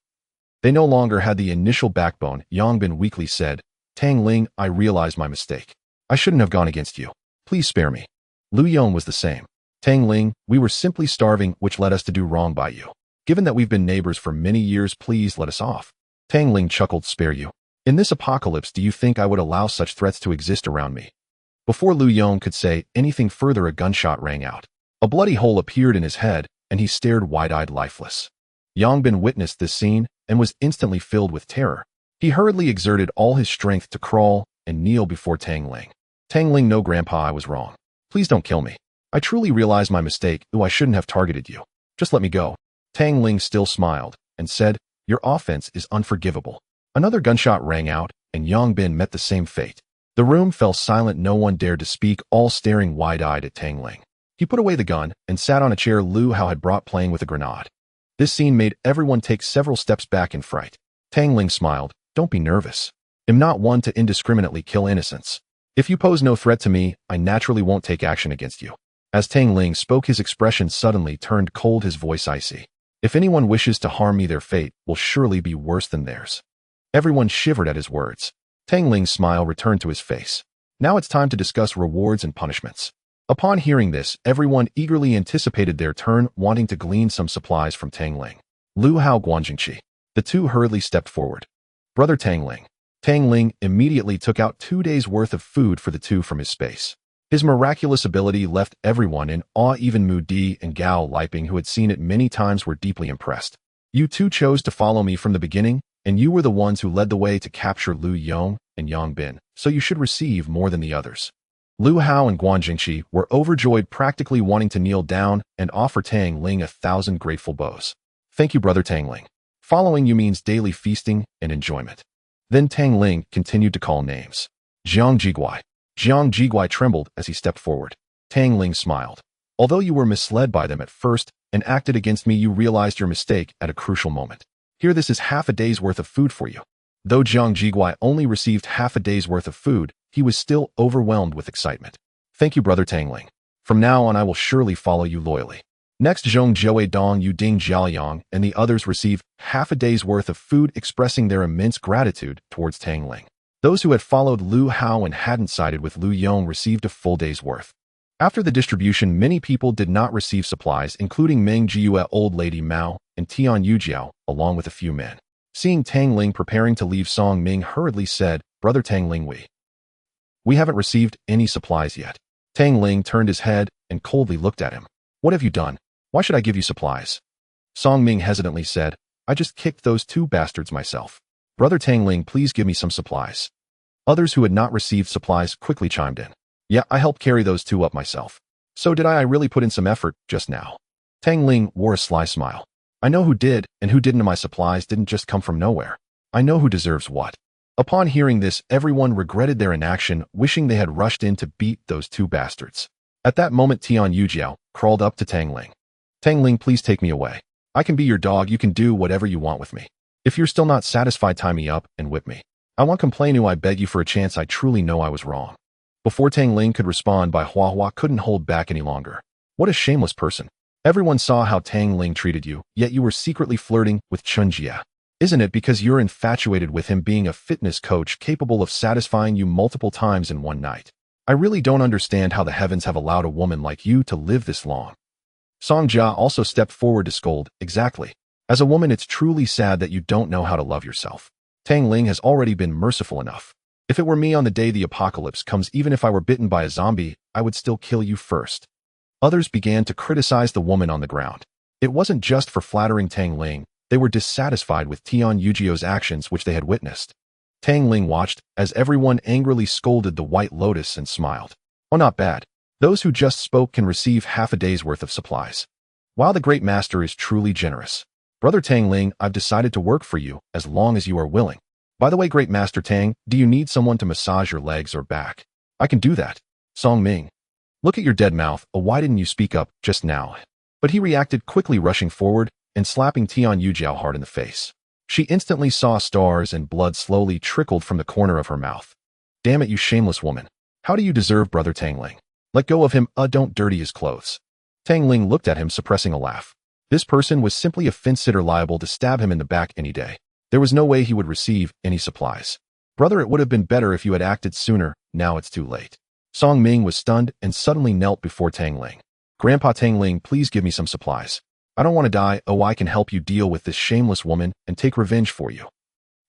They no longer had the initial backbone, Yang Bin weakly said. Tang Ling, I realize my mistake. I shouldn't have gone against you. Please spare me. Lu Yong was the same. Tang Ling, we were simply starving, which led us to do wrong by you. Given that we've been neighbors for many years, please let us off. Tang Ling chuckled, spare you. In this apocalypse, do you think I would allow such threats to exist around me? Before Lu Yong could say anything further, a gunshot rang out. A bloody hole appeared in his head, and he stared wide-eyed, lifeless. Yang Bin witnessed this scene and was instantly filled with terror. He hurriedly exerted all his strength to crawl and kneel before Tang Ling. Tang Ling, no grandpa, I was wrong. Please don't kill me. I truly realize my mistake, though I shouldn't have targeted you. Just let me go. Tang Ling still smiled and said, your offense is unforgivable. Another gunshot rang out, and Yang Bin met the same fate. The room fell silent, no one dared to speak, all staring wide-eyed at Tang Ling. He put away the gun and sat on a chair Lu Hao had brought, playing with a grenade. This scene made everyone take several steps back in fright. Tang Ling smiled, don't be nervous. I'm not one to indiscriminately kill innocents. If you pose no threat to me, I naturally won't take action against you. As Tang Ling spoke, his expression suddenly turned cold, his voice icy. If anyone wishes to harm me, their fate will surely be worse than theirs. Everyone shivered at his words. Tang Ling's smile returned to his face. Now it's time to discuss rewards and punishments. Upon hearing this, everyone eagerly anticipated their turn, wanting to glean some supplies from Tang Ling. Lu Hao, Guan Jingqi. The two hurriedly stepped forward. Brother Tang Ling. Tang Ling immediately took out 2 days' worth of food for the two from his space. His miraculous ability left everyone in awe. Even Mu Di and Gao Liping, who had seen it many times, were deeply impressed. You two chose to follow me from the beginning, and you were the ones who led the way to capture Lu Yong and Yang Bin, so you should receive more than the others. Lu Hao and Guan Jingqi were overjoyed, practically wanting to kneel down and offer Tang Ling 1,000 grateful bows. Thank you, brother Tang Ling. Following you means daily feasting and enjoyment. Then Tang Ling continued to call names. Jiang Jiguai. Jiang Jiguai trembled as he stepped forward. Tang Ling smiled. Although you were misled by them at first and acted against me, you realized your mistake at a crucial moment. Here, this is half a day's worth of food for you. Though Jiang Jiguai only received half a day's worth of food, he was still overwhelmed with excitement. Thank you, brother Tang Ling. From now on, I will surely follow you loyally. Next, Zhong Joe Dong, Yu Ding Jiaoyang, and the others received half a day's worth of food, expressing their immense gratitude towards Tang Ling. Those who had followed Lu Hao and hadn't sided with Lu Yong received a full day's worth. After the distribution, many people did not receive supplies, including Meng Jiue, Old Lady Mao, and Tian Yujiao, along with a few men. Seeing Tang Ling preparing to leave, Song Ming hurriedly said, Brother Tang Ling, we haven't received any supplies yet. Tang Ling turned his head and coldly looked at him. What have you done? Why should I give you supplies? Song Ming hesitantly said, I just kicked those two bastards myself. Brother Tang Ling, please give me some supplies. Others who had not received supplies quickly chimed in. Yeah, I helped carry those two up myself. So did I really put in some effort just now. Tang Ling wore a sly smile. I know who did, and who didn't. My supplies didn't just come from nowhere. I know who deserves what. Upon hearing this, everyone regretted their inaction, wishing they had rushed in to beat those two bastards. At that moment, Tian Yujiao crawled up to Tang Ling. Tang Ling, please take me away. I can be your dog. You can do whatever you want with me. If you're still not satisfied, tie me up and whip me. I won't complain you. I beg you for a chance. I truly know I was wrong. Before Tang Ling could respond, Bai Hua couldn't hold back any longer. What a shameless person. Everyone saw how Tang Ling treated you, yet you were secretly flirting with Chunjia. Isn't it because you're infatuated with him being a fitness coach capable of satisfying you multiple times in one night? I really don't understand how the heavens have allowed a woman like you to live this long. Song Jia also stepped forward to scold. Exactly. As a woman, it's truly sad that you don't know how to love yourself. Tang Ling has already been merciful enough. If it were me on the day the apocalypse comes, even if I were bitten by a zombie, I would still kill you first. Others began to criticize the woman on the ground. It wasn't just for flattering Tang Ling. They were dissatisfied with Tian Yujiao's actions which they had witnessed. Tang Ling watched as everyone angrily scolded the White Lotus and smiled. Oh, not bad. Those who just spoke can receive half a day's worth of supplies. Wow, the Great Master is truly generous. Brother Tang Ling, I've decided to work for you as long as you are willing. By the way, Great Master Tang, do you need someone to massage your legs or back? I can do that. Song Ming. Look at your dead mouth. Oh, why didn't you speak up just now? But he reacted quickly, rushing forward and slapping Tian Yujiao hard in the face. She instantly saw stars and blood slowly trickled from the corner of her mouth. Damn it, you shameless woman. How do you deserve Brother Tang Ling? Let go of him. Don't dirty his clothes. Tang Ling looked at him, suppressing a laugh. This person was simply a fence-sitter liable to stab him in the back any day. There was no way he would receive any supplies. Brother, it would have been better if you had acted sooner. Now it's too late. Song Ming was stunned and suddenly knelt before Tang Ling. Grandpa Tang Ling, please give me some supplies. I don't want to die. Oh, I can help you deal with this shameless woman and take revenge for you.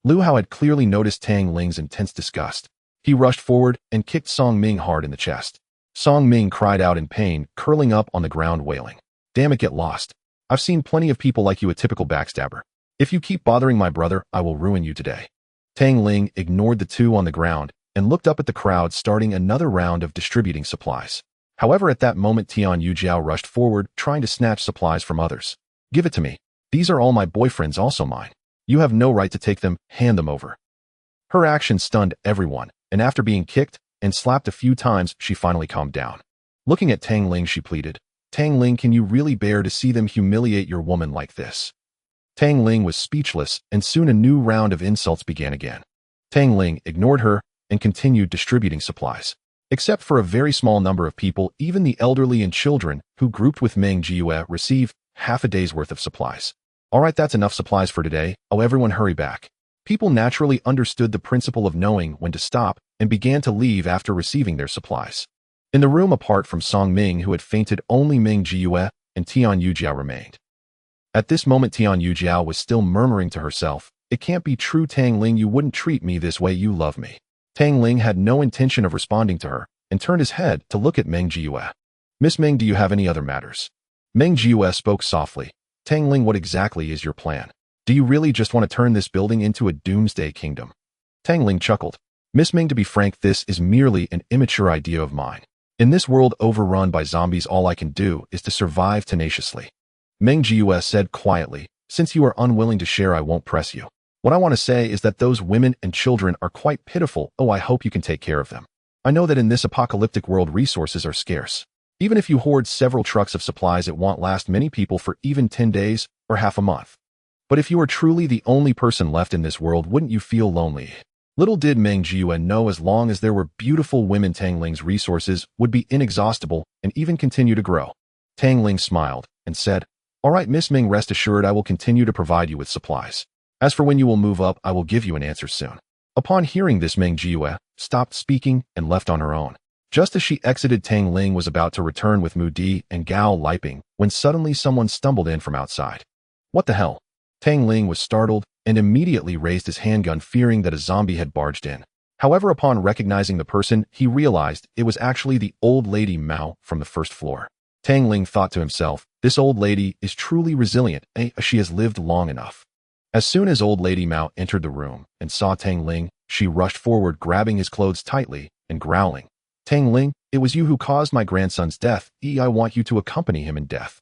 Lu Hao had clearly noticed Tang Ling's intense disgust. He rushed forward and kicked Song Ming hard in the chest. Song Ming cried out in pain, curling up on the ground wailing. Damn it, get lost. I've seen plenty of people like you, a typical backstabber. If you keep bothering my brother, I will ruin you today. Tang Ling ignored the two on the ground and looked up at the crowd, starting another round of distributing supplies. However, at that moment, Tian Yujiao rushed forward, trying to snatch supplies from others. Give it to me. These are all my boyfriends, also mine. You have no right to take them. Hand them over. Her action stunned everyone, and after being kicked and slapped a few times, she finally calmed down. Looking at Tang Ling, she pleaded, Tang Ling, can you really bear to see them humiliate your woman like this? Tang Ling was speechless, and soon a new round of insults began again. Tang Ling ignored her and continued distributing supplies. Except for a very small number of people, even the elderly and children, who grouped with Meng Jiue, received half a day's worth of supplies. Alright, that's enough supplies for today. Oh, everyone hurry back. People naturally understood the principle of knowing when to stop and began to leave after receiving their supplies. In the room apart from Song Ming, who had fainted, only Meng Jiue and Tian Yujiao remained. At this moment, Tian Yujiao was still murmuring to herself, it can't be true, Tang Ling, you wouldn't treat me this way, you love me. Tang Ling had no intention of responding to her and turned his head to look at Meng Jiue. Miss Meng, do you have any other matters? Meng Jiue spoke softly. Tang Ling, what exactly is your plan? Do you really just want to turn this building into a doomsday kingdom? Tang Ling chuckled. Miss Meng, to be frank, this is merely an immature idea of mine. In this world overrun by zombies, all I can do is to survive tenaciously. Meng Jiue said quietly, since you are unwilling to share, I won't press you. What I want to say is that those women and children are quite pitiful. Oh, I hope you can take care of them. I know that in this apocalyptic world, resources are scarce. Even if you hoard several trucks of supplies, it won't last many people for even 10 days or half a month. But if you are truly the only person left in this world, wouldn't you feel lonely? Little did Meng Jiue know, as long as there were beautiful women, Tang Ling's resources would be inexhaustible and even continue to grow. Tang Ling smiled and said, all right, Miss Ming, rest assured I will continue to provide you with supplies. As for when you will move up, I will give you an answer soon. Upon hearing this, Meng Jiue stopped speaking and left on her own. Just as she exited, Tang Ling was about to return with Mu Di and Gao Liping when suddenly someone stumbled in from outside. What the hell? Tang Ling was startled and immediately raised his handgun, fearing that a zombie had barged in. However, upon recognizing the person, he realized it was actually the old lady Mao from the first floor. Tang Ling thought to himself, this old lady is truly resilient. She has lived long enough. As soon as old lady Mao entered the room and saw Tang Ling, she rushed forward, grabbing his clothes tightly and growling. Tang Ling, it was you who caused my grandson's death. I want you to accompany him in death.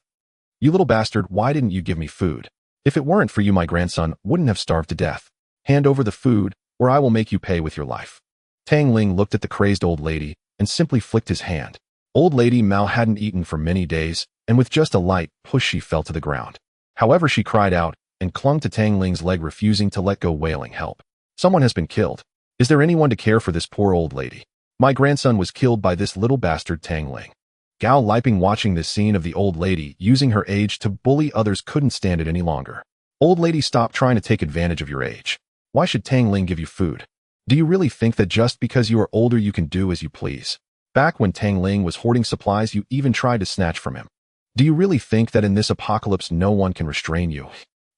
You little bastard, why didn't you give me food? If it weren't for you, my grandson wouldn't have starved to death. Hand over the food, or I will make you pay with your life. Tang Ling looked at the crazed old lady and simply flicked his hand. Old Lady Mao hadn't eaten for many days, and with just a light push she fell to the ground. However, she cried out and clung to Tang Ling's leg, refusing to let go, wailing, "Help! Someone has been killed. Is there anyone to care for this poor old lady? My grandson was killed by this little bastard Tang Ling." Gao Liping, watching this scene of the old lady using her age to bully others, couldn't stand it any longer. Old lady, stop trying to take advantage of your age. Why should Tang Ling give you food? Do you really think that just because you are older you can do as you please? Back when Tang Ling was hoarding supplies, you even tried to snatch from him. Do you really think that in this apocalypse no one can restrain you?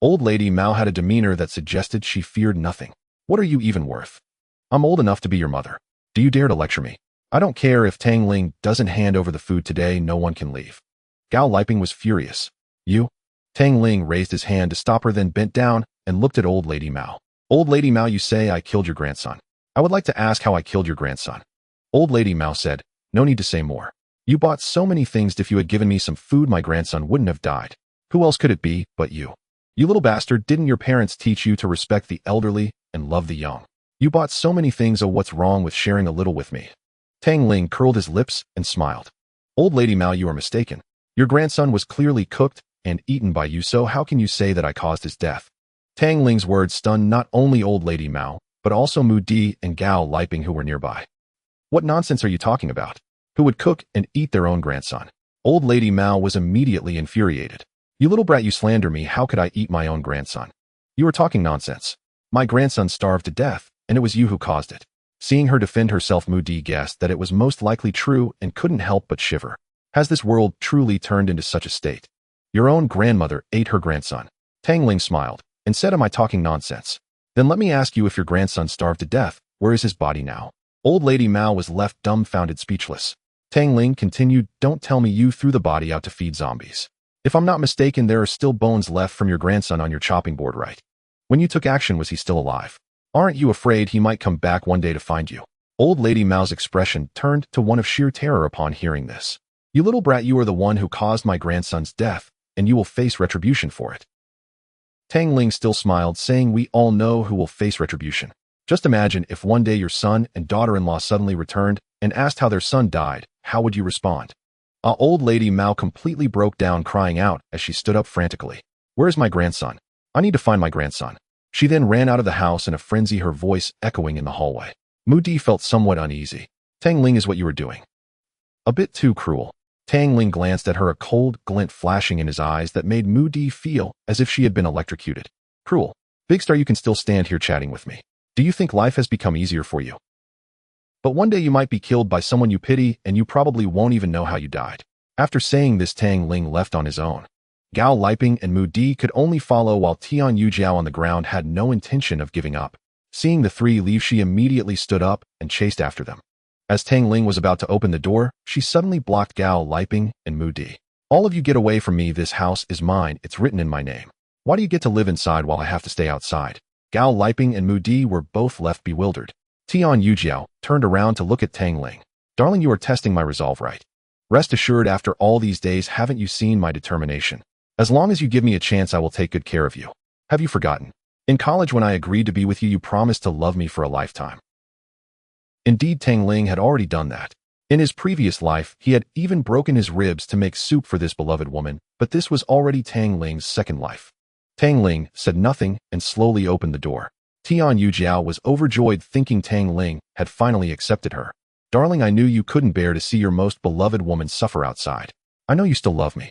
Old Lady Mao had a demeanor that suggested she feared nothing. What are you even worth? I'm old enough to be your mother. Do you dare to lecture me? I don't care if Tang Ling doesn't hand over the food today, no one can leave. Gao Liping was furious. You? Tang Ling raised his hand to stop her, then bent down and looked at Old Lady Mao. Old Lady Mao, you say I killed your grandson. I would like to ask how I killed your grandson. Old Lady Mao said, no need to say more. You bought so many things. If you had given me some food, my grandson wouldn't have died. Who else could it be but you? You little bastard, didn't your parents teach you to respect the elderly and love the young? You bought so many things. Oh, what's wrong with sharing a little with me? Tang Ling curled his lips and smiled. Old Lady Mao, you are mistaken. Your grandson was clearly cooked and eaten by you, so how can you say that I caused his death? Tang Ling's words stunned not only Old Lady Mao, but also Mu Di and Gao Liping, who were nearby. What nonsense are you talking about? Who would cook and eat their own grandson? Old Lady Mao was immediately infuriated. You little brat, you slander me. How could I eat my own grandson? You are talking nonsense. My grandson starved to death, and it was you who caused it. Seeing her defend herself, Mu Di guessed that it was most likely true and couldn't help but shiver. Has this world truly turned into such a state? Your own grandmother ate her grandson. Tang Ling smiled and said, am I talking nonsense? Then let me ask you, if your grandson starved to death, where is his body now? Old Lady Mao was left dumbfounded, speechless. Tang Ling continued, don't tell me you threw the body out to feed zombies. If I'm not mistaken, there are still bones left from your grandson on your chopping board, right? When you took action, was he still alive? Aren't you afraid he might come back one day to find you? Old Lady Mao's expression turned to one of sheer terror upon hearing this. You little brat, you are the one who caused my grandson's death, and you will face retribution for it. Tang Ling still smiled, saying, we all know who will face retribution. Just imagine if one day your son and daughter-in-law suddenly returned and asked how their son died, how would you respond? Old Lady Mao completely broke down, crying out as she stood up frantically. Where is my grandson? I need to find my grandson. She then ran out of the house in a frenzy, her voice echoing in the hallway. Mu Di felt somewhat uneasy. Tang Ling, is what you were doing a bit too cruel? Tang Ling glanced at her, a cold glint flashing in his eyes that made Mu Di feel as if she had been electrocuted. Cruel? Big Star, you can still stand here chatting with me. Do you think life has become easier for you? But one day you might be killed by someone you pity, and you probably won't even know how you died. After saying this, Tang Ling left on his own. Gao Liping and Mu Di could only follow, while Tian Yujiao on the ground had no intention of giving up. Seeing the three leave, she immediately stood up and chased after them. As Tang Ling was about to open the door, she suddenly blocked Gao Liping and Mu Di. All of you get away from me. This house is mine. It's written in my name. Why do you get to live inside while I have to stay outside? Gao Liping and Mu Di were both left bewildered. Tian Yujiao turned around to look at Tang Ling. Darling, you are testing my resolve, right? Rest assured, after all these days, haven't you seen my determination? As long as you give me a chance, I will take good care of you. Have you forgotten? In college, when I agreed to be with you, you promised to love me for a lifetime. Indeed, Tang Ling had already done that. In his previous life, he had even broken his ribs to make soup for this beloved woman, but this was already Tang Ling's second life. Tang Ling said nothing and slowly opened the door. Tian Yujiao was overjoyed, thinking Tang Ling had finally accepted her. Darling, I knew you couldn't bear to see your most beloved woman suffer outside. I know you still love me.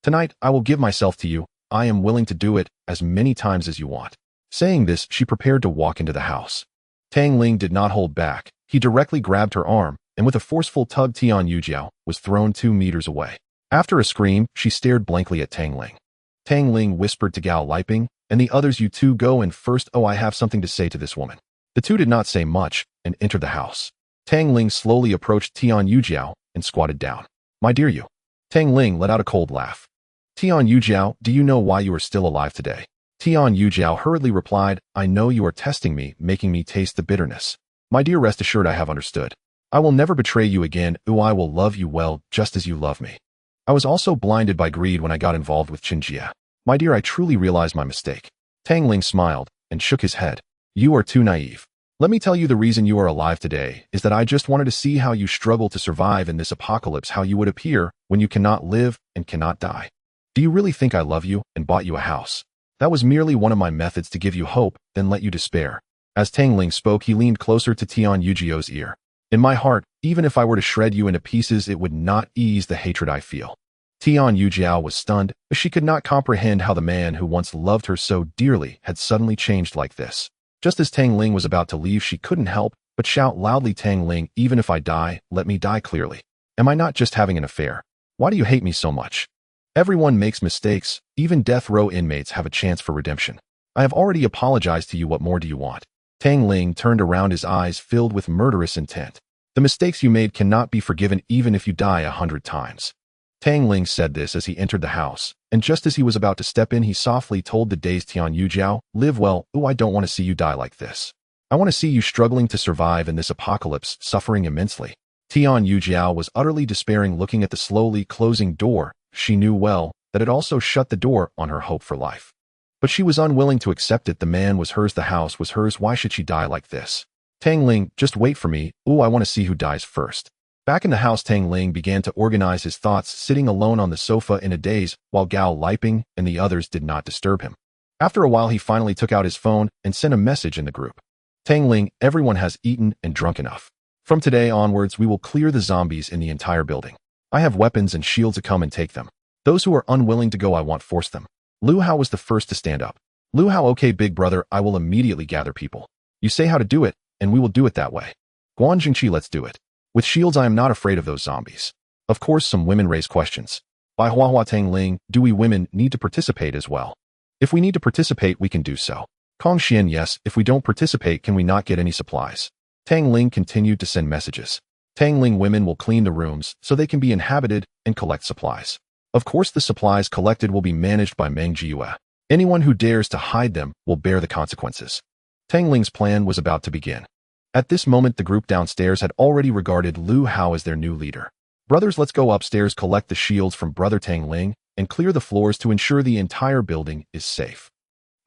Tonight, I will give myself to you. I am willing to do it as many times as you want. Saying this, she prepared to walk into the house. Tang Ling did not hold back. He directly grabbed her arm, and with a forceful tug, Tian Yujiao was thrown 2 meters away. After a scream, she stared blankly at Tang Ling. Tang Ling whispered to Gao Liping and the others, you two go in first. Oh, I have something to say to this woman. The two did not say much and entered the house. Tang Ling slowly approached Tian Yujiao and squatted down. My dear you. Tang Ling let out a cold laugh. Tian Yujiao, do you know why you are still alive today? Tian Yujiao hurriedly replied, I know you are testing me, making me taste the bitterness. My dear, rest assured I have understood. I will never betray you again. I will love you well, just as you love me. I was also blinded by greed when I got involved with Qinjia. My dear, I truly realized my mistake. Tang Ling smiled and shook his head. You are too naive. Let me tell you, the reason you are alive today is that I just wanted to see how you struggle to survive in this apocalypse, how you would appear when you cannot live and cannot die. Do you really think I love you and bought you a house? That was merely one of my methods to give you hope, then let you despair. As Tang Ling spoke, he leaned closer to Tian Yujiao's ear. In my heart, even if I were to shred you into pieces, it would not ease the hatred I feel. Tian Yujiao was stunned, but she could not comprehend how the man who once loved her so dearly had suddenly changed like this. Just as Tang Ling was about to leave, she couldn't help but shout loudly, Tang Ling, even if I die, let me die clearly. Am I not just having an affair? Why do you hate me so much? Everyone makes mistakes. Even death row inmates have a chance for redemption. I have already apologized to you. What more do you want? Tang Ling turned around, his eyes filled with murderous intent. The mistakes you made cannot be forgiven even if you die 100 times. Tang Ling said this as he entered the house, and just as he was about to step in, he softly told the dazed Tian Yujiao, live well. I don't want to see you die like this. I want to see you struggling to survive in this apocalypse, suffering immensely. Tian Yujiao was utterly despairing, looking at the slowly closing door. She knew well that it also shut the door on her hope for life. But she was unwilling to accept it. The man was hers, the house was hers. Why should she die like this? Tang Ling, just wait for me. I want to see who dies first. Back in the house, Tang Ling began to organize his thoughts, sitting alone on the sofa in a daze, while Gao Liping and the others did not disturb him. After a while, he finally took out his phone and sent a message in the group. Tang Ling, everyone has eaten and drunk enough. From today onwards, we will clear the zombies in the entire building. I have weapons and shields to come and take them. Those who are unwilling to go, I won't force them. Lu Hao was the first to stand up. Lu Hao, okay, big brother, I will immediately gather people. You say how to do it, and we will do it that way. Guan Jingqi, let's do it. With shields, I am not afraid of those zombies. Of course, some women raise questions. By Huahua Tang Ling, do we women need to participate as well? If we need to participate, we can do so. Kong Xian, yes, if we don't participate, can we not get any supplies? Tang Ling continued to send messages. Tang Ling, women will clean the rooms so they can be inhabited and collect supplies. Of course, the supplies collected will be managed by Meng Jiue. Anyone who dares to hide them will bear the consequences. Tang Ling's plan was about to begin. At this moment, the group downstairs had already regarded Lu Hao as their new leader. Brothers, let's go upstairs, collect the shields from Brother Tang Ling, and clear the floors to ensure the entire building is safe.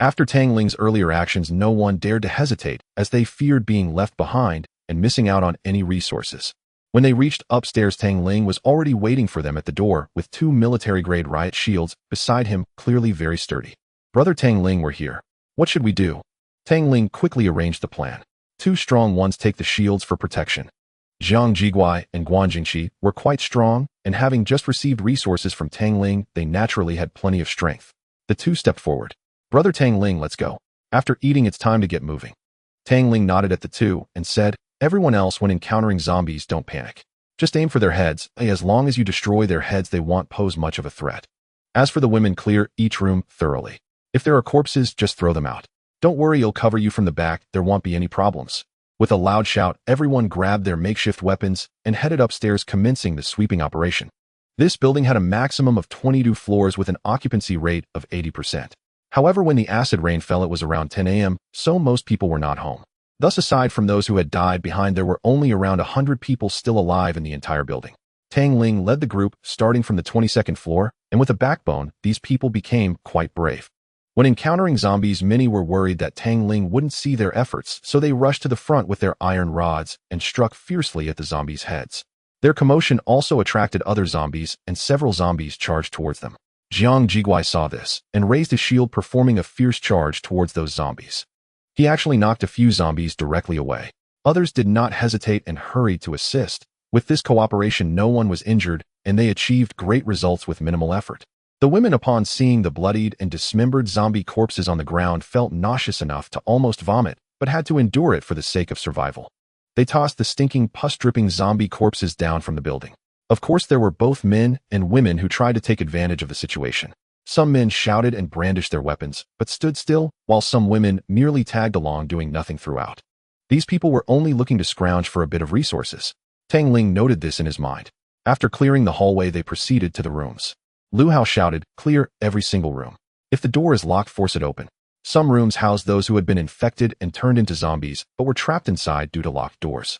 After Tang Ling's earlier actions, no one dared to hesitate, as they feared being left behind and missing out on any resources. When they reached upstairs, Tang Ling was already waiting for them at the door with 2 military-grade riot shields beside him, clearly very sturdy. Brother Tang Ling, we're here. What should we do? Tang Ling quickly arranged the plan. 2 strong ones take the shields for protection. Zhang Jiguai and Guan Jingqi were quite strong, and having just received resources from Tang Ling, they naturally had plenty of strength. The 2 stepped forward. Brother Tang Ling, let's go. After eating, it's time to get moving. Tang Ling nodded at the 2 and said, everyone else, when encountering zombies, don't panic. Just aim for their heads. As long as you destroy their heads, they won't pose much of a threat. As for the women, clear each room thoroughly. If there are corpses, just throw them out. Don't worry, you'll cover you from the back, there won't be any problems. With a loud shout, everyone grabbed their makeshift weapons and headed upstairs, commencing the sweeping operation. This building had a maximum of 22 floors with an occupancy rate of 80%. However, when the acid rain fell, it was around 10 a.m., so most people were not home. Thus, aside from those who had died behind, there were only around 100 people still alive in the entire building. Tang Ling led the group, starting from the 22nd floor, and with a backbone, these people became quite brave. When encountering zombies, many were worried that Tang Ling wouldn't see their efforts, so they rushed to the front with their iron rods and struck fiercely at the zombies' heads. Their commotion also attracted other zombies, and several zombies charged towards them. Zhang Jiguai saw this and raised his shield, performing a fierce charge towards those zombies. He actually knocked a few zombies directly away. Others did not hesitate and hurried to assist. With this cooperation, no one was injured, and they achieved great results with minimal effort. The women, upon seeing the bloodied and dismembered zombie corpses on the ground, felt nauseous enough to almost vomit, but had to endure it for the sake of survival. They tossed the stinking, pus-dripping zombie corpses down from the building. Of course, there were both men and women who tried to take advantage of the situation. Some men shouted and brandished their weapons, but stood still, while some women merely tagged along, doing nothing throughout. These people were only looking to scrounge for a bit of resources. Tang Ling noted this in his mind. After clearing the hallway, they proceeded to the rooms. Lu Hao shouted, clear every single room. If the door is locked, force it open. Some rooms housed those who had been infected and turned into zombies, but were trapped inside due to locked doors.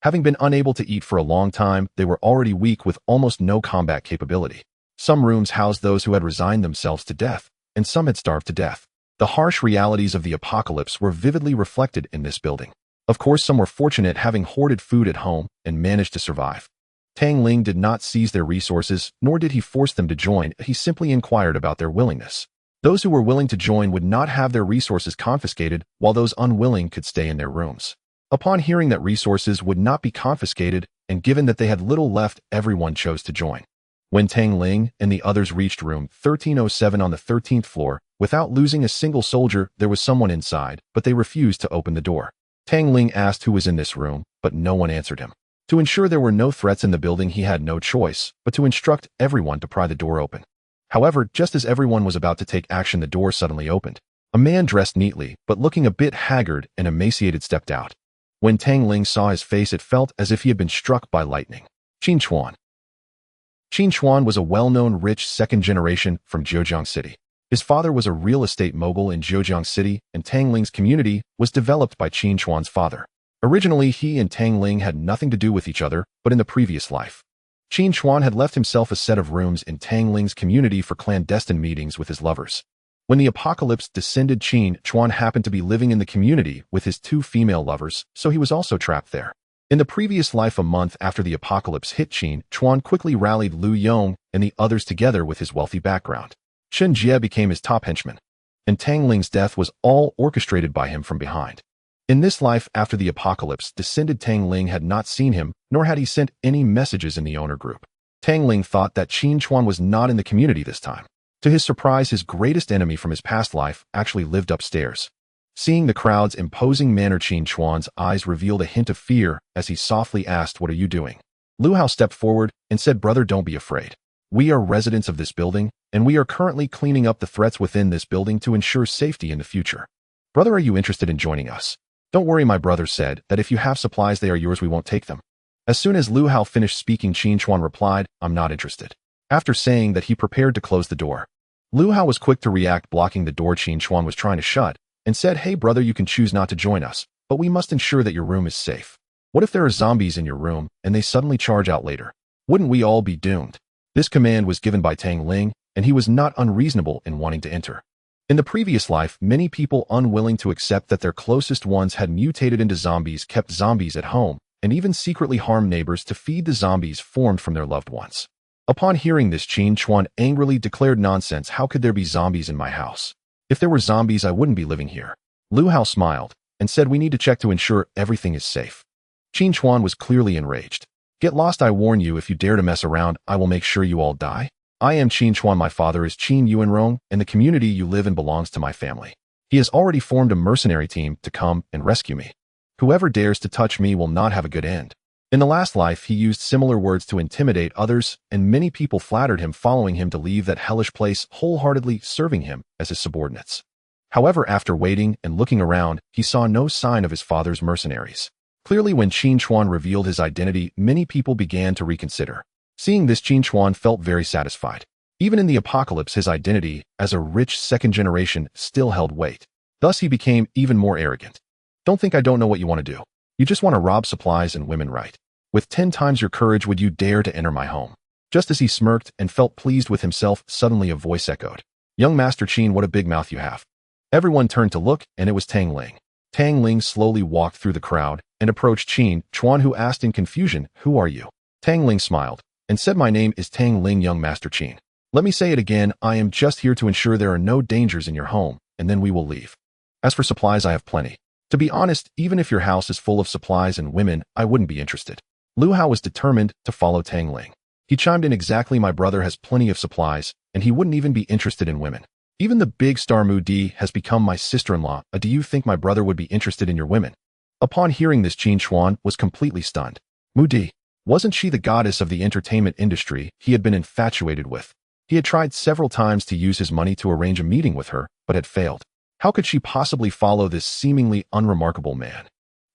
Having been unable to eat for a long time, they were already weak with almost no combat capability. Some rooms housed those who had resigned themselves to death, and some had starved to death. The harsh realities of the apocalypse were vividly reflected in this building. Of course, some were fortunate, having hoarded food at home and managed to survive. Tang Ling did not seize their resources, nor did he force them to join. He simply inquired about their willingness. Those who were willing to join would not have their resources confiscated, while those unwilling could stay in their rooms. Upon hearing that resources would not be confiscated, and given that they had little left, everyone chose to join. When Tang Ling and the others reached room 1307 on the 13th floor, without losing a single soldier, there was someone inside, but they refused to open the door. Tang Ling asked who was in this room, but no one answered him. To ensure there were no threats in the building, he had no choice but to instruct everyone to pry the door open. However, just as everyone was about to take action, the door suddenly opened. A man dressed neatly, but looking a bit haggard and emaciated, stepped out. When Tang Ling saw his face, it felt as if he had been struck by lightning. Qin Chuan. Qin Chuan was a well-known rich second generation from Zhejiang City. His father was a real estate mogul in Zhejiang City, and Tang Ling's community was developed by Qin Chuan's father. Originally, he and Tang Ling had nothing to do with each other, but in the previous life, Qin Chuan had left himself a set of rooms in Tang Ling's community for clandestine meetings with his lovers. When the apocalypse descended, Qin Chuan happened to be living in the community with his two female lovers, so he was also trapped there. In the previous life, a month after the apocalypse hit, Qin Chuan quickly rallied Lu Yong and the others together with his wealthy background. Chen Jie became his top henchman, and Tang Ling's death was all orchestrated by him from behind. In this life, after the apocalypse descended, Tang Ling had not seen him, nor had he sent any messages in the owner group. Tang Ling thought that Qin Chuan was not in the community this time. To his surprise, his greatest enemy from his past life actually lived upstairs. Seeing the crowd's imposing manner, Qin Chuan's eyes revealed a hint of fear as he softly asked, "What are you doing?" Lu Hao stepped forward and said, "Brother, don't be afraid. We are residents of this building, and we are currently cleaning up the threats within this building to ensure safety in the future. Brother, are you interested in joining us?" "Don't worry," my brother said, "that if you have supplies, they are yours. We won't take them." As soon as Lu Hao finished speaking, Qin Chuan replied, "I'm not interested." After saying that, he prepared to close the door. Lu Hao was quick to react, blocking the door Qin Chuan was trying to shut, and said, "Hey brother, you can choose not to join us, but we must ensure that your room is safe. What if there are zombies in your room, and they suddenly charge out later? Wouldn't we all be doomed?" This command was given by Tang Ling, and he was not unreasonable in wanting to enter. In the previous life, many people unwilling to accept that their closest ones had mutated into zombies kept zombies at home, and even secretly harmed neighbors to feed the zombies formed from their loved ones. Upon hearing this, Qin Chuan angrily declared, "Nonsense, how could there be zombies in my house? If there were zombies, I wouldn't be living here." Lu Hao smiled and said, "We need to check to ensure everything is safe." Qin Chuan was clearly enraged. "Get lost, I warn you. If you dare to mess around, I will make sure you all die. I am Qin Chuan. My father is Qin Yuanrong, and the community you live in belongs to my family. He has already formed a mercenary team to come and rescue me. Whoever dares to touch me will not have a good end." In the last life, he used similar words to intimidate others, and many people flattered him, following him to leave that hellish place, wholeheartedly serving him as his subordinates. However, after waiting and looking around, he saw no sign of his father's mercenaries. Clearly, when Qin Chuan revealed his identity, many people began to reconsider. Seeing this, Qin Chuan felt very satisfied. Even in the apocalypse, his identity as a rich second generation still held weight. Thus, he became even more arrogant. "Don't think I don't know what you want to do. You just want to rob supplies and women, right? With 10 times your courage, would you dare to enter my home?" Just as he smirked and felt pleased with himself, suddenly a voice echoed, "Young Master Qin, what a big mouth you have." Everyone turned to look, and it was Tang Ling. Tang Ling slowly walked through the crowd and approached Qin Chuan, who asked in confusion, "Who are you?" Tang Ling smiled and said, "My name is Tang Ling, young Master Qin. Let me say it again, I am just here to ensure there are no dangers in your home, and then we will leave. As for supplies, I have plenty. To be honest, even if your house is full of supplies and women, I wouldn't be interested." Lu Hao was determined to follow Tang Ling. He chimed in, "Exactly, my brother has plenty of supplies, and he wouldn't even be interested in women. Even the big star Mu Di has become my sister-in-law. Do you think my brother would be interested in your women?" Upon hearing this, Qin Chuan was completely stunned. Mu Di? Wasn't she the goddess of the entertainment industry he had been infatuated with? He had tried several times to use his money to arrange a meeting with her, but had failed. How could she possibly follow this seemingly unremarkable man?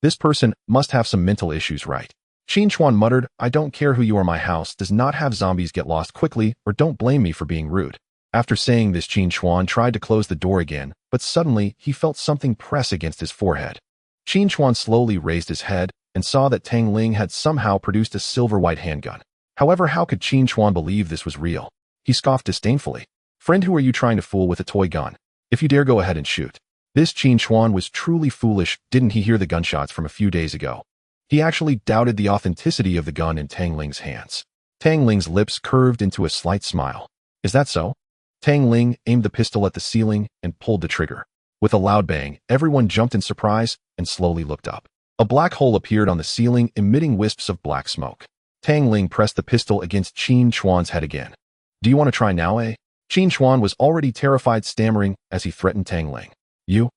This person must have some mental issues, right? Qin Chuan muttered, "I don't care who you are, my house does not have zombies. Get lost quickly, or don't blame me for being rude." After saying this, Qin Chuan tried to close the door again, but suddenly he felt something press against his forehead. Qin Chuan slowly raised his head and saw that Tang Ling had somehow produced a silver-white handgun. However, how could Qin Chuan believe this was real? He scoffed disdainfully. "Friend, who are you trying to fool with a toy gun? If you dare, go ahead and shoot." This Qin Chuan was truly foolish. Didn't he hear the gunshots from a few days ago? He actually doubted the authenticity of the gun in Tang Ling's hands. Tang Ling's lips curved into a slight smile. "Is that so?" Tang Ling aimed the pistol at the ceiling and pulled the trigger. With a loud bang, everyone jumped in surprise and slowly looked up. A black hole appeared on the ceiling, emitting wisps of black smoke. Tang Ling pressed the pistol against Qin Chuan's head again. "Do you want to try now, eh?" Qin Chuan was already terrified, stammering as he threatened Tang Ling. "You?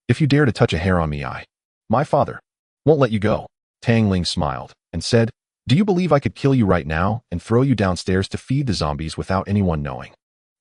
If you dare to touch a hair on me, my father, won't let you go." Tang Ling smiled and said, "Do you believe I could kill you right now and throw you downstairs to feed the zombies without anyone knowing?"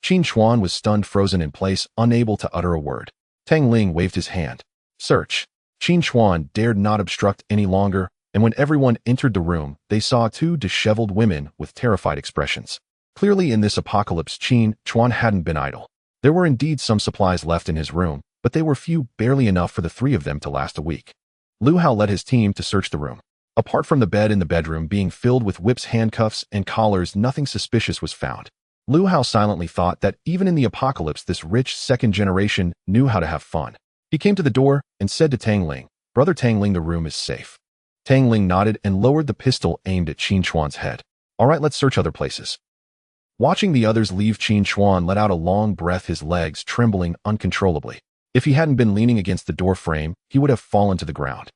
Qin Chuan was stunned, frozen in place, unable to utter a word. Tang Ling waved his hand. "Search." Qin Chuan dared not obstruct any longer, and when everyone entered the room, they saw two disheveled women with terrified expressions. Clearly, in this apocalypse, Qin Chuan hadn't been idle. There were indeed some supplies left in his room, but they were few, barely enough for the three of them to last a week. Lu Hao led his team to search the room. Apart from the bed in the bedroom being filled with whips, handcuffs, and collars, nothing suspicious was found. Lu Hao silently thought that even in the apocalypse, this rich second generation knew how to have fun. He came to the door and said to Tang Ling, "Brother Tang Ling, the room is safe." Tang Ling nodded and lowered the pistol aimed at Qin Chuan's head. "All right, let's search other places." Watching the others leave, Qin Chuan let out a long breath, his legs trembling uncontrollably. If he hadn't been leaning against the door frame, he would have fallen to the ground.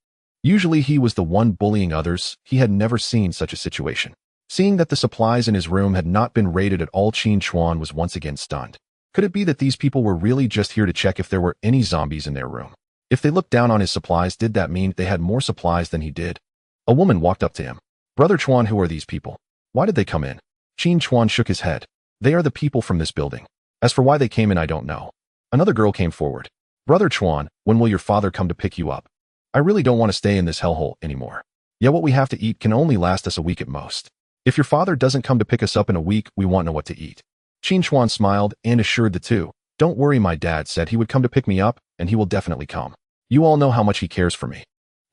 Usually he was the one bullying others. He had never seen such a situation. Seeing that the supplies in his room had not been raided at all, Qin Chuan was once again stunned. Could it be that these people were really just here to check if there were any zombies in their room? If they looked down on his supplies, did that mean they had more supplies than he did? A woman walked up to him. "Brother Chuan, who are these people? Why did they come in?" Qin Chuan shook his head. "They are the people from this building. As for why they came in, I don't know." Another girl came forward. "Brother Chuan, when will your father come to pick you up? I really don't want to stay in this hellhole anymore. Yeah, what we have to eat can only last us a week at most. If your father doesn't come to pick us up in a week, we won't know what to eat." Qin Chuan smiled and assured the two. "Don't worry, my dad said he would come to pick me up, and he will definitely come. You all know how much he cares for me.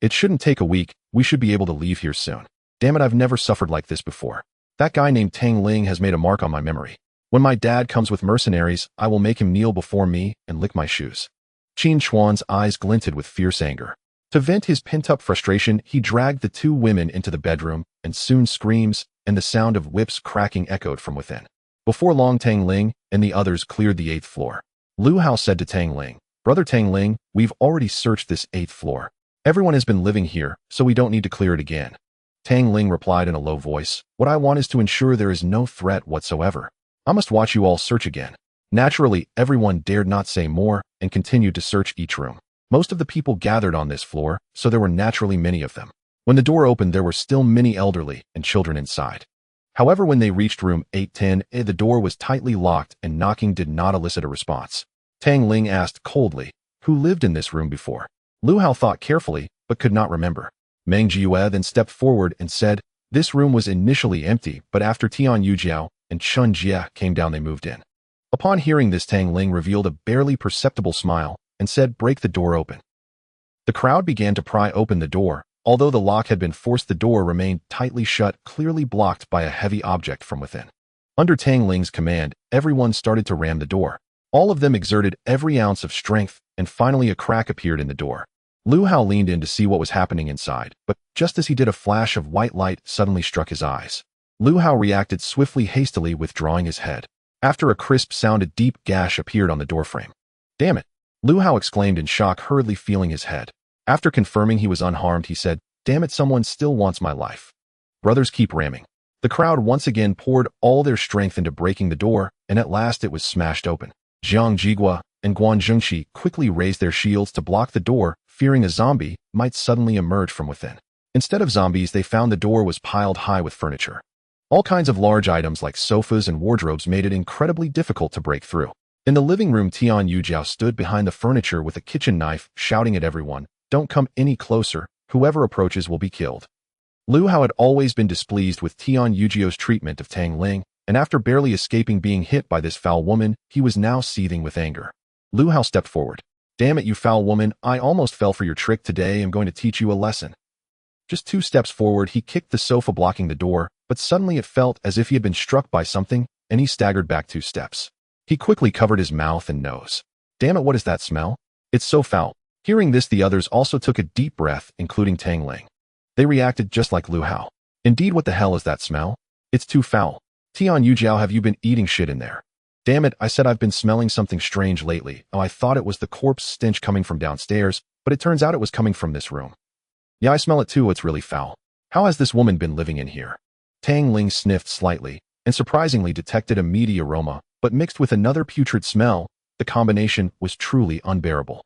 It shouldn't take a week. We should be able to leave here soon. Damn it, I've never suffered like this before. That guy named Tang Ling has made a mark on my memory. When my dad comes with mercenaries, I will make him kneel before me and lick my shoes." Qin Chuan's eyes glinted with fierce anger. To vent his pent-up frustration, he dragged the two women into the bedroom, and soon screams and the sound of whips cracking echoed from within. Before long, Tang Ling and the others cleared the 8th floor. Lu Hao said to Tang Ling, "Brother Tang Ling, we've already searched this 8th floor. Everyone has been living here, so we don't need to clear it again." Tang Ling replied in a low voice, "What I want is to ensure there is no threat whatsoever. I must watch you all search again." Naturally, everyone dared not say more and continued to search each room. Most of the people gathered on this floor, so there were naturally many of them. When the door opened, there were still many elderly and children inside. However, when they reached room 810, the door was tightly locked and knocking did not elicit a response. Tang Ling asked coldly, "Who lived in this room before?" Lu Hao thought carefully, but could not remember. Meng Jiue then stepped forward and said, "This room was initially empty, but after Tian Yujiao and Chun Jie came down, they moved in." Upon hearing this, Tang Ling revealed a barely perceptible smile and said, "Break the door open." The crowd began to pry open the door. Although the lock had been forced, the door remained tightly shut, clearly blocked by a heavy object from within. Under Tang Ling's command, everyone started to ram the door. All of them exerted every ounce of strength, and finally a crack appeared in the door. Lu Hao leaned in to see what was happening inside, but just as he did, a flash of white light suddenly struck his eyes. Lu Hao reacted swiftly, hastily withdrawing his head. After a crisp sound, a deep gash appeared on the doorframe. "Damn it!" Lu Hao exclaimed in shock, hurriedly feeling his head. After confirming he was unharmed, he said, "Damn it, someone still wants my life." Brothers, keep ramming. The crowd once again poured all their strength into breaking the door, and at last it was smashed open. Jiang Jigua and Guan Zhengxi quickly raised their shields to block the door, fearing a zombie might suddenly emerge from within. Instead of zombies, they found the door was piled high with furniture. All kinds of large items like sofas and wardrobes made it incredibly difficult to break through. In the living room, Tian Yujiao stood behind the furniture with a kitchen knife, shouting at everyone, "Don't come any closer. Whoever approaches will be killed." Lu Hao had always been displeased with Tian Yujiao's treatment of Tang Ling, and after barely escaping being hit by this foul woman, he was now seething with anger. Lu Hao stepped forward. "Damn it, you foul woman, I almost fell for your trick today. I'm going to teach you a lesson." Just 2 steps forward, he kicked the sofa blocking the door, but suddenly it felt as if he had been struck by something, and he staggered back 2 steps. He quickly covered his mouth and nose. "Damn it, what is that smell? It's so foul." Hearing this, the others also took a deep breath, including Tang Ling. They reacted just like Lu Hao. "Indeed, what the hell is that smell? It's too foul. Tian Yujiao, have you been eating shit in there?" "Damn it, I said I've been smelling something strange lately. Oh, I thought it was the corpse stench coming from downstairs, but it turns out it was coming from this room." "Yeah, I smell it too, it's really foul. How has this woman been living in here?" Tang Ling sniffed slightly, and surprisingly detected a meaty aroma, but mixed with another putrid smell, the combination was truly unbearable.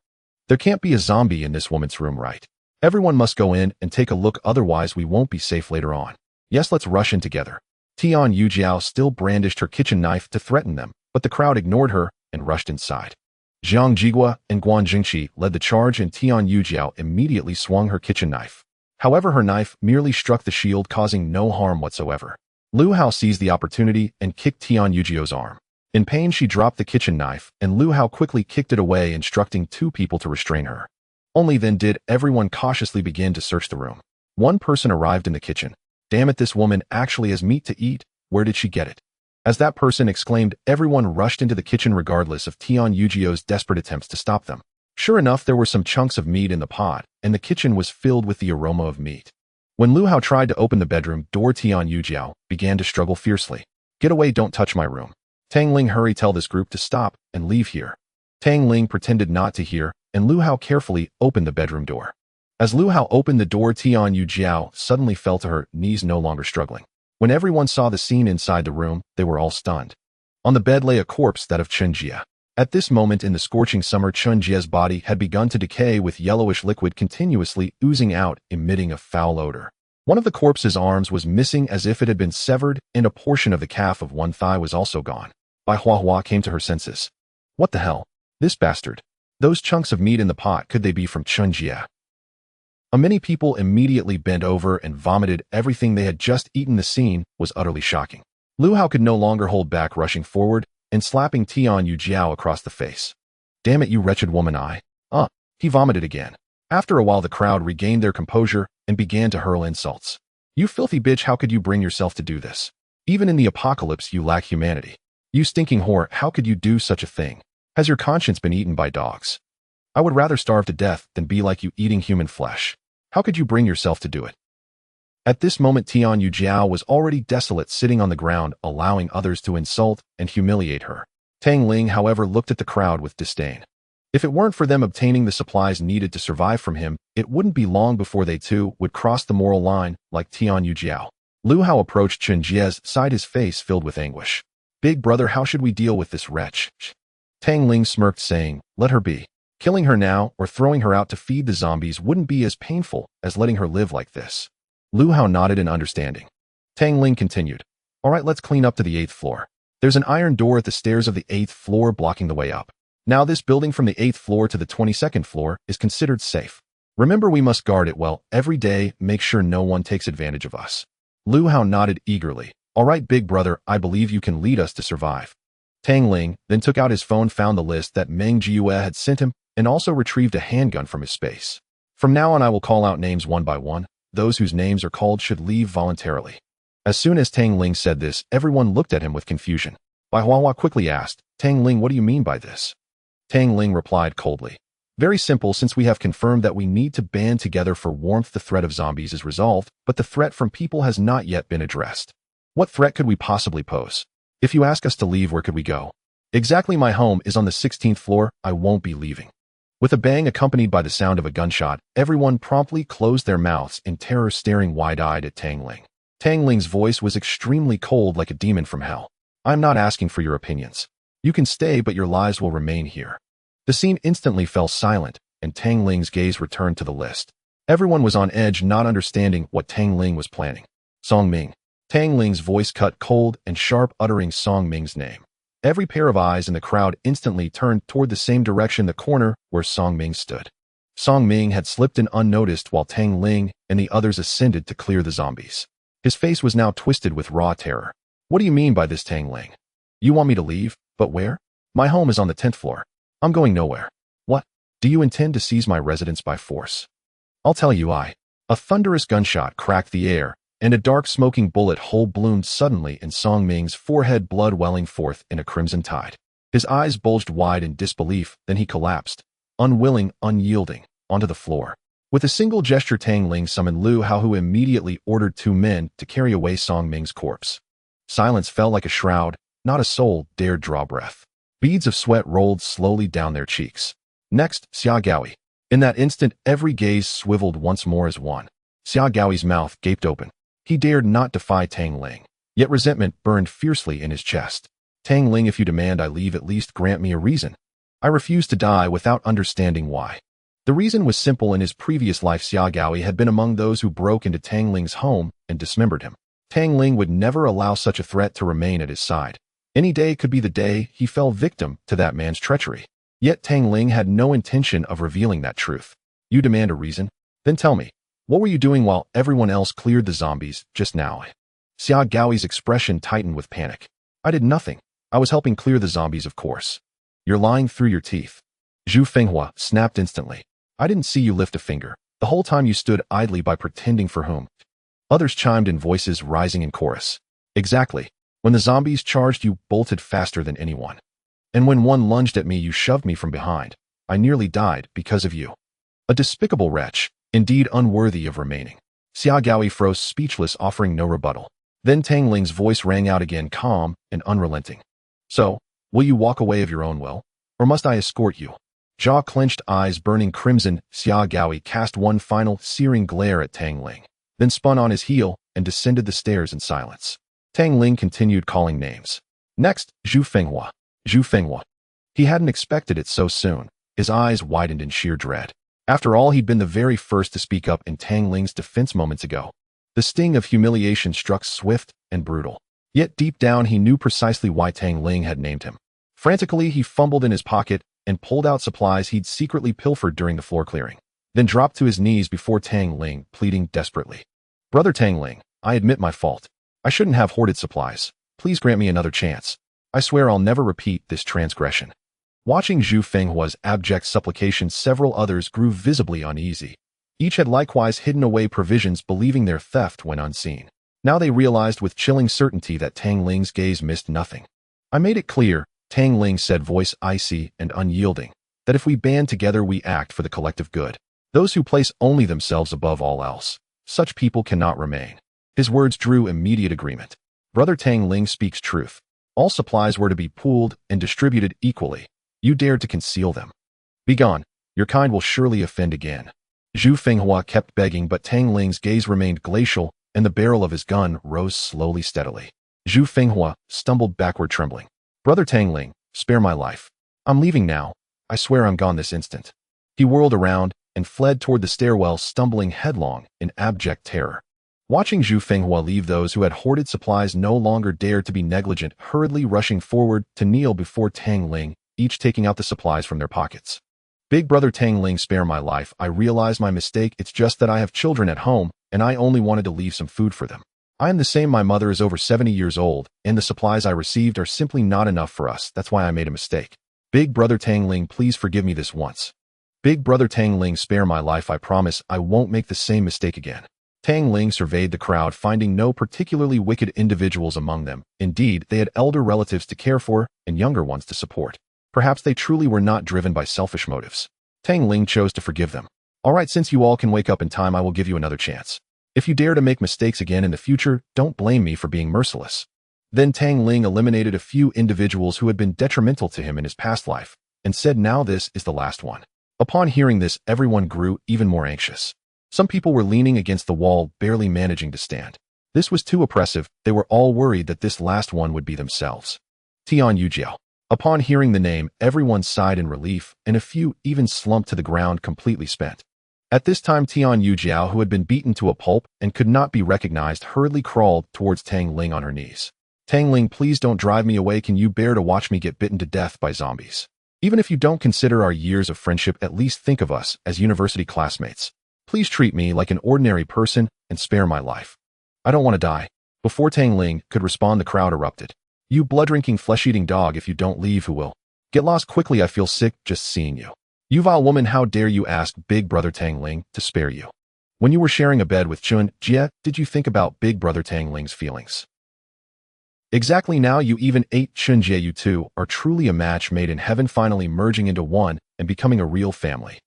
"There can't be a zombie in this woman's room, right? Everyone must go in and take a look, otherwise we won't be safe later on. Yes, let's rush in together." Tian Yujiao still brandished her kitchen knife to threaten them, but the crowd ignored her and rushed inside. Zhang Jigua and Guan Jingqi led the charge, and Tian Yujiao immediately swung her kitchen knife. However, her knife merely struck the shield, causing no harm whatsoever. Lu Hao seized the opportunity and kicked Tian Yujiao's arm. In pain, she dropped the kitchen knife, and Lu Hao quickly kicked it away, instructing 2 people to restrain her. Only then did everyone cautiously begin to search the room. One person arrived in the kitchen. "Damn it, this woman actually has meat to eat. Where did she get it?" As that person exclaimed, everyone rushed into the kitchen regardless of Tian Yujiao's desperate attempts to stop them. Sure enough, there were some chunks of meat in the pot, and the kitchen was filled with the aroma of meat. When Lu Hao tried to open the bedroom door, Tian Yujiao began to struggle fiercely. "Get away, don't touch my room. Tang Ling, hurry, tell this group to stop and leave here." Tang Ling pretended not to hear, and Lu Hao carefully opened the bedroom door. As Lu Hao opened the door, Tian Yujiao suddenly fell to her knees, no longer struggling. When everyone saw the scene inside the room, they were all stunned. On the bed lay a corpse, that of Chen Jie. At this moment in the scorching summer, Chen Jie's body had begun to decay, with yellowish liquid continuously oozing out, emitting a foul odor. One of the corpse's arms was missing as if it had been severed, and a portion of the calf of one thigh was also gone. Bai Huahua came to her senses. "What the hell? This bastard. Those chunks of meat in the pot, could they be from Chen Jie?" Many people immediately bent over and vomited everything they had just eaten. The scene was utterly shocking. Lu Hao could no longer hold back, rushing forward and slapping Tian Yujiao across the face. "Damn it, you wretched woman, He vomited again. After a while, the crowd regained their composure and began to hurl insults. "You filthy bitch, how could you bring yourself to do this? Even in the apocalypse, you lack humanity. You stinking whore, how could you do such a thing? Has your conscience been eaten by dogs? I would rather starve to death than be like you, eating human flesh. How could you bring yourself to do it?" At this moment, Tian Yujiao was already desolate, sitting on the ground, allowing others to insult and humiliate her. Tang Ling, however, looked at the crowd with disdain. If it weren't for them obtaining the supplies needed to survive from him, it wouldn't be long before they too would cross the moral line, like Tian Yujiao. Lu Hao approached Chen Jie's side, his face filled with anguish. "Big brother, how should we deal with this wretch?" Tang Ling smirked, saying, "Let her be. Killing her now or throwing her out to feed the zombies wouldn't be as painful as letting her live like this." Lu Hao nodded in understanding. Tang Ling continued, "All right, let's clean up to the 8th floor. There's an iron door at the stairs of the 8th floor blocking the way up. Now, this building from the 8th floor to the 22nd floor is considered safe. Remember, we must guard it well every day, make sure no one takes advantage of us." Lu Hao nodded eagerly. "All right, big brother, I believe you can lead us to survive." Tang Ling then took out his phone, found the list that Meng Jiue had sent him, and also retrieved a handgun from his space. "From now on, I will call out names one by one. Those whose names are called should leave voluntarily." As soon as Tang Ling said this, everyone looked at him with confusion. Bai Huahua quickly asked, "Tang Ling, what do you mean by this?" Tang Ling replied coldly, "Very simple, since we have confirmed that we need to band together for warmth, the threat of zombies is resolved, but the threat from people has not yet been addressed. What threat could we possibly pose? If you ask us to leave, where could we go? Exactly, my home is on the 16th floor, I won't be leaving." With a bang accompanied by the sound of a gunshot, everyone promptly closed their mouths in terror, staring wide-eyed at Tang Ling. Tang Ling's voice was extremely cold, like a demon from hell. "I'm not asking for your opinions. You can stay, but your lives will remain here." The scene instantly fell silent, and Tang Ling's gaze returned to the list. Everyone was on edge, not understanding what Tang Ling was planning. "Song Ming." Tang Ling's voice cut cold and sharp, uttering Song Ming's name. Every pair of eyes in the crowd instantly turned toward the same direction, the corner where Song Ming stood. Song Ming had slipped in unnoticed while Tang Ling and the others ascended to clear the zombies. His face was now twisted with raw terror. What do you mean by this, Tang Ling? You want me to leave? But where? My home is on the 10th floor. I'm going nowhere. What? Do you intend to seize my residence by force? I'll tell you I. A thunderous gunshot cracked the air, and a dark smoking bullet hole bloomed suddenly in Song Ming's forehead, blood welling forth in a crimson tide. His eyes bulged wide in disbelief, then he collapsed, unwilling, unyielding, onto the floor. With a single gesture, Tang Ling summoned Lu Hao, who immediately ordered 2 men to carry away Song Ming's corpse. Silence fell like a shroud. Not a soul dared draw breath. Beads of sweat rolled slowly down their cheeks. Next, Xia Gaoyi. In that instant, every gaze swiveled once more as one. Xia Gaoyi's mouth gaped open. He dared not defy Tang Ling, yet resentment burned fiercely in his chest. Tang Ling, if you demand I leave, at least grant me a reason. I refuse to die without understanding why. The reason was simple. In his previous life, Xia Gaoyi had been among those who broke into Tang Ling's home and dismembered him. Tang Ling would never allow such a threat to remain at his side. Any day could be the day he fell victim to that man's treachery. Yet Tang Ling had no intention of revealing that truth. You demand a reason? Then tell me, what were you doing while everyone else cleared the zombies just now? Xia Gaoyi's expression tightened with panic. I did nothing. I was helping clear the zombies, of course. You're lying through your teeth. Zhu Fenghua snapped instantly. I didn't see you lift a finger. The whole time you stood idly by, pretending for whom? Others chimed in, voices rising in chorus. Exactly. When the zombies charged, you bolted faster than anyone. And when one lunged at me, you shoved me from behind. I nearly died because of you. A despicable wretch, indeed unworthy of remaining. Xia Gaoyi froze speechless, offering no rebuttal. Then Tang Ling's voice rang out again, calm and unrelenting. So, will you walk away of your own will? Or must I escort you? Jaw clenched, eyes burning crimson, Xia Gaoyi cast one final, searing glare at Tang Ling, then spun on his heel and descended the stairs in silence. Tang Ling continued calling names. Next, Zhu Fenghua. Zhu Fenghua. He hadn't expected it so soon. His eyes widened in sheer dread. After all, he'd been the very first to speak up in Tang Ling's defense moments ago. The sting of humiliation struck swift and brutal. Yet deep down he knew precisely why Tang Ling had named him. Frantically, he fumbled in his pocket and pulled out supplies he'd secretly pilfered during the floor clearing, then dropped to his knees before Tang Ling, pleading desperately. Brother Tang Ling, I admit my fault. I shouldn't have hoarded supplies. Please grant me another chance. I swear I'll never repeat this transgression. Watching Zhu Fenghua's abject supplication, several others grew visibly uneasy. Each had likewise hidden away provisions, believing their theft went unseen. Now they realized with chilling certainty that Tang Ling's gaze missed nothing. I made it clear, Tang Ling said, voice icy and unyielding, that if we band together we act for the collective good. Those who place only themselves above all else, such people cannot remain. His words drew immediate agreement. Brother Tang Ling speaks truth. All supplies were to be pooled and distributed equally. You dared to conceal them. Begone, your kind will surely offend again. Zhu Fenghua kept begging, but Tang Ling's gaze remained glacial, and the barrel of his gun rose slowly, steadily. Zhu Fenghua stumbled backward, trembling. Brother Tang Ling, spare my life. I'm leaving now. I swear I'm gone this instant. He whirled around and fled toward the stairwell, stumbling headlong in abject terror. Watching Zhu Fenghua leave, those who had hoarded supplies no longer dared to be negligent, hurriedly rushing forward to kneel before Tang Ling, each taking out the supplies from their pockets. Big brother Tang Ling, spare my life. I realize my mistake. It's just that I have children at home, and I only wanted to leave some food for them. I am the same. My mother is over 70 years old, and the supplies I received are simply not enough for us. That's why I made a mistake. Big brother Tang Ling, please forgive me this once. Big brother Tang Ling, spare my life. I promise I won't make the same mistake again. Tang Ling surveyed the crowd, finding no particularly wicked individuals among them. Indeed, they had elder relatives to care for and younger ones to support. Perhaps they truly were not driven by selfish motives. Tang Ling chose to forgive them. All right, since you all can wake up in time, I will give you another chance. If you dare to make mistakes again in the future, don't blame me for being merciless. Then Tang Ling eliminated a few individuals who had been detrimental to him in his past life, and said, now this is the last one. Upon hearing this, everyone grew even more anxious. Some people were leaning against the wall, barely managing to stand. This was too oppressive. They were all worried that this last one would be themselves. Tian Yujiao. Upon hearing the name, everyone sighed in relief, and a few even slumped to the ground, completely spent. At this time, Tian Yujiao, who had been beaten to a pulp and could not be recognized, hurriedly crawled towards Tang Ling on her knees. Tang Ling, please don't drive me away. Can you bear to watch me get bitten to death by zombies? Even if you don't consider our years of friendship, at least think of us as university classmates. Please treat me like an ordinary person and spare my life. I don't want to die. Before Tang Ling could respond, the crowd erupted. You blood-drinking, flesh-eating dog, if you don't leave, who will? Get lost quickly, I feel sick just seeing you. You vile woman, how dare you ask Big Brother Tang Ling to spare you? When you were sharing a bed with Chun Jie, did you think about Big Brother Tang Ling's feelings? Exactly, now you even ate Chun Jie. You two are truly a match made in heaven, finally merging into one and becoming a real family.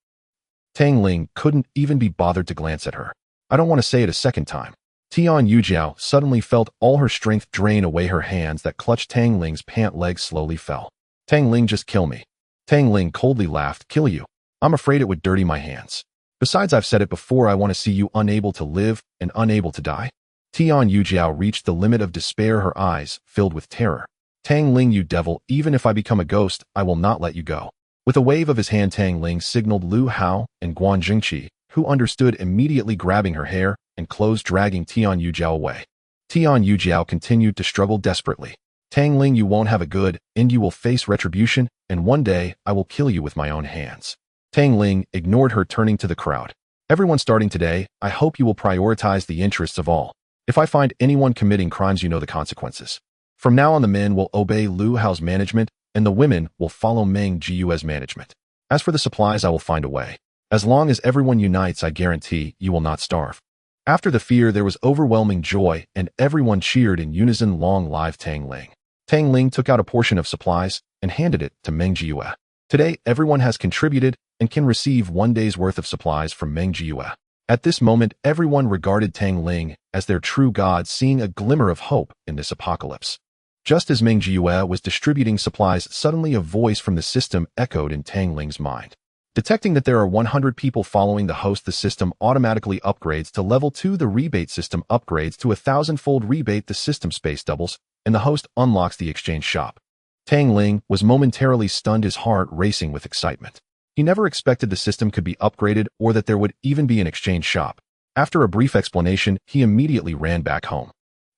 Tang Ling couldn't even be bothered to glance at her. I don't want to say it a second time. Tian Yujiao suddenly felt all her strength drain away. Her hands that clutched Tang Ling's pant legs slowly fell. Tang Ling, just kill me. Tang Ling coldly laughed. Kill you? I'm afraid it would dirty my hands. Besides, I've said it before, I want to see you unable to live and unable to die. Tian Yujiao reached the limit of despair, her eyes filled with terror. Tang Ling, you devil, even if I become a ghost, I will not let you go. With a wave of his hand, Tang Ling signaled Lu Hao and Guan Jingqi, who understood immediately, grabbing her hair and clothes, dragging Tian Yujiao away. Tian Yujiao continued to struggle desperately. Tang Ling, you won't have a good end, you will face retribution, and one day I will kill you with my own hands. Tang Ling ignored her, turning to the crowd. Everyone, starting today, I hope you will prioritize the interests of all. If I find anyone committing crimes, you know the consequences. From now on, the men will obey Lu Hao's management, and the women will follow Meng Jiu's management. As for the supplies, I will find a way. As long as everyone unites, I guarantee you will not starve. After the fear, there was overwhelming joy, and everyone cheered in unison. Long live Tang Ling. Tang Ling took out a portion of supplies and handed it to Meng Jiu. Today, everyone has contributed and can receive 1 day's worth of supplies from Meng Jiu. At this moment, everyone regarded Tang Ling as their true god, seeing a glimmer of hope in this apocalypse. Just as Meng Jiu was distributing supplies, suddenly a voice from the system echoed in Tang Ling's mind. Detecting that there are 100 people following the host, the system automatically upgrades to level 2. The rebate system upgrades to 1,000-fold rebate. The system space doubles, and the host unlocks the exchange shop. Tang Ling was momentarily stunned, his heart racing with excitement. He never expected the system could be upgraded or that there would even be an exchange shop. After a brief explanation, he immediately ran back home.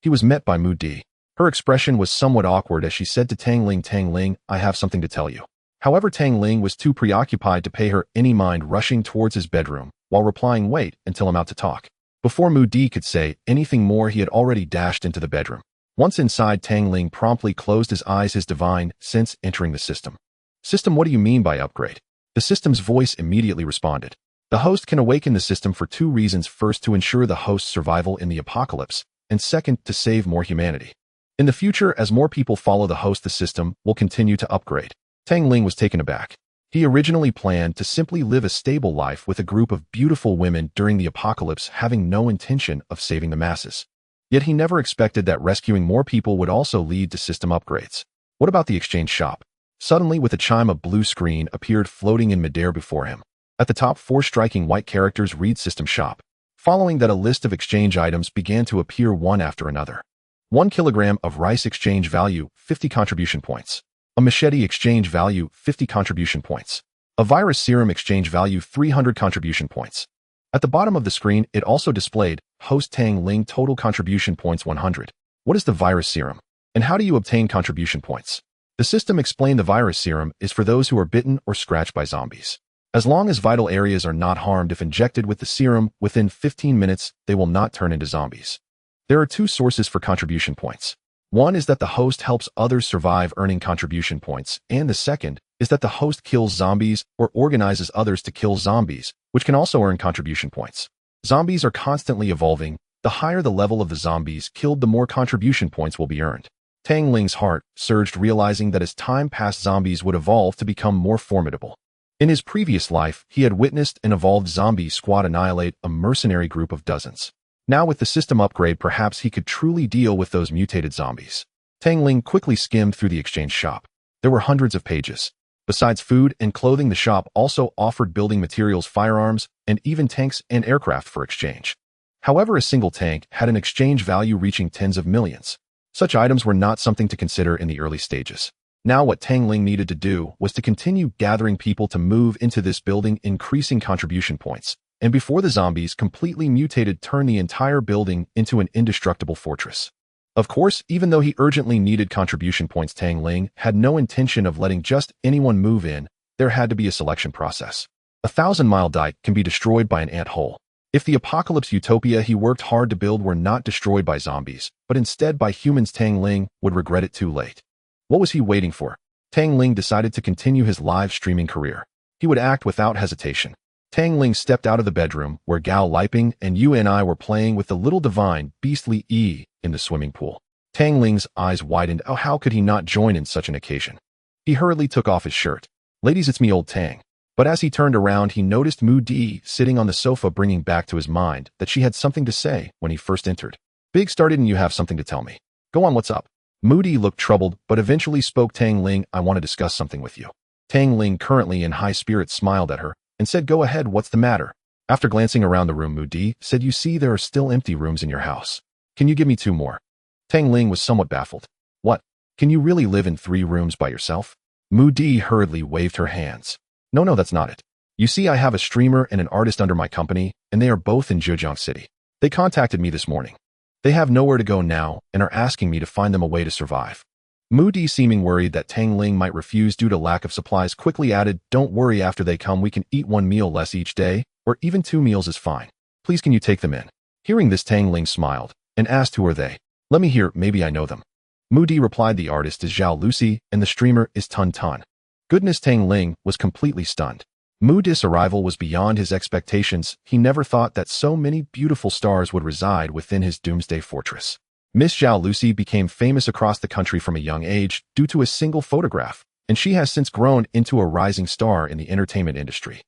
He was met by Mu Di. Her expression was somewhat awkward as she said to Tang Ling, I have something to tell you. However, Tang Ling was too preoccupied to pay her any mind, rushing towards his bedroom while replying, wait until I'm out to talk. Before Mu Di could say anything more, he had already dashed into the bedroom. Once inside, Tang Ling promptly closed his eyes, his divine sense entering the system. System, what do you mean by upgrade? The system's voice immediately responded. The host can awaken the system for 2 reasons. First, to ensure the host's survival in the apocalypse, and second, to save more humanity. In the future, as more people follow the host, the system will continue to upgrade. Tang Ling was taken aback. He originally planned to simply live a stable life with a group of beautiful women during the apocalypse, having no intention of saving the masses. Yet he never expected that rescuing more people would also lead to system upgrades. What about the exchange shop? Suddenly, with a chime, a blue screen appeared floating in midair before him. At the top, 4 striking white characters read System Shop. Following that, a list of exchange items began to appear one after another. 1 kilogram of rice exchange value, 50 contribution points. A machete exchange value, 50 contribution points. A virus serum exchange value, 300 contribution points. At the bottom of the screen, it also displayed host Tang Ling total contribution points 100. What is the virus serum? And how do you obtain contribution points? The system explained the virus serum is for those who are bitten or scratched by zombies. As long as vital areas are not harmed, if injected with the serum, within 15 minutes, they will not turn into zombies. There are 2 sources for contribution points. One is that the host helps others survive, earning contribution points, and the second is that the host kills zombies or organizes others to kill zombies, which can also earn contribution points. Zombies are constantly evolving. The higher the level of the zombies killed, the more contribution points will be earned. Tang Ling's heart surged, realizing that as time passed, zombies would evolve to become more formidable. In his previous life, he had witnessed an evolved zombie squad annihilate a mercenary group of dozens. Now, with the system upgrade, perhaps he could truly deal with those mutated zombies. Tang Ling quickly skimmed through the exchange shop. There were hundreds of pages. Besides food and clothing, the shop also offered building materials, firearms, and even tanks and aircraft for exchange. However, a single tank had an exchange value reaching tens of millions. Such items were not something to consider in the early stages. Now what Tang Ling needed to do was to continue gathering people to move into this building, increasing contribution points, and before the zombies completely mutated, turn the entire building into an indestructible fortress. Of course, even though he urgently needed contribution points, Tang Ling had no intention of letting just anyone move in. There had to be a selection process. A 1,000-mile dike can be destroyed by an ant hole. If the apocalypse utopia he worked hard to build were not destroyed by zombies, but instead by humans, Tang Ling would regret it too late. What was he waiting for? Tang Ling decided to continue his live streaming career. He would act without hesitation. Tang Ling stepped out of the bedroom where Gao Liping and Yu and I were playing with the little divine, beastly E in the swimming pool. Tang Ling's eyes widened. Oh, how could he not join in such an occasion? He hurriedly took off his shirt. Ladies, it's me, old Tang. But as he turned around, he noticed Mu Di sitting on the sofa, bringing back to his mind that she had something to say when he first entered. Big Star, didn't you have something to tell me? Go on, what's up? Mu Di looked troubled, but eventually spoke. Tang Ling, I want to discuss something with you. Tang Ling, currently in high spirits, smiled at her and said, go ahead, what's the matter? After glancing around the room, Mu Di said, you see, there are still empty rooms in your house. Can you give me 2 more? Tang Ling was somewhat baffled. What? Can you really live in 3 rooms by yourself? Mu Di hurriedly waved her hands. No, that's not it. You see, I have a streamer and an artist under my company, and they are both in Zhejiang City. They contacted me this morning. They have nowhere to go now and are asking me to find them a way to survive. Mu Di, seeming worried that Tang Ling might refuse due to lack of supplies, quickly added, don't worry, after they come we can eat 1 meal less each day, or even 2 meals is fine. Please, can you take them in? Hearing this, Tang Ling smiled and asked, who are they? Let me hear, maybe I know them. Mu Di replied, the artist is Zhao Lucy and the streamer is Tun Tun. Goodness, Tang Ling was completely stunned. Mu Di's arrival was beyond his expectations. He never thought that so many beautiful stars would reside within his doomsday fortress. Miss Zhao Lucy became famous across the country from a young age due to a single photograph, and she has since grown into a rising star in the entertainment industry.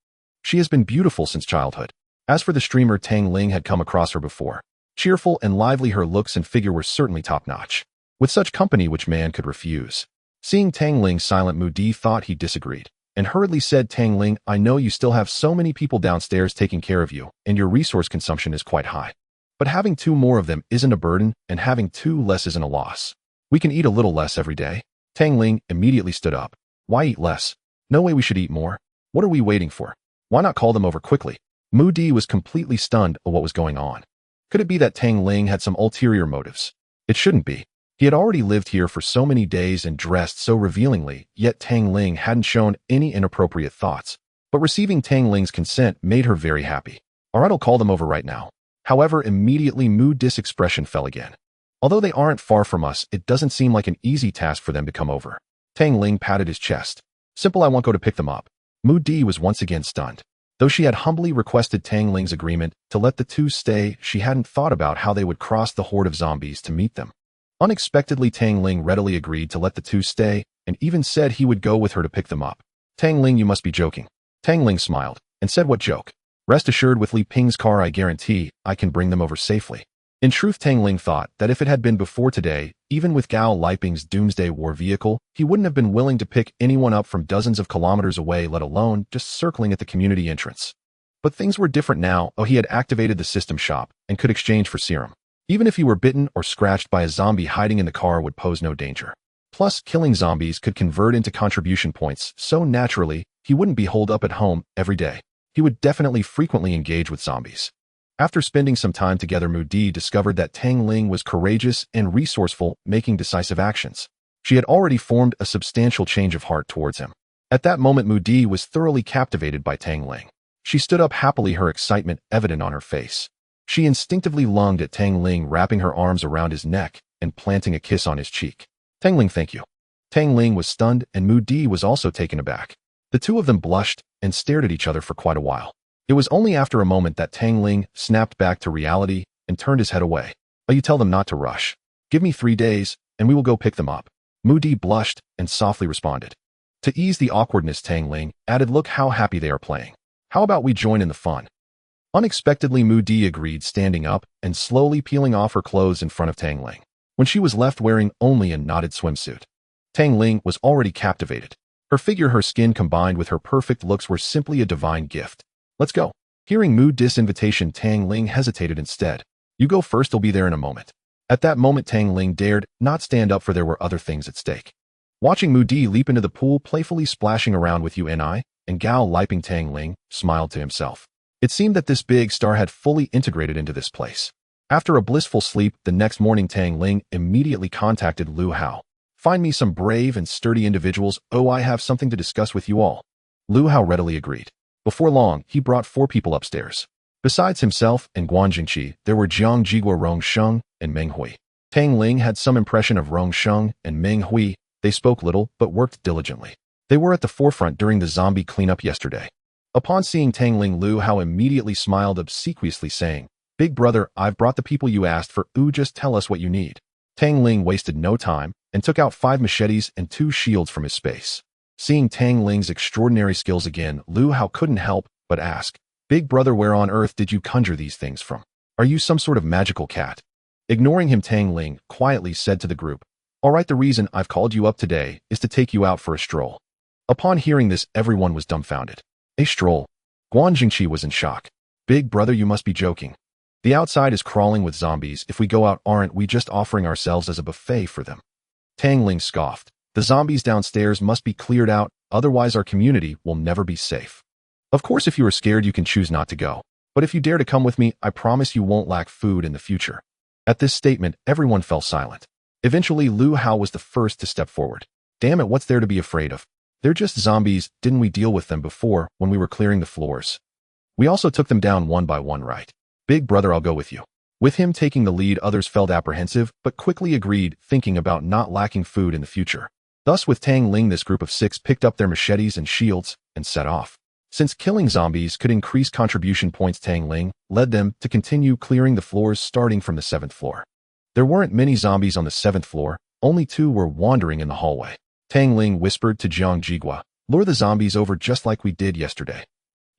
She has been beautiful since childhood. As for the streamer, Tang Ling had come across her before. Cheerful and lively, her looks and figure were certainly top-notch. With such company, which man could refuse? Seeing Tang Ling silent, Mu Di thought he disagreed, and hurriedly said, Tang Ling, I know you still have so many people downstairs taking care of you, and your resource consumption is quite high. But having 2 more of them isn't a burden, and having 2 less isn't a loss. We can eat a little less every day. Tang Ling immediately stood up. Why eat less? No way, we should eat more. What are we waiting for? Why not call them over quickly? Mu Di was completely stunned at what was going on. Could it be that Tang Ling had some ulterior motives? It shouldn't be. He had already lived here for so many days and dressed so revealingly, yet Tang Ling hadn't shown any inappropriate thoughts. But receiving Tang Ling's consent made her very happy. Alright, I'll call them over right now. However, immediately Mu Di's expression fell again. Although they aren't far from us, it doesn't seem like an easy task for them to come over. Tang Ling patted his chest. Simple, I won't go to pick them up. Mu Di was once again stunned. Though she had humbly requested Tang Ling's agreement to let the 2 stay, she hadn't thought about how they would cross the horde of zombies to meet them. Unexpectedly, Tang Ling readily agreed to let the 2 stay, and even said he would go with her to pick them up. Tang Ling, you must be joking. Tang Ling smiled and said, what joke? Rest assured, with Li Ping's car, I guarantee I can bring them over safely. In truth, Tang Ling thought that if it had been before today, even with Gao Liping's doomsday war vehicle, he wouldn't have been willing to pick anyone up from dozens of kilometers away, let alone just circling at the community entrance. But things were different now. He had activated the system shop and could exchange for serum. Even if he were bitten or scratched by a zombie, hiding in the car would pose no danger. Plus, killing zombies could convert into contribution points, so naturally, he wouldn't be holed up at home every day. He would definitely frequently engage with zombies. After spending some time together, Mu Di discovered that Tang Ling was courageous and resourceful, making decisive actions. She had already formed a substantial change of heart towards him. At that moment, Mu Di was thoroughly captivated by Tang Ling. She stood up happily, her excitement evident on her face. She instinctively lunged at Tang Ling, wrapping her arms around his neck and planting a kiss on his cheek. Tang Ling, thank you. Tang Ling was stunned, and Mu Di was also taken aback. The 2 of them blushed and stared at each other for quite a while. It was only after a moment that Tang Ling snapped back to reality and turned his head away. Oh, you tell them not to rush. Give me 3 days, and we will go pick them up. Mu Di blushed and softly responded. To ease the awkwardness, Tang Ling added, look how happy they are playing. How about we join in the fun? Unexpectedly, Mu Di agreed, standing up and slowly peeling off her clothes in front of Tang Ling. When she was left wearing only a knotted swimsuit, Tang Ling was already captivated. Her figure, her skin combined with her perfect looks were simply a divine gift. Let's go. Hearing Mu Di's invitation, Tang Ling hesitated instead. You go first, I'll be there in a moment. At that moment, Tang Ling dared not stand up, for there were other things at stake. Watching Mu Di leap into the pool, playfully splashing around with Yu and I, and Gao Liping, Tang Ling smiled to himself. It seemed that this big star had fully integrated into this place. After a blissful sleep, the next morning Tang Ling immediately contacted Lu Hao. Find me some brave and sturdy individuals. Oh, I have something to discuss with you all. Lu Hao readily agreed. Before long, he brought 4 people upstairs. Besides himself and Guan Jingqi, there were Jiang Jigua Rong Sheng and Meng Hui. Tang Ling had some impression of Rong Sheng and Meng Hui. They spoke little but worked diligently. They were at the forefront during the zombie cleanup yesterday. Upon seeing Tang Ling, Lu Hao immediately smiled obsequiously, saying, "Big brother, I've brought the people you asked for. Just tell us what you need." Tang Ling wasted no time and took out 5 machetes and 2 shields from his space. Seeing Tang Ling's extraordinary skills again, Lu Hao couldn't help but ask, "Big brother, where on earth did you conjure these things from? Are you some sort of magical cat?" Ignoring him, Tang Ling quietly said to the group, "All right, the reason I've called you up today is to take you out for a stroll." Upon hearing this, everyone was dumbfounded. A stroll? Guan Jingqi was in shock. "Big brother, you must be joking. The outside is crawling with zombies. If we go out, aren't we just offering ourselves as a buffet for them?" Tang Ling scoffed. "The zombies downstairs must be cleared out, otherwise our community will never be safe. Of course, if you are scared, you can choose not to go. But if you dare to come with me, I promise you won't lack food in the future." At this statement, everyone fell silent. Eventually, Lu Hao was the first to step forward. "Damn it, what's there to be afraid of? They're just zombies. Didn't we deal with them before when we were clearing the floors? We also took them down one by one, right? Big brother, I'll go with you." With him taking the lead, others felt apprehensive, but quickly agreed, thinking about not lacking food in the future. Thus, with Tang Ling, this group of 6 picked up their machetes and shields and set off. Since killing zombies could increase contribution points, Tang Ling led them to continue clearing the floors starting from the 7th floor. There weren't many zombies on the 7th floor, only 2 were wandering in the hallway. Tang Ling whispered to Jiang Jigua, "Lure the zombies over just like we did yesterday."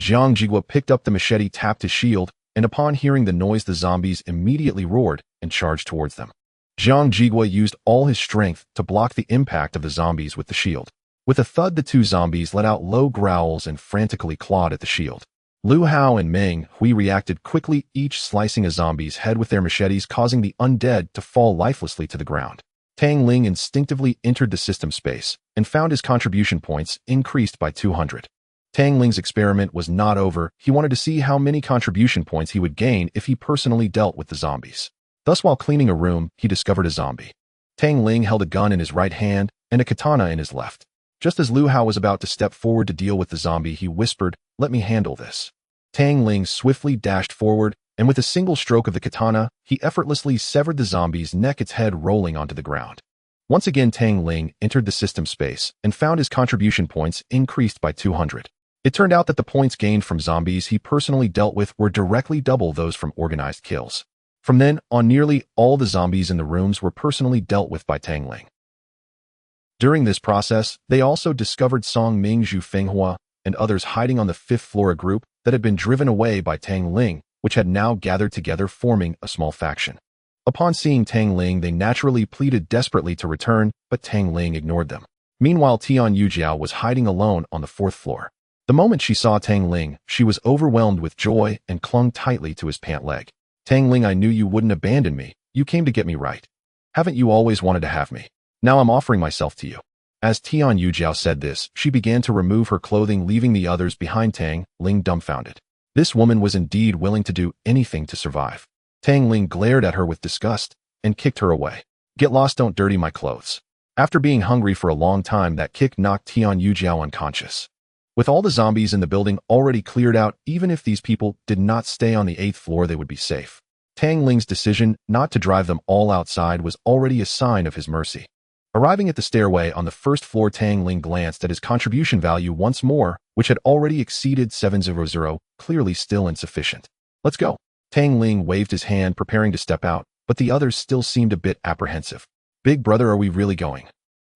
Jiang Jigua picked up the machete, tapped his shield, and upon hearing the noise, the zombies immediately roared and charged towards them. Jiang Jigua used all his strength to block the impact of the zombies with the shield. With a thud, the 2 zombies let out low growls and frantically clawed at the shield. Lu Hao and Meng Hui reacted quickly, each slicing a zombie's head with their machetes, causing the undead to fall lifelessly to the ground. Tang Ling instinctively entered the system space and found his contribution points increased by 200. Tang Ling's experiment was not over. He wanted to see how many contribution points he would gain if he personally dealt with the zombies. Thus, while cleaning a room, he discovered a zombie. Tang Ling held a gun in his right hand and a katana in his left. Just as Lu Hao was about to step forward to deal with the zombie, he whispered, "Let me handle this." Tang Ling swiftly dashed forward, and with a single stroke of the katana, he effortlessly severed the zombie's neck, its head rolling onto the ground. Once again, Tang Ling entered the system space and found his contribution points increased by 200. It turned out that the points gained from zombies he personally dealt with were directly double those from organized kills. From then on, nearly all the zombies in the rooms were personally dealt with by Tang Ling. During this process, they also discovered Song Ming, Zhu Fenghua, and others hiding on the 5th floor, a group that had been driven away by Tang Ling, which had now gathered together, forming a small faction. Upon seeing Tang Ling, they naturally pleaded desperately to return, but Tang Ling ignored them. Meanwhile, Tian Yujiao was hiding alone on the 4th floor. The moment she saw Tang Ling, she was overwhelmed with joy and clung tightly to his pant leg. "Tang Ling, I knew you wouldn't abandon me. You came to get me, right? Haven't you always wanted to have me? Now I'm offering myself to you." As Tian Yujiao said this, she began to remove her clothing, leaving the others behind. Tang Ling dumbfounded. This woman was indeed willing to do anything to survive. Tang Ling glared at her with disgust and kicked her away. "Get lost, don't dirty my clothes." After being hungry for a long time, that kick knocked Tian Yujiao unconscious. With all the zombies in the building already cleared out, even if these people did not stay on the 8th floor, they would be safe. Tang Ling's decision not to drive them all outside was already a sign of his mercy. Arriving at the stairway on the 1st floor, Tang Ling glanced at his contribution value once more, which had already exceeded 700, clearly still insufficient. "Let's go." Tang Ling waved his hand, preparing to step out, but the others still seemed a bit apprehensive. "Big brother, are we really going?"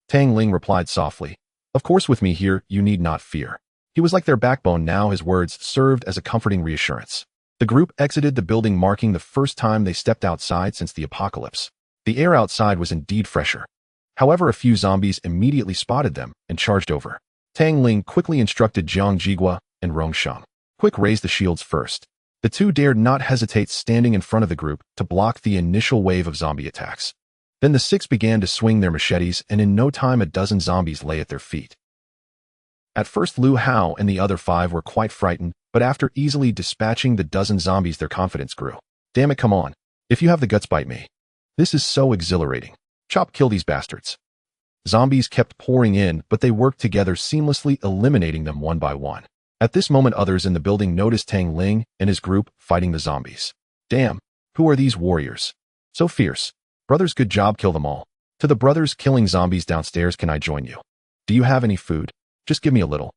Tang Ling replied softly, "Of course, with me here, you need not fear." He was like their backbone now. His words served as a comforting reassurance. The group exited the building, marking the first time they stepped outside since the apocalypse. The air outside was indeed fresher. However, a few zombies immediately spotted them and charged over. Tang Ling quickly instructed Jiang Jigua and Rong Sheng, "Quick, raise the shields first." The 2 dared not hesitate, standing in front of the group to block the initial wave of zombie attacks. Then the 6 began to swing their machetes, and in no time a dozen zombies lay at their feet. At first, Lu Hao and the other 5 were quite frightened, but after easily dispatching the dozen zombies, their confidence grew. "Damn it, come on. If you have the guts, bite me. This is so exhilarating. Chop, kill these bastards." Zombies kept pouring in, but they worked together seamlessly, eliminating them one by one. At this moment, others in the building noticed Tang Ling and his group fighting the zombies. Damn, who are these warriors? So fierce. Brothers, good job, kill them all. To the brothers killing zombies downstairs, can I join you? Do you have any food? Just give me a little.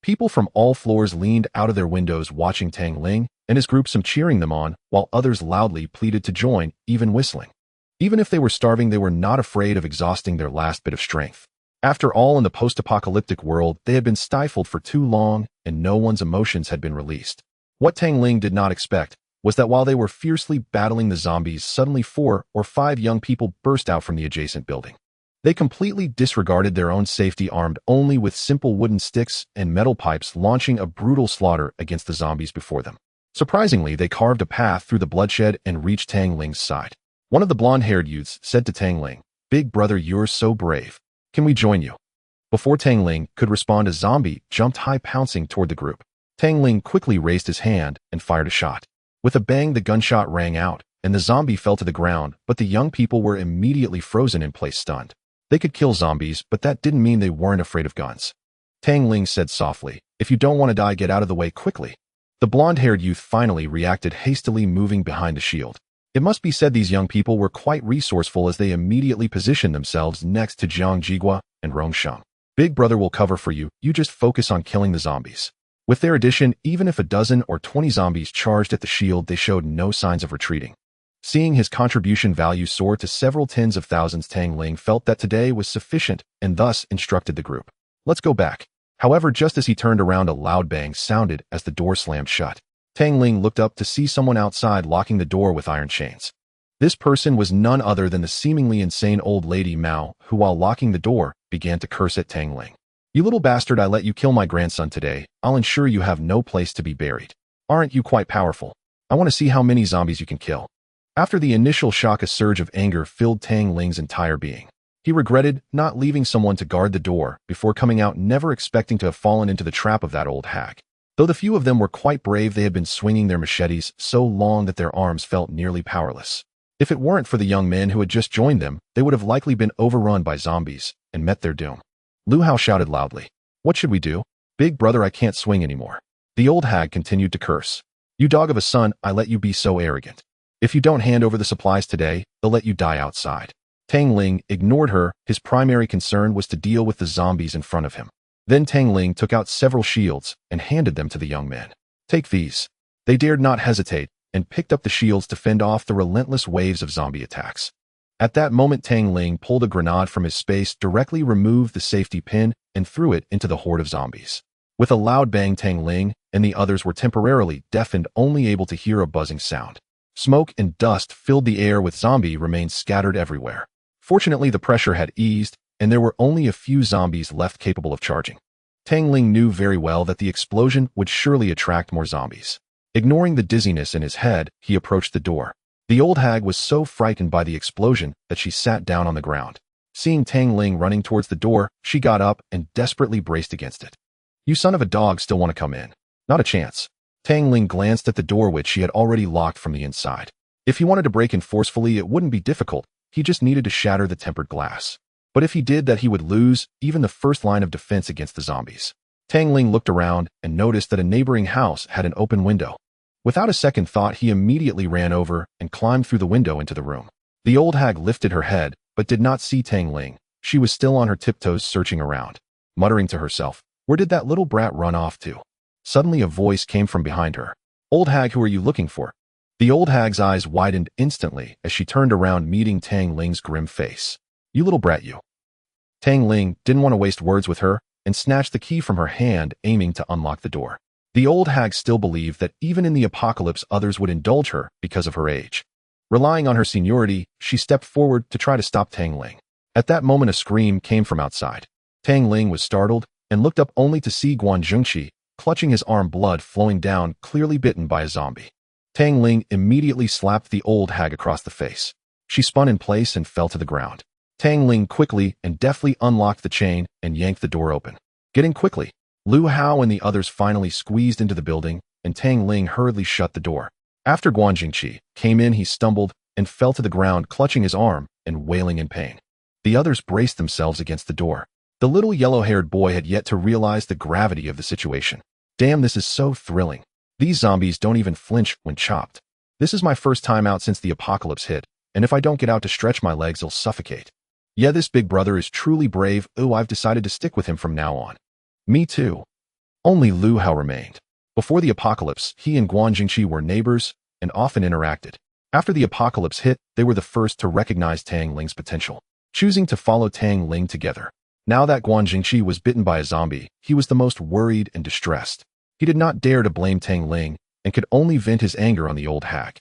People from all floors leaned out of their windows watching Tang Ling and his group, some cheering them on, while others loudly pleaded to join, even whistling. Even if they were starving, they were not afraid of exhausting their last bit of strength. After all, in the post-apocalyptic world, they had been stifled for too long, and no one's emotions had been released. What Tang Ling did not expect was that while they were fiercely battling the zombies, suddenly 4 or 5 young people burst out from the adjacent building. They completely disregarded their own safety, armed only with simple wooden sticks and metal pipes, launching a brutal slaughter against the zombies before them. Surprisingly, they carved a path through the bloodshed and reached Tang Ling's side. One of the blonde-haired youths said to Tang Ling, "Big brother, you're so brave. Can we join you?" Before Tang Ling could respond, a zombie jumped high, pouncing toward the group. Tang Ling quickly raised his hand and fired a shot. With a bang, the gunshot rang out, and the zombie fell to the ground, but the young people were immediately frozen in place, stunned. They could kill zombies, but that didn't mean they weren't afraid of guns. Tang Ling said softly, "If you don't want to die, get out of the way quickly." The blonde-haired youth finally reacted, hastily moving behind the shield. It must be said these young people were quite resourceful, as they immediately positioned themselves next to Jiang Jiguo and Rongsheng. "Big brother will cover for you, you just focus on killing the zombies." With their addition, even if a dozen or 20 zombies charged at the shield, they showed no signs of retreating. Seeing his contribution value soar to several tens of thousands, Tang Ling felt that today was sufficient and thus instructed the group, "Let's go back." However, just as he turned around, a loud bang sounded as the door slammed shut. Tang Ling looked up to see someone outside locking the door with iron chains. This person was none other than the seemingly insane old lady Mao, who, while locking the door, began to curse at Tang Ling. "You little bastard, I let you kill my grandson today. I'll ensure you have no place to be buried. Aren't you quite powerful? I want to see how many zombies you can kill." After the initial shock, a surge of anger filled Tang Ling's entire being. He regretted not leaving someone to guard the door before coming out, never expecting to have fallen into the trap of that old hag. Though the few of them were quite brave, they had been swinging their machetes so long that their arms felt nearly powerless. If it weren't for the young men who had just joined them, they would have likely been overrun by zombies and met their doom. Lu Hao shouted loudly, "What should we do? Big brother, I can't swing anymore." The old hag continued to curse, "You dog of a son, I let you be so arrogant. If you don't hand over the supplies today, they'll let you die outside." Tang Ling ignored her. His primary concern was to deal with the zombies in front of him. Then Tang Ling took out several shields and handed them to the young men. "Take these." They dared not hesitate and picked up the shields to fend off the relentless waves of zombie attacks. At that moment, Tang Ling pulled a grenade from his space, directly removed the safety pin, and threw it into the horde of zombies. With a loud bang, Tang Ling and the others were temporarily deafened, only able to hear a buzzing sound. Smoke and dust filled the air, with zombie remains scattered everywhere. Fortunately, the pressure had eased, and there were only a few zombies left capable of charging. Tang Ling knew very well that the explosion would surely attract more zombies. Ignoring the dizziness in his head, he approached the door. The old hag was so frightened by the explosion that she sat down on the ground. Seeing Tang Ling running towards the door, she got up and desperately braced against it. "You son of a dog still want to come in?" "Not a chance." Tang Ling glanced at the door, which she had already locked from the inside. If he wanted to break in forcefully, it wouldn't be difficult. He just needed to shatter the tempered glass. But if he did that, he would lose even the first line of defense against the zombies. Tang Ling looked around and noticed that a neighboring house had an open window. Without a second thought, he immediately ran over and climbed through the window into the room. The old hag lifted her head, but did not see Tang Ling. She was still on her tiptoes, searching around. Muttering to herself, "Where did that little brat run off to?" Suddenly a voice came from behind her. "Old hag, who are you looking for?" The old hag's eyes widened instantly as she turned around, meeting Tang Ling's grim face. "You little brat, you." Tang Ling didn't want to waste words with her and snatched the key from her hand, aiming to unlock the door. The old hag still believed that even in the apocalypse, others would indulge her because of her age. Relying on her seniority, she stepped forward to try to stop Tang Ling. At that moment, a scream came from outside. Tang Ling was startled and looked up, only to see Guan Zhengqi clutching his arm, blood flowing down, clearly bitten by a zombie. Tang Ling immediately slapped the old hag across the face. She spun in place and fell to the ground. Tang Ling quickly and deftly unlocked the chain and yanked the door open. "Get in quickly." Lu Hao and the others finally squeezed into the building, and Tang Ling hurriedly shut the door. After Guan Jingqi came in, he stumbled and fell to the ground, clutching his arm and wailing in pain. The others braced themselves against the door. The little yellow-haired boy had yet to realize the gravity of the situation. Damn, this is so thrilling. These zombies don't even flinch when chopped. This is my first time out since the apocalypse hit, and if I don't get out to stretch my legs, I'll suffocate. Yeah, this big brother is truly brave. Ooh, I've decided to stick with him from now on. Me too. Only Lu Hao remained. Before the apocalypse, he and Guan Jingqi were neighbors and often interacted. After the apocalypse hit, they were the first to recognize Tang Ling's potential, choosing to follow Tang Ling together. Now that Guan Jingqi was bitten by a zombie, he was the most worried and distressed. He did not dare to blame Tang Ling and could only vent his anger on the old hag.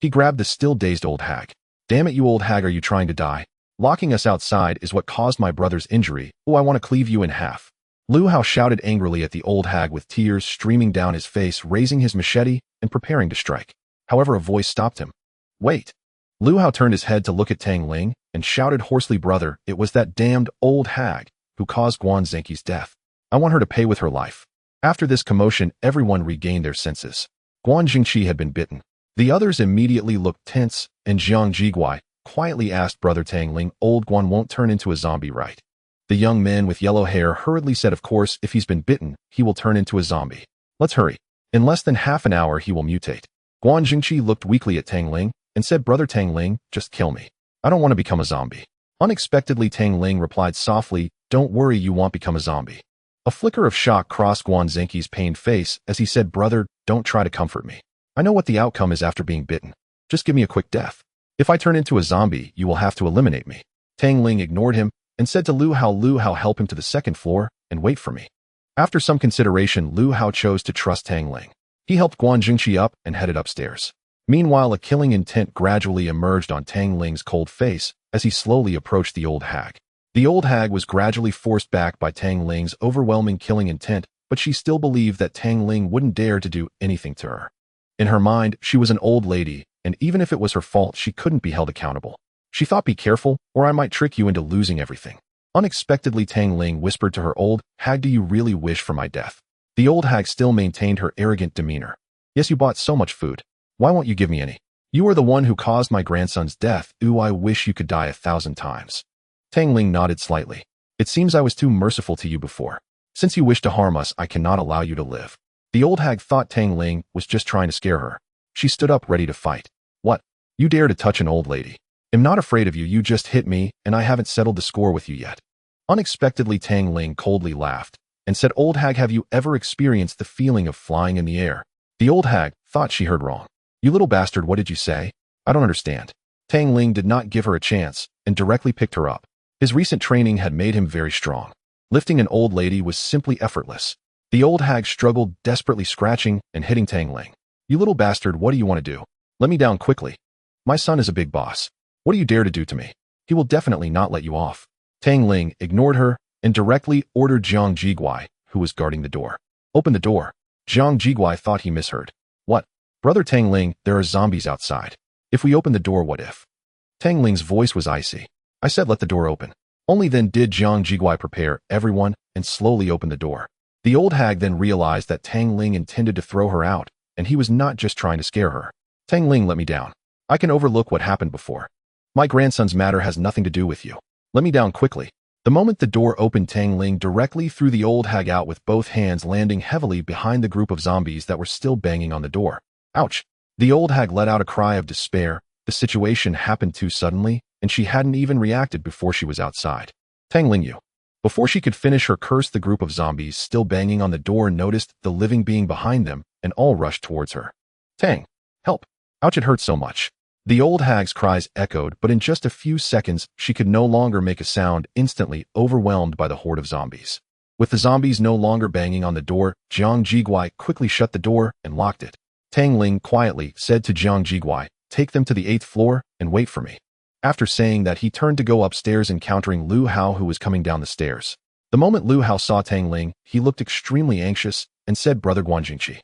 He grabbed the still dazed old hag. Damn it, you old hag, are you trying to die? Locking us outside is what caused my brother's injury. Oh, I want to cleave you in half. Lu Hao shouted angrily at the old hag with tears streaming down his face, raising his machete and preparing to strike. However, a voice stopped him. Wait. Lu Hao turned his head to look at Tang Ling and shouted hoarsely, brother, it was that damned old hag who caused Guan Zhenqi's death. I want her to pay with her life. After this commotion, everyone regained their senses. Guan Jingqi had been bitten. The others immediately looked tense, and Jiang Jiguai quietly asked Brother Tang Ling, old Guan won't turn into a zombie, right? The young man with yellow hair hurriedly said, of course, if he's been bitten, he will turn into a zombie. Let's hurry. In less than half an hour, he will mutate. Guan Jingqi looked weakly at Tang Ling and said, Brother Tang Ling, just kill me. I don't want to become a zombie. Unexpectedly, Tang Ling replied softly, don't worry, you won't become a zombie. A flicker of shock crossed Guan Zhenqi's pained face as he said, brother, don't try to comfort me. I know what the outcome is after being bitten. Just give me a quick death. If I turn into a zombie, you will have to eliminate me. Tang Ling ignored him and said to Lu Hao, help him to the second floor and wait for me. After some consideration, Lu Hao chose to trust Tang Ling. He helped Guan Jingqi up and headed upstairs. Meanwhile, a killing intent gradually emerged on Tang Ling's cold face as he slowly approached the old hag. The old hag was gradually forced back by Tang Ling's overwhelming killing intent, but she still believed that Tang Ling wouldn't dare to do anything to her. In her mind, she was an old lady, and even if it was her fault, she couldn't be held accountable. She thought, be careful, or I might trick you into losing everything. Unexpectedly, Tang Ling whispered to her, old hag, do you really wish for my death? The old hag still maintained her arrogant demeanor. Yes, you bought so much food. Why won't you give me any? You are the one who caused my grandson's death. Ooh, I wish you could die 1,000 times. Tang Ling nodded slightly. It seems I was too merciful to you before. Since you wish to harm us, I cannot allow you to live. The old hag thought Tang Ling was just trying to scare her. She stood up ready to fight. What? You dare to touch an old lady? I'm not afraid of you, you just hit me, and I haven't settled the score with you yet. Unexpectedly, Tang Ling coldly laughed and said, old hag, have you ever experienced the feeling of flying in the air? The old hag thought she heard wrong. You little bastard, what did you say? I don't understand. Tang Ling did not give her a chance and directly picked her up. His recent training had made him very strong. Lifting an old lady was simply effortless. The old hag struggled, desperately scratching and hitting Tang Ling. You little bastard, what do you want to do? Let me down quickly. My son is a big boss. What do you dare to do to me? He will definitely not let you off. Tang Ling ignored her and directly ordered Jiang Jiguai, who was guarding the door. Open the door. Jiang Jiguai thought he misheard. What? Brother Tang Ling, there are zombies outside. If we open the door, what if? Tang Ling's voice was icy. I said let the door open. Only then did Jiang Jiguai prepare everyone and slowly open the door. The old hag then realized that Tang Ling intended to throw her out, and he was not just trying to scare her. Tang Ling, let me down. I can overlook what happened before. My grandson's matter has nothing to do with you. Let me down quickly. The moment the door opened, Tang Ling directly threw the old hag out with both hands, landing heavily behind the group of zombies that were still banging on the door. Ouch! The old hag let out a cry of despair. The situation happened too suddenly, and she hadn't even reacted before she was outside. Tang Ling, you. Before she could finish her curse, the group of zombies still banging on the door noticed the living being behind them and all rushed towards her. Tang! Help! Ouch, it hurts so much. The old hag's cries echoed, but in just a few seconds, she could no longer make a sound, instantly overwhelmed by the horde of zombies. With the zombies no longer banging on the door, Jiang Jiguai quickly shut the door and locked it. Tang Ling quietly said to Jiang Jiguai, take them to the 8th floor and wait for me. After saying that, he turned to go upstairs, encountering Lu Hao, who was coming down the stairs. The moment Lu Hao saw Tang Ling, he looked extremely anxious and said, Brother Guan Jingqi.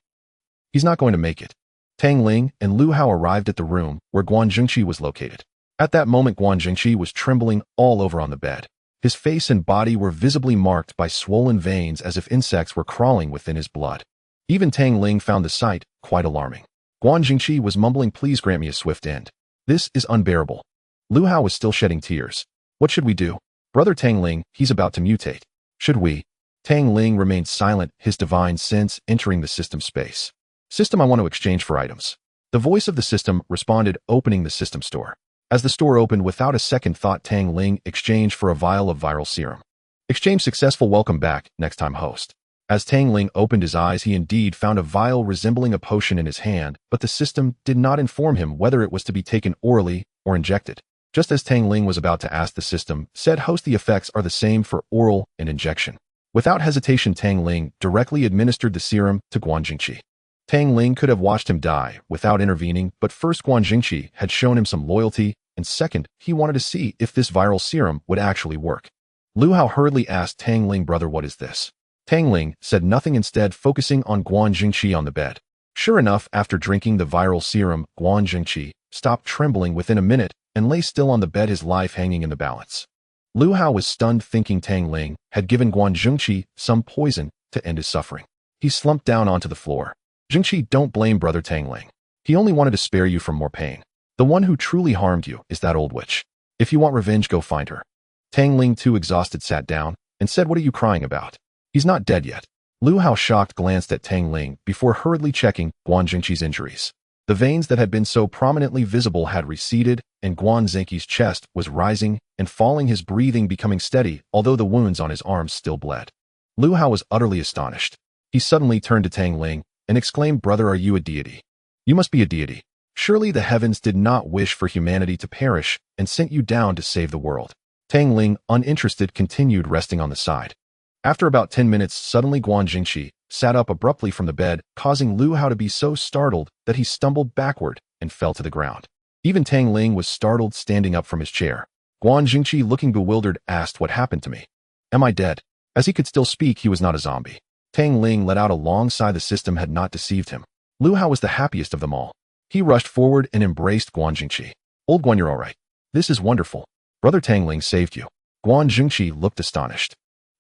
He's not going to make it. Tang Ling and Lu Hao arrived at the room where Guan Jingqi was located. At that moment, Guan Jingqi was trembling all over on the bed. His face and body were visibly marked by swollen veins as if insects were crawling within his blood. Even Tang Ling found the sight quite alarming. Guan Jingqi was mumbling, please grant me a swift end. This is unbearable. Lu Hao was still shedding tears. What should we do? Brother Tang Ling, he's about to mutate. Should we? Tang Ling remained silent, his divine sense entering the system space. System, I want to exchange for items. The voice of the system responded, opening the system store. As the store opened, without a second thought, Tang Ling exchanged for a vial of viral serum. Exchange successful. Welcome back, next time host. As Tang Ling opened his eyes, he indeed found a vial resembling a potion in his hand, but the system did not inform him whether it was to be taken orally or injected. Just as Tang Ling was about to ask, the system said, host, the effects are the same for oral and injection. Without hesitation, Tang Ling directly administered the serum to Guan Jingqi. Tang Ling could have watched him die without intervening, but first, Guan Jingqi had shown him some loyalty, and second, he wanted to see if this viral serum would actually work. Lu Hao hurriedly asked Tang Ling, brother, what is this? Tang Ling said nothing, instead focusing on Guan Jingqi on the bed. Sure enough, after drinking the viral serum, Guan Jingqi stopped trembling within a minute and lay still on the bed, his life hanging in the balance. Lu Hao was stunned, thinking Tang Ling had given Guan Jingqi some poison to end his suffering. He slumped down onto the floor. Jingqi, don't blame brother Tang Ling. He only wanted to spare you from more pain. The one who truly harmed you is that old witch. If you want revenge, go find her. Tang Ling, too exhausted, sat down and said, what are you crying about? He's not dead yet. Lu Hao, shocked, glanced at Tang Ling before hurriedly checking Guan Jingqi's injuries. The veins that had been so prominently visible had receded, and Guan Jingqi's chest was rising and falling, his breathing becoming steady, although the wounds on his arms still bled. Lu Hao was utterly astonished. He suddenly turned to Tang Ling and exclaimed, brother, are you a deity? You must be a deity. Surely the heavens did not wish for humanity to perish and sent you down to save the world. Tang Ling, uninterested, continued resting on the side. After about 10 minutes, suddenly Guan Jingqi sat up abruptly from the bed, causing Lu Hao to be so startled that he stumbled backward and fell to the ground. Even Tang Ling was startled, standing up from his chair. Guan Jingqi, looking bewildered, asked, what happened to me? Am I dead? As he could still speak, he was not a zombie. Tang Ling let out a long sigh. The system had not deceived him. Lu Hao was the happiest of them all. He rushed forward and embraced Guan Jingqi. Old Guan, you're all right. This is wonderful. Brother Tang Ling saved you. Guan Jingqi looked astonished.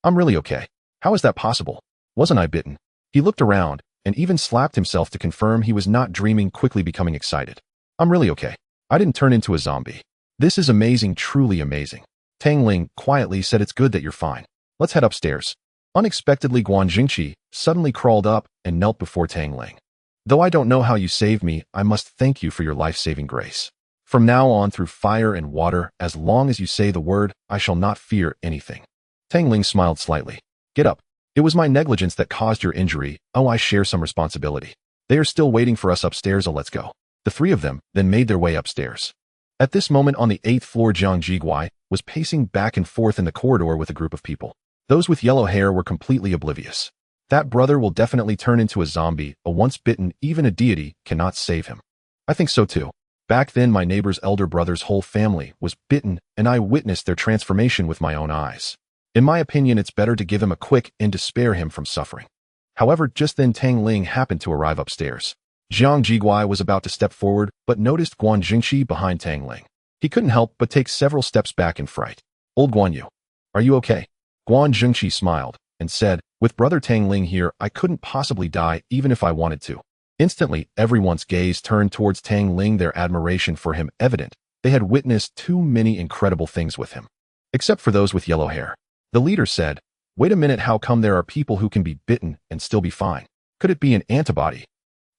I'm really okay. How is that possible? Wasn't I bitten? He looked around and even slapped himself to confirm he was not dreaming, quickly becoming excited. I'm really okay. I didn't turn into a zombie. This is amazing, truly amazing. Tang Ling quietly said, it's good that you're fine. Let's head upstairs. Unexpectedly, Guan Jingqi suddenly crawled up and knelt before Tang Ling. Though I don't know how you saved me, I must thank you for your life-saving grace. From now on, through fire and water, as long as you say the word, I shall not fear anything. Tang Ling smiled slightly. Get up. It was my negligence that caused your injury. Oh, I share some responsibility. They are still waiting for us upstairs. Oh, let's go. The three of them then made their way upstairs. At this moment, on the 8th floor, Jiang Jiguai was pacing back and forth in the corridor with a group of people. Those with yellow hair were completely oblivious. That brother will definitely turn into a zombie. A once bitten, even a deity cannot save him. I think so too. Back then, my neighbor's elder brother's whole family was bitten, and I witnessed their transformation with my own eyes. In my opinion, it's better to give him a quick end to spare him from suffering. However, just then Tang Ling happened to arrive upstairs. Jiang Jiguai was about to step forward, but noticed Guan Jingqi behind Tang Ling. He couldn't help but take several steps back in fright. Old Guan Yu, are you okay? Guan Jingqi smiled and said, with brother Tang Ling here, I couldn't possibly die even if I wanted to. Instantly, everyone's gaze turned towards Tang Ling, their admiration for him evident. They had witnessed too many incredible things with him. Except for those with yellow hair. The leader said, wait a minute, how come there are people who can be bitten and still be fine? Could it be an antibody?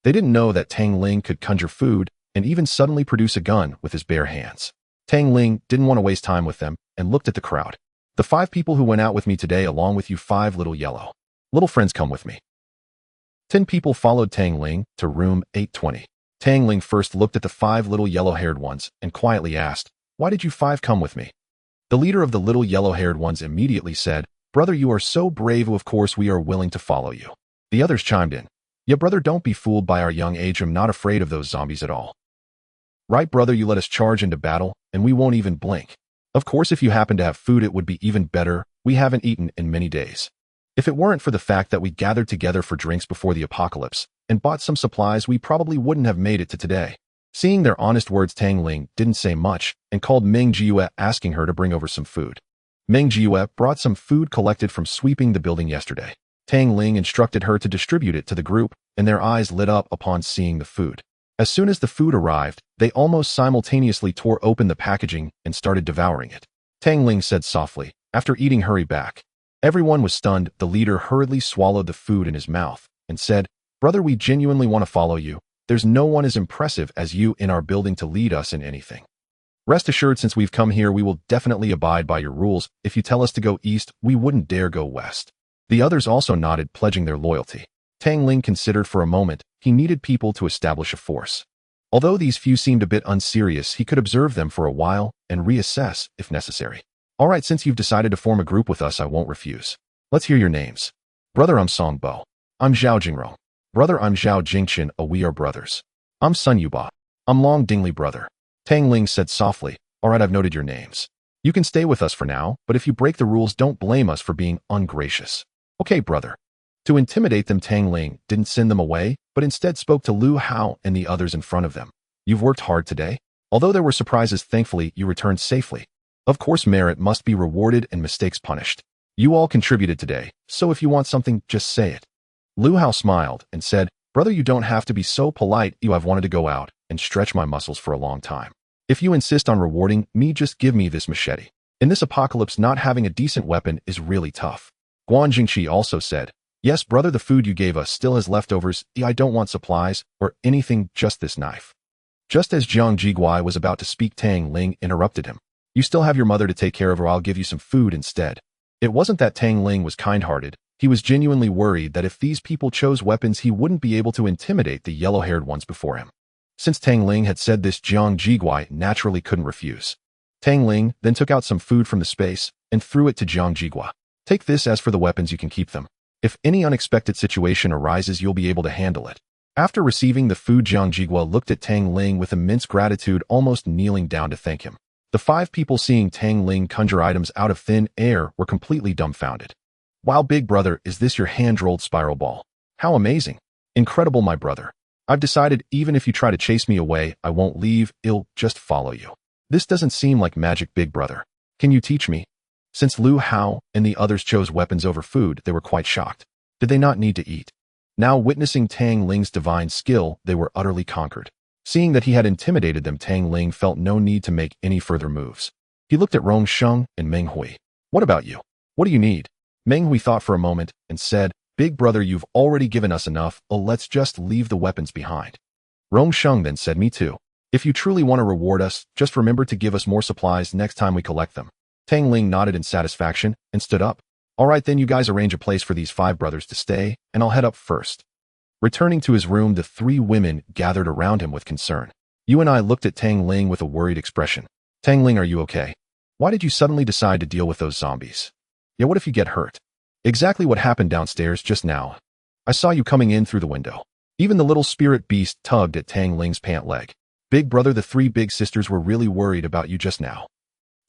They didn't know that Tang Ling could conjure food and even suddenly produce a gun with his bare hands. Tang Ling didn't want to waste time with them and looked at the crowd. The 5 people who went out with me today, along with you 5 little friends, come with me. 10 people followed Tang Ling to room 820. Tang Ling first looked at the 5 little yellow-haired ones and quietly asked, why did you 5 come with me? The leader of the little yellow-haired ones immediately said, brother, you are so brave, of course we are willing to follow you. The others chimed in, yeah, brother, don't be fooled by our young age. I'm not afraid of those zombies at all. Right, brother, you let us charge into battle, and we won't even blink. Of course, if you happen to have food, it would be even better. We haven't eaten in many days. If it weren't for the fact that we gathered together for drinks before the apocalypse and bought some supplies, we probably wouldn't have made it to today. Seeing their honest words, Tang Ling didn't say much and called Meng Jiue, asking her to bring over some food. Meng Jiue brought some food collected from sweeping the building yesterday. Tang Ling instructed her to distribute it to the group, and their eyes lit up upon seeing the food. As soon as the food arrived, they almost simultaneously tore open the packaging and started devouring it. Tang Ling said softly, after eating, hurry back. Everyone was stunned. The leader hurriedly swallowed the food in his mouth and said, "Brother, we genuinely want to follow you. There's no one as impressive as you in our building to lead us in anything. Rest assured, since we've come here, we will definitely abide by your rules. If you tell us to go east, we wouldn't dare go west." The others also nodded, pledging their loyalty. Tang Ling considered for a moment. He needed people to establish a force. Although these few seemed a bit unserious, he could observe them for a while and reassess if necessary. "All right, since you've decided to form a group with us, I won't refuse. Let's hear your names." "Brother, I'm Song Bo. I'm Zhao Jingro." "Brother, I'm Zhao Jingchen. We are brothers." "I'm Sun Yuba. I'm Long Dingli, brother." Tang Ling said softly, "All right, I've noted your names. You can stay with us for now, but if you break the rules, don't blame us for being ungracious." "Okay, brother." To intimidate them, Tang Ling didn't send them away, but instead spoke to Lu Hao and the others in front of them. "You've worked hard today. Although there were surprises, thankfully you returned safely. Of course, merit must be rewarded and mistakes punished. You all contributed today, so if you want something, just say it." Lu Hao smiled and said, "Brother, you don't have to be so polite. I've wanted to go out and stretch my muscles for a long time. If you insist on rewarding me, just give me this machete. In this apocalypse, not having a decent weapon is really tough." Guan Jingqi also said, "Yes, brother, the food you gave us still has leftovers. I don't want supplies or anything, just this knife." Just as Jiang Jiguai was about to speak, Tang Ling interrupted him. "You still have your mother to take care of, or I'll give you some food instead." It wasn't that Tang Ling was kind-hearted. He was genuinely worried that if these people chose weapons, he wouldn't be able to intimidate the yellow-haired ones before him. Since Tang Ling had said this, Jiang Jiguai naturally couldn't refuse. Tang Ling then took out some food from the space and threw it to Jiang Jiguai. "Take this. As for the weapons, you can keep them. If any unexpected situation arises, you'll be able to handle it." After receiving the food, Jiang Jiguai looked at Tang Ling with immense gratitude, almost kneeling down to thank him. The 5 people, seeing Tang Ling conjure items out of thin air, were completely dumbfounded. "Wow, big brother, is this your hand-rolled spiral ball? How amazing. Incredible, my brother. I've decided even if you try to chase me away, I won't leave. I'll just follow you. This doesn't seem like magic, big brother. Can you teach me?" Since Lu Hao and the others chose weapons over food, they were quite shocked. Did they not need to eat? Now, witnessing Tang Ling's divine skill, they were utterly conquered. Seeing that he had intimidated them, Tang Ling felt no need to make any further moves. He looked at Rong Sheng and Meng Hui. "What about you? What do you need?" Meng Hui thought for a moment and said, "Big brother, you've already given us enough. Let's just leave the weapons behind." Rong Sheng then said, "Me too. If you truly want to reward us, just remember to give us more supplies next time we collect them." Tang Ling nodded in satisfaction and stood up. "All right, then you guys arrange a place for these 5 brothers to stay, and I'll head up first." Returning to his room, the 3 women gathered around him with concern. Yu and I looked at Tang Ling with a worried expression. "Tang Ling, are you okay? Why did you suddenly decide to deal with those zombies? Yeah, what if you get hurt?" "Exactly what happened downstairs just now. I saw you coming in through the window." Even the little spirit beast tugged at Tang Ling's pant leg. "Big brother, the 3 big sisters were really worried about you just now."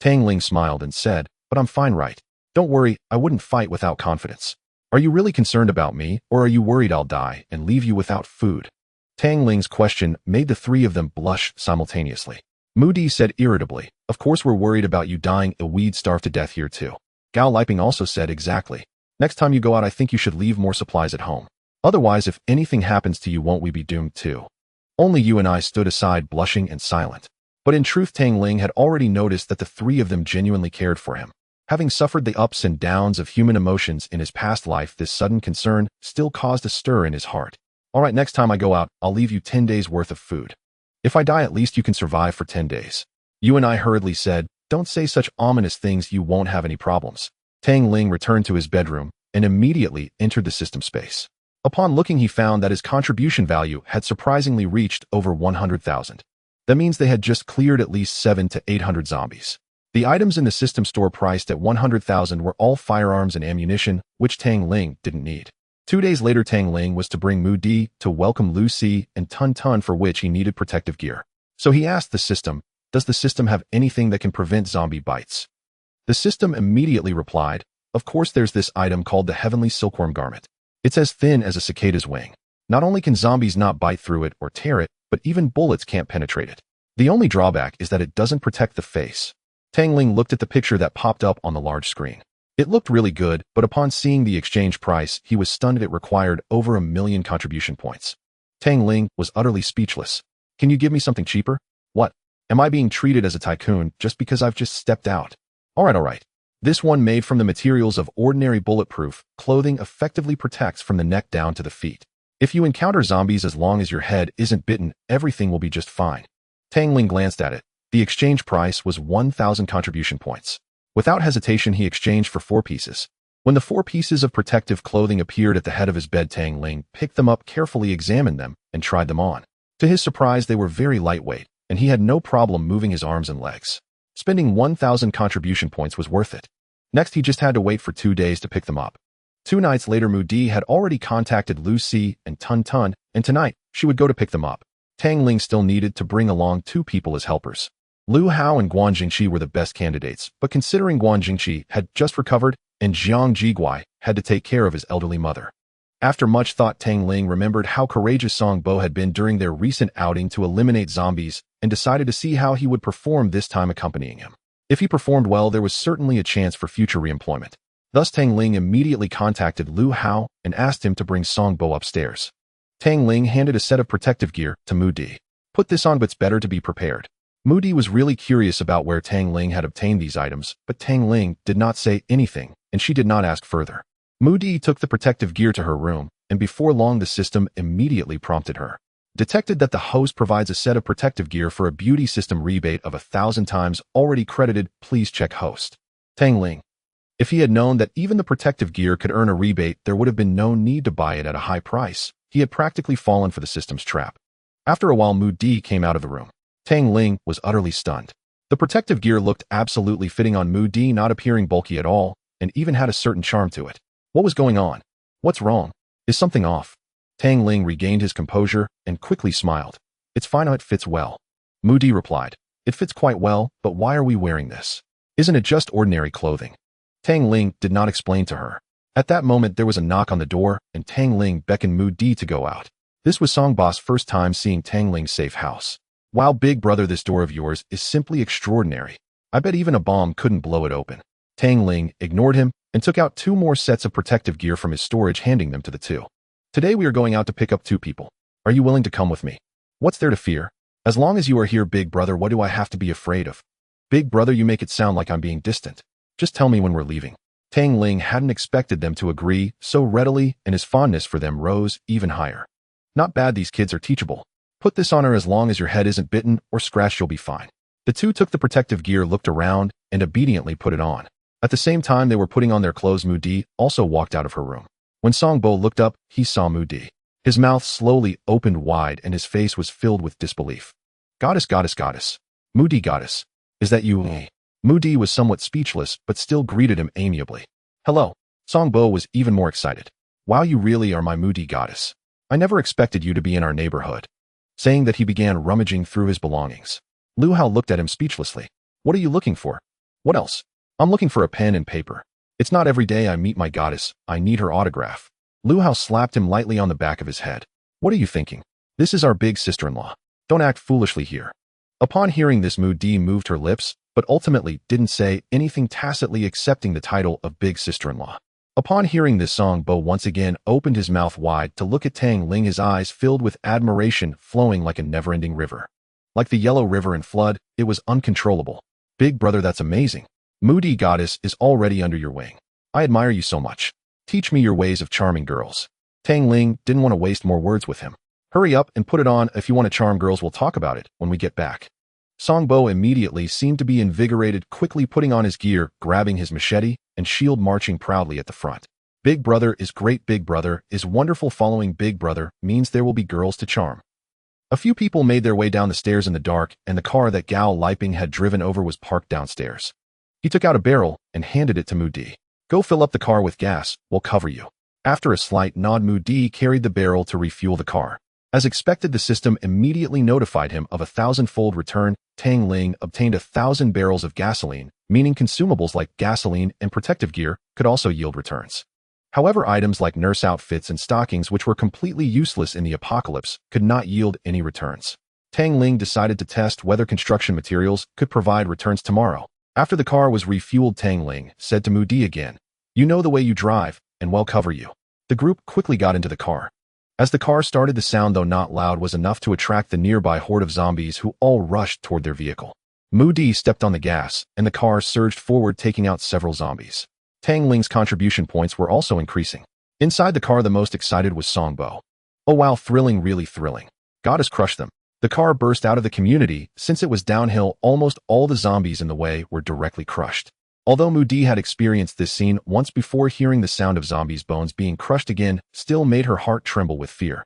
Tang Ling smiled and said, "But I'm fine, right? Don't worry, I wouldn't fight without confidence." "Are you really concerned about me, or are you worried I'll die and leave you without food?" Tang Ling's question made the 3 of them blush simultaneously. Moody said irritably, "Of course we're worried about you dying. We'd starve to death here too." Gao Liping also said, "Exactly. Next time you go out, I think you should leave more supplies at home. Otherwise, if anything happens to you, won't we be doomed too?" Only Yu and I stood aside, blushing and silent. But in truth, Tang Ling had already noticed that the 3 of them genuinely cared for him. Having suffered the ups and downs of human emotions in his past life, this sudden concern still caused a stir in his heart. "All right, next time I go out, I'll leave you 10 days worth of food. If I die, at least you can survive for 10 days. Yu and I hurriedly said, "Don't say such ominous things. You won't have any problems." Tang Ling returned to his bedroom and immediately entered the system space. Upon looking, he found that his contribution value had surprisingly reached over 100,000. That means they had just cleared at least 700 to 800 zombies. The items in the system store priced at 100,000 were all firearms and ammunition, which Tang Ling didn't need. 2 days later, Tang Ling was to bring Mu Di to welcome Lu Si and Tun Tun, for which he needed protective gear. So he asked the system, "Does the system have anything that can prevent zombie bites?" The system immediately replied, "Of course, there's this item called the Heavenly Silkworm Garment. It's as thin as a cicada's wing. Not only can zombies not bite through it or tear it, but even bullets can't penetrate it. The only drawback is that it doesn't protect the face." Tang Ling looked at the picture that popped up on the large screen. It looked really good, but upon seeing the exchange price, he was stunned. It required over 1 million contribution points. Tang Ling was utterly speechless. "Can you give me something cheaper? What? Am I being treated as a tycoon just because I've just stepped out?" All right. This one, made from the materials of ordinary bulletproof clothing, effectively protects from the neck down to the feet. If you encounter zombies, as long as your head isn't bitten, everything will be just fine. Tang Ling glanced at it. The exchange price was 1,000 contribution points. Without hesitation, he exchanged for 4 pieces. When the 4 pieces of protective clothing appeared at the head of his bed, Tang Ling picked them up, carefully examined them, and tried them on. To his surprise, they were very lightweight, and he had no problem moving his arms and legs. Spending 1,000 contribution points was worth it. Next, he just had to wait for 2 days to pick them up. 2 nights later, Mudi had already contacted Lu Si and Tun Tun, and tonight she would go to pick them up. Tang Ling still needed to bring along 2 people as helpers. Lu Hao and Guan Jingxi were the best candidates, but considering Guan Jingxi had just recovered and Jiang Jiguai had to take care of his elderly mother. After much thought, Tang Ling remembered how courageous Song Bo had been during their recent outing to eliminate zombies and decided to see how he would perform this time accompanying him. If he performed well, there was certainly a chance for future reemployment. Thus, Tang Ling immediately contacted Lu Hao and asked him to bring Song Bo upstairs. Tang Ling handed a set of protective gear to Mudi. Put this on, but it's better to be prepared. Mudi was really curious about where Tang Ling had obtained these items, but Tang Ling did not say anything, and she did not ask further. Mudi took the protective gear to her room, and before long the system immediately prompted her. Detected that the host provides a set of protective gear for a beauty system rebate of 1,000 times already credited. Please check host. Tang Ling. If he had known that even the protective gear could earn a rebate, there would have been no need to buy it at a high price. He had practically fallen for the system's trap. After a while, Mudi came out of the room. Tang Ling was utterly stunned. The protective gear looked absolutely fitting on Mudi, not appearing bulky at all, and even had a certain charm to it. What was going on? What's wrong? Is something off? Tang Ling regained his composure and quickly smiled. It's fine, it fits well. Mudi replied. It fits quite well, but why are we wearing this? Isn't it just ordinary clothing? Tang Ling did not explain to her. At that moment, there was a knock on the door, and Tang Ling beckoned Mudi to go out. This was Song Bo's first time seeing Tang Ling's safe house. Wow, big brother, this door of yours is simply extraordinary. I bet even a bomb couldn't blow it open. Tang Ling ignored him and took out 2 more sets of protective gear from his storage, handing them to the 2. Today we are going out to pick up 2 people. Are you willing to come with me? What's there to fear? As long as you are here, big brother, what do I have to be afraid of? Big brother, you make it sound like I'm being distant. Just tell me when we're leaving. Tang Ling hadn't expected them to agree so readily, and his fondness for them rose even higher. Not bad, these kids are teachable. Put this on her, as long as your head isn't bitten or scratched, you'll be fine. The 2 took the protective gear, looked around, and obediently put it on. At the same time they were putting on their clothes, Mudi also walked out of her room. When Song Bo looked up, he saw Mudi. His mouth slowly opened wide and his face was filled with disbelief. Goddess, goddess, goddess. Mudi, goddess. Is that you? Mudi was somewhat speechless, but still greeted him amiably. Hello. Song Bo was even more excited. Wow, you really are my Mudi, goddess. I never expected you to be in our neighborhood. Saying that, he began rummaging through his belongings. Lu Hao looked at him speechlessly. What are you looking for? What else? I'm looking for a pen and paper. It's not every day I meet my goddess. I need her autograph. Lu Hao slapped him lightly on the back of his head. What are you thinking? This is our big sister-in-law. Don't act foolishly here. Upon hearing this, Mudi moved her lips, but ultimately didn't say anything, tacitly accepting the title of big sister-in-law. Upon hearing this, Song Bo once again opened his mouth wide to look at Tang Ling, his eyes filled with admiration, flowing like a never-ending river. Like the yellow river in flood, it was uncontrollable. Big brother, that's amazing. Mudi, goddess is already under your wing. I admire you so much. Teach me your ways of charming girls. Tang Ling didn't want to waste more words with him. Hurry up and put it on. If you want to charm girls, we'll talk about it when we get back. Song Bo immediately seemed to be invigorated, quickly putting on his gear, grabbing his machete and shield, marching proudly at the front. Big brother is great. Big brother is wonderful. Following big brother means there will be girls to charm. A few people made their way down the stairs in the dark, and the car that Gao Liping had driven over was parked downstairs. He took out a barrel and handed it to Mudi. Go fill up the car with gas, we'll cover you. After a slight nod, Mudi carried the barrel to refuel the car. As expected, the system immediately notified him of a 1,000-fold return. Tang Ling obtained 1,000 barrels of gasoline, meaning consumables like gasoline and protective gear could also yield returns. However, items like nurse outfits and stockings, which were completely useless in the apocalypse, could not yield any returns. Tang Ling decided to test whether construction materials could provide returns tomorrow. After the car was refueled, Tang Ling said to Mudi again, "You know the way you drive, and we'll cover you." The group quickly got into the car. As the car started, the sound, though not loud, was enough to attract the nearby horde of zombies who all rushed toward their vehicle. Mu-Di stepped on the gas, and the car surged forward, taking out several zombies. Tang Ling's contribution points were also increasing. Inside the car, the most excited was Songbo. Oh wow, thrilling, really thrilling. Goddess crushed them. The car burst out of the community. Since it was downhill, almost all the zombies in the way were directly crushed. Although Mu-Di had experienced this scene once before, hearing the sound of zombies' bones being crushed again still made her heart tremble with fear.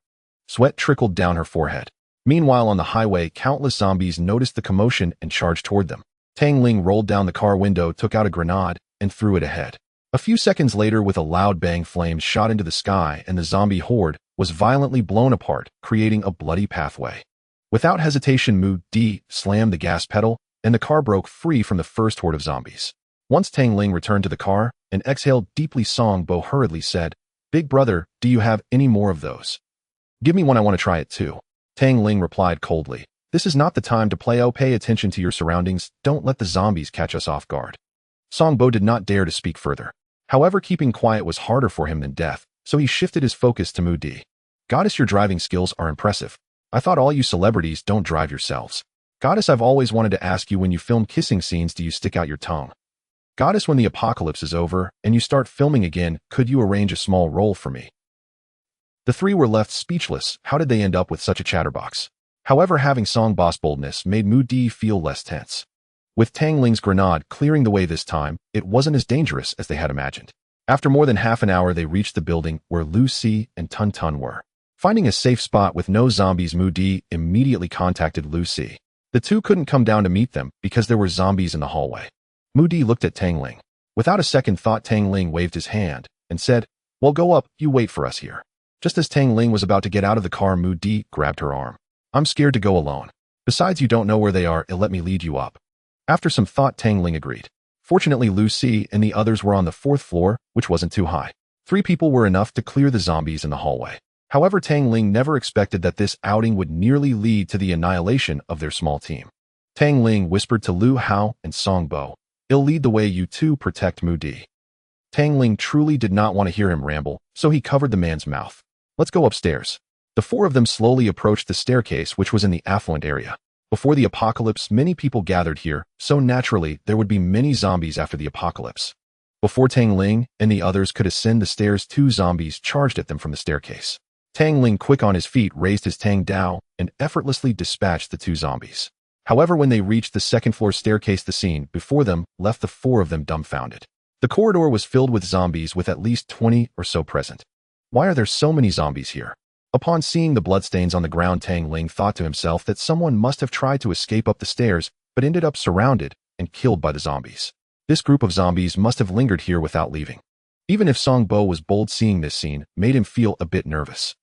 Sweat trickled down her forehead. Meanwhile, on the highway, countless zombies noticed the commotion and charged toward them. Tang Ling rolled down the car window, took out a grenade, and threw it ahead. A few seconds later, with a loud bang, flames shot into the sky, and the zombie horde was violently blown apart, creating a bloody pathway. Without hesitation, Mu-Di slammed the gas pedal, and the car broke free from the first horde of zombies. Once Tang Ling returned to the car and exhaled deeply, Songbo hurriedly said, "Big brother, do you have any more of those? Give me one, I want to try it too." Tang Ling replied coldly, "This is not the time to play. Oh, pay attention to your surroundings. Don't let the zombies catch us off guard." Songbo did not dare to speak further. However, keeping quiet was harder for him than death, so he shifted his focus to Mu-Di. "Goddess, your driving skills are impressive. I thought all you celebrities don't drive yourselves. Goddess, I've always wanted to ask you, when you film kissing scenes, do you stick out your tongue? Goddess, when the apocalypse is over and you start filming again, could you arrange a small role for me?" The three were left speechless. How did they end up with such a chatterbox? However, having Songbo's boldness made Mu-Di feel less tense. With Tang Ling's grenade clearing the way this time, it wasn't as dangerous as they had imagined. After more than half an hour, they reached the building where Lu Si and Tun Tun were. Finding a safe spot with no zombies, Mu-Di immediately contacted Lu Si. The two couldn't come down to meet them because there were zombies in the hallway. Mu-Di looked at Tang Ling. Without a second thought, Tang Ling waved his hand and said, "Well, go up, you wait for us here." Just as Tang Ling was about to get out of the car, Mu-Di grabbed her arm. "I'm scared to go alone. Besides, you don't know where they are. Let me lead you up." After some thought, Tang Ling agreed. Fortunately, Lu Si and the others were on the 4th floor, which wasn't too high. 3 people were enough to clear the zombies in the hallway. However, Tang Ling never expected that this outing would nearly lead to the annihilation of their small team. Tang Ling whispered to Lu Hao and Songbo, "I'll lead the way, you two protect Mu-Di." Tang Ling truly did not want to hear him ramble, so he covered the man's mouth. "Let's go upstairs." The 4 of them slowly approached the staircase, which was in the affluent area. Before the apocalypse, many people gathered here, so naturally there would be many zombies after the apocalypse. Before Tang Ling and the others could ascend the stairs, 2 zombies charged at them from the staircase. Tang Ling, quick on his feet, raised his Tang Dao and effortlessly dispatched the 2 zombies. However, when they reached the 2nd floor staircase, the scene before them left the 4 of them dumbfounded. The corridor was filled with zombies, with at least 20 or so present. Why are there so many zombies here? Upon seeing the bloodstains on the ground, Tang Ling thought to himself that someone must have tried to escape up the stairs, but ended up surrounded and killed by the zombies. This group of zombies must have lingered here without leaving. Even if Songbo was bold, seeing this scene made him feel a bit nervous.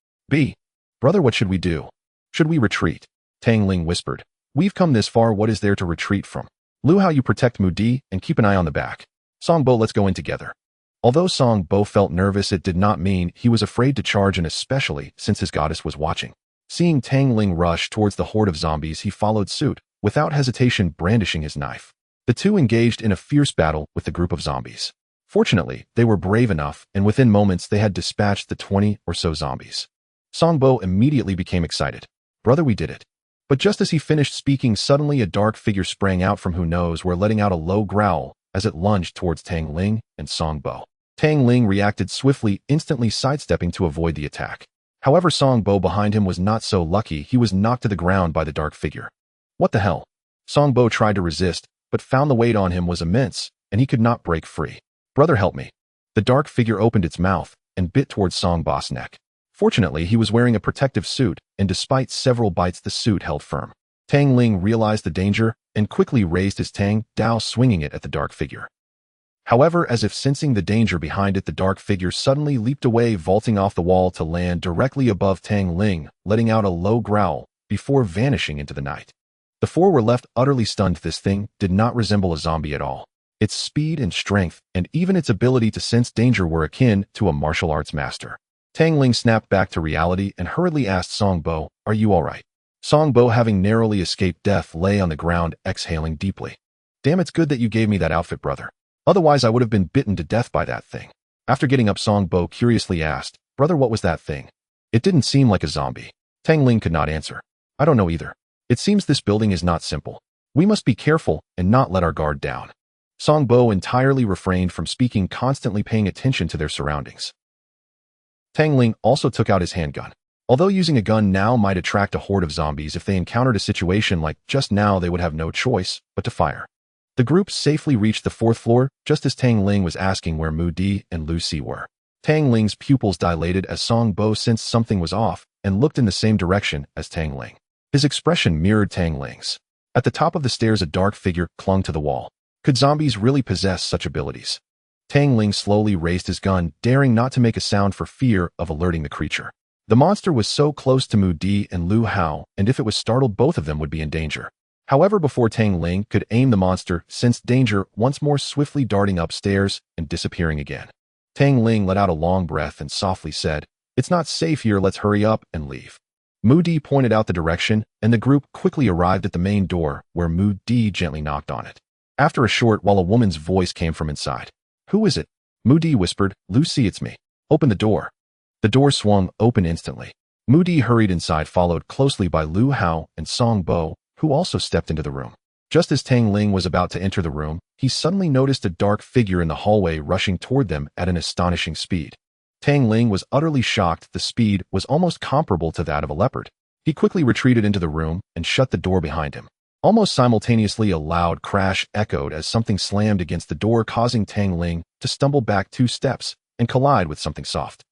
Brother, what should we do? Should we retreat?" Tang Ling whispered. "We've come this far, what is there to retreat from? Lu Hao, you protect Mu-Di and keep an eye on the back. Songbo, let's go in together." Although Songbo felt nervous, it did not mean he was afraid to charge, and especially since his goddess was watching. Seeing Tang Ling rush towards the horde of zombies, he followed suit, without hesitation brandishing his knife. The two engaged in a fierce battle with the group of zombies. Fortunately, they were brave enough, and within moments they had dispatched the 20 or so zombies. Songbo immediately became excited. "Brother, we did it." But just as he finished speaking, suddenly a dark figure sprang out from who knows where, letting out a low growl as it lunged towards Tang Ling and Songbo. Tang Ling reacted swiftly, instantly sidestepping to avoid the attack. However, Songbo behind him was not so lucky. He was knocked to the ground by the dark figure. What the hell? Songbo tried to resist, but found the weight on him was immense, and he could not break free. "Brother, help me." The dark figure opened its mouth and bit towards Songbo's neck. Fortunately, he was wearing a protective suit, and despite several bites, the suit held firm. Tang Ling realized the danger and quickly raised his Tang Dao, swinging it at the dark figure. However, as if sensing the danger behind it, the dark figure suddenly leaped away, vaulting off the wall to land directly above Tang Ling, letting out a low growl before vanishing into the night. The 4 were left utterly stunned. This thing did not resemble a zombie at all. Its speed and strength, and even its ability to sense danger, were akin to a martial arts master. Tang Ling snapped back to reality and hurriedly asked Songbo, "Are you all right?" Songbo, having narrowly escaped death, lay on the ground, exhaling deeply. "Damn, it's good that you gave me that outfit, brother. Otherwise, I would have been bitten to death by that thing." After getting up, Songbo curiously asked, "Brother, what was that thing? It didn't seem like a zombie." Tang Ling could not answer. "I don't know either. It seems this building is not simple. We must be careful and not let our guard down. Songbo entirely refrained from speaking, constantly paying attention to their surroundings. Tang Ling also took out his handgun. Although using a gun now might attract a horde of zombies, if they encountered a situation like just now, they would have no choice but to fire. The group safely reached the 4th floor just as Tang Ling was asking where Mu Di and Lu Si were. Tang Ling's pupils dilated as Songbo sensed something was off and looked in the same direction as Tang Ling. His expression mirrored Tang Ling's. At the top of the stairs, a dark figure clung to the wall. Could zombies really possess such abilities? Tang Ling slowly raised his gun, daring not to make a sound for fear of alerting the creature. The monster was so close to Mu Di and Lu Hao, and if it was startled, both of them would be in danger. However, before Tang Ling could aim, the monster sensed danger, once more swiftly darting upstairs and disappearing again. Tang Ling let out a long breath and softly said, "It's not safe here, let's hurry up and leave." Mu Di pointed out the direction, and the group quickly arrived at the main door, where Mu Di gently knocked on it. After a short while, a woman's voice came from inside. "Who is it?" Mu Di whispered. "Lu Si, it's me. Open the door." The door swung open instantly. Mu Di hurried inside, followed closely by Lu Hao and Songbo, who also stepped into the room. Just as Tang Ling was about to enter the room, he suddenly noticed a dark figure in the hallway rushing toward them at an astonishing speed. Tang Ling was utterly shocked. The speed was almost comparable to that of a leopard. He quickly retreated into the room and shut the door behind him. Almost simultaneously, a loud crash echoed as something slammed against the door, causing Tang Ling to stumble back 2 steps and collide with something soft.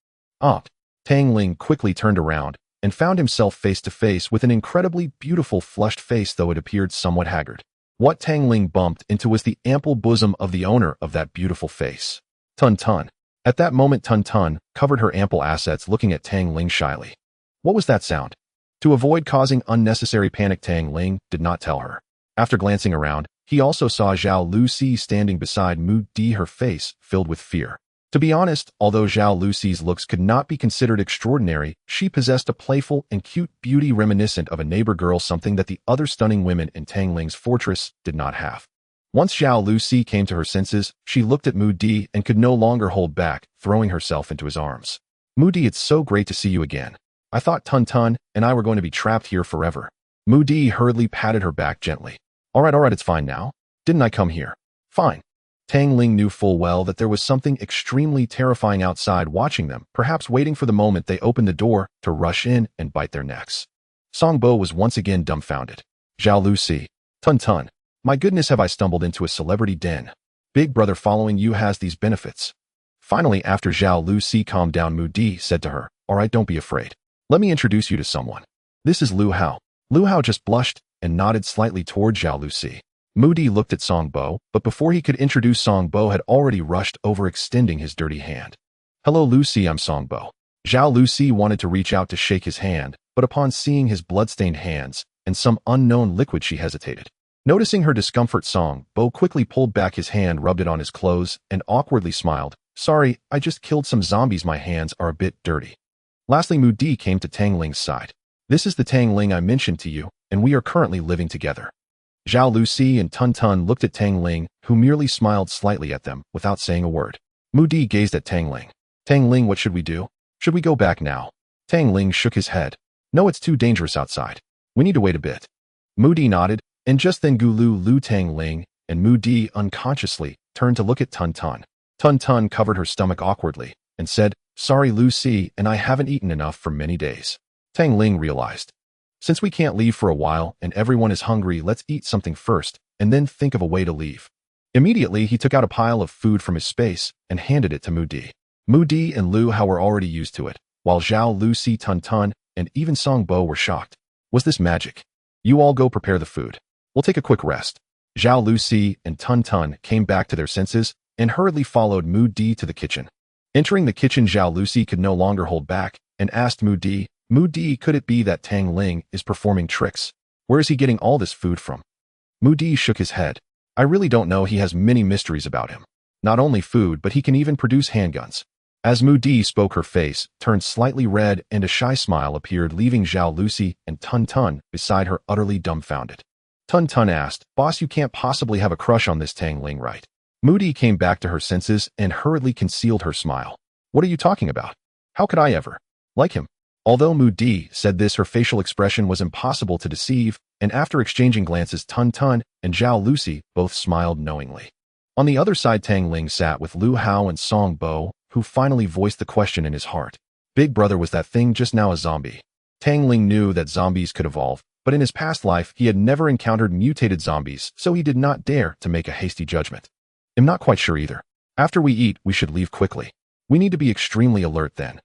Tang Ling quickly turned around and found himself face to face with an incredibly beautiful flushed face, though it appeared somewhat haggard. What Tang Ling bumped into was the ample bosom of the owner of that beautiful face. Tun Tun. At that moment, Tun Tun covered her ample assets, looking at Tang Ling shyly. What was that sound? To avoid causing unnecessary panic, Tang Ling did not tell her. After glancing around, he also saw Zhao Lu Si standing beside Mu Di, her face filled with fear. To be honest, although Zhao Lu Si's looks could not be considered extraordinary, she possessed a playful and cute beauty reminiscent of a neighbor girl, something that the other stunning women in Tang Ling's fortress did not have. Once Zhao Lu Si came to her senses, she looked at Mu Di and could no longer hold back, throwing herself into his arms. "Mu Di, it's so great to see you again. I thought Tun Tun and I were going to be trapped here forever." Mu Di hurriedly patted her back gently. All right, it's fine now. Didn't I come here? Fine." Tang Ling knew full well that there was something extremely terrifying outside watching them, perhaps waiting for the moment they opened the door to rush in and bite their necks. Songbo was once again dumbfounded. "Zhao Lu Si, Tun Tun, my goodness, have I stumbled into a celebrity den? Big brother following you has these benefits." Finally, after Zhao Lu Si calmed down, Mu Di said to her, "All right, don't be afraid. Let me introduce you to someone. This is Lu Hao." Lu Hao just blushed and nodded slightly toward Zhao Lu Si. Mu Di looked at Songbo, but before he could introduce, Songbo had already rushed over, extending his dirty hand. "Hello, Lu Si, I'm Songbo." Zhao Lu Si wanted to reach out to shake his hand, but upon seeing his blood-stained hands and some unknown liquid, she hesitated. Noticing her discomfort, Songbo quickly pulled back his hand, rubbed it on his clothes, and awkwardly smiled. "Sorry, I just killed some zombies. My hands are a bit dirty." Lastly, Mu Di came to Tang Ling's side. "This is the Tang Ling I mentioned to you, and we are currently living together." Zhao Lu Si and Tun Tun looked at Tang Ling, who merely smiled slightly at them without saying a word. Mu Di gazed at Tang Ling. "Tang Ling, what should we do? Should we go back now?" Tang Ling shook his head. "No, it's too dangerous outside. We need to wait a bit." Mu Di nodded, and just then Lu Tang Ling and Mu Di unconsciously turned to look at Tun Tun. Tun Tun covered her stomach awkwardly and said, "Sorry, Lu Si, and I haven't eaten enough for many days." Tang Ling realized, since we can't leave for a while and everyone is hungry, let's eat something first and then think of a way to leave. Immediately, he took out a pile of food from his space and handed it to Mu Di. Mu Di and Lu Hao were already used to it, while Zhao Lu Si, Tun Tun, and even Songbo were shocked. Was this magic? "You all go prepare the food. We'll take a quick rest." Zhao Lu Si and Tun Tun came back to their senses and hurriedly followed Mu Di to the kitchen. Entering the kitchen, Zhao Lu Si could no longer hold back and asked Mu Di, could it be that Tang Ling is performing tricks? Where is he getting all this food from?" Mu Di shook his head. "I really don't know. He has many mysteries about him. Not only food, but he can even produce handguns." As Mu Di spoke, her face turned slightly red and a shy smile appeared, leaving Zhao Lu Si and Tun Tun beside her, utterly dumbfounded. Tun Tun asked, "Boss, you can't possibly have a crush on this Tang Ling, right?" Mu Di came back to her senses and hurriedly concealed her smile. "What are you talking about? How could I ever like him? Although Mu Di said this, her facial expression was impossible to deceive, and after exchanging glances, Tun Tun and Zhao Lucy both smiled knowingly. On the other side, Tang Ling sat with Lu Hao and Song Bo, who finally voiced the question in his heart. Big brother, was that thing just now a zombie? Tang Ling knew that zombies could evolve, but in his past life he had never encountered mutated zombies, so he did not dare to make a hasty judgment. I'm not quite sure either. After we eat, we should leave quickly. We need to be extremely alert then.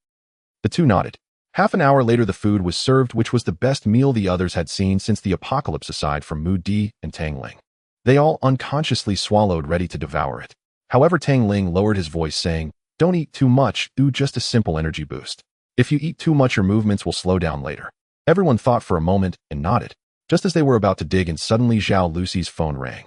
The two nodded. Half an hour later the food was served, which was the best meal the others had seen since the apocalypse aside from Mu Di and Tang Ling. They all unconsciously swallowed, ready to devour it. However, Tang Ling lowered his voice, saying, "Don't eat too much, do just a simple energy boost. If you eat too much, your movements will slow down later." Everyone thought for a moment and nodded. Just as they were about to dig in, suddenly Zhao Lucy's phone rang.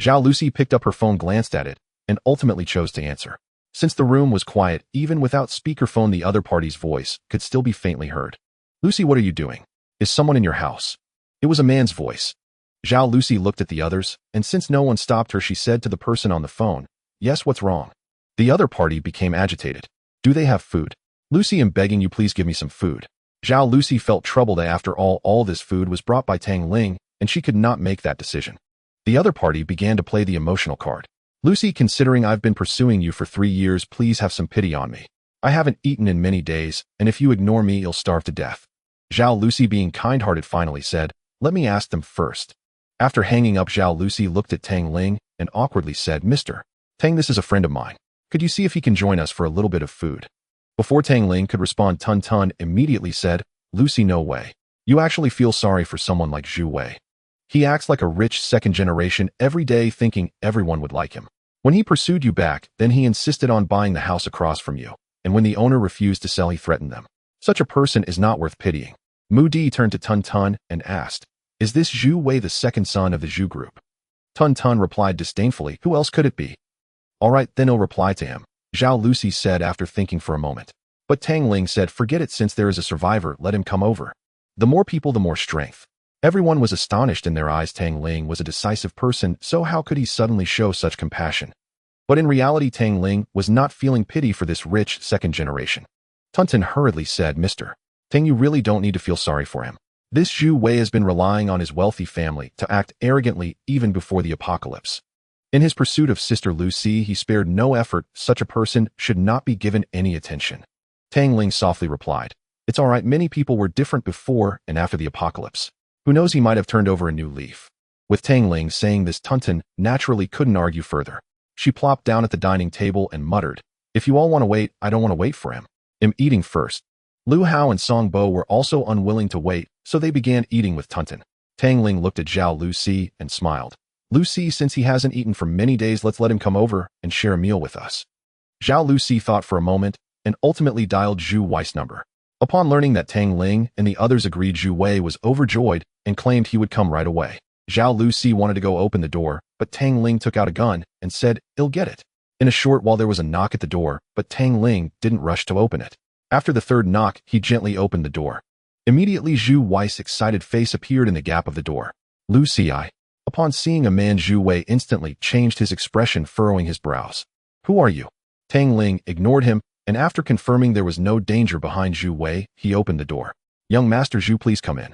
Zhao Lucy picked up her phone, glanced at it, and ultimately chose to answer. Since the room was quiet, even without speakerphone, the other party's voice could still be faintly heard. "Lucy, what are you doing? Is someone in your house?" It was a man's voice. Zhao Lucy looked at the others, and since no one stopped her, she said to the person on the phone, "Yes, what's wrong?" The other party became agitated. "Do they have food? Lucy, I'm begging you, please give me some food." Zhao Lucy felt troubled. After all this food was brought by Tang Ling, and she could not make that decision. The other party began to play the emotional card. "Lucy, considering I've been pursuing you for 3 years, please have some pity on me. I haven't eaten in many days, and if you ignore me, you'll starve to death." Zhao Lucy, being kind-hearted, finally said, "Let me ask them first." After hanging up, Zhao Lucy looked at Tang Ling and awkwardly said, "Mr. Tang, this is a friend of mine. Could you see if he can join us for a little bit of food?" Before Tang Ling could respond, Tun Tun immediately said, "Lucy, no way. You actually feel sorry for someone like Zhu Wei. He acts like a rich second generation every day, thinking everyone would like him. When he pursued you back, then he insisted on buying the house across from you, and when the owner refused to sell, he threatened them. Such a person is not worth pitying." Mu Di turned to Tun Tun and asked, "Is this Zhu Wei the second son of the Zhu group?" Tun Tun replied disdainfully, "Who else could it be?" "All right, then I'll reply to him," Zhao Lucy said after thinking for a moment. But Tang Ling said, "Forget it, since there is a survivor, let him come over. The more people, the more strength." Everyone was astonished in their eyes. Tang Ling was a decisive person, so how could he suddenly show such compassion? But in reality, Tang Ling was not feeling pity for this rich second generation. Tun Tun hurriedly said, "Mr. Tang, you really don't need to feel sorry for him. This Zhu Wei has been relying on his wealthy family to act arrogantly even before the apocalypse. In his pursuit of Sister Lucy, he spared no effort. Such a person should not be given any attention." Tang Ling softly replied, "It's all right, many people were different before and after the apocalypse. Who knows, he might have turned over a new leaf." With Tang Ling saying this, Tun Tun naturally couldn't argue further. She plopped down at the dining table and muttered, "If you all want to wait, I don't want to wait for him. I'm eating first." Lu Hao and Song Bo were also unwilling to wait, so they began eating with Tun Tun. Tang Ling looked at Zhao Lucy and smiled. "Lucy, since he hasn't eaten for many days, let's let him come over and share a meal with us." Zhao Lucy thought for a moment and ultimately dialed Zhu Wei's number. Upon learning that Tang Ling and the others agreed, Zhu Wei was overjoyed and claimed he would come right away. Zhao Lucy wanted to go open the door, but Tang Ling took out a gun and said, "I'll get it." In a short while there was a knock at the door, but Tang Ling didn't rush to open it. After the third knock, he gently opened the door. Immediately Zhu Wei's excited face appeared in the gap of the door. "Lucy, I..." Upon seeing a man, Zhu Wei instantly changed his expression, furrowing his brows. "Who are you?" Tang Ling ignored him, and after confirming there was no danger behind Zhu Wei, he opened the door. "Young Master Zhu, please come in."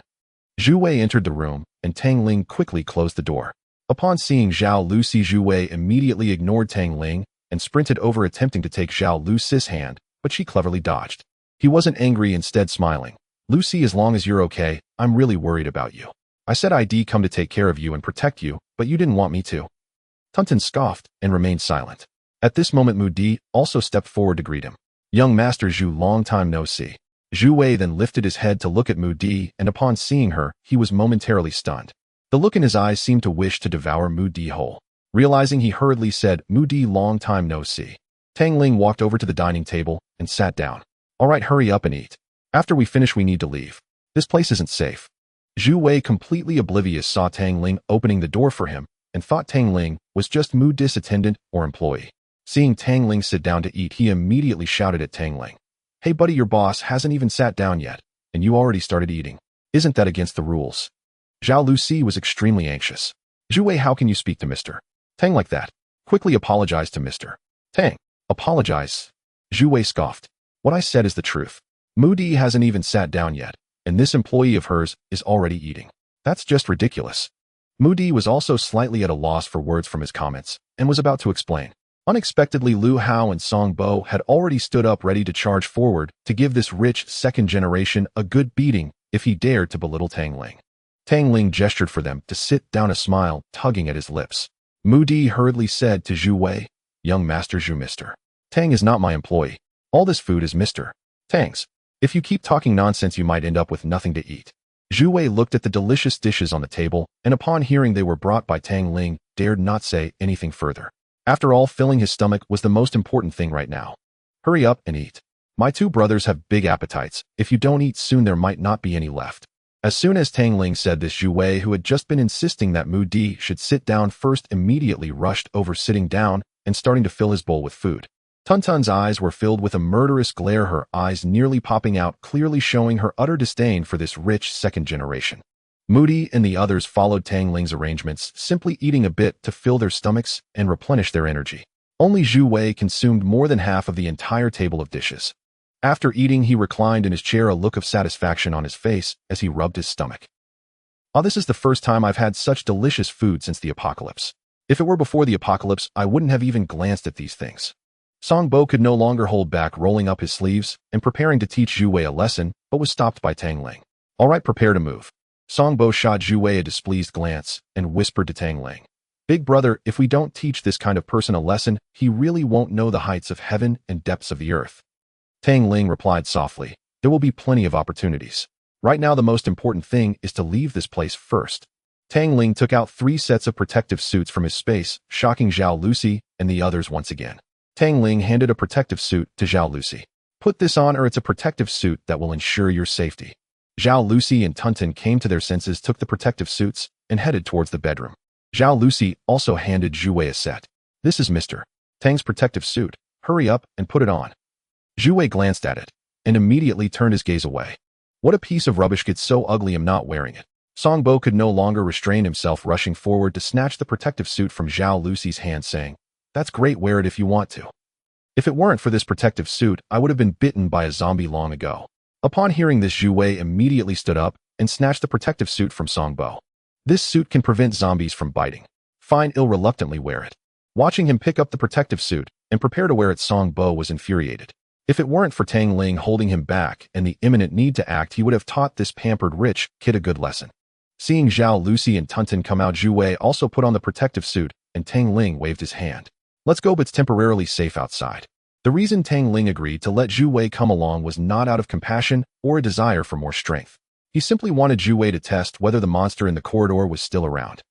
Zhu Wei entered the room, and Tang Ling quickly closed the door. Upon seeing Zhao Lucy, Zhu Wei immediately ignored Tang Ling and sprinted over, attempting to take Zhao Lucy's hand, but she cleverly dodged. He wasn't angry, instead smiling. "Lucy, as long as you're okay, I'm really worried about you. I said I'd come to take care of you and protect you, but you didn't want me to." Tun Tun scoffed and remained silent. At this moment, Mu Di also stepped forward to greet him. "Young Master Zhu, long time no see." Zhu Wei then lifted his head to look at Mu Di, and upon seeing her, he was momentarily stunned. The look in his eyes seemed to wish to devour Mu Di whole. Realizing, he hurriedly said, "Mu Di, long time no see." Tang Ling walked over to the dining table and sat down. "All right, hurry up and eat. After we finish, we need to leave. This place isn't safe." Zhu Wei, completely oblivious, saw Tang Ling opening the door for him and thought Tang Ling was just Mu Di's attendant or employee. Seeing Tang Ling sit down to eat, he immediately shouted at Tang Ling, "Hey buddy, your boss hasn't even sat down yet, and you already started eating. Isn't that against the rules?" Zhao Lucy was extremely anxious. "Zhu Wei, how can you speak to Mr. Tang like that? Quickly apologize to Mr. Tang." "Apologize?" Zhu Wei scoffed. "What I said is the truth. Moody hasn't even sat down yet, and this employee of hers is already eating. That's just ridiculous. Moody was also slightly at a loss for words from his comments, and was about to explain. Unexpectedly, Lu Hao and Song Bo had already stood up ready to charge forward to give this rich second generation a good beating if he dared to belittle Tang Ling. Tang Ling gestured for them to sit down, a smile tugging at his lips. Moody hurriedly said to Zhu Wei, "Young Master Zhu, Mr. Tang is not my employee. All this food is Mr. Tang's. If you keep talking nonsense, you might end up with nothing to eat." Zhu Wei looked at the delicious dishes on the table, and upon hearing they were brought by Tang Ling, dared not say anything further. After all, filling his stomach was the most important thing right now. "Hurry up and eat. My two brothers have big appetites. If you don't eat soon, there might not be any left." As soon as Tang Ling said this, Zhu Wei, who had just been insisting that Mu Di should sit down first, immediately rushed over, sitting down and starting to fill his bowl with food. Tun Tun's eyes were filled with a murderous glare, her eyes nearly popping out, clearly showing her utter disdain for this rich second generation. Moody and the others followed Tang Ling's arrangements, simply eating a bit to fill their stomachs and replenish their energy. Only Zhu Wei consumed more than half of the entire table of dishes. After eating, he reclined in his chair, a look of satisfaction on his face as he rubbed his stomach. This is the first time I've had such delicious food since the apocalypse. If it were before the apocalypse, I wouldn't have even glanced at these things." Song Bo could no longer hold back, rolling up his sleeves and preparing to teach Zhu Wei a lesson, but was stopped by Tang Ling. "All right, prepare to move." Song Bo shot Zhu Wei a displeased glance and whispered to Tang Ling, "Big brother, if we don't teach this kind of person a lesson, he really won't know the heights of heaven and depths of the earth." Tang Ling replied softly, "There will be plenty of opportunities. Right now, the most important thing is to leave this place first." Tang Ling took out 3 sets of protective suits from his space, shocking Zhao Lucy and the others once again. Tang Ling handed a protective suit to Zhao Lucy. "Put this on, or it's a protective suit that will ensure your safety." Zhao Lucy and Tun came to their senses, took the protective suits, and headed towards the bedroom. Zhao Lucy also handed Zhu Wei a set. "This is Mr. Tang's protective suit. Hurry up and put it on." Zhu Wei glanced at it and immediately turned his gaze away. "What a piece of rubbish, gets so ugly, I'm not wearing it." Song Bo could no longer restrain himself, rushing forward to snatch the protective suit from Zhao Lucy's hand, saying, "That's great, wear it if you want to. If it weren't for this protective suit, I would have been bitten by a zombie long ago." Upon hearing this, Zhu Wei immediately stood up and snatched the protective suit from Song Bo. "This suit can prevent zombies from biting. Fine, I'll reluctantly wear it." Watching him pick up the protective suit and prepare to wear it, Song Bo was infuriated. If it weren't for Tang Ling holding him back and the imminent need to act, he would have taught this pampered rich kid a good lesson. Seeing Zhao Lucy and Tun come out, Zhu Wei also put on the protective suit, and Tang Ling waved his hand. "Let's go, but it's temporarily safe outside." The reason Tang Ling agreed to let Zhu Wei come along was not out of compassion or a desire for more strength. He simply wanted Zhu Wei to test whether the monster in the corridor was still around.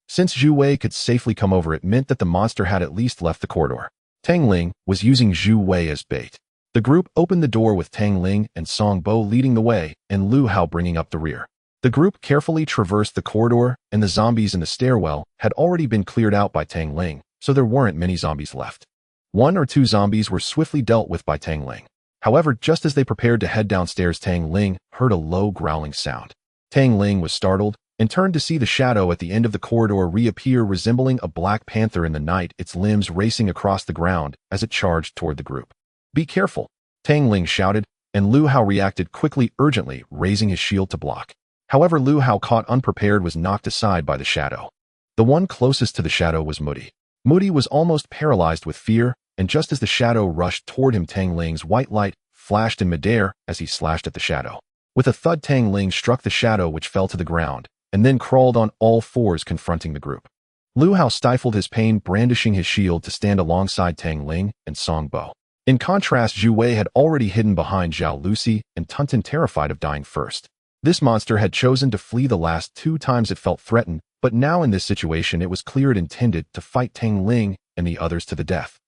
Since Zhu Wei could safely come over, it meant that the monster had at least left the corridor. Tang Ling was using Zhu Wei as bait. The group opened the door with Tang Ling and Song Bo leading the way and Lu Hao bringing up the rear. The group carefully traversed the corridor, and the zombies in the stairwell had already been cleared out by Tang Ling, so there weren't many zombies left. 1 or 2 zombies were swiftly dealt with by Tang Ling. However, just as they prepared to head downstairs, Tang Ling heard a low growling sound. Tang Ling was startled and turned to see the shadow at the end of the corridor reappear, resembling a black panther in the night, its limbs racing across the ground as it charged toward the group. "Be careful," Tang Ling shouted, and Lu Hao reacted quickly, urgently, raising his shield to block. However, Lu Hao, caught unprepared, was knocked aside by the shadow. The one closest to the shadow was Moody. Moody was almost paralyzed with fear, and just as the shadow rushed toward him, Tang Ling's white light flashed in midair as he slashed at the shadow. With a thud, Tang Ling struck the shadow, which fell to the ground, and then crawled on all 4s, confronting the group. Lu Hao stifled his pain, brandishing his shield to stand alongside Tang Ling and Song Bo. In contrast, Zhu Wei had already hidden behind Zhao Lucy and Tun, terrified of dying first. This monster had chosen to flee the last 2 times it felt threatened, but now in this situation it was clear it intended to fight Tang Ling and the others to the death.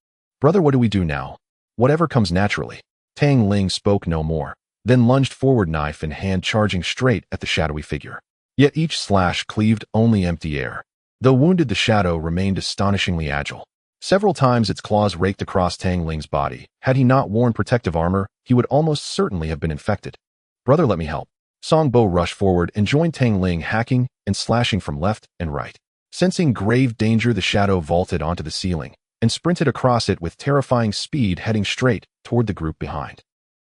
"Brother, what do we do now?" "Whatever comes naturally." Tang Ling spoke no more, then lunged forward, knife in hand, charging straight at the shadowy figure. Yet each slash cleaved only empty air. Though wounded, the shadow remained astonishingly agile. Several times its claws raked across Tang Ling's body. Had he not worn protective armor, he would almost certainly have been infected. "Brother, let me help." Song Bo rushed forward and joined Tang Ling, hacking and slashing from left and right. Sensing grave danger, the shadow vaulted onto the ceiling and sprinted across it with terrifying speed, heading straight toward the group behind.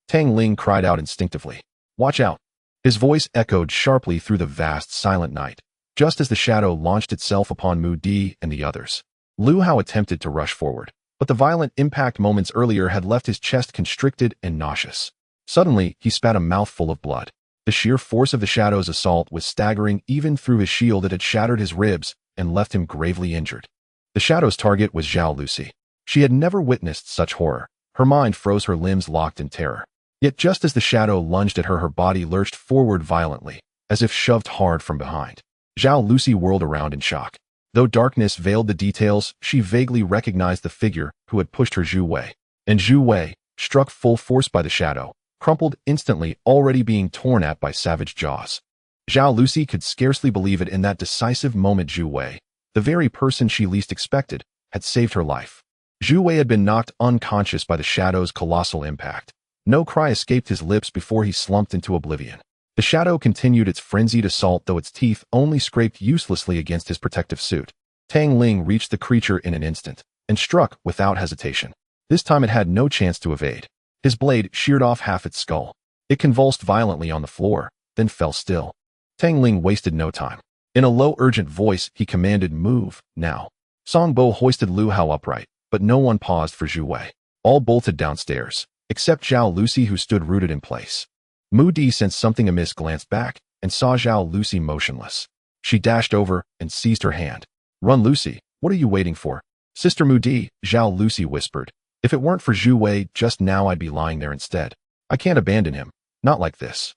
Tang Ling cried out instinctively. Watch out. His voice echoed sharply through the vast, silent night, just as the shadow launched itself upon Mu Di and the others. Lu Hao attempted to rush forward, but the violent impact moments earlier had left his chest constricted and nauseous. Suddenly, he spat a mouthful of blood. The sheer force of the shadow's assault was staggering even through his shield that had shattered his ribs and left him gravely injured. The shadow's target was Zhao Lucy. She had never witnessed such horror. Her mind froze, her limbs locked in terror. Yet just as the shadow lunged at her, her body lurched forward violently, as if shoved hard from behind. Zhao Lucy whirled around in shock. Though darkness veiled the details, she vaguely recognized the figure who had pushed her, Zhu Wei. And Zhu Wei, struck full force by the shadow, crumpled instantly, already being torn at by savage jaws. Zhao Lucy could scarcely believe it. In that decisive moment, Zhu Wei, the very person she least expected, had saved her life. Zhu Wei had been knocked unconscious by the shadow's colossal impact. No cry escaped his lips before he slumped into oblivion. The shadow continued its frenzied assault, though its teeth only scraped uselessly against his protective suit. Tang Ling reached the creature in an instant, and struck without hesitation. This time it had no chance to evade. His blade sheared off half its skull. It convulsed violently on the floor, then fell still. Tang Ling wasted no time. In a low, urgent voice, he commanded, "Move, now." Song Bo hoisted Lu Hao upright, but no one paused for Zhu Wei. All bolted downstairs, except Zhao Lucy, who stood rooted in place. Mu Di sensed something amiss, glanced back, and saw Zhao Lucy motionless. She dashed over and seized her hand. "Run, Lucy, what are you waiting for?" "Sister Mu Di," Zhao Lucy whispered. "If it weren't for Zhu Wei just now, I'd be lying there instead. I can't abandon him, not like this."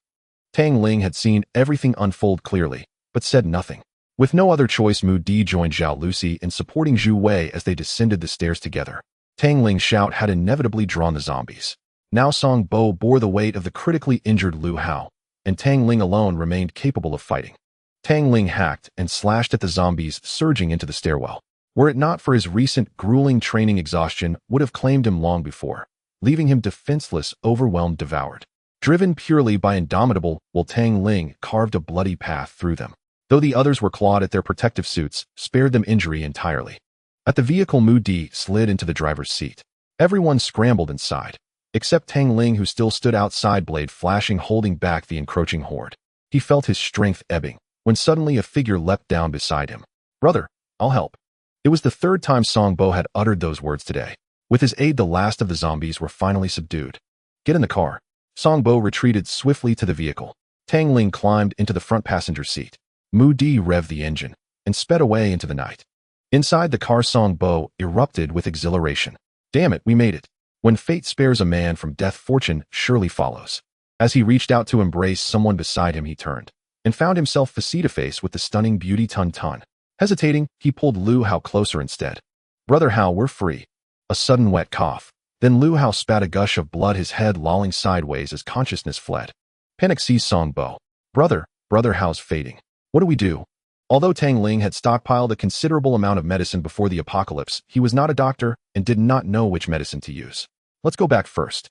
Tang Ling had seen everything unfold clearly, but said nothing. With no other choice, Mu Di joined Zhao Lucy in supporting Zhu Wei as they descended the stairs together. Tang Ling's shout had inevitably drawn the zombies. Now Song Bo bore the weight of the critically injured Lu Hao, and Tang Ling alone remained capable of fighting. Tang Ling hacked and slashed at the zombies surging into the stairwell. Were it not for his recent grueling training, exhaustion would have claimed him long before, leaving him defenseless, overwhelmed, devoured. Driven purely by indomitable will, Tang Ling carved a bloody path through them. Though the others were clawed at their protective suits, spared them injury entirely. At the vehicle, Mu Di slid into the driver's seat. Everyone scrambled inside, except Tang Ling, who still stood outside, blade flashing, holding back the encroaching horde. He felt his strength ebbing, when suddenly a figure leapt down beside him. "Brother, I'll help." It was the third time Song Bo had uttered those words today. With his aid, the last of the zombies were finally subdued. "Get in the car." Song Bo retreated swiftly to the vehicle. Tang Ling climbed into the front passenger seat. Mu Di revved the engine and sped away into the night. Inside the car, Song Bo erupted with exhilaration. "Damn it, we made it. When fate spares a man from death, fortune surely follows." As he reached out to embrace someone beside him, he turned and found himself face-to-face with the stunning beauty Tun Tun. Hesitating, he pulled Lu Hao closer instead. "Brother Hao, we're free." A sudden wet cough. Then Lu Hao spat a gush of blood, his head lolling sideways as consciousness fled. Panic seized Song Bo. Brother Hao's fading. What do we do?" Although Tang Ling had stockpiled a considerable amount of medicine before the apocalypse, he was not a doctor and did not know which medicine to use. "Let's go back first."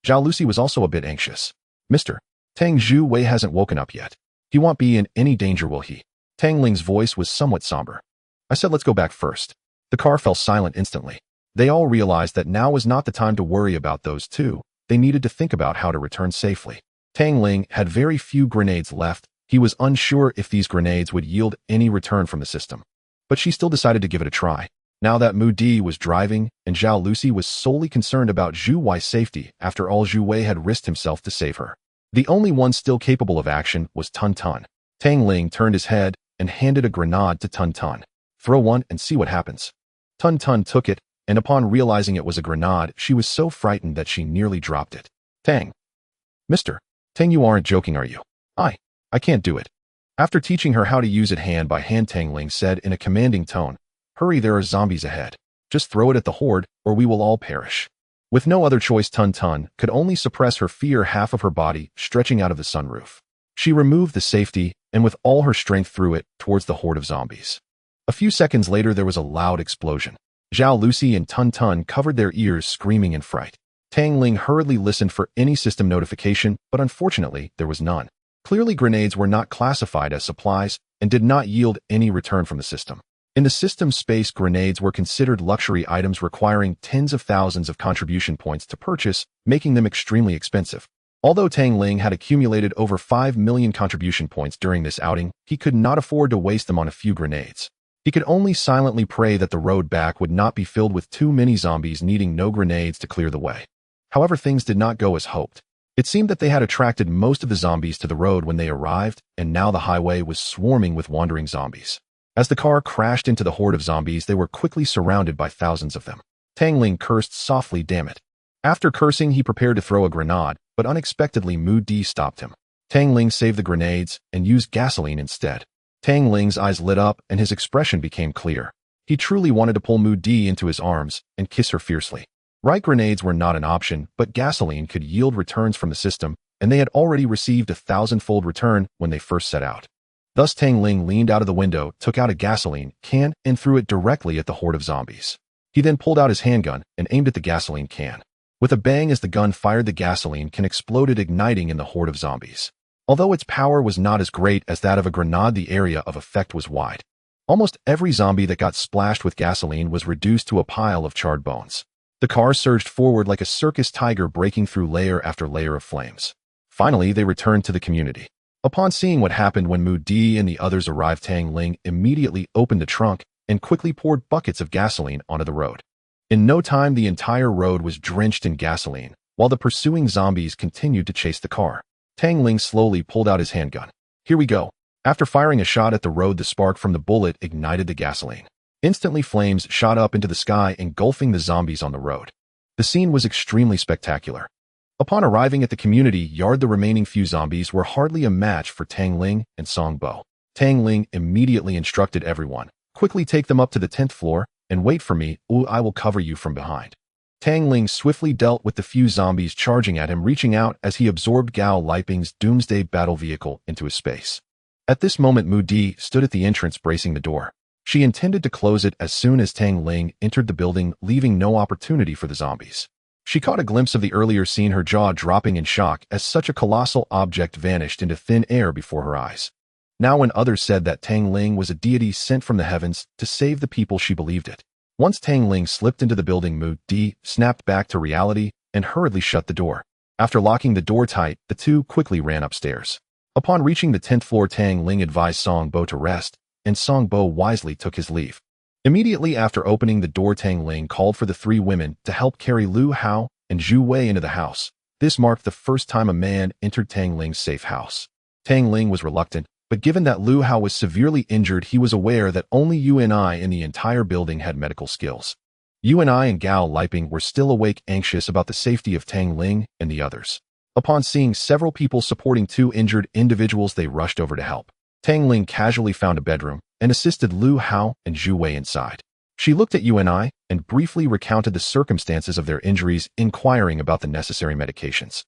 Zhao Lucy was also a bit anxious. "Mr. Tang, Zhu Wei hasn't woken up yet. He won't be in any danger, will he?" Tang Ling's voice was somewhat somber. "I said let's go back first." The car fell silent instantly. They all realized that now was not the time to worry about those two. They needed to think about how to return safely. Tang Ling had very few grenades left. He was unsure if these grenades would yield any return from the system. But she still decided to give it a try. Now that Mu Di was driving and Zhao Lucy was solely concerned about Zhu Wei's safety, after all, Zhu Wei had risked himself to save her. The only one still capable of action was Tun Tun. Tang Ling turned his head and handed a grenade to Tun Tun. "Throw one and see what happens." Tun Tun took it, and upon realizing it was a grenade, she was so frightened that she nearly dropped it. "Tang. Mr. Tang, you aren't joking, are you?" I can't do it." After teaching her how to use it hand by hand, Tang Ling said in a commanding tone, "Hurry, there are zombies ahead. Just throw it at the horde, or we will all perish." With no other choice, Tun Tun could only suppress her fear, half of her body stretching out of the sunroof. She removed the safety, and with all her strength threw it towards the horde of zombies. A few seconds later, there was a loud explosion. Zhao Lucy and Tun Tun covered their ears, screaming in fright. Tang Ling hurriedly listened for any system notification, but unfortunately, there was none. Clearly, grenades were not classified as supplies and did not yield any return from the system. In the system space, grenades were considered luxury items requiring tens of thousands of contribution points to purchase, making them extremely expensive. Although Tang Ling had accumulated over 5 million contribution points during this outing, he could not afford to waste them on a few grenades. He could only silently pray that the road back would not be filled with too many zombies needing no grenades to clear the way. However, things did not go as hoped. It seemed that they had attracted most of the zombies to the road when they arrived, and now the highway was swarming with wandering zombies. As the car crashed into the horde of zombies, they were quickly surrounded by thousands of them. Tang Ling cursed softly, "Damn it." After cursing, he prepared to throw a grenade, but unexpectedly Mu Di stopped him. Tang Ling saved the grenades and used gasoline instead. Tang Ling's eyes lit up and his expression became clear. He truly wanted to pull Mu Di into his arms and kiss her fiercely. Right, grenades were not an option, but gasoline could yield returns from the system, and they had already received a 1,000-fold return when they first set out. Thus Tang Ling leaned out of the window, took out a gasoline can, and threw it directly at the horde of zombies. He then pulled out his handgun and aimed at the gasoline can. With a bang, as the gun fired, the gasoline can exploded, igniting in the horde of zombies. Although its power was not as great as that of a grenade, the area of effect was wide. Almost every zombie that got splashed with gasoline was reduced to a pile of charred bones. The car surged forward like a circus tiger, breaking through layer after layer of flames. Finally, they returned to the community. Upon seeing what happened when Mu Di and the others arrived, Tang Ling immediately opened the trunk and quickly poured buckets of gasoline onto the road. In no time, the entire road was drenched in gasoline, while the pursuing zombies continued to chase the car. Tang Ling slowly pulled out his handgun. "Here we go." After firing a shot at the road, the spark from the bullet ignited the gasoline. Instantly, flames shot up into the sky, engulfing the zombies on the road. The scene was extremely spectacular. Upon arriving at the community yard, the remaining few zombies were hardly a match for Tang Ling and Song Bo. Tang Ling immediately instructed everyone, "Quickly take them up to the 10th floor and wait for me, or I will cover you from behind." Tang Ling swiftly dealt with the few zombies charging at him, reaching out as he absorbed Gao Liping's doomsday battle vehicle into his space. At this moment, Mu Di stood at the entrance, bracing the door. She intended to close it as soon as Tang Ling entered the building, leaving no opportunity for the zombies. She caught a glimpse of the earlier scene, her jaw dropping in shock as such a colossal object vanished into thin air before her eyes. Now, when others said that Tang Ling was a deity sent from the heavens to save the people, she believed it. Once Tang Ling slipped into the building, Mu Di snapped back to reality and hurriedly shut the door. After locking the door tight, the two quickly ran upstairs. Upon reaching the 10th floor, Tang Ling advised Song Bo to rest, and Song Bo wisely took his leave. Immediately after opening the door, Tang Ling called for the three women to help carry Lu Hao and Zhu Wei into the house. This marked the first time a man entered Tang Ling's safe house. Tang Ling was reluctant, but given that Lu Hao was severely injured, he was aware that only UNI in the entire building had medical skills. UNI and Gao Liping were still awake, anxious about the safety of Tang Ling and the others. Upon seeing several people supporting two injured individuals, they rushed over to help. Tang Ling casually found a bedroom and assisted Lu Hao and Zhu Wei inside. She looked at UNI and briefly recounted the circumstances of their injuries, inquiring about the necessary medications.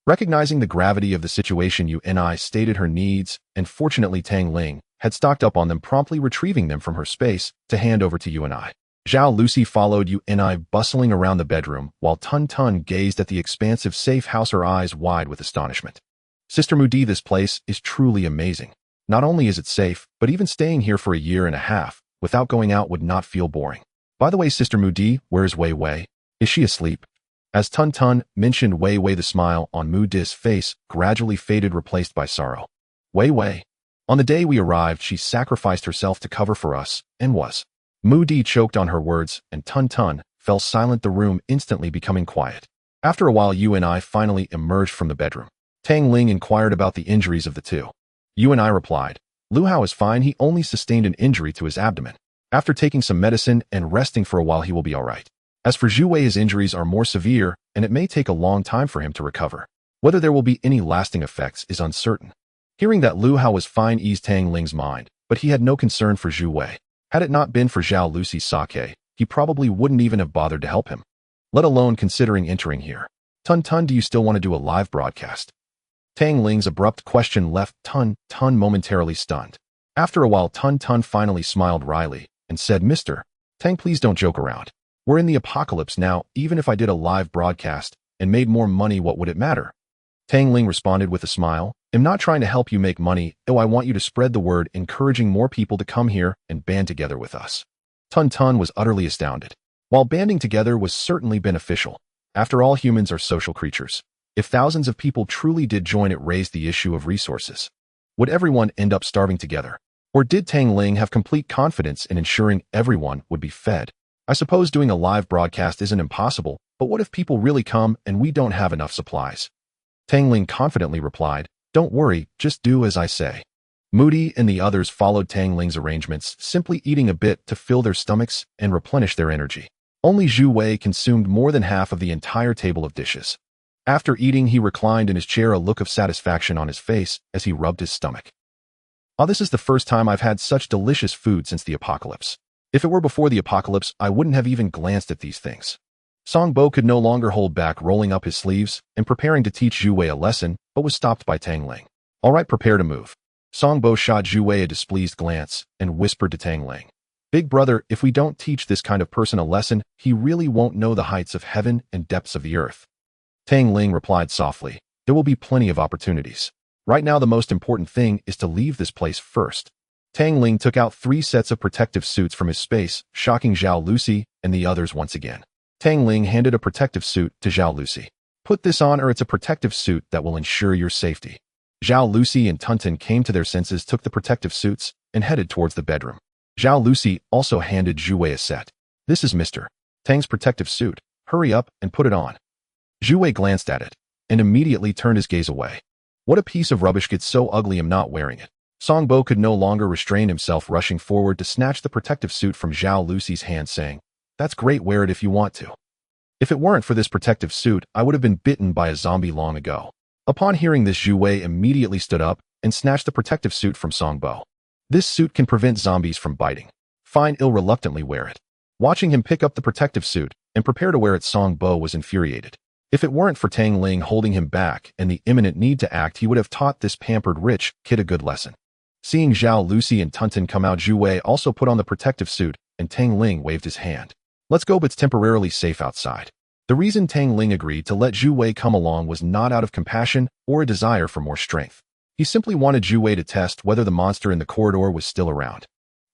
Recognizing the gravity of the situation, UNI stated her needs, and fortunately Tang Ling had stocked up on them, promptly retrieving them from her space to hand over to UNI. Zhao Lucy followed UNI, bustling around the bedroom, while Tun Tun gazed at the expansive safe house, her eyes wide with astonishment. "Sister Mu Di, this place is truly amazing. Not only is it safe, but even staying here for a year and a half without going out would not feel boring. By the way, Sister Mu Di, where's Wei Wei? Is she asleep?" As Tun Tun mentioned Wei Wei, the smile on Mu Di's face gradually faded, replaced by sorrow. "Wei Wei. On the day we arrived, she sacrificed herself to cover for us, and was." Mu Di choked on her words, and Tun Tun fell silent, the room instantly becoming quiet. After a while, UNI finally emerged from the bedroom. Tang Ling inquired about the injuries of the two. UNI replied, "Lu Hao is fine, he only sustained an injury to his abdomen. After taking some medicine and resting for a while, he will be alright. As for Zhu Wei, his injuries are more severe, and it may take a long time for him to recover. Whether there will be any lasting effects is uncertain." Hearing that Lu Hao was fine eased Tang Ling's mind, but he had no concern for Zhu Wei. Had it not been for Zhao Lucy's sake, he probably wouldn't even have bothered to help him, let alone considering entering here. "Tun Tun, do you still want to do a live broadcast?" Tang Ling's abrupt question left Tun Tun momentarily stunned. After a while, Tun Tun finally smiled wryly and said, "Mr. Tang, please don't joke around. We're in the apocalypse now. Even if I did a live broadcast and made more money, what would it matter?" Tang Ling responded with a smile, am not trying to help you make money. Oh, I want you to spread the word, encouraging more people to come here and band together with us. Tun Tun was utterly astounded. While banding together was certainly beneficial, after all, humans are social creatures. If thousands of people truly did join, it raised the issue of resources. Would everyone end up starving together? Or did Tang Ling have complete confidence in ensuring everyone would be fed? I suppose doing a live broadcast isn't impossible, but what if people really come and we don't have enough supplies? Tang Ling confidently replied, "Don't worry, just do as I say." Moody and the others followed Tang Ling's arrangements, simply eating a bit to fill their stomachs and replenish their energy. Only Zhu Wei consumed more than half of the entire table of dishes. After eating, he reclined in his chair, a look of satisfaction on his face as he rubbed his stomach. "Oh, this is the first time I've had such delicious food since the apocalypse. If it were before the apocalypse, I wouldn't have even glanced at these things." Song Bo could no longer hold back, rolling up his sleeves and preparing to teach Zhu Wei a lesson, but was stopped by Tang Ling. "All right, prepare to move." Song Bo shot Zhu Wei a displeased glance and whispered to Tang Ling, "Big brother, if we don't teach this kind of person a lesson, he really won't know the heights of heaven and depths of the earth." Tang Ling replied softly, "There will be plenty of opportunities. Right now, the most important thing is to leave this place first." Tang Ling took out 3 sets of protective suits from his space, shocking Zhao Lucy and the others once again. Tang Ling handed a protective suit to Zhao Lucy. "Put this on, or it's a protective suit that will ensure your safety." Zhao Lucy and Tun Tun came to their senses, took the protective suits, and headed towards the bedroom. Zhao Lucy also handed Zhu Wei a set. "This is Mr. Tang's protective suit. Hurry up and put it on." Zhu Wei glanced at it and immediately turned his gaze away. "What a piece of rubbish, gets so ugly, I'm not wearing it." Song Bo could no longer restrain himself, rushing forward to snatch the protective suit from Zhao Lucy's hand, saying, "That's great, wear it if you want to. If it weren't for this protective suit, I would have been bitten by a zombie long ago." Upon hearing this, Zhu Wei immediately stood up and snatched the protective suit from Song Bo. "This suit can prevent zombies from biting. Fine, I'll reluctantly wear it." Watching him pick up the protective suit and prepare to wear it, Song Bo was infuriated. If it weren't for Tang Ling holding him back and the imminent need to act, he would have taught this pampered rich kid a good lesson. Seeing Zhao Lucy and Tun Tun come out, Zhu Wei also put on the protective suit, and Tang Ling waved his hand. "Let's go, but it's temporarily safe outside." The reason Tang Ling agreed to let Zhu Wei come along was not out of compassion or a desire for more strength. He simply wanted Zhu Wei to test whether the monster in the corridor was still around.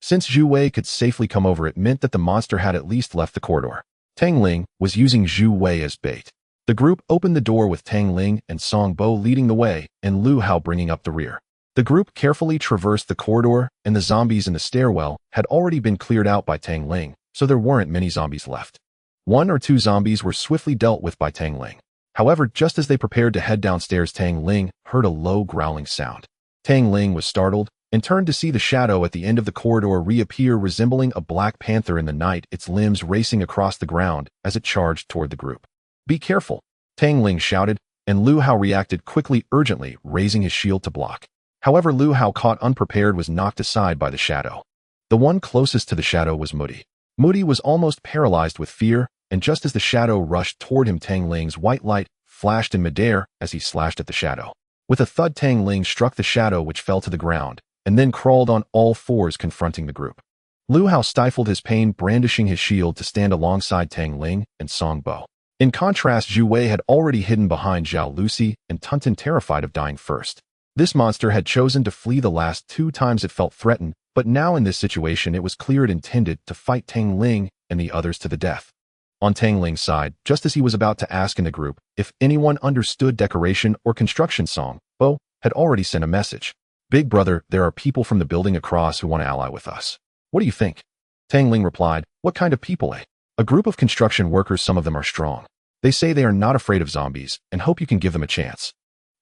Since Zhu Wei could safely come over, it meant that the monster had at least left the corridor. Tang Ling was using Zhu Wei as bait. The group opened the door with Tang Ling and Song Bo leading the way and Lu Hao bringing up the rear. The group carefully traversed the corridor, and the zombies in the stairwell had already been cleared out by Tang Ling, so there weren't many zombies left. 1 or 2 zombies were swiftly dealt with by Tang Ling. However, just as they prepared to head downstairs, Tang Ling heard a low growling sound. Tang Ling was startled and turned to see the shadow at the end of the corridor reappear, resembling a black panther in the night, its limbs racing across the ground as it charged toward the group. "Be careful," Tang Ling shouted, and Lu Hao reacted quickly, urgently raising his shield to block. However, Lu Hao, caught unprepared, was knocked aside by the shadow. The one closest to the shadow was Moody. Moody was almost paralyzed with fear, and just as the shadow rushed toward him, Tang Ling's white light flashed in midair as he slashed at the shadow. With a thud, Tang Ling struck the shadow, which fell to the ground, and then crawled on all 4s, confronting the group. Lu Hao stifled his pain, brandishing his shield to stand alongside Tang Ling and Song Bo. In contrast, Zhu Wei had already hidden behind Zhao Lucy and Tun Tun, terrified of dying first. This monster had chosen to flee the last 2 times it felt threatened, but now in this situation it was clear it intended to fight Tang Ling and the others to the death. On Tang Ling's side, just as he was about to ask in the group if anyone understood decoration or construction, Song Bo had already sent a message. "Big brother, there are people from the building across who want to ally with us. What do you think?" Tang Ling replied, "What kind of people, eh?" "A group of construction workers. Some of them are strong. They say they are not afraid of zombies and hope you can give them a chance."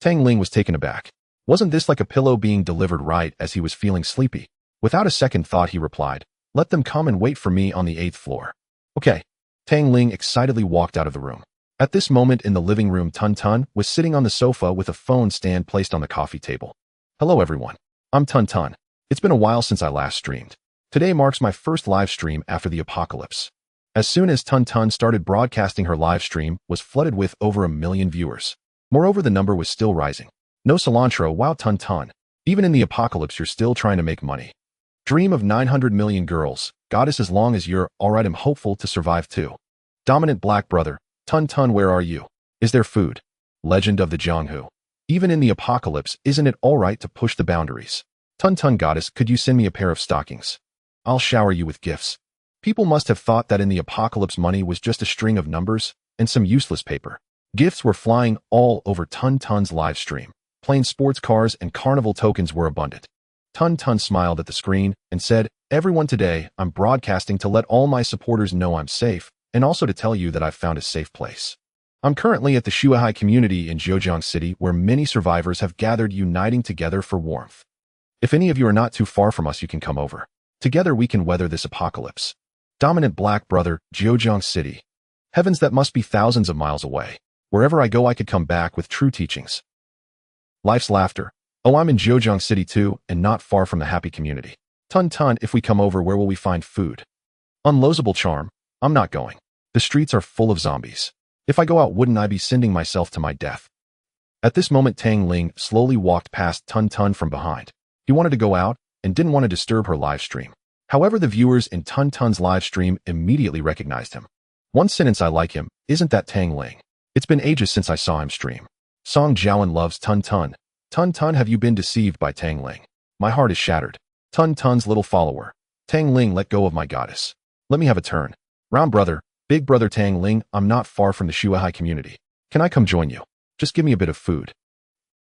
Tang Ling was taken aback. Wasn't this like a pillow being delivered right as he was feeling sleepy? Without a second thought, he replied, "Let them come and wait for me on the 8th floor." "Okay." Tang Ling excitedly walked out of the room. At this moment in the living room, Tun Tun was sitting on the sofa with a phone stand placed on the coffee table. "Hello everyone. I'm Tun Tun. It's been a while since I last streamed. Today marks my first live stream after the apocalypse." As soon as Tun Tun started broadcasting, her live stream was flooded with over 1 million viewers. Moreover, the number was still rising. "No cilantro, wow Tun Tun. Even in the apocalypse you're still trying to make money. Dream of 900 million girls, goddess, as long as you're alright, I'm hopeful to survive too. Dominant black brother, Tun Tun, where are you? Is there food? Legend of the Jianghu." Even in the apocalypse, isn't it all right to push the boundaries? Tun Tun Goddess, could you send me a pair of stockings? I'll shower you with gifts. People must have thought that in the apocalypse money was just a string of numbers and some useless paper. Gifts were flying all over Tun Tun's live stream. Plain sports cars and carnival tokens were abundant. Tun Tun smiled at the screen and said, "Everyone, today, I'm broadcasting to let all my supporters know I'm safe, and also to tell you that I've found a safe place. I'm currently at the Shuahai community in Zhejiang City, where many survivors have gathered, uniting together for warmth. If any of you are not too far from us, you can come over. Together we can weather this apocalypse. Dominant Black Brother, Zhejiang City. Heavens, that must be thousands of miles away. Wherever I go, I could come back with true teachings. Life's laughter. Oh, I'm in Zhejiang City too, and not far from the happy community. Tun Tun, if we come over, where will we find food? Unlosable charm. I'm not going. The streets are full of zombies. If I go out, wouldn't I be sending myself to my death?" At this moment, Tang Ling slowly walked past Tun Tun from behind. He wanted to go out and didn't want to disturb her live stream. However, the viewers in Tun Tun's live stream immediately recognized him. One sentence: "I like him. Isn't that Tang Ling? It's been ages since I saw him stream." Song Jiawen loves Tun Tun. Tun Tun, have you been deceived by Tang Ling? My heart is shattered. Tun Tun's little follower. Tang Ling, let go of my goddess. Let me have a turn. Round brother, big brother Tang Ling, I'm not far from the Shuahai community. Can I come join you? Just give me a bit of food.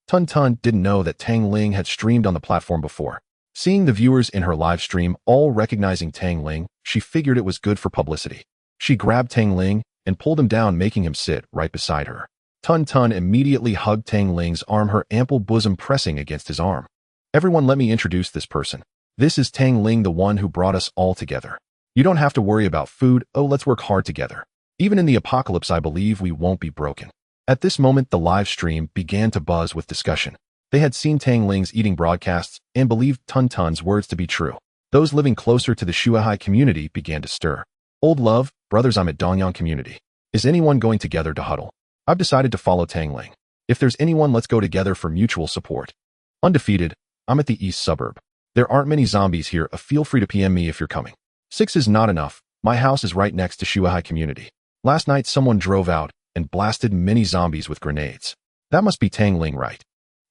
Tun Tun didn't know that Tang Ling had streamed on the platform before. Seeing the viewers in her live stream all recognizing Tang Ling, she figured it was good for publicity. She grabbed Tang Ling and pulled him down, making him sit right beside her. Tun Tun immediately hugged Tang Ling's arm, her ample bosom pressing against his arm. "Everyone, let me introduce this person. This is Tang Ling, the one who brought us all together. You don't have to worry about food. Oh, let's work hard together. Even in the apocalypse, I believe we won't be broken." At this moment, the live stream began to buzz with discussion. They had seen Tang Ling's eating broadcasts and believed Tun Tun's words to be true. Those living closer to the Shuahai community began to stir. "Old love, brothers, I'm at Dongyang community. Is anyone going together to huddle? I've decided to follow Tang Ling. If there's anyone, let's go together for mutual support. Undefeated, I'm at the east suburb. There aren't many zombies here. Feel free to PM me if you're coming. 6 is not enough. My house is right next to Shuahai community. Last night, someone drove out and blasted many zombies with grenades. That must be Tang Ling, right?"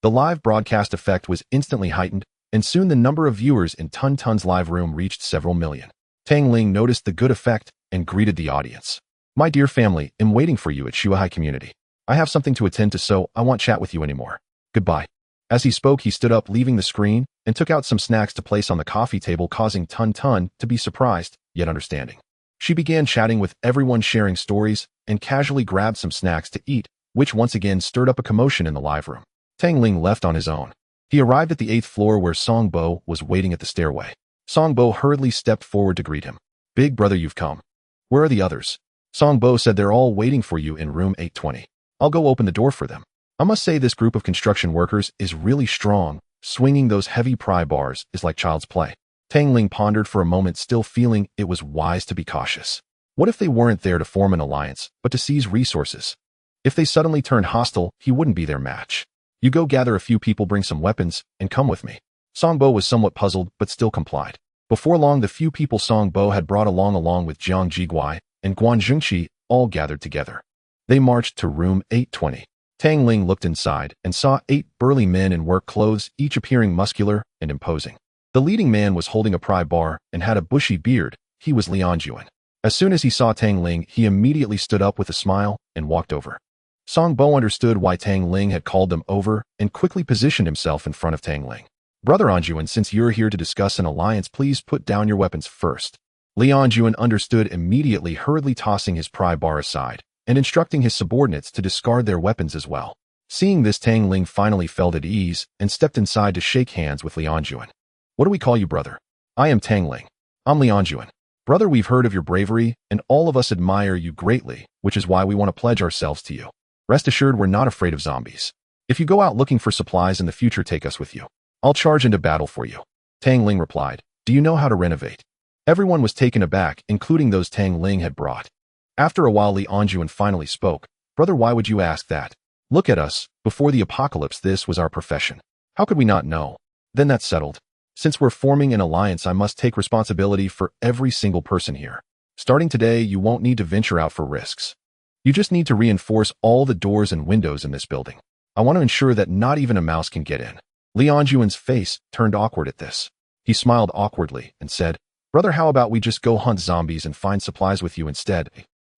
The live broadcast effect was instantly heightened, and soon the number of viewers in Tun Tun's live room reached several million. Tang Ling noticed the good effect and greeted the audience. "My dear family, I'm waiting for you at Shuahai community. I have something to attend to, so I won't chat with you anymore. Goodbye." As he spoke, he stood up, leaving the screen, and took out some snacks to place on the coffee table, causing Tun Tun to be surprised, yet understanding. She began chatting with everyone, sharing stories, and casually grabbed some snacks to eat, which once again stirred up a commotion in the live room. Tang Ling left on his own. He arrived at the 8th floor where Song Bo was waiting at the stairway. Song Bo hurriedly stepped forward to greet him. "Big brother, you've come. Where are the others?" Song Bo said, "They're all waiting for you in room 820. I'll go open the door for them." I must say, this group of construction workers is really strong. Swinging those heavy pry bars is like child's play. Tang Ling pondered for a moment, still feeling it was wise to be cautious. What if they weren't there to form an alliance, but to seize resources? If they suddenly turned hostile, he wouldn't be their match. "You go gather a few people, bring some weapons, and come with me." Song Bo was somewhat puzzled, but still complied. Before long, the few people Song Bo had brought along with Jiang Jiguai and Guan Zhengqi, all gathered together. They marched to room 820. Tang Ling looked inside and saw 8 burly men in work clothes, each appearing muscular and imposing. The leading man was holding a pry bar and had a bushy beard. He was Lian Juan. As soon as he saw Tang Ling, he immediately stood up with a smile and walked over. Song Bo understood why Tang Ling had called them over and quickly positioned himself in front of Tang Ling. "Brother Anjuan, since you're here to discuss an alliance, please put down your weapons first." Lian Juan understood immediately, hurriedly tossing his pry bar aside and instructing his subordinates to discard their weapons as well. Seeing this, Tang Ling finally felt at ease and stepped inside to shake hands with Lian Juan. "What do we call you, brother?" "I am Tang Ling." "I'm Lian Juan." "Brother, we've heard of your bravery, and all of us admire you greatly, which is why we want to pledge ourselves to you. Rest assured, we're not afraid of zombies. If you go out looking for supplies in the future, take us with you. I'll charge into battle for you." Tang Ling replied, "Do you know how to renovate?" Everyone was taken aback, including those Tang Ling had brought. After a while, Li Anjuan finally spoke. "Brother, why would you ask that? Look at us. Before the apocalypse, this was our profession. How could we not know? Then that's settled. Since we're forming an alliance, I must take responsibility for every single person here. Starting today, you won't need to venture out for risks. You just need to reinforce all the doors and windows in this building. I want to ensure that not even a mouse can get in. Lianjuan's face turned awkward at this. He smiled awkwardly and said, Brother, how about we just go hunt zombies and find supplies with you instead?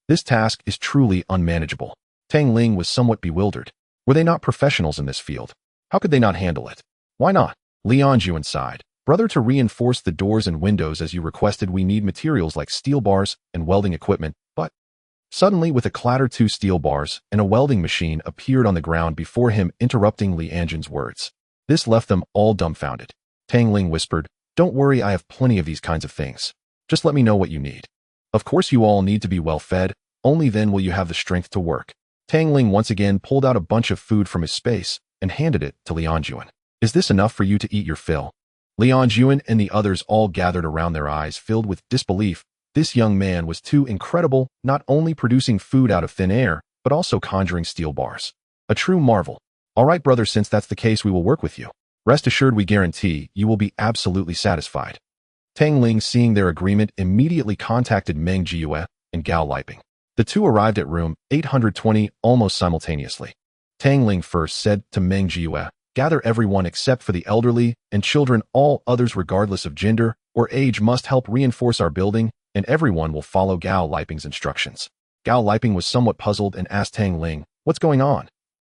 This task is truly unmanageable. Tang Ling was somewhat bewildered. Were they not professionals in this field? How could they not handle it? Why not? Lianjuan sighed. Brother, to reinforce the doors and windows as you requested, we need materials like steel bars and welding equipment, but suddenly, with a clatter, 2 steel bars and a welding machine appeared on the ground before him, interrupting Lianjuan's words. This left them all dumbfounded. Tang Ling whispered, Don't worry, I have plenty of these kinds of things. Just let me know what you need. Of course you all need to be well fed, only then will you have the strength to work. Tang Ling once again pulled out a bunch of food from his space and handed it to Lianjuan. Is this enough for you to eat your fill? Lianjuan and the others all gathered around, their eyes filled with disbelief. This young man was too incredible, not only producing food out of thin air, but also conjuring steel bars. A true marvel. All right, brother, since that's the case, we will work with you. Rest assured, we guarantee you will be absolutely satisfied. Tang Ling, seeing their agreement, immediately contacted Meng Jiyue and Gao Liping. The two arrived at room 820 almost simultaneously. Tang Ling first said to Meng Jiyue, Gather everyone except for the elderly and children. All others, regardless of gender or age, must help reinforce our building, and everyone will follow Gao Liping's instructions. Gao Liping was somewhat puzzled and asked Tang Ling, What's going on?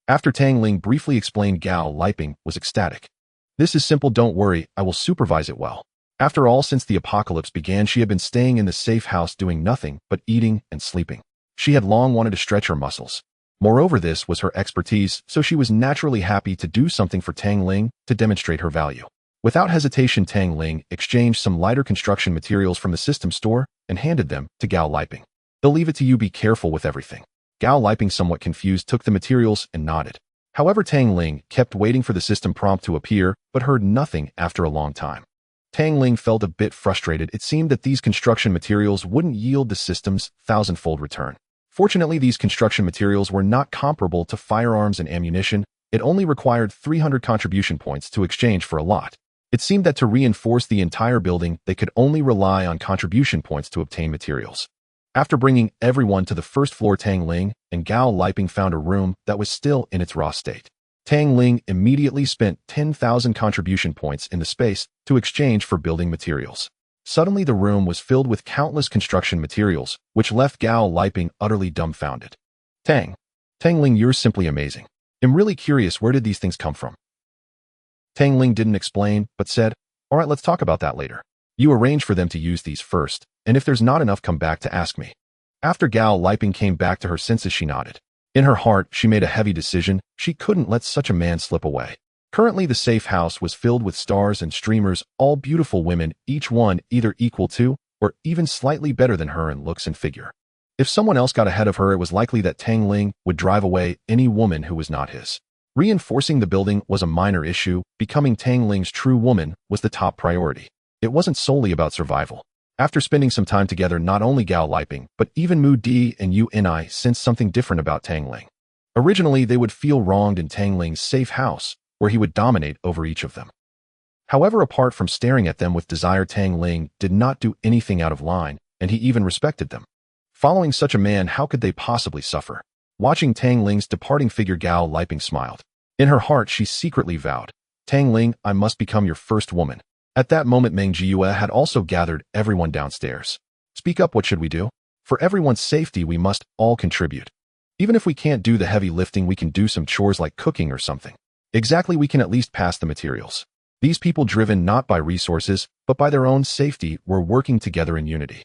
After Tang Ling briefly explained, Gao Liping was ecstatic. This is simple, don't worry, I will supervise it well. After all, since the apocalypse began, she had been staying in the safe house doing nothing but eating and sleeping. She had long wanted to stretch her muscles. Moreover, this was her expertise, so she was naturally happy to do something for Tang Ling to demonstrate her value. Without hesitation, Tang Ling exchanged some lighter construction materials from the system store and handed them to Gao Liping. They'll leave it to you, be careful with everything. Gao Liping, somewhat confused, took the materials and nodded. However, Tang Ling kept waiting for the system prompt to appear, but heard nothing after a long time. Tang Ling felt a bit frustrated. It seemed that these construction materials wouldn't yield the system's thousandfold return. Fortunately, these construction materials were not comparable to firearms and ammunition. It only required 300 contribution points to exchange for a lot. It seemed that to reinforce the entire building, they could only rely on contribution points to obtain materials. After bringing everyone to the first floor, Tang Ling and Gao Liping found a room that was still in its raw state. Tang Ling immediately spent 10,000 contribution points in the space to exchange for building materials. Suddenly, the room was filled with countless construction materials, which left Gao Liping utterly dumbfounded. Tang Ling, you're simply amazing. I'm really curious, where did these things come from? Tang Ling didn't explain, but said, All right, let's talk about that later. You arrange for them to use these first, and if there's not enough, come back to ask me. After Gao Liping came back to her senses, she nodded. In her heart, she made a heavy decision. She couldn't let such a man slip away. Currently, the safe house was filled with stars and streamers, all beautiful women, each one either equal to or even slightly better than her in looks and figure. If someone else got ahead of her, it was likely that Tang Ling would drive away any woman who was not his. Reinforcing the building was a minor issue. Becoming Tang Ling's true woman was the top priority. It wasn't solely about survival. After spending some time together, not only Gao Liping, but even Mu Di and Uni sensed something different about Tang Ling. Originally, they would feel wronged in Tang Ling's safe house, where he would dominate over each of them. However, apart from staring at them with desire, Tang Ling did not do anything out of line, and he even respected them. Following such a man, how could they possibly suffer? Watching Tang Ling's departing figure, Gao Liping smiled. In her heart, she secretly vowed, Tang Ling, I must become your first woman. At that moment, Meng Jiyue had also gathered everyone downstairs. Speak up, what should we do? For everyone's safety, we must all contribute. Even if we can't do the heavy lifting, we can do some chores like cooking or something. Exactly, we can at least pass the materials. These people, driven not by resources, but by their own safety, were working together in unity.